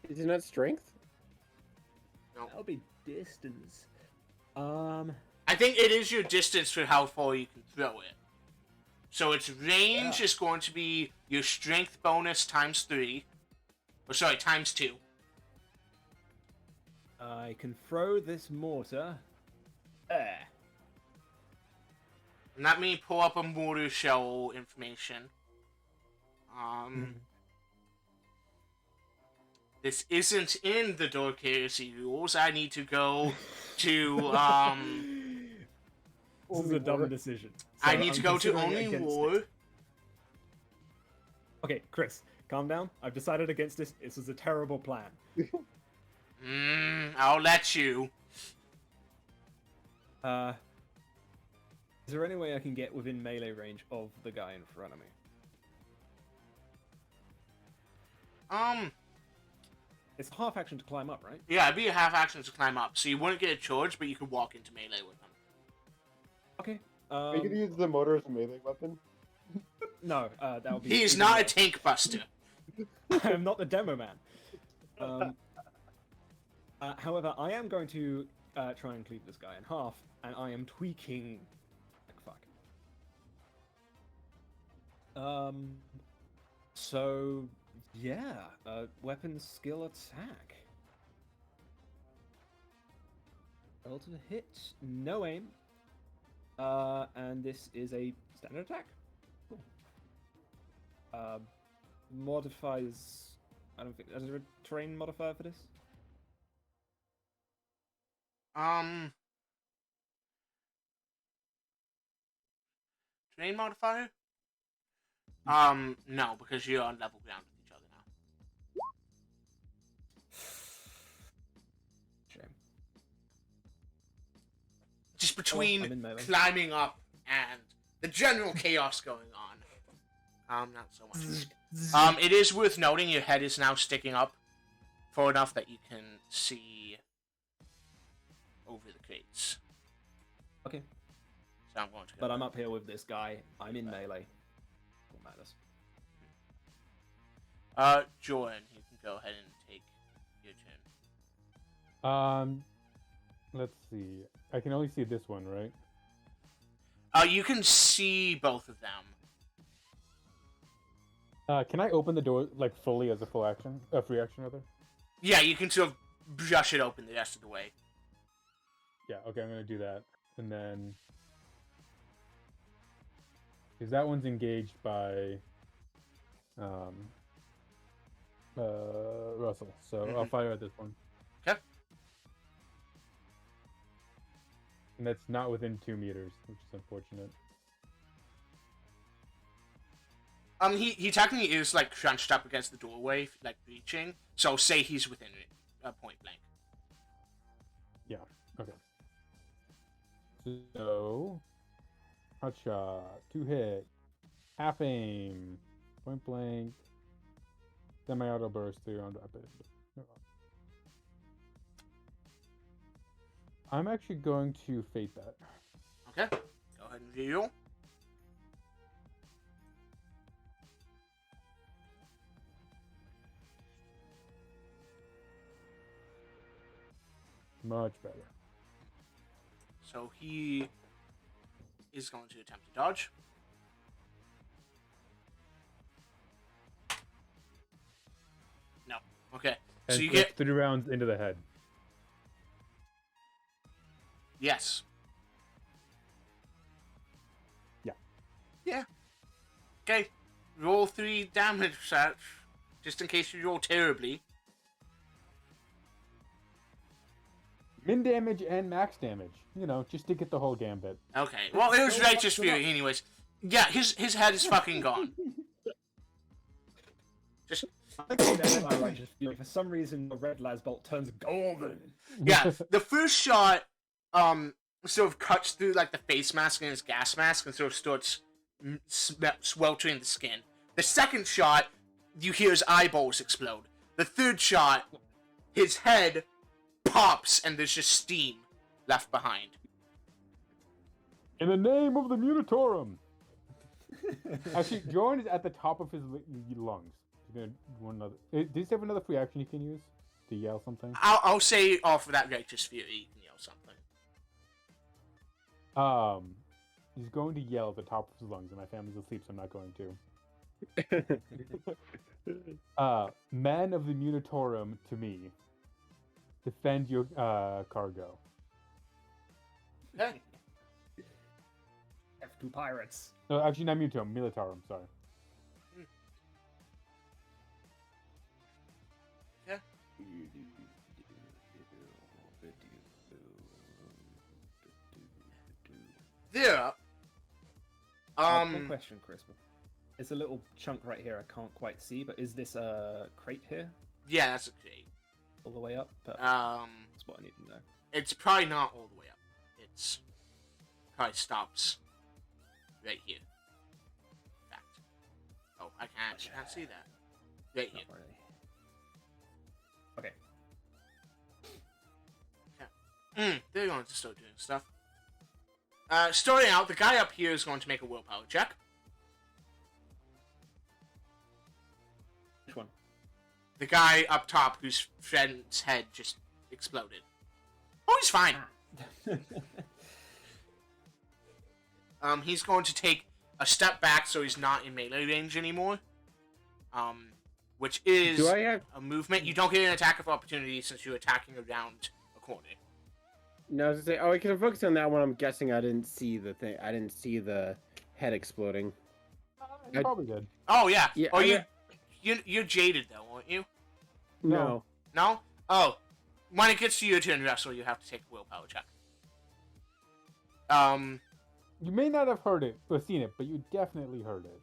Is it not strength? No. That'll be distance. I think it is your distance for how far you can throw it. So its range is going to be your strength bonus times 3. Or sorry, times 2. I can throw this mortar there. And let me pull up a mortar shell information. This isn't in the Dark Heresy rules. I need to go to This is a dumb decision. I So need I'm to go to considering only against war. it. Okay, Chris, calm down. I've decided against this. This is a terrible plan. I'll let you. Is there any way I can get within melee range of the guy in front of me? It's a half action to climb up, right? Yeah, it'd be a half action to climb up, so you wouldn't get a charge, but you could walk into melee with him. Okay. Are you gonna use the motor as a melee weapon? No, that would be. He is even not a worse. tank buster. I am not the demo man. However, I am going to try and cleave this guy in half, and I am tweaking. Fuck. So yeah, weapon skill attack. Roll to hit, no aim. And this is a standard attack. Cool. Modifies. I don't think. Is there a terrain modifier for this? Terrain modifier? No, because you're on level ground with each other now. Shame. Just I'm between in melee. climbing up and the general chaos going on. Not so much. It is worth noting your head is now sticking up far enough that you can see over the crates. Okay. So I'm going to go. But I'm up here with this guy. I'm in melee. What matters? Joren, you can go ahead and take your turn. Let's see. I can only see this one, right? You can see both of them. Can I open the door like fully as a full action, free action rather? Yeah, you can sort of brush it open the rest of the way. Yeah. Okay, I'm gonna do that, and then because that one's engaged by Russel, so I'll fire at this one. Okay. And that's not within 2 meters, which is unfortunate. He technically is like crunched up against the doorway, like reaching. So say he's within point blank. Yeah. Okay. So, hot shot, 2 hit, half aim, Point blank. Semi-auto burst 3 round rapid. I'm actually going to fate that. Okay. Go ahead and reroll. Much better. So he is going to attempt to dodge. No. Okay. And So you so it's get 3 rounds into the head. yes. Yeah. Yeah. Okay. Roll 3 damage, Satch. Just in case you roll terribly. Min damage and max damage. You know, just to get the whole gambit. Okay. Well, it was Righteous Fury, anyways. Yeah, his head is fucking gone. Just I think that's my Righteous Fury. For some reason, the red lasbolt turns golden. yeah. The first shot, sort of cuts through like the face mask and his gas mask, and sort of starts sweltering the skin. The second shot, you hear his eyeballs explode. The third shot, his head pops and there's just steam left behind. In the name of the Munitorum! Actually, Joren is at the top of his lungs. He's gonna do one another. Does he have another free action he can use to yell something? I'll say off of that Righteous Fury, you can yell something. He's going to yell at the top of his lungs, and my family's asleep, so I'm not going to. Men of the Munitorum to me. Defend your cargo. Okay. F2 pirates. No, actually not Munitorum, Militarum, sorry. Yeah. There. One question, Chris. It's a little chunk right here I can't quite see, but is this a crate here? Yeah, that's okay. All the way up? But That's what I need to know. It's probably not all the way up. It's probably stops right here. In fact. Oh, I can't see that. Right here. Not really. Okay. They're going to start doing stuff. Starting out, the guy up here is going to make a willpower check. Which one? The guy up top whose friend's head just exploded. Oh, he's fine. He's going to take a step back so he's not in melee range anymore. Which is a movement. You don't get an attack of opportunity since you're attacking around a corner. No, I was gonna say, I can focus on that one. I'm guessing I didn't see the thing. I didn't see the head exploding. You probably did. Oh yeah. Yeah, Oh, you're jaded though, aren't you? No. No? Oh. When it gets to your turn, Russel, you have to take a willpower check. You may not have heard it or seen it, but you definitely heard it.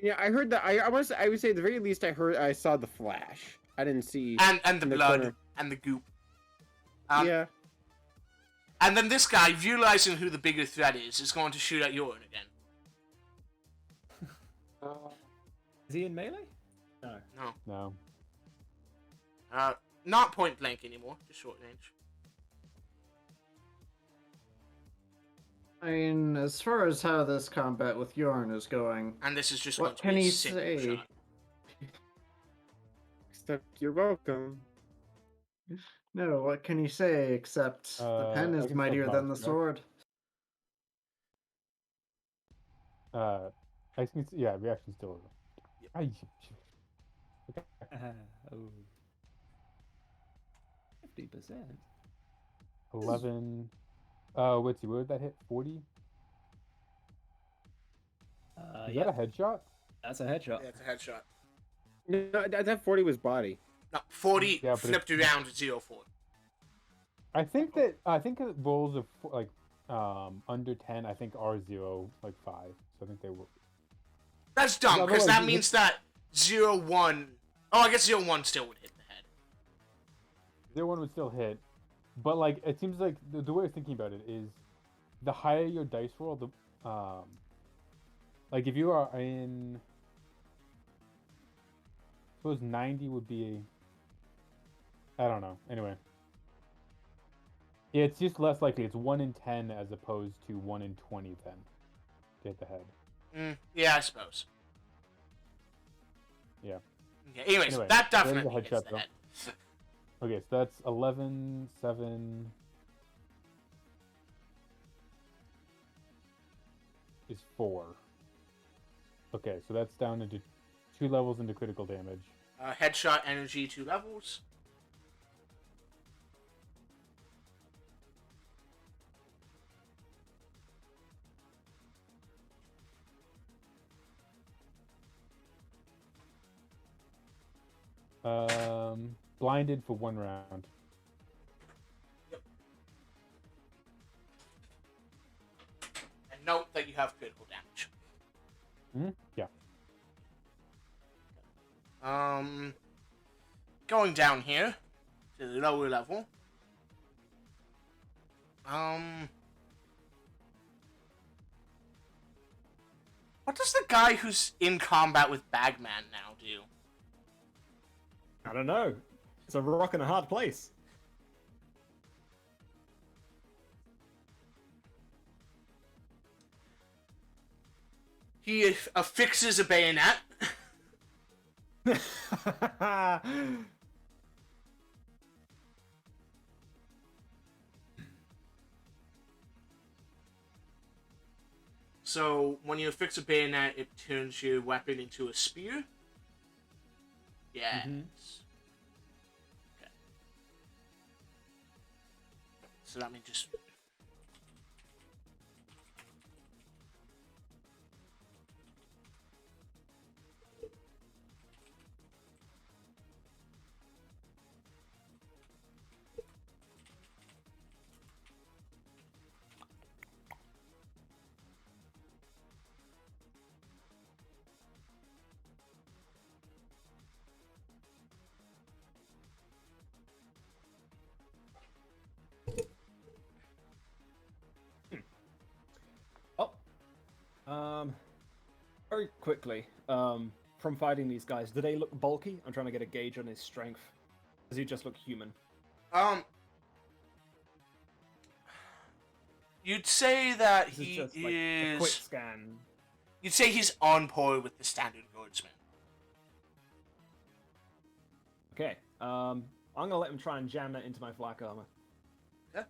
Yeah, I heard that. I would say at the very least I saw the flash. I didn't see and the blood corner. and the goop. Yeah. And then this guy, realizing who the bigger threat is going to shoot at Joren again. Is he in melee? No. No. No. Not point blank anymore, just short range. I mean, as far as how this combat with Joren is going, And this is just what going to can be a he sick say? shot. Except you're welcome. No, what can he say except the pen I is can mightier still than the dodge, right? sword? I can see, yeah, reaction still. Okay. Oh. 50%. 11. Let's see, where did that hit? 40? Is Yeah, that a headshot? that's a headshot. Yeah, it's a headshot. No, that 40 was body. No, 40 Yeah, but flipped around to 0-4. I think that rolls of like under 10 I think are 0 like 5. So I think they will. That's dumb, because Otherwise, that you means that 0-1... Oh, I guess 0-1 still would hit the head. 0-1 would still hit. But like it seems like the way of thinking about it is the higher your dice roll, the like if you are in suppose 90 would be. I don't know. Anyway. Yeah, it's just less likely. It's 1 in 10 as opposed to 1 in 20 then. To hit the head. Yeah, I suppose. Yeah. Okay, anyways, Anyway, that there's the definitely hits headshot, the though. head. Okay, so that's 11, 7 is 4. Okay, so that's down into 2 levels into critical damage. Headshot energy 2 levels. Blinded for 1 round. Yep. And note that you have critical damage. Yeah. Going down here to the lower level. What does the guy who's in combat with Bagman now do? I don't know. It's a rock and a hard place. He affixes a bayonet. So, when you affix a bayonet, it turns your weapon into a spear. Yes. Okay. So let me just... Very quickly, from fighting these guys, do they look bulky? I'm trying to get a gauge on his strength. Does he just look human? You'd say that This is he just like a quick scan. You'd say he's on par with the standard guardsman. Okay, I'm gonna let him try and jam that into my flak armor. Okay.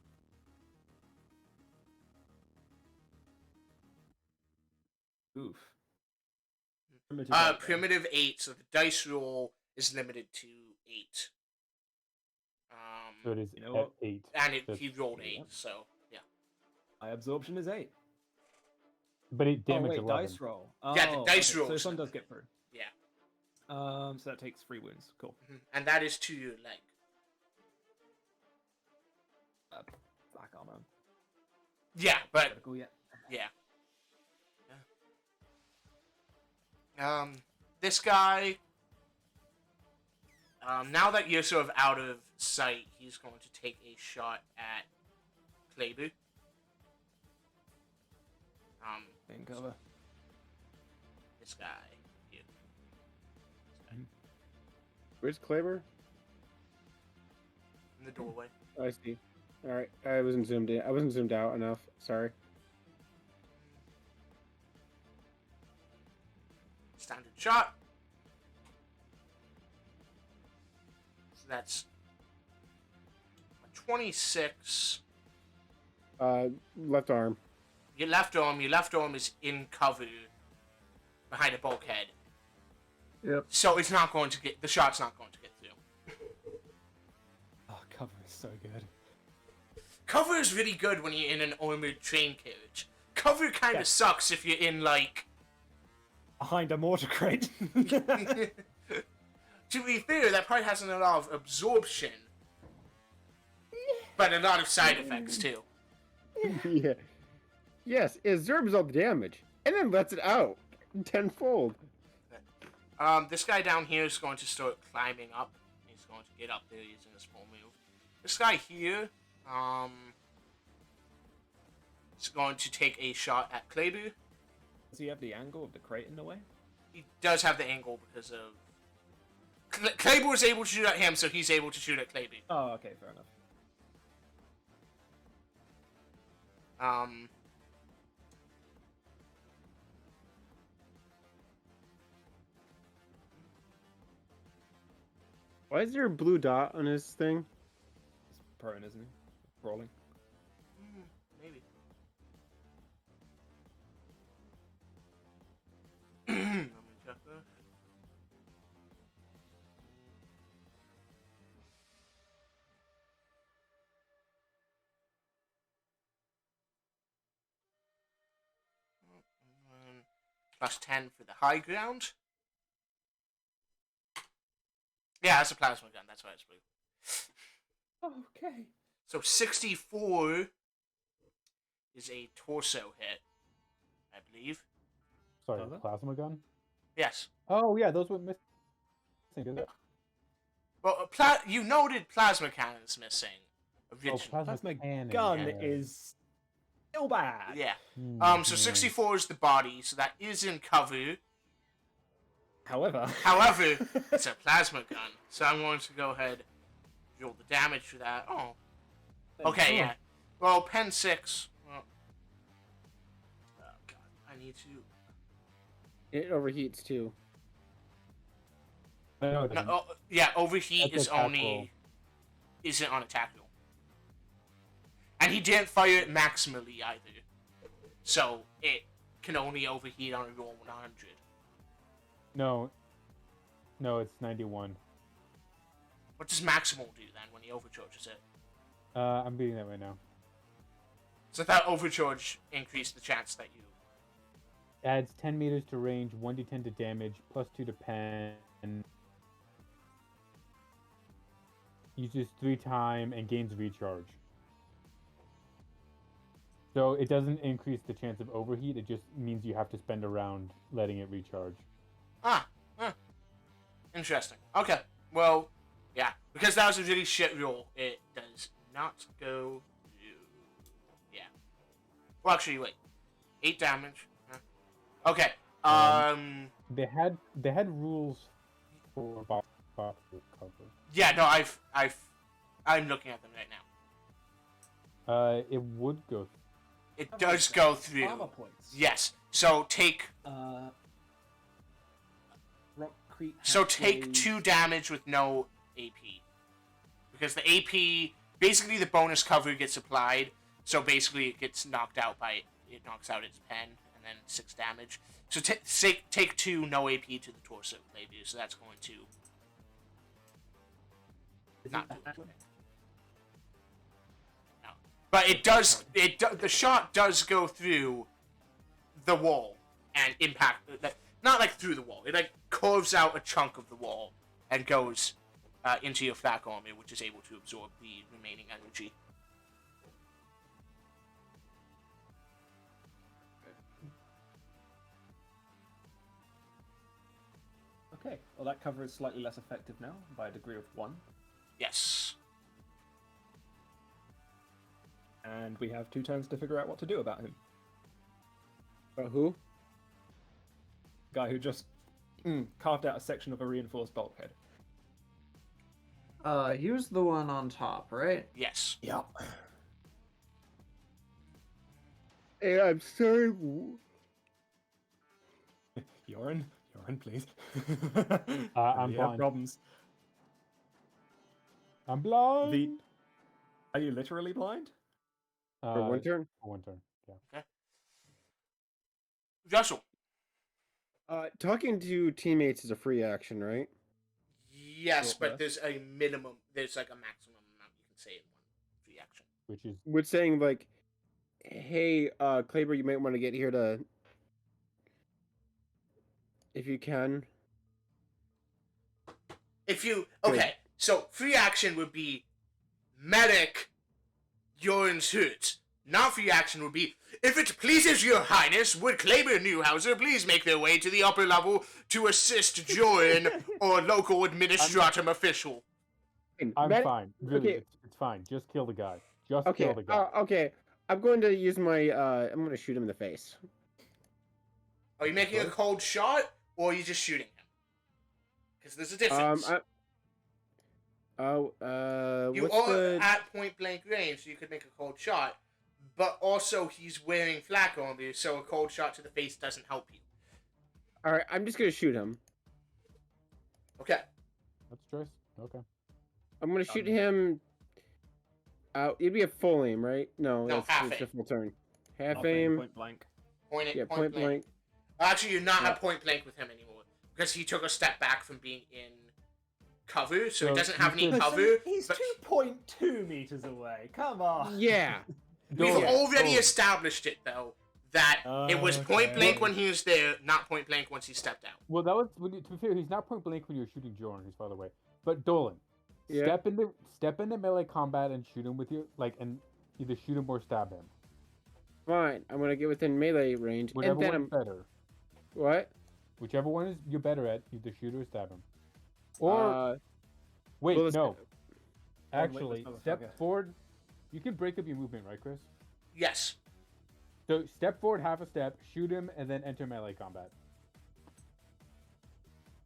Oof. Primitive 8, so the dice roll is limited to 8. So it is You know what? 8. And That's- he rolled 8, yeah. so, yeah. My absorption is 8. But it Oh damage wait, 11. dice roll. Yeah, the dice okay, roll So is this one does limited. get through. Yeah. So that takes 3 wounds. Cool. And that is to your leg. Flak armor. Yeah, but, Critical yet? yeah. This guy, now that you're sort of out of sight, he's going to take a shot at Kleber. In cover. This guy here. Where's Kleber? In the doorway. I see. All right, I wasn't zoomed in. I wasn't zoomed out enough. Sorry. Standard shot. So that's a 26. Left arm. Your left arm is in cover behind a bulkhead. Yep. So it's not going to get, the shot's not going to get through. Oh, cover is so good. Cover is really good when you're in an armored train carriage. Cover kind of sucks if you're in, like... Behind a mortar crate. To be fair, that probably has a lot of absorption. But a lot of side effects, too. Yeah. Yes, it absorbs all the damage and then lets it out tenfold. This guy down here is going to start climbing up. He's going to get up there using his full move. This guy here, is going to take a shot at Kleber. Does he have the angle of the crate in the way? He does have the angle because of Kleber was able to shoot at him, so he's able to shoot at Kleber. Oh, okay, fair enough. Why is there a blue dot on his thing? He's prone, isn't he? Rolling. Maybe. Let me check that. +10 for the high ground. Yeah, that's a plasma gun. That's why it's blue. Okay. So 64 is a torso hit, I believe. Sorry, Another? plasma gun? Yes. Oh, yeah, those were missing, didn't it? Well, you noted plasma cannons missing originally. Plasma cannon, gun yeah. is still bad. Yeah. Mm, So yeah. 64 is the body, so that is in cover. However, It's a plasma gun, so I'm going to go ahead and roll the damage for that. Oh. Okay, yeah. Well, pen 6. Well, oh, God. I need to... It overheats too. No, it No, doesn't. yeah, overheat That's is attack only... roll. Isn't on attack roll. And he didn't fire it maximally either. So, it can only overheat on a roll 100. No, it's 91. What does maximal do then when he overcharges it? I'm beating that right now. So that overcharge increased the chance that you... Adds 10 meters to range, 1d10 to damage, +2 to pen. Uses 3 time and gains recharge. So it doesn't increase the chance of overheat, it just means you have to spend a round letting it recharge. Interesting. Okay. Well, yeah. Because that was a really shit roll, it does not go through. Yeah. Well, actually, wait. 8 damage. Huh. Okay. They had rules for box cover. Yeah, no, I'm looking at them right now. It would go. It does go through. Armor points. Yes. So take Rockcrete take hatchway. 2 damage with no AP. Because the AP, basically the bonus cover gets applied, so basically it gets knocked out by, it knocks out its pen, and then 6 damage. So take 2 no AP to the torso, maybe, so that's going to not do anything. No. But it does, the shot does go through the wall and impact, not like through the wall, it like curves out a chunk of the wall and goes into your Flak Armor, which is able to absorb the remaining energy. Okay, well that cover is slightly less effective now by a degree of 1. Yes. And we have 2 turns to figure out what to do about him. Who? Guy who just carved out a section of a reinforced bulkhead. He was the one on top, right? Yes. Yep. Hey, I'm sorry. Joren, please. I'm We have blind. problems. I'm blind. Are you literally blind? For one turn? For one turn. Yeah. Russel. Talking to teammates is a free action, right? Yes, Short but rest. there's a minimum, there's like a maximum amount you can say in one free action. Which is With saying like, hey, Kleber, you might want to get here to, if you can. If you, okay, so free action would be medic Joren's hurt. Not free action would be, if it pleases your highness, would Kleber and Newhouser please make their way to the upper level to assist Joren or local Administratum official? I'm Medic- fine. Really, okay. it's fine. Just kill the guy. Just Okay, kill the guy. okay. I'm going to use my, I'm going to shoot him in the face. Are you making a cold shot, or are you just shooting him? because there's a difference. You what's are the? at point blank range, so you could make a cold shot, but also he's wearing flak armor, so a cold shot to the face doesn't help you. All right, I'm just gonna shoot him. Okay. That's choice. Okay. I'm gonna shoot him. It'd be a full aim, right? No, No, that's half a aim. full turn. Half Half aim. point blank. Point blank. Actually, you're not Yeah. at point blank with him anymore because he took a step back from being in cover, so he So doesn't have you any said- cover. He's but 2.2 meters away. Come on. Yeah. we've Dolan, already Dolan. established it though that it was point Okay. blank when he was there, not point blank once he stepped out. Well, that was to be fair. He's not point blank when you're shooting Joren, who's farther away. But Dolan, Yeah. step into melee combat and shoot him with your and either shoot him or stab him. Fine. I'm gonna get within melee range, Whichever and then one's better. what? Whichever one is you're better at, either shoot or stab him. Or wait, well, let's- no. wait, Actually, this step motherfucker. forward. You can break up your movement, right, Chris? Yes. So step forward half a step, shoot him, and then enter melee combat.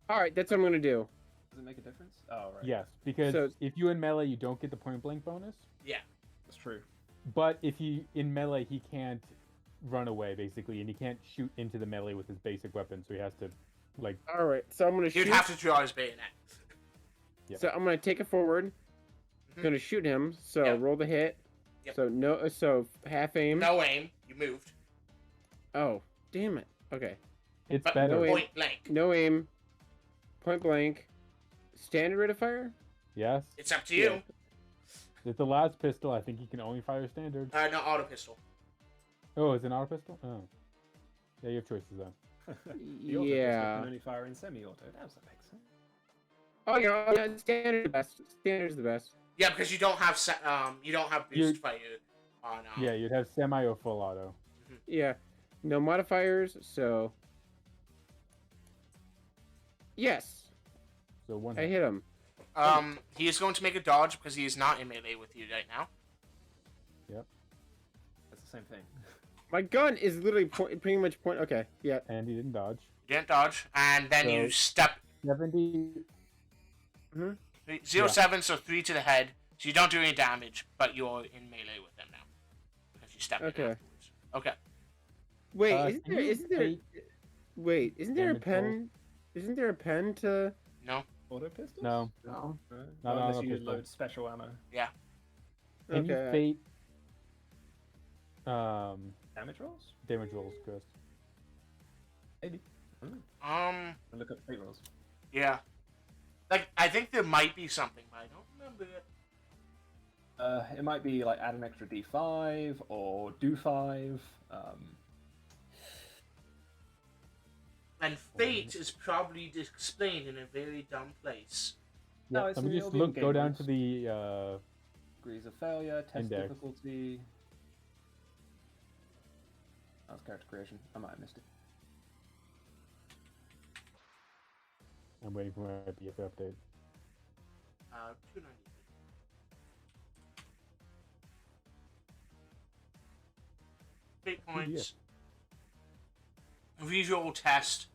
All right, that's what I'm gonna do. Does it make a difference? Oh, right. Yes, because So- if you in melee, you don't get the point blank bonus. Yeah. That's true. But if he in melee, he can't run away basically, and he can't shoot into the melee with his basic weapon, so he has to like. All right, so I'm gonna You'd shoot. have to draw his bayonet. Yeah. So I'm gonna take it forward. Mhm. Gonna shoot him. So Yep. roll the hit. Yep. So no. So half aim. No aim. You moved. Oh, damn it. Okay. It's But better. no aim. point blank. No aim. Point blank. Standard rate of fire. Yes, It's up to you. Yeah. it's the last pistol. I think he can only fire standard. No auto pistol. Oh, it's an auto pistol. Oh, yeah, you have choices then. The auto pistol Yeah. can only fire in semi-auto. That doesn't make sense. Oh yeah, standard the best. Standard's the best. Yeah, because you don't have boost You- fire on. Yeah, you'd have semi or full auto. Yeah. No modifiers. So. Yes, So one. I hit. hit him. He is going to make a dodge because he is not in melee with you right now. That's the same thing. My gun is literally pretty much point. Okay. Yeah. And he didn't dodge. You didn't dodge, and then you So- step 70. 07, so 3 to the head. So you don't do any damage, but you're in melee with them now because you stepped Okay. in afterwards. Okay. Wait. Can you Isn't there? fate Wait. Isn't there a damage rolls? pen? Isn't there a pen to? No. Auto pistols? No. No. Not unless auto you pistol. load special ammo. Can you Okay. fate Damage rolls? damage rolls, Chris? Maybe. I don't know. Um. I'll look at fate rolls. Yeah. Like I think there might be something, but I don't remember it. It might be like add an extra d5 or do 5. And fate is probably explained in a very dumb place. No, Yeah, it's let me in the just old look. Go game down rules. to the. Degrees of failure, test Index. difficulty. That was character creation. I might have missed it. I'm waiting for my BF update. 293. Fate points. Reroll test.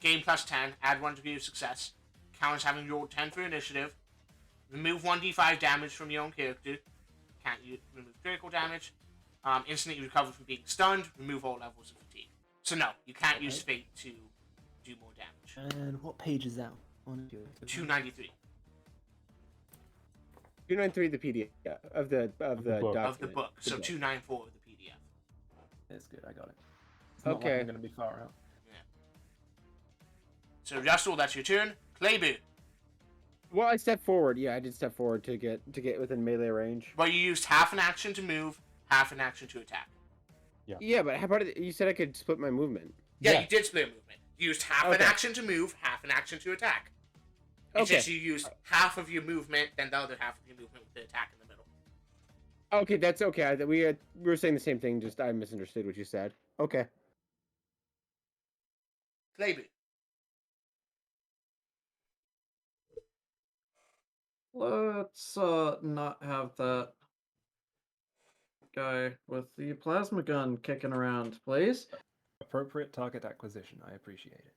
Game plus 10. Add 1 degree of success. Counts having rolled 10 for initiative. Remove 1d5 damage from your own character. Can't you remove critical damage. Instantly recover from being stunned. Remove all levels of fatigue. So no, you can't use fate to do more damage. And what page is that? 293 293 the PDF of the book. of the document. book. So book. 294 of the PDF. It's good, I got it. It's not Okay. like I'm going to be far out. So Russel, that's your turn. Kleber. Well, I stepped forward. Yeah, I did step forward to get within melee range. Well, you used half an action to move, half an action to attack. Yeah, but how about it? You said I could split my movement. Yeah, Yeah. you did split movement. You used half an Okay. action to move, half an action to attack. It's Okay. just you used half of your movement, then the other half of your movement with the attack in the middle. Okay, that's okay. We were saying the same thing. Just I misunderstood what you said. Okay. Kleber. Let's not have that guy with the plasma gun kicking around, please. Appropriate target acquisition. I appreciate it.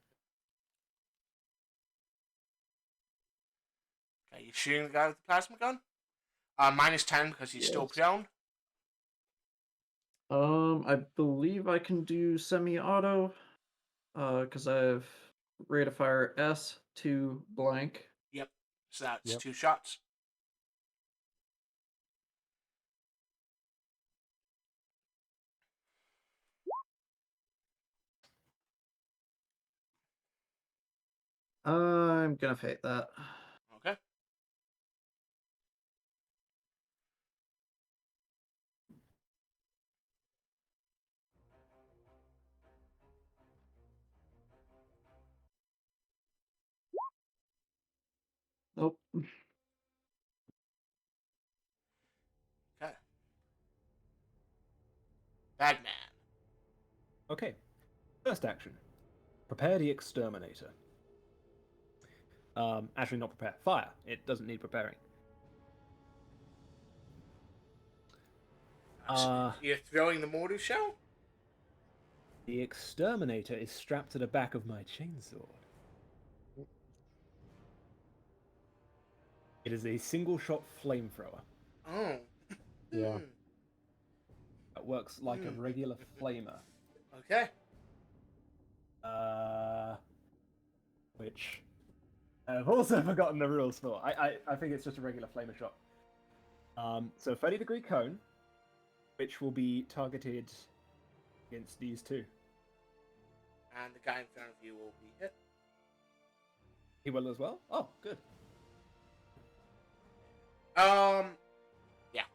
Okay, you're shooting the guy with the plasma gun. -10 because he's still Yes. prone. I believe I can do semi-auto, because I have rate of fire S to blank. Yep. So that's Yep. 2 shots. I'm gonna fate that. Okay. Nope. Okay. Bagman. Okay. First action. Prepare the exterminator. Actually, not prepare. Fire. It doesn't need preparing. You're throwing the mortar shell? The exterminator is strapped to the back of my chainsword. It is a single-shot flamethrower. Oh. Yeah. That works like a regular flamer. Okay. Which I've also forgotten the rules for. I think it's just a regular flamer shot. So 30-degree cone, which will be targeted against these two. And the guy in front of you will be hit. He will as well? Oh, good. Yeah.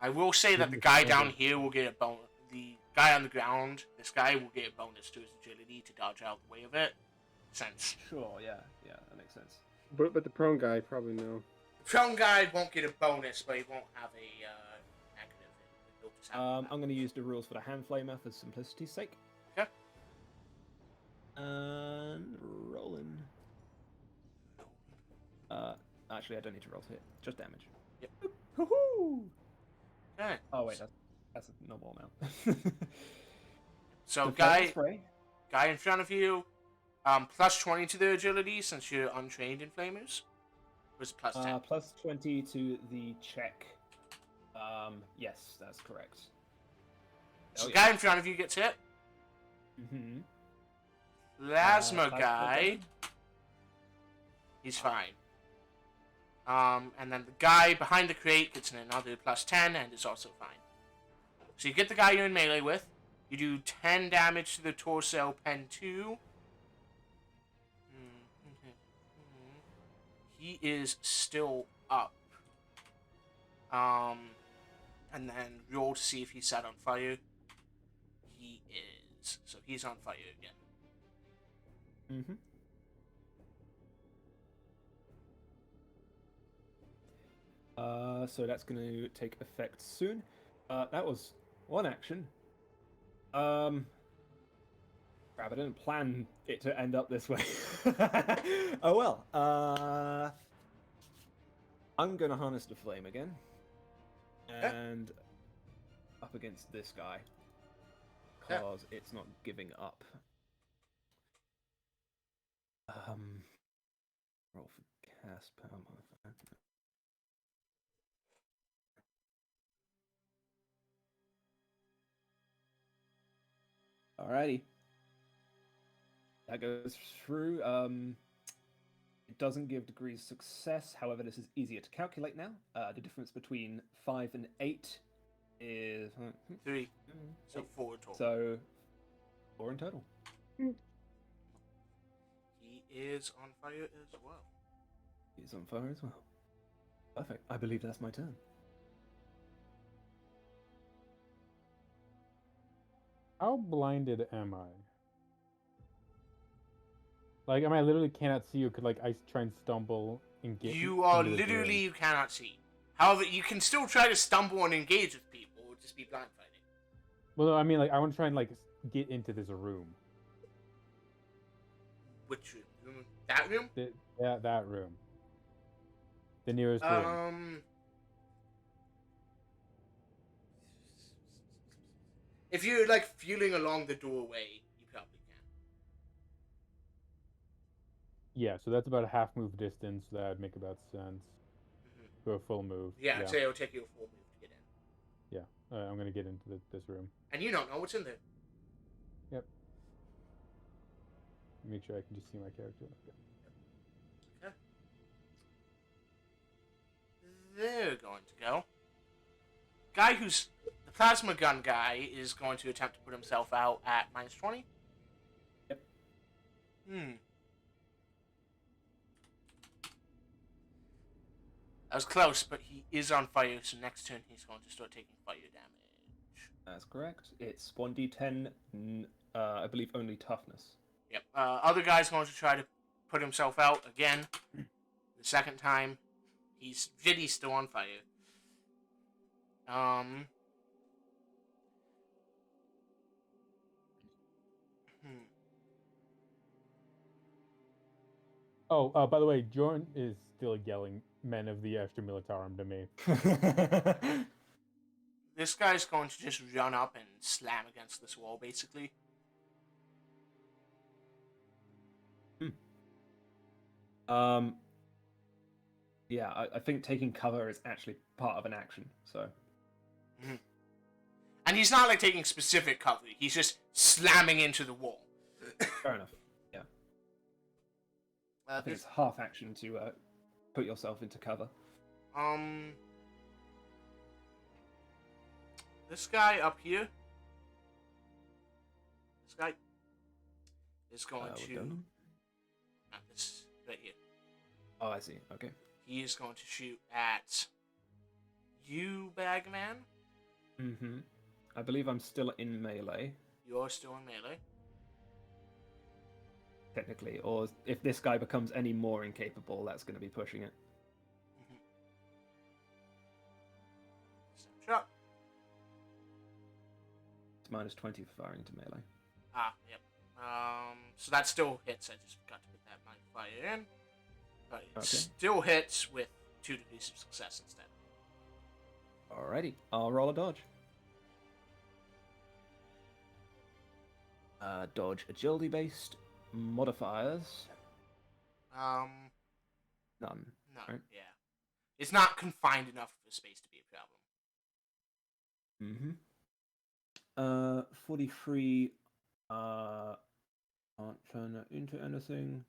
I will say that the guy down here will get a bonus. The guy on the ground, this guy will get a bonus to his agility to dodge out the way of it. Sense. Sure, yeah, that makes sense. But the prone guy probably no. The prone guy won't get a bonus, but he won't have a negative. He'll just have I'm going to use the rules for the hand flamer for simplicity's sake. Okay. And rolling. Actually, I don't need to roll to hit. Just damage. Yep. Woohoo! Okay. Oh wait, that's a normal amount. So The guy spray. in front of you, plus 20 to their agility since you're untrained in flamers. Was plus 10. Plus 20 to the check. Yes, that's correct. So guy in front of you gets hit. Mm-hmm. Plasma Plasma guy, he's fine. And then the guy behind the crate gets another plus 10 and is also fine. So you get the guy you're in melee with. You do 10 damage to the torso, pen 2. He is still up. And then roll to see if he's set on fire. He is. So he's on fire again. Mm-hmm. So that's going to take effect soon. That was one action. Crap, I didn't plan it to end up this way. Oh well. I'm going to harness the flame again. And up against this guy. Because it's not giving up. Roll for cast power modifier. Alrighty. That goes through. It doesn't give degrees of success. However, this is easier to calculate now. The difference between 5 and 8 is 3. So 4 total. So 4 in total. He is on fire as well. He's on fire as well. Perfect. I believe that's my turn. How blinded am I? Like, am I literally cannot see you? Could like I try and stumble and get? You are into the literally, room? you cannot see. However, you can still try to stumble and engage with people, or just be blind fighting. Well, no, I mean, like, I want to try and like get into this room. Which room? That room? That room. The nearest room. If you're like feeling along the doorway, you probably Yeah, so that's about a half move distance. That would make about sense for a full move. Yeah, I'd say it'll take you a full move to get in. Yeah, I'm gonna get into this room. And you don't know what's in there. Yep. Make sure I can just see my character. Okay. They're going to go. Guy who's the plasma gun guy is going to attempt to put himself out at -20. Yep. That was close, but he is on fire, so next turn he's going to start taking fire damage. That's correct. It's 1d10, I believe only toughness. Yep. Other guy's going to try to put himself out again. The second time, Viddy's still on fire. Oh, by the way, Joren is still yelling "Men of the Extra Militarum" to me. This guy's going to just run up and slam against this wall, basically. Yeah, I think taking cover is actually part of an action, so... And he's not, like, taking specific cover. He's just slamming into the wall. Fair enough, yeah. I think it's half action to put yourself into cover. This guy up here... This guy is going to... this right here. Oh, I see, okay. He is going to shoot at you, Bagman. Mm-hmm. I believe I'm still in melee. You're still in melee. Technically, or if this guy becomes any more incapable, that's going to be pushing it. Shot. It's -20 for firing into melee. Ah, yep. So that still hits. I just forgot to put that modifier in. But it still hits with 2 degrees of success instead. Alrighty, I'll roll a dodge. Dodge agility based modifiers. None. None. Right? Yeah. It's not confined enough of a space to be a problem. 43. Can't turn that into anything.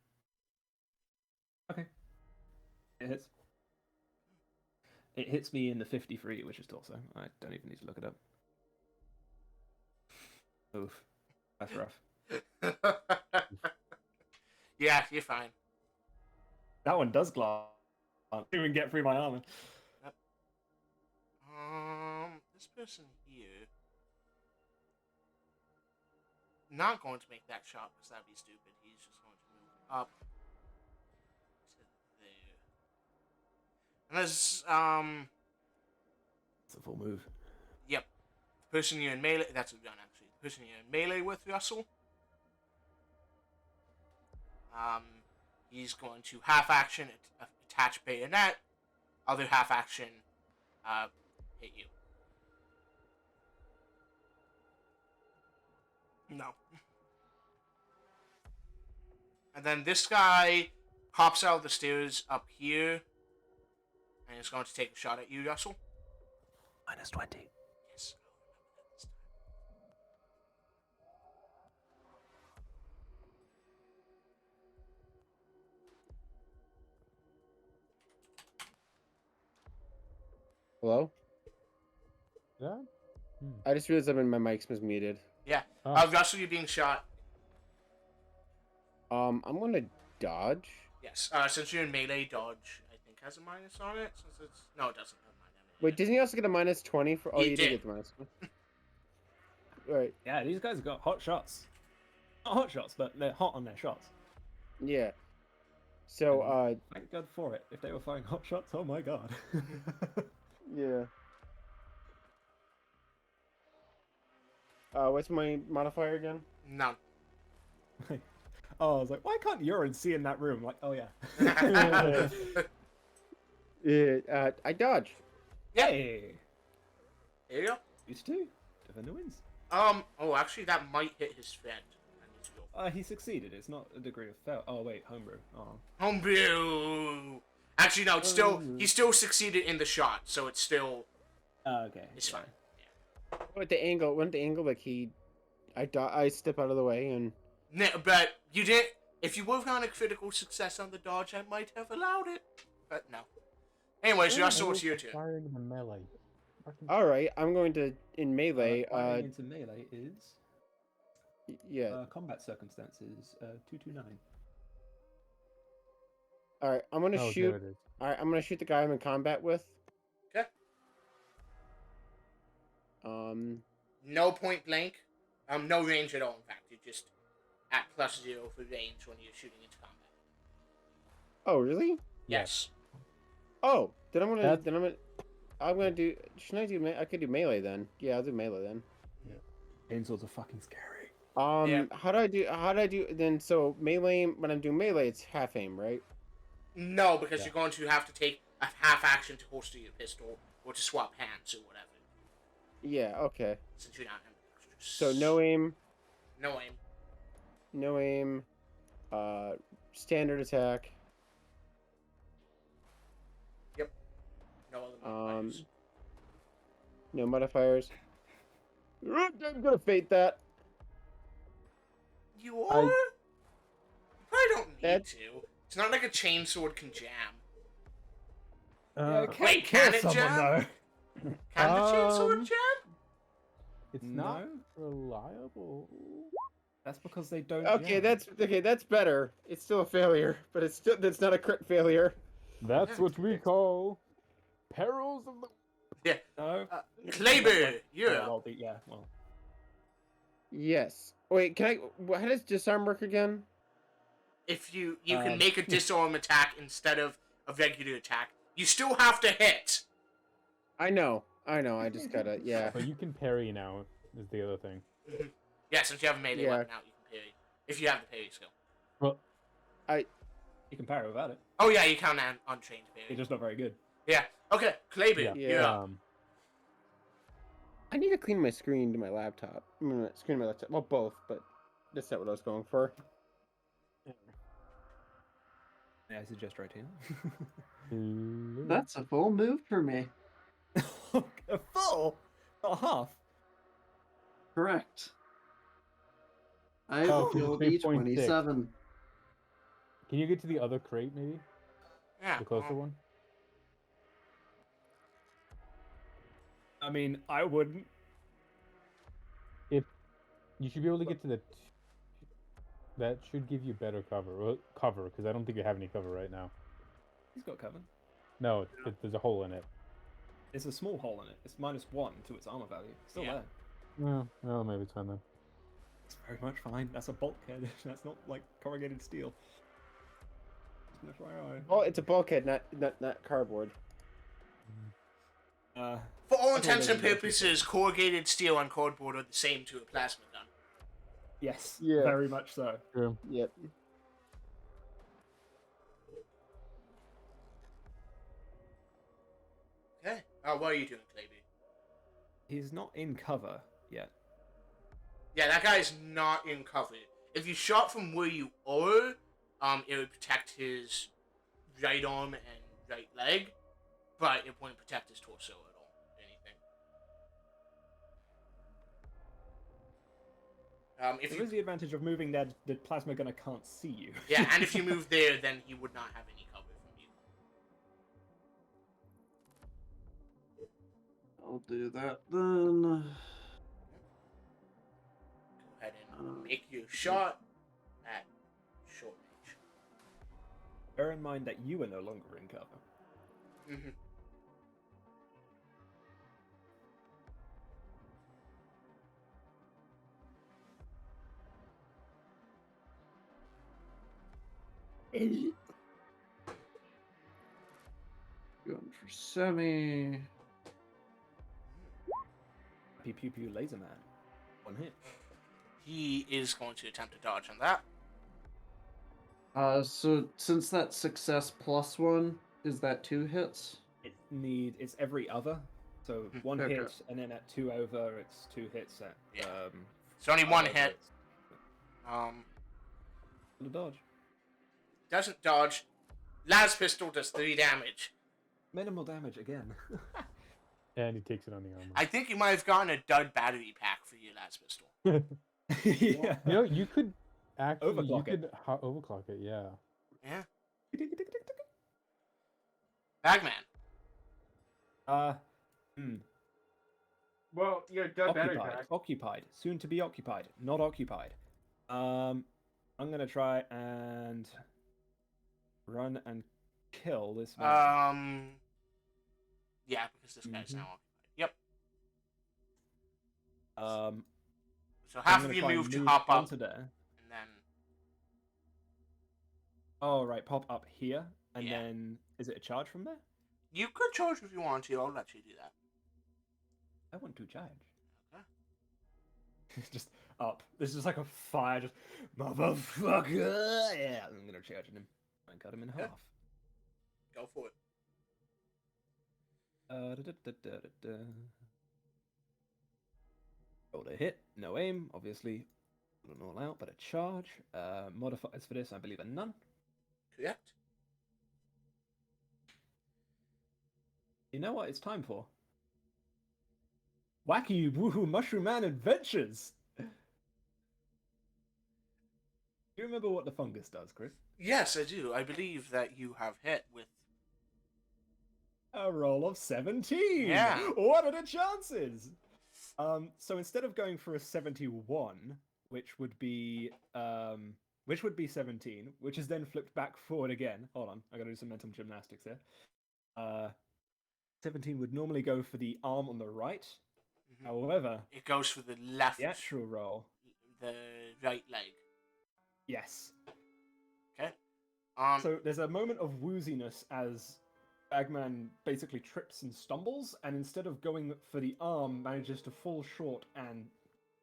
Okay. It hits. It hits me in the 53, which is torso. I don't even need to look it up. Oof. That's rough. Yeah, you're fine. That one does glance. I didn't even get through my armor. Yep. This person here... Not going to make that shot, because that'd be stupid. He's just going to move up to there. And there's, It's a full move. Yep. The person you're in melee... That's a gun, actually. The person you're in melee with, Russel. He's going to half action attach bayonet, other half action hit you. No. And then this guy pops out of the stairs up here and is going to take a shot at you, Russel. -20. Yes. Hello? Yeah? I just realized my mic's was muted. Yeah. Oh. Russell, you're being shot. I'm gonna dodge. Yes. Since you're in melee, dodge, I think, has a minus on it. Since it's... No, it doesn't. Never mind. Wait, didn't he also get a -20 for... Oh, He you did. did get the -20. Right. Yeah, these guys have got hot shots. Not hot shots, but they're hot on their shots. Yeah. So, Thank God for it. If they were firing hot shots, oh my god. yeah. What's my modifier again? None. Oh, I was like, why can't Joren see in that room? Like, oh yeah. Yeah, I dodge. Yay! There you go. Used to. Defender wins. Oh, actually, that might hit his friend. I need to go He succeeded. It's not a degree of fail. Oh wait, homebrew. Oh. Homebrew. Actually, no. It's still he still succeeded in the shot, so it's still. Okay. It's fine. With the angle, like I step out of the way and. No, but you didn't. If you would have gotten a critical success on the dodge, I might have allowed it. But no. Anyways, Russel, it's your turn. Firing the melee. All right, I'm going to in melee. Firing into melee is Yeah. combat circumstances 229. All right, I'm gonna Oh, shoot. there it is. All right, I'm gonna shoot the guy I'm in combat with. Okay. No point blank. No range at all. In fact, you're just at +0 for range when you're shooting into combat. Oh, really? Yes. Oh, then I'm gonna. That's- I'm gonna do. Should I do? I could do melee then. Yeah, I'll do melee then. Chainswords are fucking scary. Yeah. How do I do then? So melee, when I'm doing melee, it's half aim, right? No, because you're going to have to take a half action to holster your pistol or to swap hands or whatever. Yeah. Okay. Since you're not So no aim. No aim. No aim. Standard attack. Yep. No other modifiers. No modifiers. I'm gonna fate that. You are? You probably don't need That's- to. It's not like a chainsword can jam. Wait, can it jam? Can the chainsword jam? It's No. not reliable. That's because they don't. Okay, jam. that's better. It's still a failure, but that's not a crit failure. That's what we call perils of the. No. Kleber, you're Yeah, up. well, yeah. Well, Yes. Wait, can I? How does disarm work again? If you can make a disarm attack instead of a regular attack, you still have to hit. I know. I just gotta. Yeah. But you can parry now. Is the other thing. Yeah, since you have a melee Yeah. weapon out, you can parry. If you have the parry skill. Well, you can parry without it. Oh yeah, you count on untrained parry. You're just not very good. Yeah. Okay, Kleber, yeah. you're up. I need to clean my screen to my laptop. I mean, my screen to my laptop. Well, both, but that's not what I was going for. Yeah, I suggest right here. That's a full move for me. A full, not a half. Correct. I Oh, feel 3.6. D27. Can you get to the other crate, maybe? Yeah. The closer one? I mean, I wouldn't. You should be able to get to the. That should give you better cover. Well, cover, because I don't think you have any cover right now. He's got cover. No, there's a hole in it. There's a small hole in it. It's -1 to its armor value. Still Yeah. there. Well, maybe it's fine then. It's very much fine. That's a bulkhead. That's not like corrugated steel. Just an FYI. Oh, it's a bulkhead, not cardboard. For all intents and purposes, corrugated steel and cardboard are the same to a plasma gun. Yes. Yeah. Very much so. True. Yep. Okay. What are you doing, Kleber? He's not in cover yet. Yeah, that guy's not in cover. If you shot from where you are, it would protect his right arm and right leg, but it wouldn't protect his torso at all. Anything. If There you is the advantage of moving that the plasma gunner can't see you. yeah, and if you move there, then he would not have any cover from you. I'll do that then. Go ahead and make your shot at short range. Bear in mind that you are no longer in cover. Mm-hmm. Going for semi. Pew pew pew laser man. One hit. He is going to attempt to dodge on that. So since that's success +1, is that 2 hits? It's every other. So one Okay. hit, and then at 2 over, it's 2 hits at. Yeah. It's only one hit. The dodge. Doesn't dodge. Las pistol does 3 damage. Minimal damage again. And he takes it on the armor. I think you might have gotten a dud battery pack for your las pistol. Yeah. You know, you could actually Overclock it. overclock it. Yeah. Yeah. Bagman. Well, your dud battery pack. Occupied. Soon to be occupied. Not occupied. I'm gonna try and run and kill this man. Yeah, because this guy's now occupied. Yep. So half of you move to hop up, onto there. and then Oh right, pop up here, and Yeah. then is it a charge from there? you could charge if you want to. I'll let you do that. I want to charge. Okay. It's just up. This is like a fire, just motherfucker. Yeah, I'm gonna charge him. I cut him in Okay. half. Go for it. Roll a hit, no aim, obviously. Not an all out, but a charge. Modifiers for this, I believe, are none. Correct. You know what it's time for? Wacky Woohoo Mushroom Man Adventures! Do you remember what the fungus does, Chris? Yes, I do. I believe that you have hit with. A roll of 17! Yeah. What are the chances? So instead of going for a 71, which would be 17, which is then flipped back forward again. Hold on, I gotta do some mental gymnastics here. 17 would normally go for the arm on the right. Mhm. However, It goes for the left, the actual roll, the right leg. yes. Okay. So there's a moment of wooziness as Bagman basically trips and stumbles, and instead of going for the arm, manages to fall short and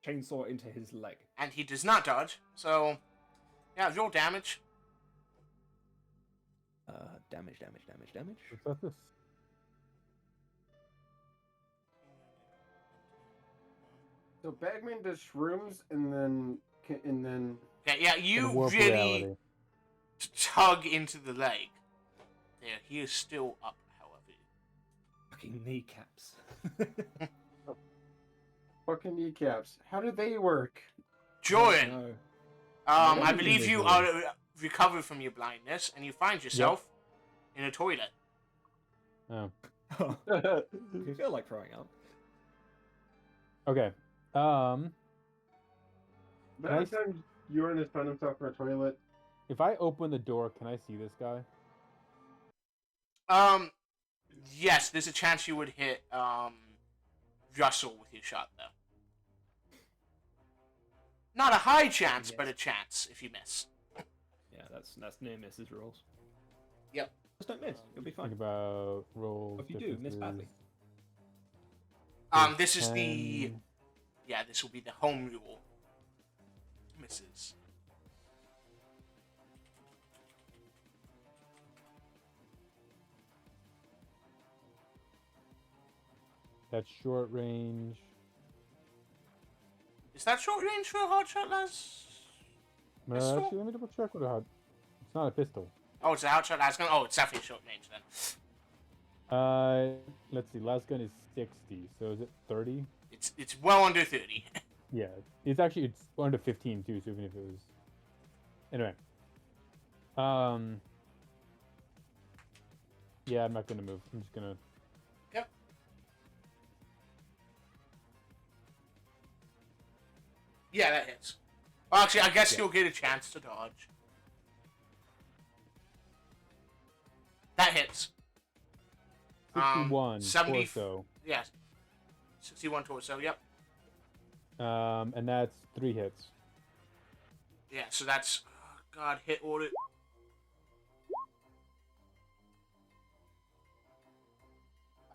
chainsaw into his leg. And he does not dodge. So, yeah, roll damage. Damage. What's this? So Bagman does shrooms and then Yeah, you Warp really reality. tug into the leg. Yeah, he is still up, however. Fucking kneecaps. fucking kneecaps. How do they work? Joren, No. I don't believe think you they are recovered from your blindness, and you find yourself in a toilet. Oh. You feel like throwing up. Okay. Last time Joren has found himself in a toilet. If I open the door, can I see this guy? Yes, there's a chance you would hit, Russel with your shot, though. Not a high chance, but a chance if you miss. Yeah, that's near misses rolls. Yep. Just don't miss. You'll be Think fine. about rolls. If you do, miss badly. This is the... 10. Yeah, this will be the home rule. Misses. That's short range. Is that short range for a hard shot, lads? Pistol? Actually, let me double check what it's not a pistol. Oh, it's a hard shot, lads. Oh, it's definitely short range then. Let's see. Last gun is 60. So is it 30? It's well under 30. Yeah. It's under 15 too. So even if it was. Anyway. Yeah, I'm not gonna move. I'm just gonna. Yep. Yeah, that hits. Well, actually, I guess you'll get a chance to dodge. That hits. 61 70 torso. Yeah. 61 torso, yep. And that's 3 hits. Yeah, so that's... Oh, God, hit order.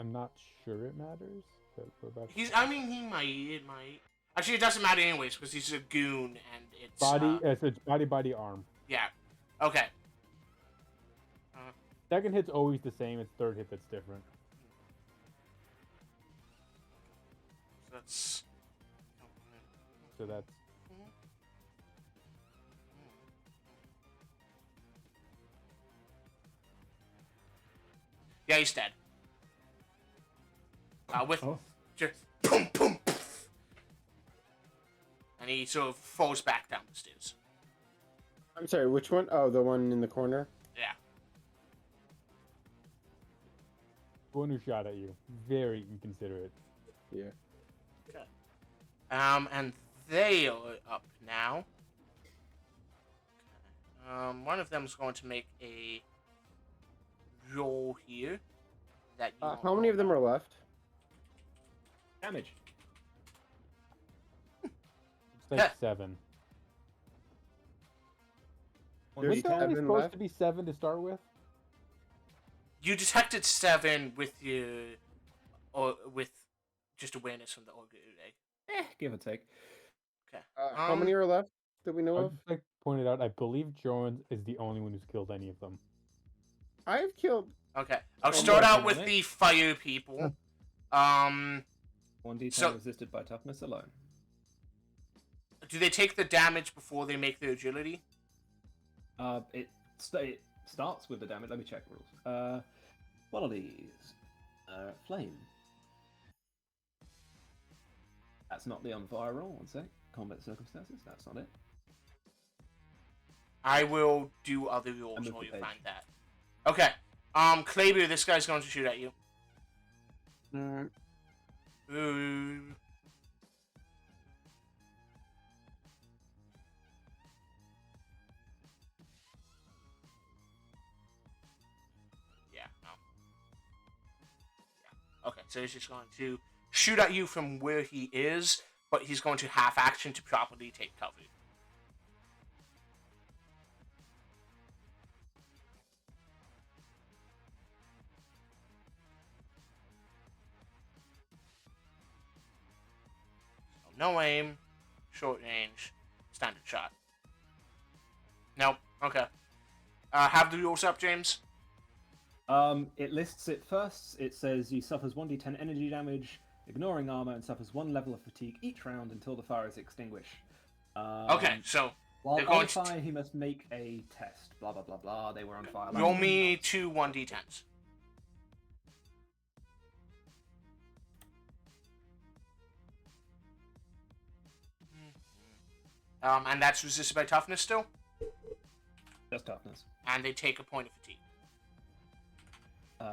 I'm not sure it matters. But we're about to... He might. It might. Actually, it doesn't matter anyways, because he's a goon, and it's... Body, so it's body, arm. Yeah. Okay. Second hit's always the same. It's third hit that's different. So that's... So that's Yeah, he's dead. With Oh. just boom, boom, poof. And he sort of falls back down the stairs. I'm sorry, which one? Oh, the one in the corner? Yeah. One who shot at you. Very inconsiderate. Yeah. And they are up now. One of them is going to make a roll here. That you How many of them are left? Damage. It's like Yeah. 7. There's Was there only 7 supposed left? to be 7 to start with? You detected 7 with your, or with just awareness from the auger array. Give or take. Okay. How many are left that we know I of? just like pointed out, I believe Joren is the only one who's killed any of them. I've killed. Okay. I'll One start more out thing with on it. the fire people. 1d10 So- resisted by toughness alone. Do they take the damage before they make their agility? It starts with the damage. Let me check rules. Qualities. Flame. That's not the on fire roll. One sec. Combat circumstances. That's not it. I will do other rolls move while the you page. find that. Okay. Kleber, this guy's going to shoot at you. Alright. Ooh. Yeah, no. Yeah. Okay, so he's just going to shoot at you from where he is, but he's going to half action to properly take cover. So no aim, short range, standard shot. Nope. Okay. Have the rules up, James. It lists it first. It says he suffers 1d10 energy damage, ignoring armor, and suffers 1 level of fatigue each round until the fire is extinguished. Okay, so While they're on going to fire, he must make a test. Blah blah blah blah. They were on fire. roll me 2 1d10s. And that's resisted by toughness still, Just toughness. and they take a point of fatigue.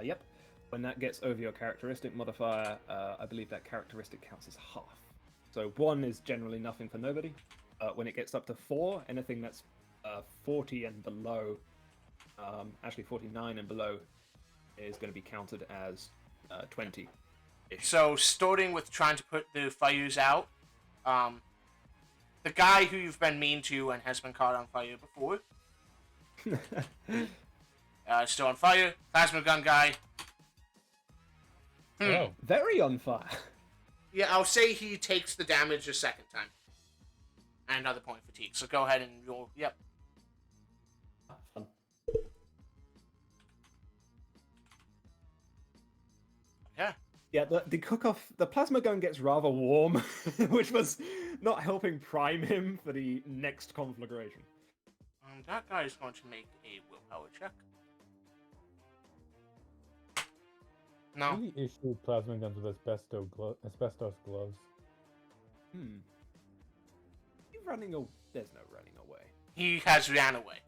Yep. When that gets over your characteristic modifier, I believe that characteristic counts as half. So 1 is generally nothing for nobody. When it gets up to 4, anything that's 40 and below, actually 49 and below, is going to be counted as 20. So starting with trying to put the fires out, the guy who you've been mean to and has been caught on fire before, still on fire. Plasma gun guy. Oh. Very on fire. Yeah, I'll say he takes the damage a second time. And another point of fatigue. So go ahead and roll. Yep. Fun. Yeah. Yeah, the cook-off, the plasma gun gets rather warm, which was not helping prime him for the next conflagration. That guy is going to make a willpower check. No. Really issue plasma guns with asbestos gloves. You running away? There's no running away. He has ran away.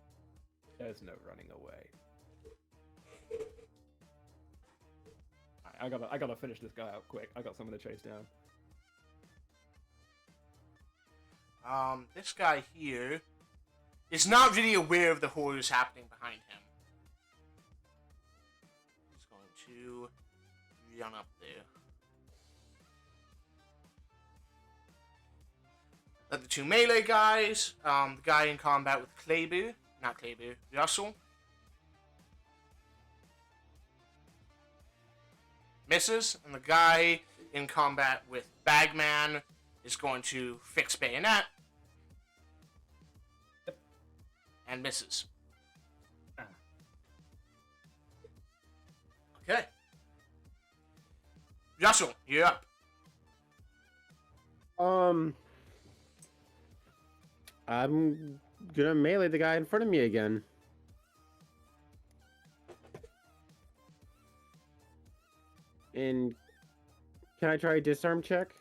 There's no running away. Alright, I gotta finish this guy out quick. I got someone to chase down. This guy here is not really aware of the horrors happening behind him. He's going to run up there. The 2 melee guys, the guy in combat with Kleber, not Kleber, Russel. Misses, and the guy in combat with Bagman is going to fix bayonet. Yep. And misses. Ah. Okay. Russell, you're up. I'm gonna melee the guy in front of me again. And can I try a disarm check?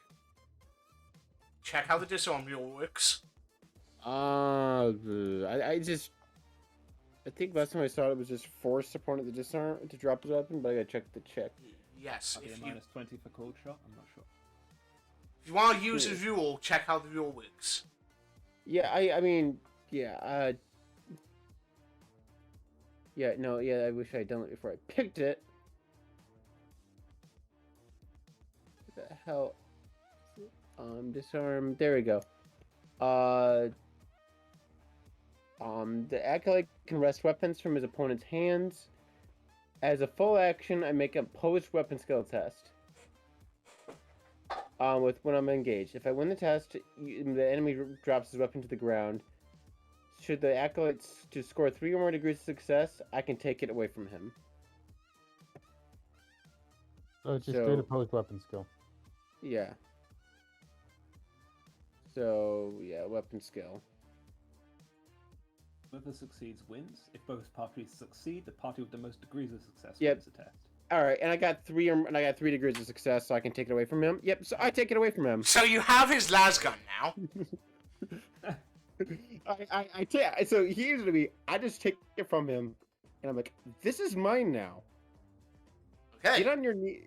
Check how the disarm rule works. I think last time I saw it was just force opponent to disarm to drop his weapon, but I gotta check the check. Yes, Might be a if you -20 for cold shot. I'm not sure. if you want to use the rule, check how the rule works. Yeah, I mean, yeah, yeah, no, yeah, I wish I had done it before I picked it. What the hell? Disarm. There we go. The Acolyte can wrest weapons from his opponent's hands. As a full action, I make a post weapon skill test. With when I'm engaged. If I win the test, the enemy drops his weapon to the ground. Should the Acolyte to score 3 or more degrees of success, I can take it away from him. So it's just straight opposed weapon skill. Yeah. So, yeah, weapon skill. Whoever succeeds wins. If both parties succeed, the party with the most degrees of success Yep. wins the test. All right, and I got 3 degrees of success, so I can take it away from him. Yep, so I take it away from him. So you have his lasgun now. So here's to me. I just take it from him, and I'm like, "This is mine now. Okay. Get on your knee.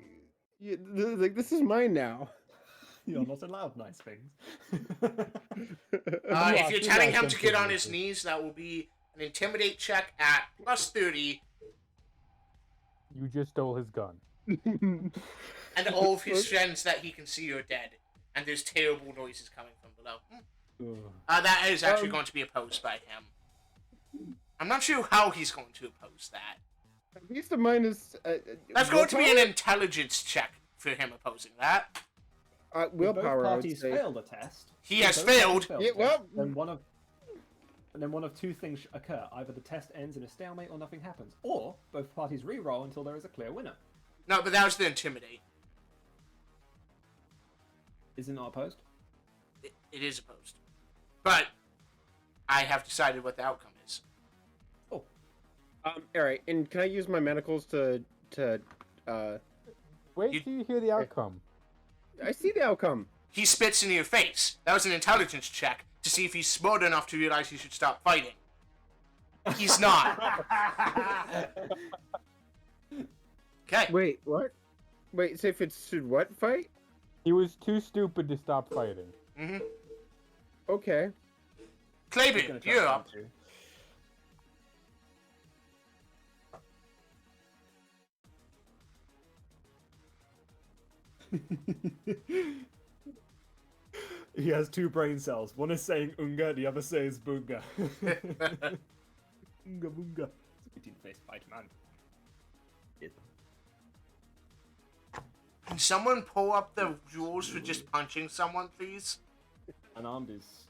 Like this is mine now." You're not allowed nice things. If you're telling him to get on his knees, that will be an intimidate check at +30, You just stole his gun. and all of his friends that he can see are dead, and there's terrible noises coming from below. That is actually going to be opposed by him. I'm not sure how he's going to oppose that. At least the minus. That's going to be an intelligence check for him opposing that. Willpower. Both parties fail the test. He has failed. Yeah, well, then one of two things occur: either the test ends in a stalemate, or nothing happens, or both parties re-roll until there is a clear winner. No, but that was the intimidate. Is it not opposed? It is opposed, but I have decided what the outcome is. Oh, all right. And can I use my manacles to Wait till you hear the outcome. I see the outcome. He spits in your face. That was an intelligence check to see if he's smart enough to realize he should stop fighting. He's not. Okay. Wait, what? Wait, so if it should what fight? He was too stupid to stop fighting. Mm-hmm. Okay. Kleber, you're up. He has two brain cells. One is saying unga, the other says boonga. Unga boonga. It's a 15-faced fight, man. Can someone pull up the rules for just punching someone, please? Unarmed is.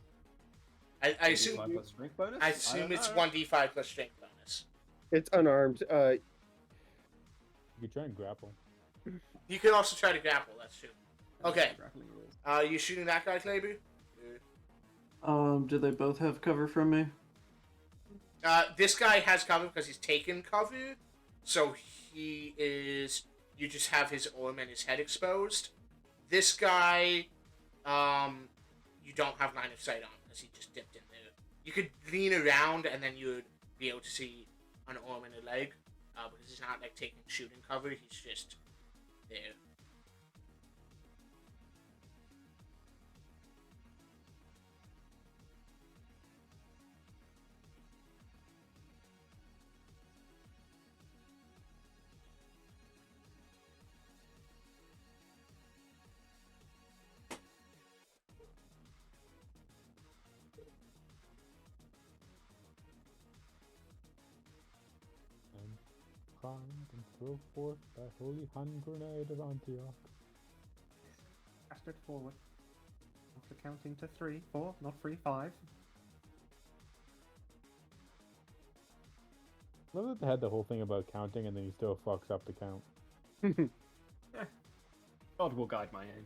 I assume. 1d5 plus strength bonus? I assume it's don't know. 1d5 plus strength bonus. It's unarmed. You could try and grapple. You can also try to grapple. That's true. Okay. Grappling rules. You shooting that guy, Kleber? Do they both have cover from me? This guy has cover because he's taken cover, so he is. You just have his arm and his head exposed. This guy, you don't have line of sight on because he just dipped in there. You could lean around and then you would be able to see an arm and a leg, because he's not like taking shooting cover. He's just there. Find and throw forth thy holy hand grenade of Antioch. Cast it forward. After counting to 3, 4, not 3, 5. Love that they had the whole thing about counting and then he still fucks up the count. God will guide my aim.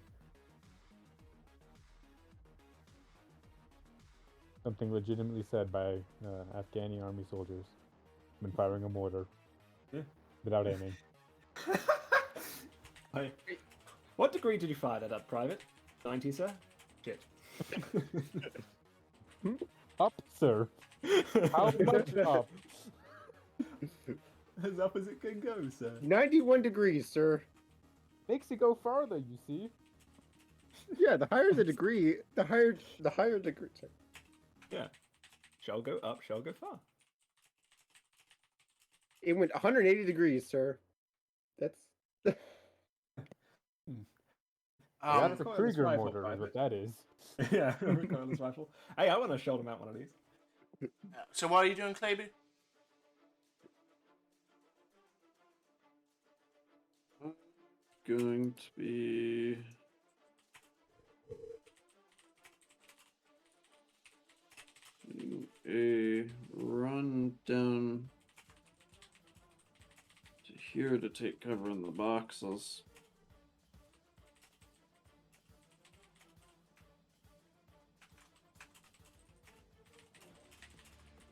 Something legitimately said by Afghani army soldiers when firing a mortar. Yeah. Without aiming. What degree did you fire that at, Private? 90, sir? Shit. Up, sir. How much up? As up as it can go, sir. 91 degrees, sir. Makes it go farther, you see. Yeah, the higher the degree, the higher degree. Sorry. Yeah. Shall go up, shall go far. It went 180 degrees, sir. That's. That's a recoilless Krieger rifle, mortar, is Private. what that is. Yeah, a recoilless rifle. Hey, I want to shoulder mount one of these. So what are you doing, Kleber? Going to be doing a run down to here to take cover in the boxes.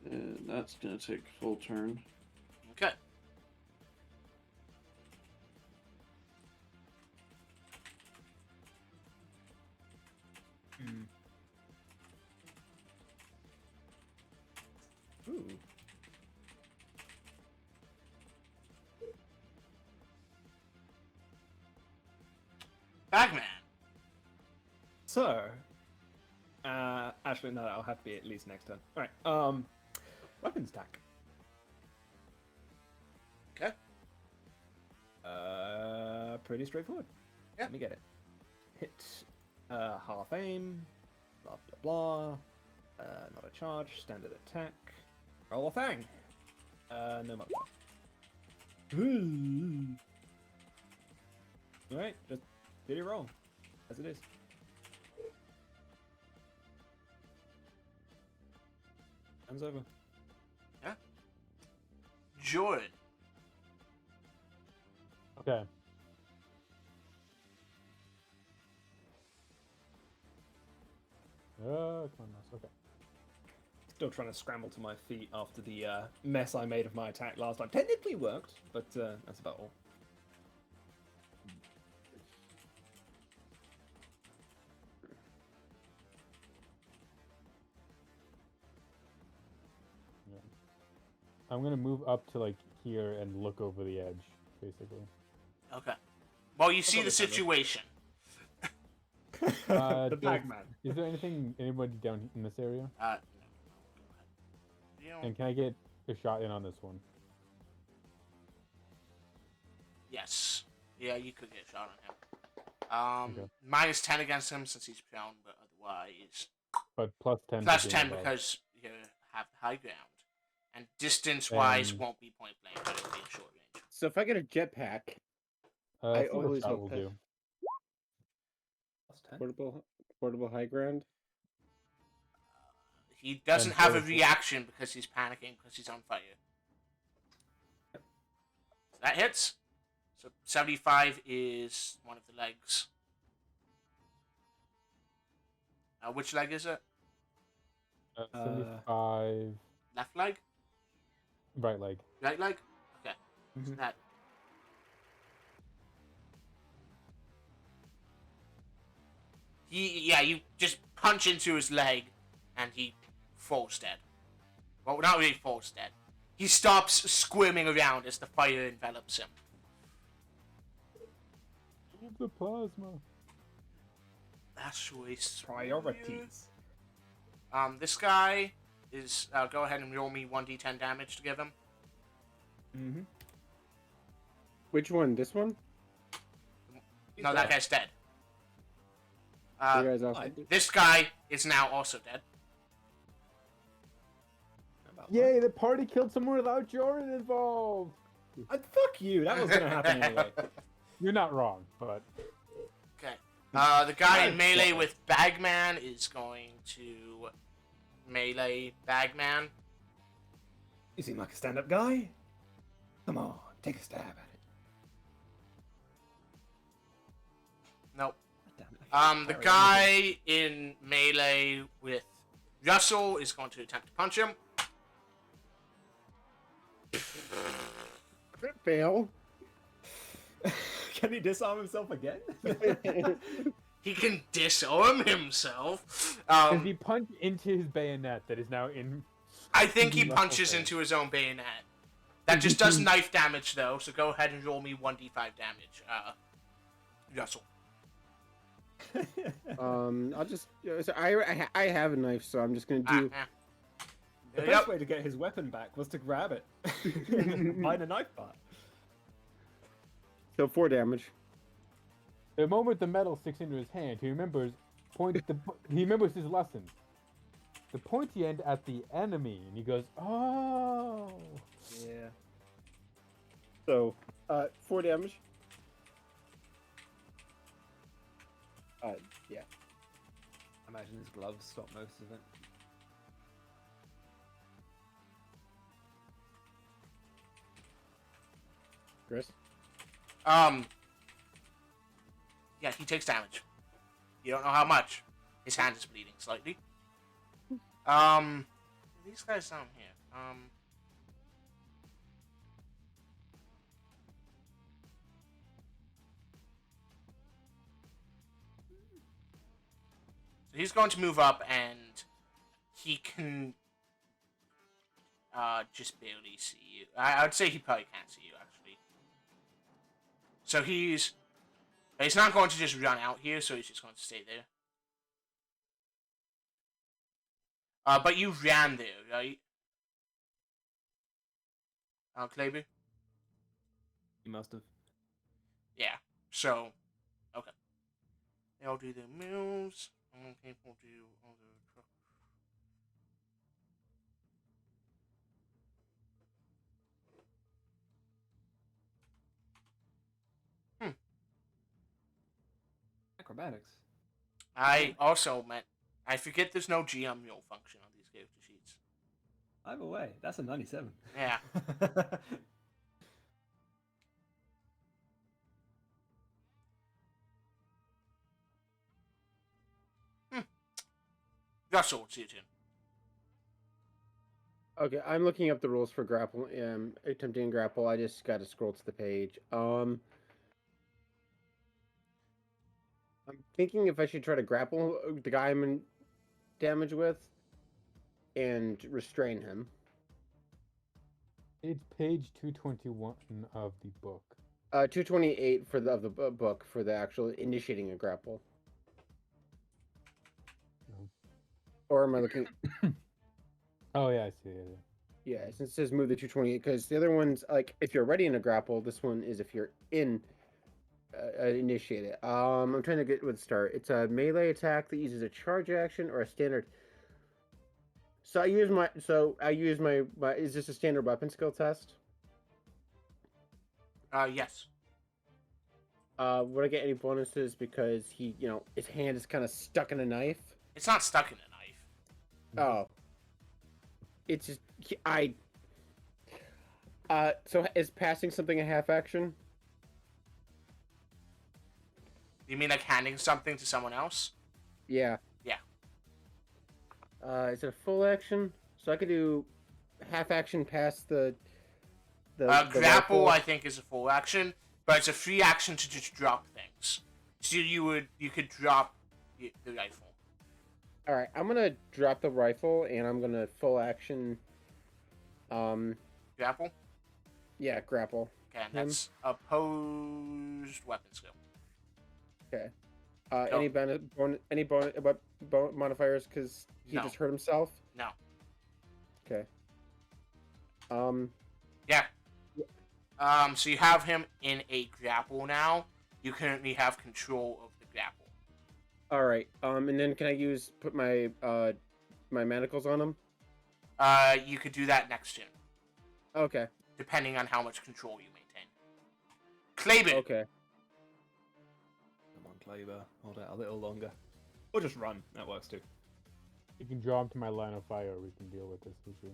And that's going to take full turn. Okay. Ooh. Bagman. So, actually, no, that'll have to be at least next turn. All right. Weapons stack. Okay. Pretty straightforward. Yeah. Let me get it. Hit, half aim, blah blah blah. Not a charge, standard attack. Roll a thing. No modifier. All right, just did it roll, as it is. Hands over. Joren. Okay. Come on, mouse. Okay. Still trying to scramble to my feet after the mess I made of my attack last time. Technically worked, but that's about all. Yeah. I'm gonna move up to like here and look over the edge, basically. Okay. Well, you see got the this covered. situation. The Bagman. Is there anybody down in this area? No. Go ahead. You know, And can I get a shot in on this one? yes. Yeah, you could get a shot on him. Okay. Minus 10 against him since he's prone, but otherwise But plus 10. plus for 10 being above. because you have the high ground. And distance-wise And- won't be point blank, but it'll be in short range. So if I get a jetpack, I always shot hope will that- do. Plus 10. portable high ground. He doesn't And have a so- reaction because he's panicking because he's on fire. So that hits. So 75 is one of the legs. Which leg is it? 75. Left leg? Right leg. Right leg? Okay. So Mhm. that. You just punch into his leg and he falls dead. Well, not really falls dead. He stops squirming around as the fire envelops him. Move the plasma. That's choice. Priorities. This guy is. Go ahead and roll me 1d10 damage to give him. Mm-hmm. Which one? This one? No, that guy's dead. You guys also. This guy is now also dead. Yay, the party killed someone without Joren involved! Fuck you. That was gonna happen anyway. You're not wrong, but Okay. The guy in melee with Bagman is going to melee Bagman. You seem like a stand-up guy. Come on, take a stab at it. Nope. Damn it, I can't The carry guy in melee with Russel is going to attempt to punch him. Fail. Can he disarm himself again? He can disarm himself. Does he punch into his bayonet that is now in? I think he Russell punches face? into his own bayonet. That just does knife damage, though, so go ahead and roll me 1d5 damage, Russell. I'll just. So I have a knife, so I'm just gonna do. The best way to get his weapon back was to grab it. Find a knife part. So 4 damage. The moment the metal sticks into his hand, he remembers his lesson. The pointy end at the enemy, and he goes, "Oh." Yeah. So, 4 damage. Yeah. I imagine his gloves stop most of it. Chris? Yeah, he takes damage. You don't know how much. His hand is bleeding slightly. These guys down here. So he's going to move up, and he can just barely see you. I would say he probably can't see you, actually. So he's not going to just run out here, so he's just going to stay there. But you ran there, right? Kleber? He must have. Yeah. So, okay. They'll do their moves. People do other truck. Acrobatics. I also meant... I forget there's no GM role function on these character sheets. Either way, that's a 97. Yeah. Russell, it's your turn. Okay, I'm looking up the rules for grapple. Attempting grapple. I just got to scroll to the page. I'm thinking if I should try to grapple the guy I'm in damage with and restrain him. It's page 221 of the book. 228 for the book for the actual initiating a grapple. Or am I looking? Oh yeah, I see. Yeah. Yeah, since it says move the 228, because the other one's like if you're already in a grapple. This one is if you're in initiate it. I'm trying to get with start. It's a melee attack that uses a charge action or a standard. So I use my. Is this a standard weapon skill test? Yes. Would I get any bonuses because his hand is kind of stuck in a knife? It's not stuck in a knife. Oh. It's just so is passing something a half action? You mean like handing something to someone else? Yeah. Yeah. Is it a full action? So I could do half action past the grapple, rifle. I think, is a full action, but it's a free action to just drop things. So you could drop the rifle. All right, I'm gonna drop the rifle and I'm gonna full action. Grapple. Yeah, grapple. Okay, and that's opposed weapon skill. Okay. Any modifiers because he No. just hurt himself? No. Okay. Yeah. So you have him in a grapple now. You currently have control of the grapple. All right. And then can I put my my manacles on him? You could do that next turn, Okay. depending on how much control you maintain. Kleber. Okay. Come on, Kleber. Hold out a little longer. Or just run. That works too. You can draw him to my line of fire. We can deal with this issue.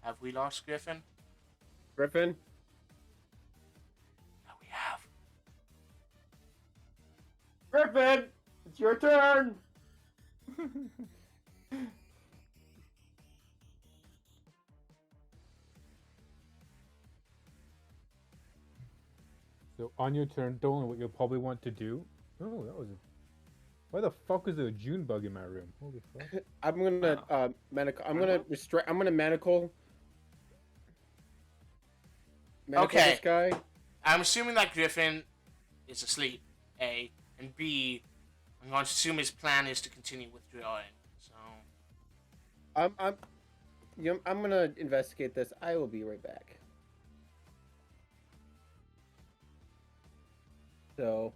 Have we lost Griffin? Griffin. No, we have. Griffin, it's your turn. So on your turn, Dolan, what you'll probably want to do. Oh, that was. Why the fuck is there a June bug in my room? Holy fuck! I'm gonna manacle. I'm gonna restrict. I'm gonna manacle. Manacle Okay. this guy. I'm assuming that Griffin is asleep, A, and B, I'm going to assume his plan is to continue withdrawing. So, I'm gonna investigate this. I will be right back. So,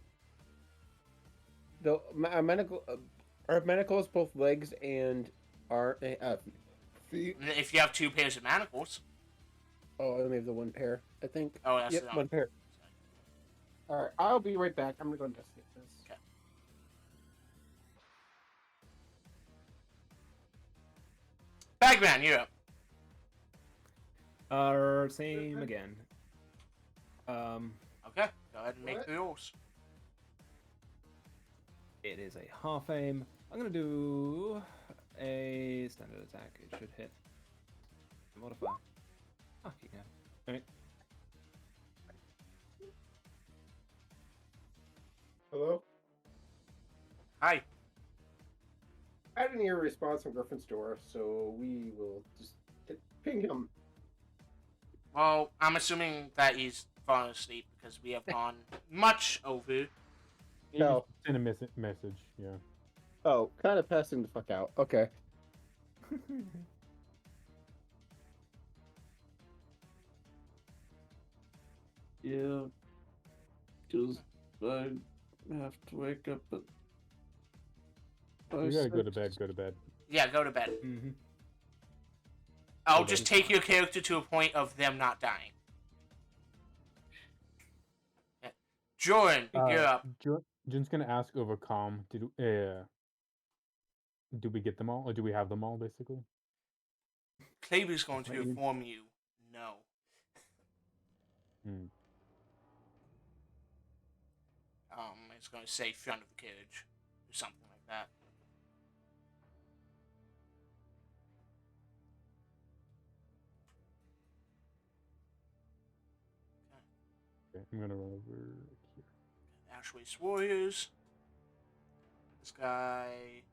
our manacles both legs and feet. if you have 2 pairs of manacles, Oh, I only have the one pair, I think. oh, that's Yep, the one pair. All right, I'll be right back. I'm gonna go investigate this. Okay. Bagman, you're up. Same again. Okay, go ahead and make the rolls. It is a half aim. I'm gonna do a standard attack. It should hit. Modify. Fucking hell. Alright. Hello. Hi. I didn't hear a response from Griffin's door, so we will just ping him. Well, I'm assuming that he's fallen asleep because we have gone much over. No. Send a message. Yeah. Oh, kind of passing the fuck out. Okay. Yeah. Because I have to wake up at. You gotta go to bed. Go to bed. Yeah, go to bed. Mm-hmm. I'll Okay. just take your character to a point of them not dying. Yeah. Joren, you're up. Jun's gonna ask over comm. Did we get them all, or do we have them all basically? Kleber's going to Right. inform you, no. Hmm. It's going to say front of the carriage, or something like that. Okay, I'm gonna run over here. Ashways Warriors. This guy.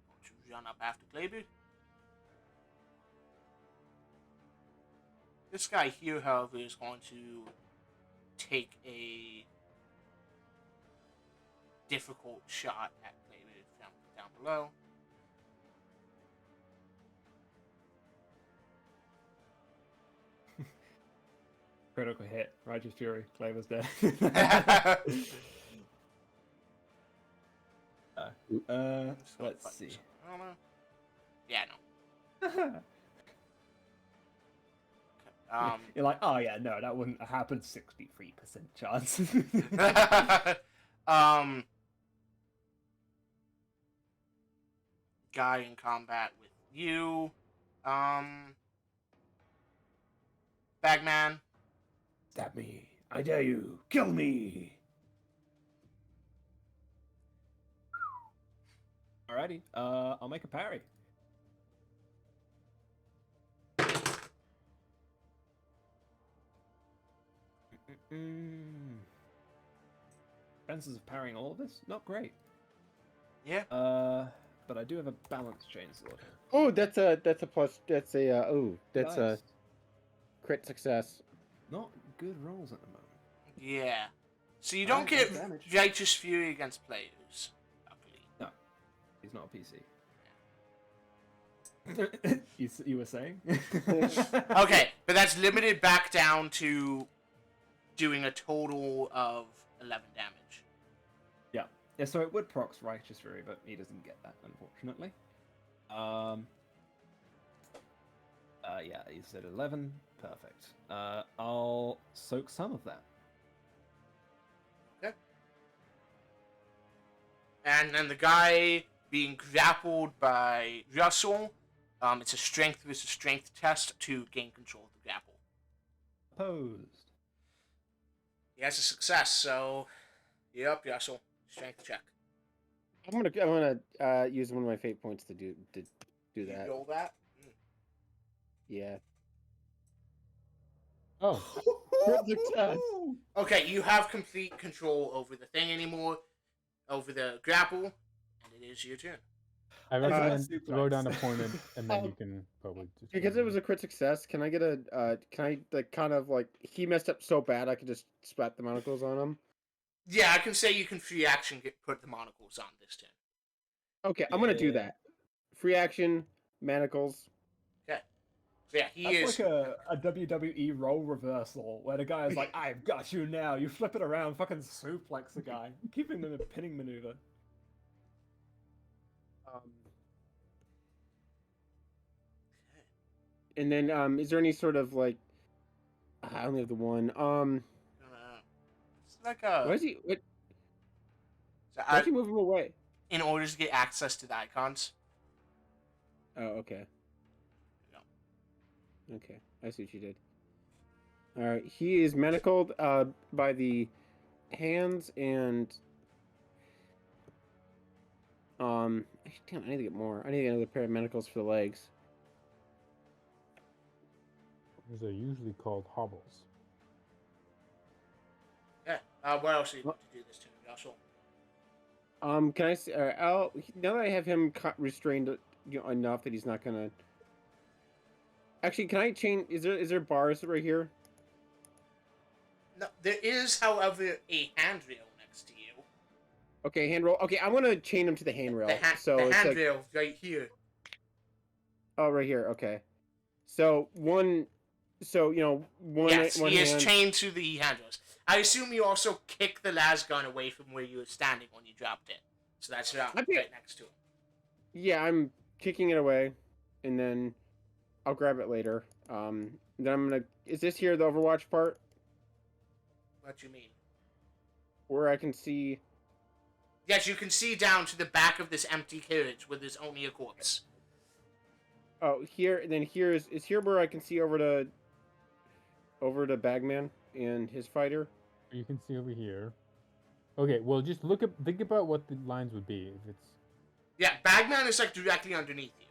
Going to run up after Kleber. This guy here, however, is going to take a difficult shot at Kleber from down below. Critical hit. Righteous Fury. Kleber's dead. Let's see. I don't know. Yeah, no. You're like, oh yeah, no, that wouldn't have happened. 63% chance. Guy in combat with you. Bagman. Stab me. I dare you. Kill me. Alrighty. I'll make a parry. Chances of parrying all of this? Not great. Yeah. But I do have a balanced chainsword. Oh, that's a plus. That's a that's a Nice. crit success. Not good rolls at the moment. Yeah. So you don't Alright, get no damage. Righteous Fury against players, luckily. He's not a PC. you were saying? Okay, but that's limited back down to doing a total of 11 damage. Yeah, so it would procs Righteous Fury, but he doesn't get that, unfortunately. Yeah, he said 11. Perfect. I'll soak some of that. Okay. And then the guy being grappled by Russel, it's a strength versus strength test to gain control of the grapple. Opposed. He has a success, so... Yep, Russel. Strength check. I'm gonna use one of my fate points to do You that. roll that. Yeah. Oh, Crit success. Okay, you have complete control over the thing over the grapple, and it is your turn. I got recommend suplex. throw down opponent, and then you can probably just Because it was a crit success, can I get a can I like kind of like he messed up so bad I could just splat the monocles on him? Yeah, I can say you can free action put the monocles on this turn. Okay, I'm gonna do Yeah. that. Free action, manacles. Okay. So yeah, he That's is. like a WWE role reversal where the guy is like, "I've got you now." You flip it around, fucking suplex the guy, keep him in a pinning maneuver. And then is there any sort of like I only have the one. It's like a. Why is he what So why is he move him away? in order to get access to the icons. Oh, okay. No. Okay. I see what you did. Alright, he is manacled by the hands and damn, I need to get more. I need to get another pair of manacles for the legs. These are usually called hobbles. Yeah. What else are you going to do this turn, Russell? Can I see? Now that I have him restrained, enough that he's not gonna. Actually, can I change? Is there bars right here? No, there is, however, a handrail next to you. Okay, handrail. Okay, I'm gonna chain him to the handrail. The So it's like, handrail right here. oh, right here. Okay. So one. So one. Yes, one he is hand. chained to the handrails. I assume you also kick the lasgun away from where you were standing when you dropped it. So that's right next to him. Yeah, I'm kicking it away, and then I'll grab it later. Then I'm gonna. Is this here the Overwatch part What do you mean? where I can see? Yes, you can see down to the back of this empty carriage where there's only a corpse. Oh, here. Then here is here where I can see over to Bagman and his fighter. You can see over here. Okay, well, just think about what the lines would be if it's. Yeah, Bagman is like directly underneath you.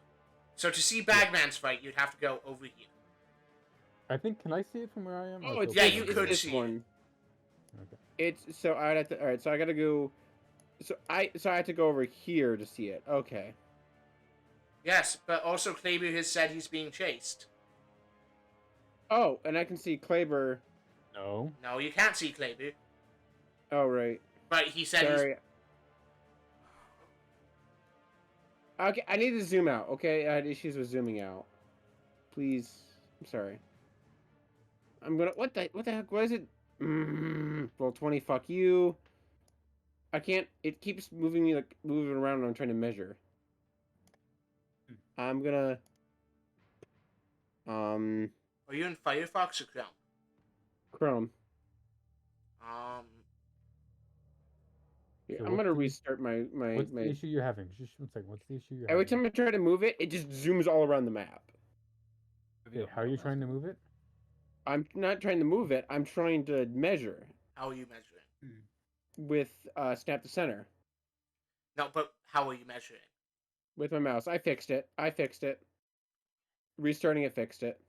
So to see Bagman's fight, you'd have to go over here. I think. Can I see it from where I am? Oh, It's it's yeah, over you there. could this see one. Okay. It's so I'd have to. All right, so I gotta go. So I have to go over here to see it. Okay. Yes, but also Kleber has said he's being chased. Oh, and I can see Kleber. No. No, you can't see Kleber. Oh right. But he said Sorry. Okay, I need to zoom out. Okay, I had issues with zooming out. Please, I'm sorry. I'm gonna. What the heck? What is it? Roll 20. Fuck you. I can't. It keeps moving me moving around when I'm trying to measure. I'm gonna. Are you in Firefox or Chrome? Chrome. Yeah, So I'm what's gonna the- restart my What's the issue you're having? Just one second. What's the issue you're Every having? time I try to move it, it just zooms all around the map. Okay, how are you trying to move it? I'm not trying to move it. I'm trying to measure How are you measuring? with snap to center No, but how are you measuring? with my mouse. I fixed it. Restarting it fixed it.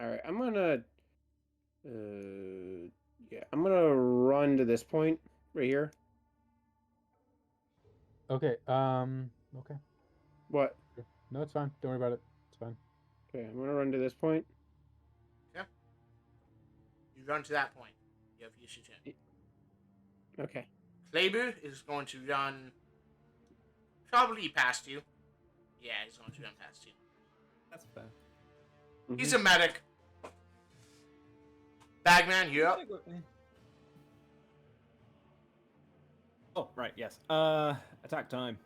All right, I'm gonna. Yeah, I'm gonna run to this point right here. Okay. Okay. What? Sure. No, it's fine. Don't worry about it. It's fine. Okay, I'm gonna run to this point. Yeah. You run to that point. You have use your turn. Okay. Kleber is going to run probably past you. Yeah, he's going to run past you. That's fair. He's a medic. Bagman, you're up. Oh, right, yes. Attack time.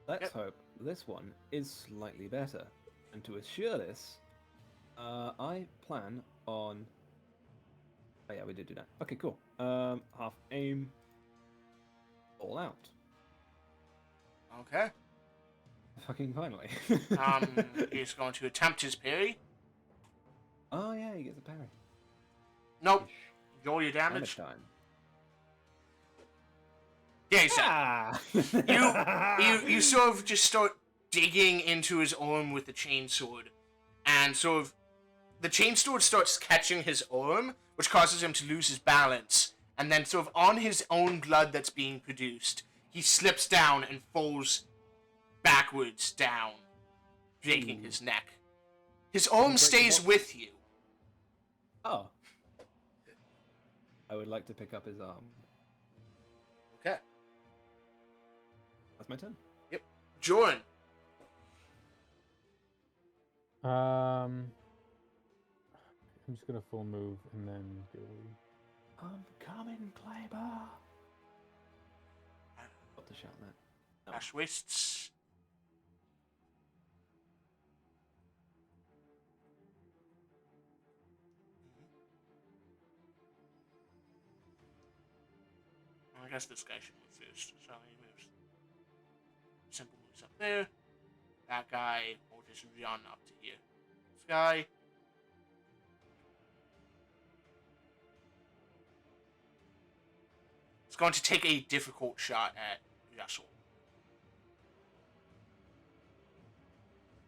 Let's Yep. hope this one is slightly better. And to assure this, I plan on... Oh yeah, we did do that. Okay, cool. Half aim, all out. Okay. Fucking finally. He's going to attempt his parry. Oh yeah, he gets a parry. Nope. Roll your damage. Time. Yeah, so Ah! you sort of just start digging into his arm with the chainsword, and sort of the chainsword starts catching his arm, which causes him to lose his balance, and then sort of on his own blood that's being produced, he slips down and falls backwards down, breaking his neck. His arm stays with you. Oh. I would like to pick up his arm. Okay. That's my turn. Yep. Joren. I'm just gonna full move and then go. I'm coming, Kleber. Got to shout that. Ash wastes. I guess this guy should move first, so he moves. Simple moves up there. That guy will just run up to here. This guy. It's going to take a difficult shot at Russel.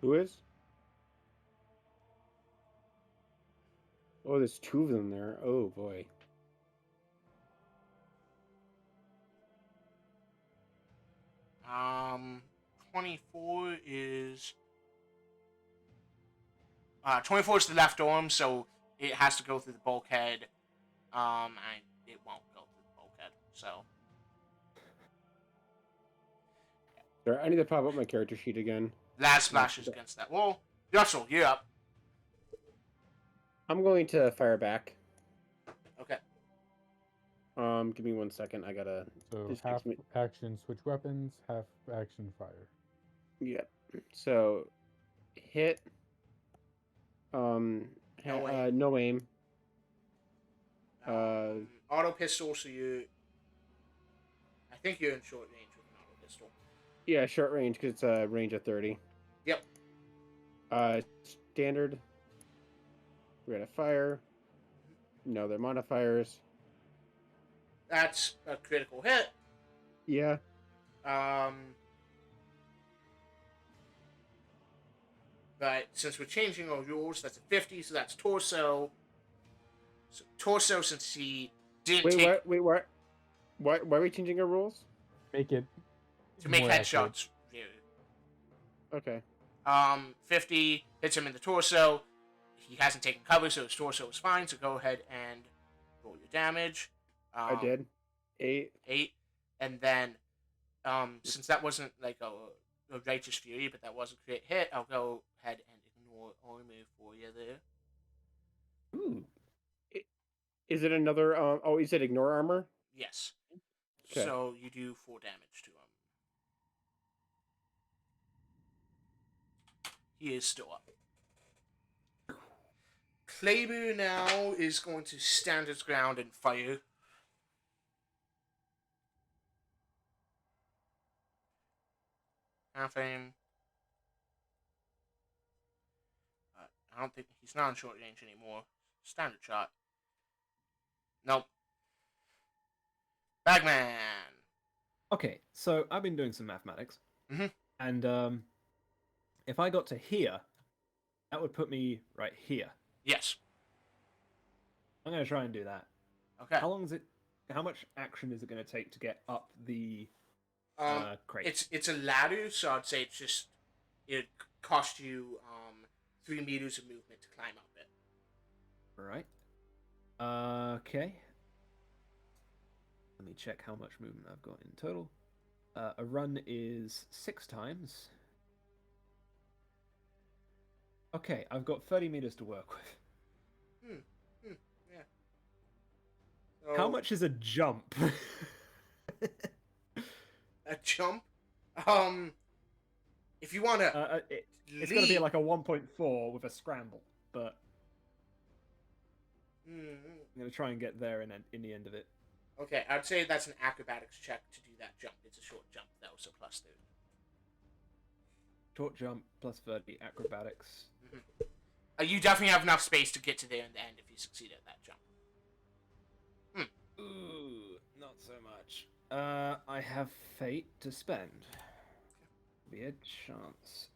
Who is? Oh, there's two of them there. Oh boy. Um, 24 is... 24 is the left arm, so it has to go through the bulkhead. And it won't go through the bulkhead, so... There, I need to pop up my character sheet again. Last splashes against that wall. Russel, you're up. I'm going to fire back. Okay. Give me 1 second. I gotta. So This half takes me- action switch weapons, half action fire. Yep. So, hit. No aim. No aim. Auto pistol, so you... I think you're in short range with an auto pistol. Yeah, short range because it's a range of 30. Yep. Standard. Rate of fire. No, they're modifiers. That's a critical hit. Yeah. But since we're changing our rules, that's a 50, so that's torso. So torso, since he didn't Wait, take... what? Wait, what? Why are we changing our rules? Make it To make more accurate. headshots. Okay. 50 hits him in the torso. He hasn't taken cover, so his torso is fine. So go ahead and roll your damage. I did. 8. 8. And then, since that wasn't like a righteous fury, but that was a crit hit, I'll go ahead and ignore armor for you there. Ooh. Is it another? Oh, you said ignore armor. Yes. Okay. So you do 4 damage to him. He is still up. Kleber now is going to stand his ground and fire. Half aim. I don't think he's not in short range anymore. Standard shot. Nope. Bagman. Okay, so I've been doing some mathematics. Mhm. And if I got to here, that would put me right here. Yes. I'm going to try and do that. Okay. How much action is it going to take to get up the crate? It's a ladder, so I'd say it cost you 3 meters of movement to climb up it. Right. Okay. Let me check how much movement I've got in total. A run is 6 times. Okay, I've got 30 meters to work with. Yeah. So, How much is a jump? a jump? If you want to It's going to be like a 1.4 with a scramble, but I'm going to try and get there in the end of it. Okay, I'd say that's an acrobatics check to do that jump. It's a short jump, though, so plus 30. Short jump plus 30 acrobatics. Mm-hmm. You definitely have enough space to get to there in the end if you succeed at that jump. Ooh, not so much. I have fate to spend. Be a chance.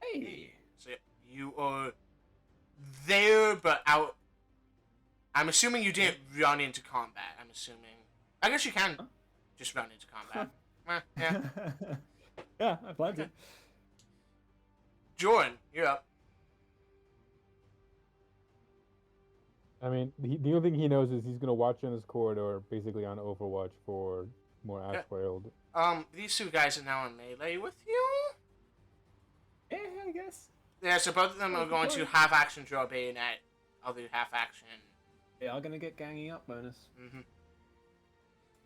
Hey. So you are there, but out. I'm assuming you didn't run into combat. I'm assuming. I guess you can just run into combat. Yeah. Yeah, I plan to. Joren, you're up. I mean, the only thing he knows is he's gonna watch in this corridor, basically on Overwatch for more Yeah. Ashfield. These two guys are now in melee with you. Yeah, I guess. Yeah, so both of them are going to half action draw bayonet, other half action. They are gonna get ganging up bonus. Mm-hmm.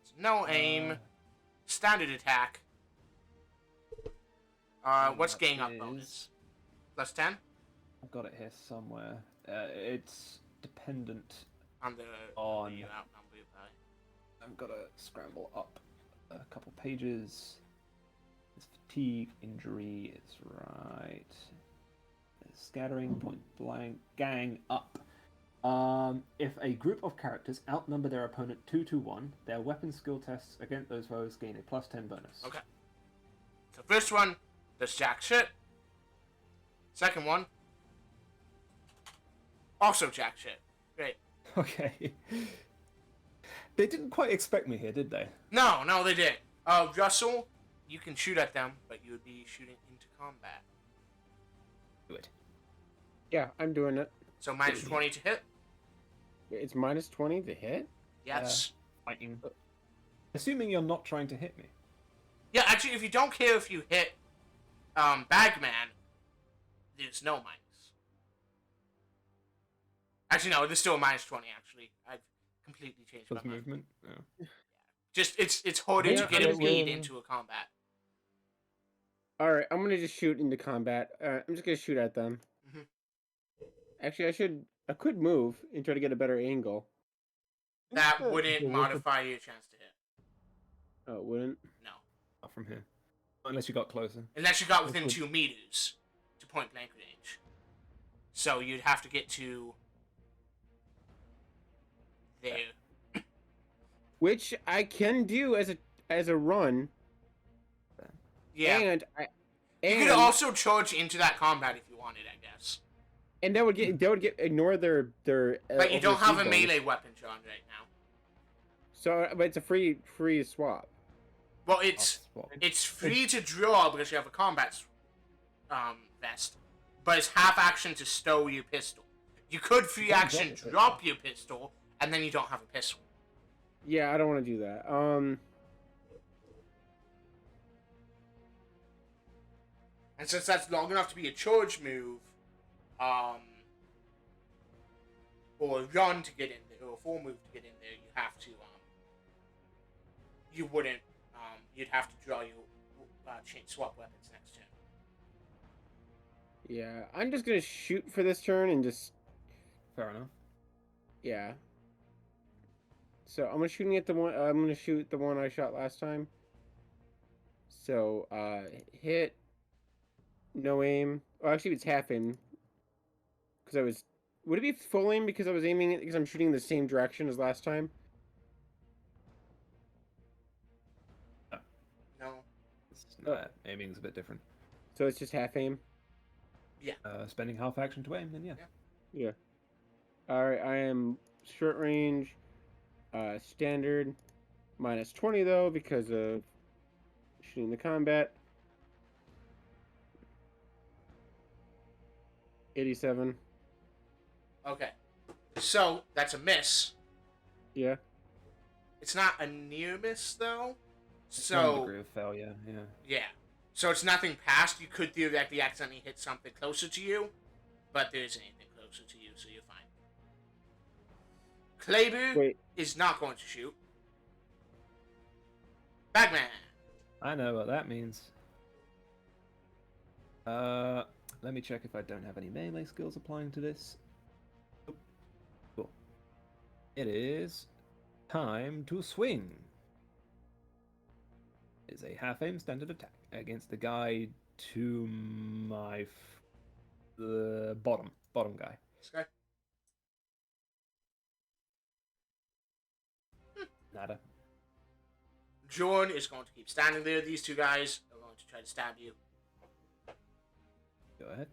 So no aim, standard attack. What's gang up bonus? Plus 10 I've got it here somewhere. It's dependent on the on. you outnumber you by. I've got to scramble up a couple pages. It's fatigue, injury. It's right. It's scattering, point blank, gang up. If a group of characters outnumber their opponent 2-1, their weapon skill tests against those foes gain a plus 10 bonus. Okay. So first one does jack shit. Second one also jack shit. Great. Okay. They didn't quite expect me here, did they? No, they didn't. Russel, you can shoot at them, but you would be shooting into combat. Do it. Yeah, I'm doing it. So minus 20 to hit. It's minus 20 to hit? Yes. Fighting. Assuming you're not trying to hit me. Yeah, actually, if you don't care if you hit Bagman, there's no minus. Actually, no, there's still a minus 20, actually. I've completely changed my With mind. movement. Yeah. Just, it's harder to get a lead into a combat. Alright, I'm gonna just shoot into combat. I'm just gonna shoot at them. Mhm. Actually, I could move and try to get a better angle. That wouldn't modify your chance to hit. Oh, it wouldn't? No. Not from here. Unless you got closer. Unless you got within 2 meters to point blank range. So you'd have to get to there. Which I can do as a run. Yeah. And you could also charge into that combat if you wanted, I guess. And that would get ignore their But you don't have a bonus. melee weapon, John, right now. So, but it's a free swap. Well, it's free to draw because you have a combat vest, but it's half action to stow your pistol. You could free action drop your pistol, and then you don't have a pistol. Yeah, I don't want to do that. And since that's long enough to be a charge move, or a run to get in there, or a full move to get in there, you have to, you wouldn't, you'd have to draw your swap weapons next turn. Yeah, I'm just gonna shoot for this turn and just. Fair enough. Yeah. So I'm gonna shoot the one I shot last time. So hit. No aim. Oh, actually, it's half aim. Because I was. Would it be full aim because I was aiming it because I'm shooting the same direction as last time? No. Aiming's a bit different. So it's just half aim? Yeah. Spending half action to aim, then yeah. Yeah. Alright, I am short range, standard, minus 20 though, because of shooting the combat. 87. Okay. So, that's a miss. Yeah. It's not a near miss, though. Some So, degree of failure, yeah. yeah. So it's nothing past. You could theoretically accidentally hit something closer to you, but there isn't anything closer to you, so you're fine. Kleber is not going to shoot. Bagman. I know what that means. Let me check if I don't have any melee skills applying to this. Cool. It is time to swing. It's a half-aim standard attack against the guy to my the bottom guy. This guy. Nada. Joren is going to keep standing there. These two guys are going to try to stab you. Go ahead.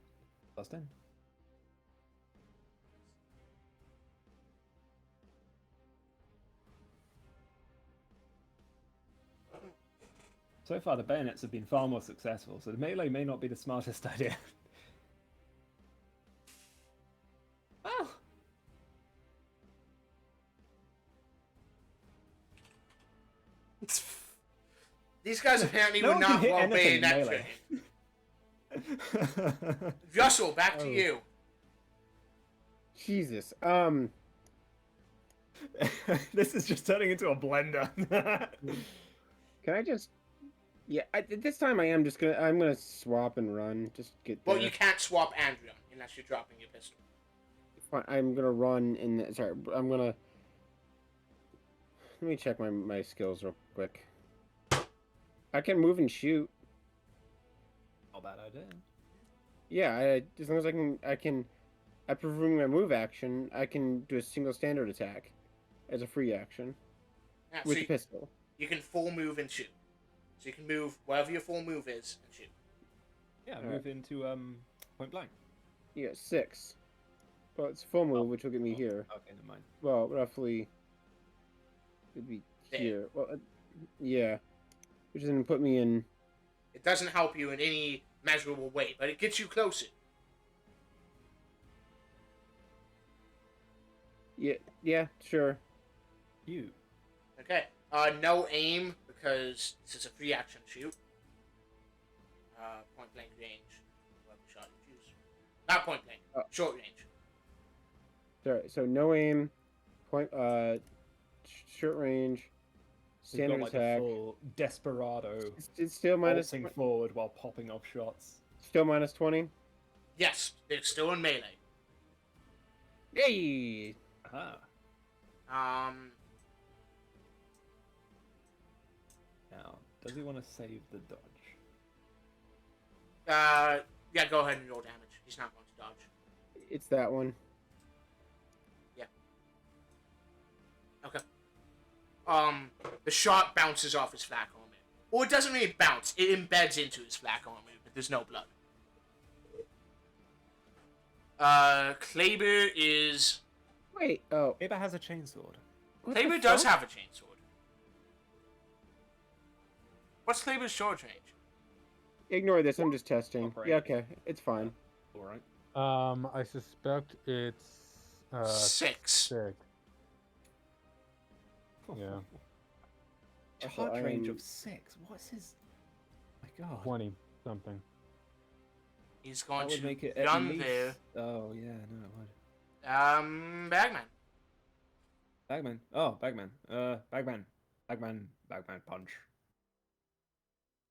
+10. So far, the bayonets have been far more successful, so the melee may not be the smartest idea. Oh! These guys apparently No were one can not hit well anything bayonet melee. trained. Russel, back to Oh. you. Jesus. This is just turning into a blender. Can I just? Yeah. This time I'm gonna swap and run. Just get. Well, there. you can't swap and run unless you're dropping your pistol. Fine, I'm gonna run in. Sorry, I'm gonna. Let me check my skills real quick. I can move and shoot. Not bad idea. Yeah, as long as I can. I perform my move action. I can do a single standard attack, as a free action Yeah, with so the pistol. you can full move and shoot. So you can move wherever your full move is and shoot. Yeah, Alright. move into point blank. Yeah, 6. Well, it's full move, which will get me here. Okay, never mind. Well, roughly. It'd be There. here. Well, yeah, which is gonna put me in. It doesn't help you in any measurable way, but it gets you closer. Yeah, sure. You. Okay. No aim because this is a free action shoot. Point blank range. Whatever shot you choose. Not point blank. Oh. Short range. Sorry. So no aim, point. Short range, We've got, standard like, attack. a full desperado It's still minus. bolting forward while popping off shots. Still minus 20. Yes, they're still in melee. Yay! Aha. Now, does he want to save the dodge? Yeah, go ahead and roll damage. He's not going to dodge. It's that one. Okay. The shot bounces off his flak armor. Or it doesn't really bounce. It embeds into his flak armor, but there's no blood. Kleber is... Wait. Oh. Kleber has a chainsword. What Kleber the does fuck? have a chainsword. What's Kleber's short range? Ignore this. I'm just testing. Operate. Yeah. Okay. It's fine. Alright. I suspect it's 6. 6. Yeah, Charge range I'm- of 6. What's his... My god. 20 something. He's That going would to make it at run least... there. Oh, yeah, no, it would. Bagman. Bagman. Oh, Bagman. Bagman. Bagman punch.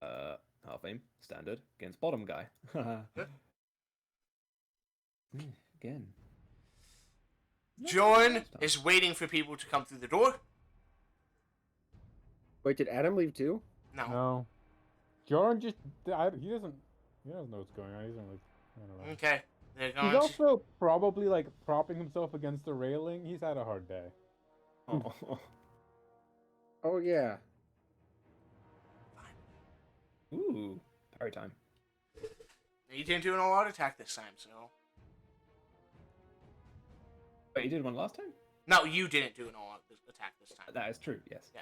Half aim. Standard. Against bottom guy. Again. Joren is waiting for people to come through the door. Wait, did Adam leave too? No. No. Joren just he doesn't know what's going on. He's not like I don't know. Okay. They're going He's to... also probably like propping himself against the railing. He's had a hard day. Oh. Oh yeah. Ooh. Parry time. You didn't do an all-out attack this time, so... Wait, you did one last time? No, you didn't do an all-out attack this time. That is true, yes. Yeah.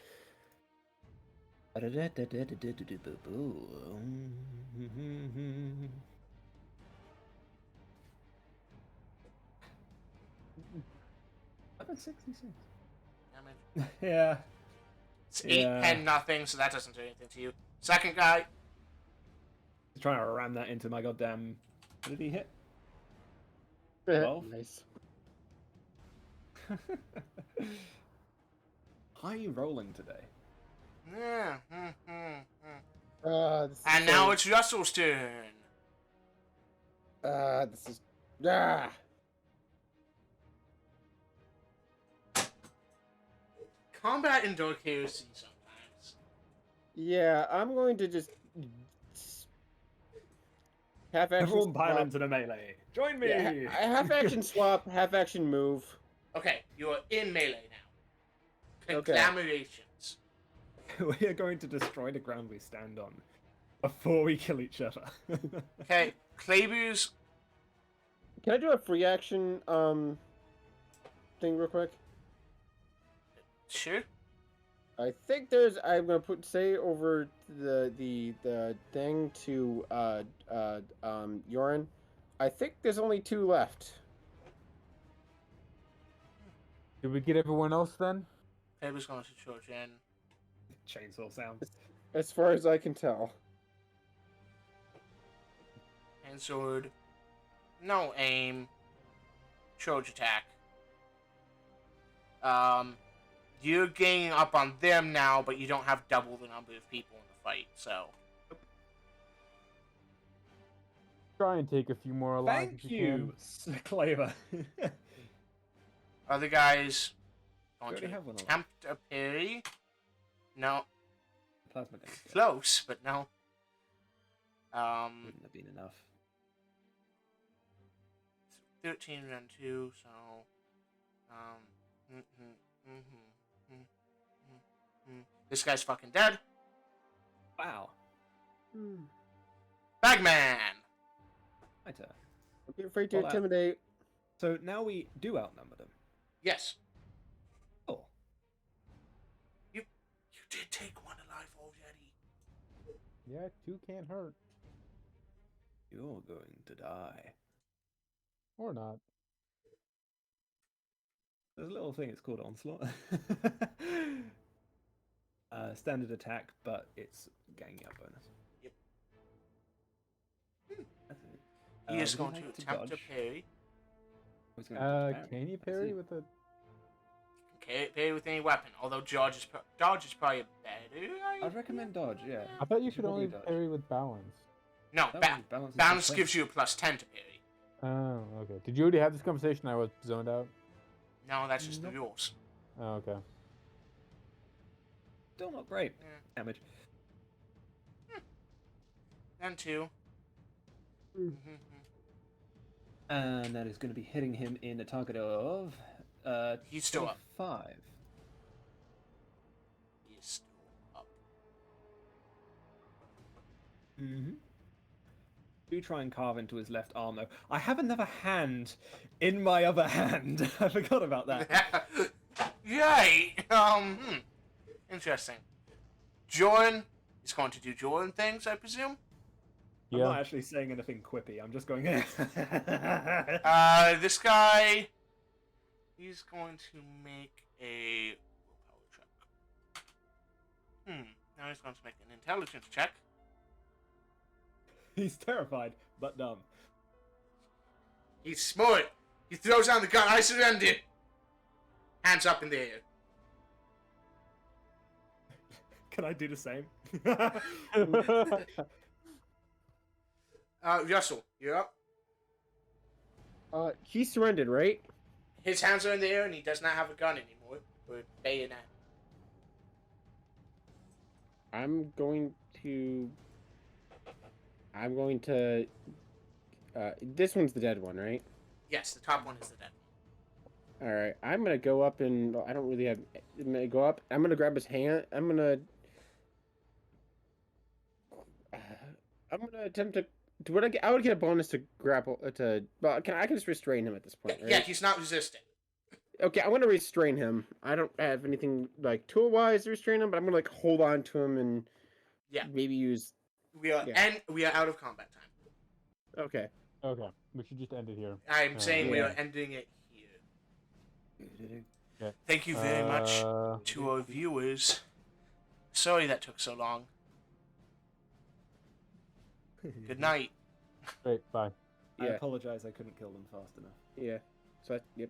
About 66. Damage. Yeah. It's 8, Yeah. 10, nothing, so that doesn't do anything to you. Second guy, He's trying to ram that into my goddamn... What did he hit? 12? Nice. High rolling today. yeah. This is And now it's Russel's turn. This is. Ah. Combat in Dark Heresy sometimes. Yeah, I'm going to just. Half action. Everyone pile into the melee. Join me! Half action swap, half action move. Okay, you are in melee now. Conglomerations. We are going to destroy the ground we stand on before we kill each other. Okay, Kleber's. Can I do a free action thing real quick? Sure. I think I'm gonna say over the thing to Joren. I think there's only 2 left. Did we get everyone else then? Kleber's going to charge in. Chainsaw sounds. As far as I can tell. Hand sword. No aim. Charge attack. You're ganging up on them now, but you don't have double the number of people in the fight, so. Try and take a few more alive Thank if you you, Kleber. Other guys going already to have one attempt a parry. No. Plasma gun. Close, but no. Wouldn't have been enough. 13 and 2, so. This guy's fucking dead. Wow. Bagman! My turn. Don't be afraid to Well, intimidate. So now we do outnumber them. Yes. Cool. You did take one alive already. Yeah, 2 can't hurt. You're going to die. Or not. There's a little thing, it's called Onslaught. Standard attack, but it's ganging up bonus. Yep. That's it. He is would going you to like attempt to dodge? parry. Who's going to Can you parry with a... Parry with any weapon, although dodge is probably better. I'd recommend dodge, yeah. I thought you should could only probably dodge. parry with balance. No, Balance is balance plus gives you a +10 to parry. Oh, okay. Did you already have this conversation? I was zoned out. No, that's just Nope. the rules. Oh, okay. Still not great. Yeah. Damage. And 2. And that is going to be hitting him in a target of He's still up. 5. He's still up. Mm-hmm. Do try and carve into his left arm, though. I have another hand in my other hand. I forgot about that. Yay! Interesting. Joren is going to do Joren things, I presume. I'm Yeah. not actually saying anything quippy. I'm just going. This guy, he's going to make a willpower check. Now he's going to make an intelligence check. He's terrified, but dumb. He's smart. He throws down the gun. I surrender. Hands up in the air. Can I do the same? Russel, you're up. He surrendered, right? His hands are in the air and he does not have a gun anymore. Or bayonet. I'm going to. This one's the dead one, right? Yes, the top one is the dead one. All right. I'm gonna go up and I don't really have. I'm gonna go up. I'm gonna grab his hand. I'm gonna attempt to. I would get a bonus to grapple to. Well, I can just restrain him at this point, right? Yeah, he's not resisting. Okay, I'm gonna restrain him. I don't have anything like tool wise to restrain him, but I'm gonna like hold on to him and maybe use. We are out of combat time. Okay. Okay. We should just end it here. I'm saying we yeah. are ending it here. Yeah. Thank you very much to our viewers. Sorry that took so long. Good night. Great. Bye. I Yeah. apologize. I couldn't kill them fast enough. Yeah. So yep.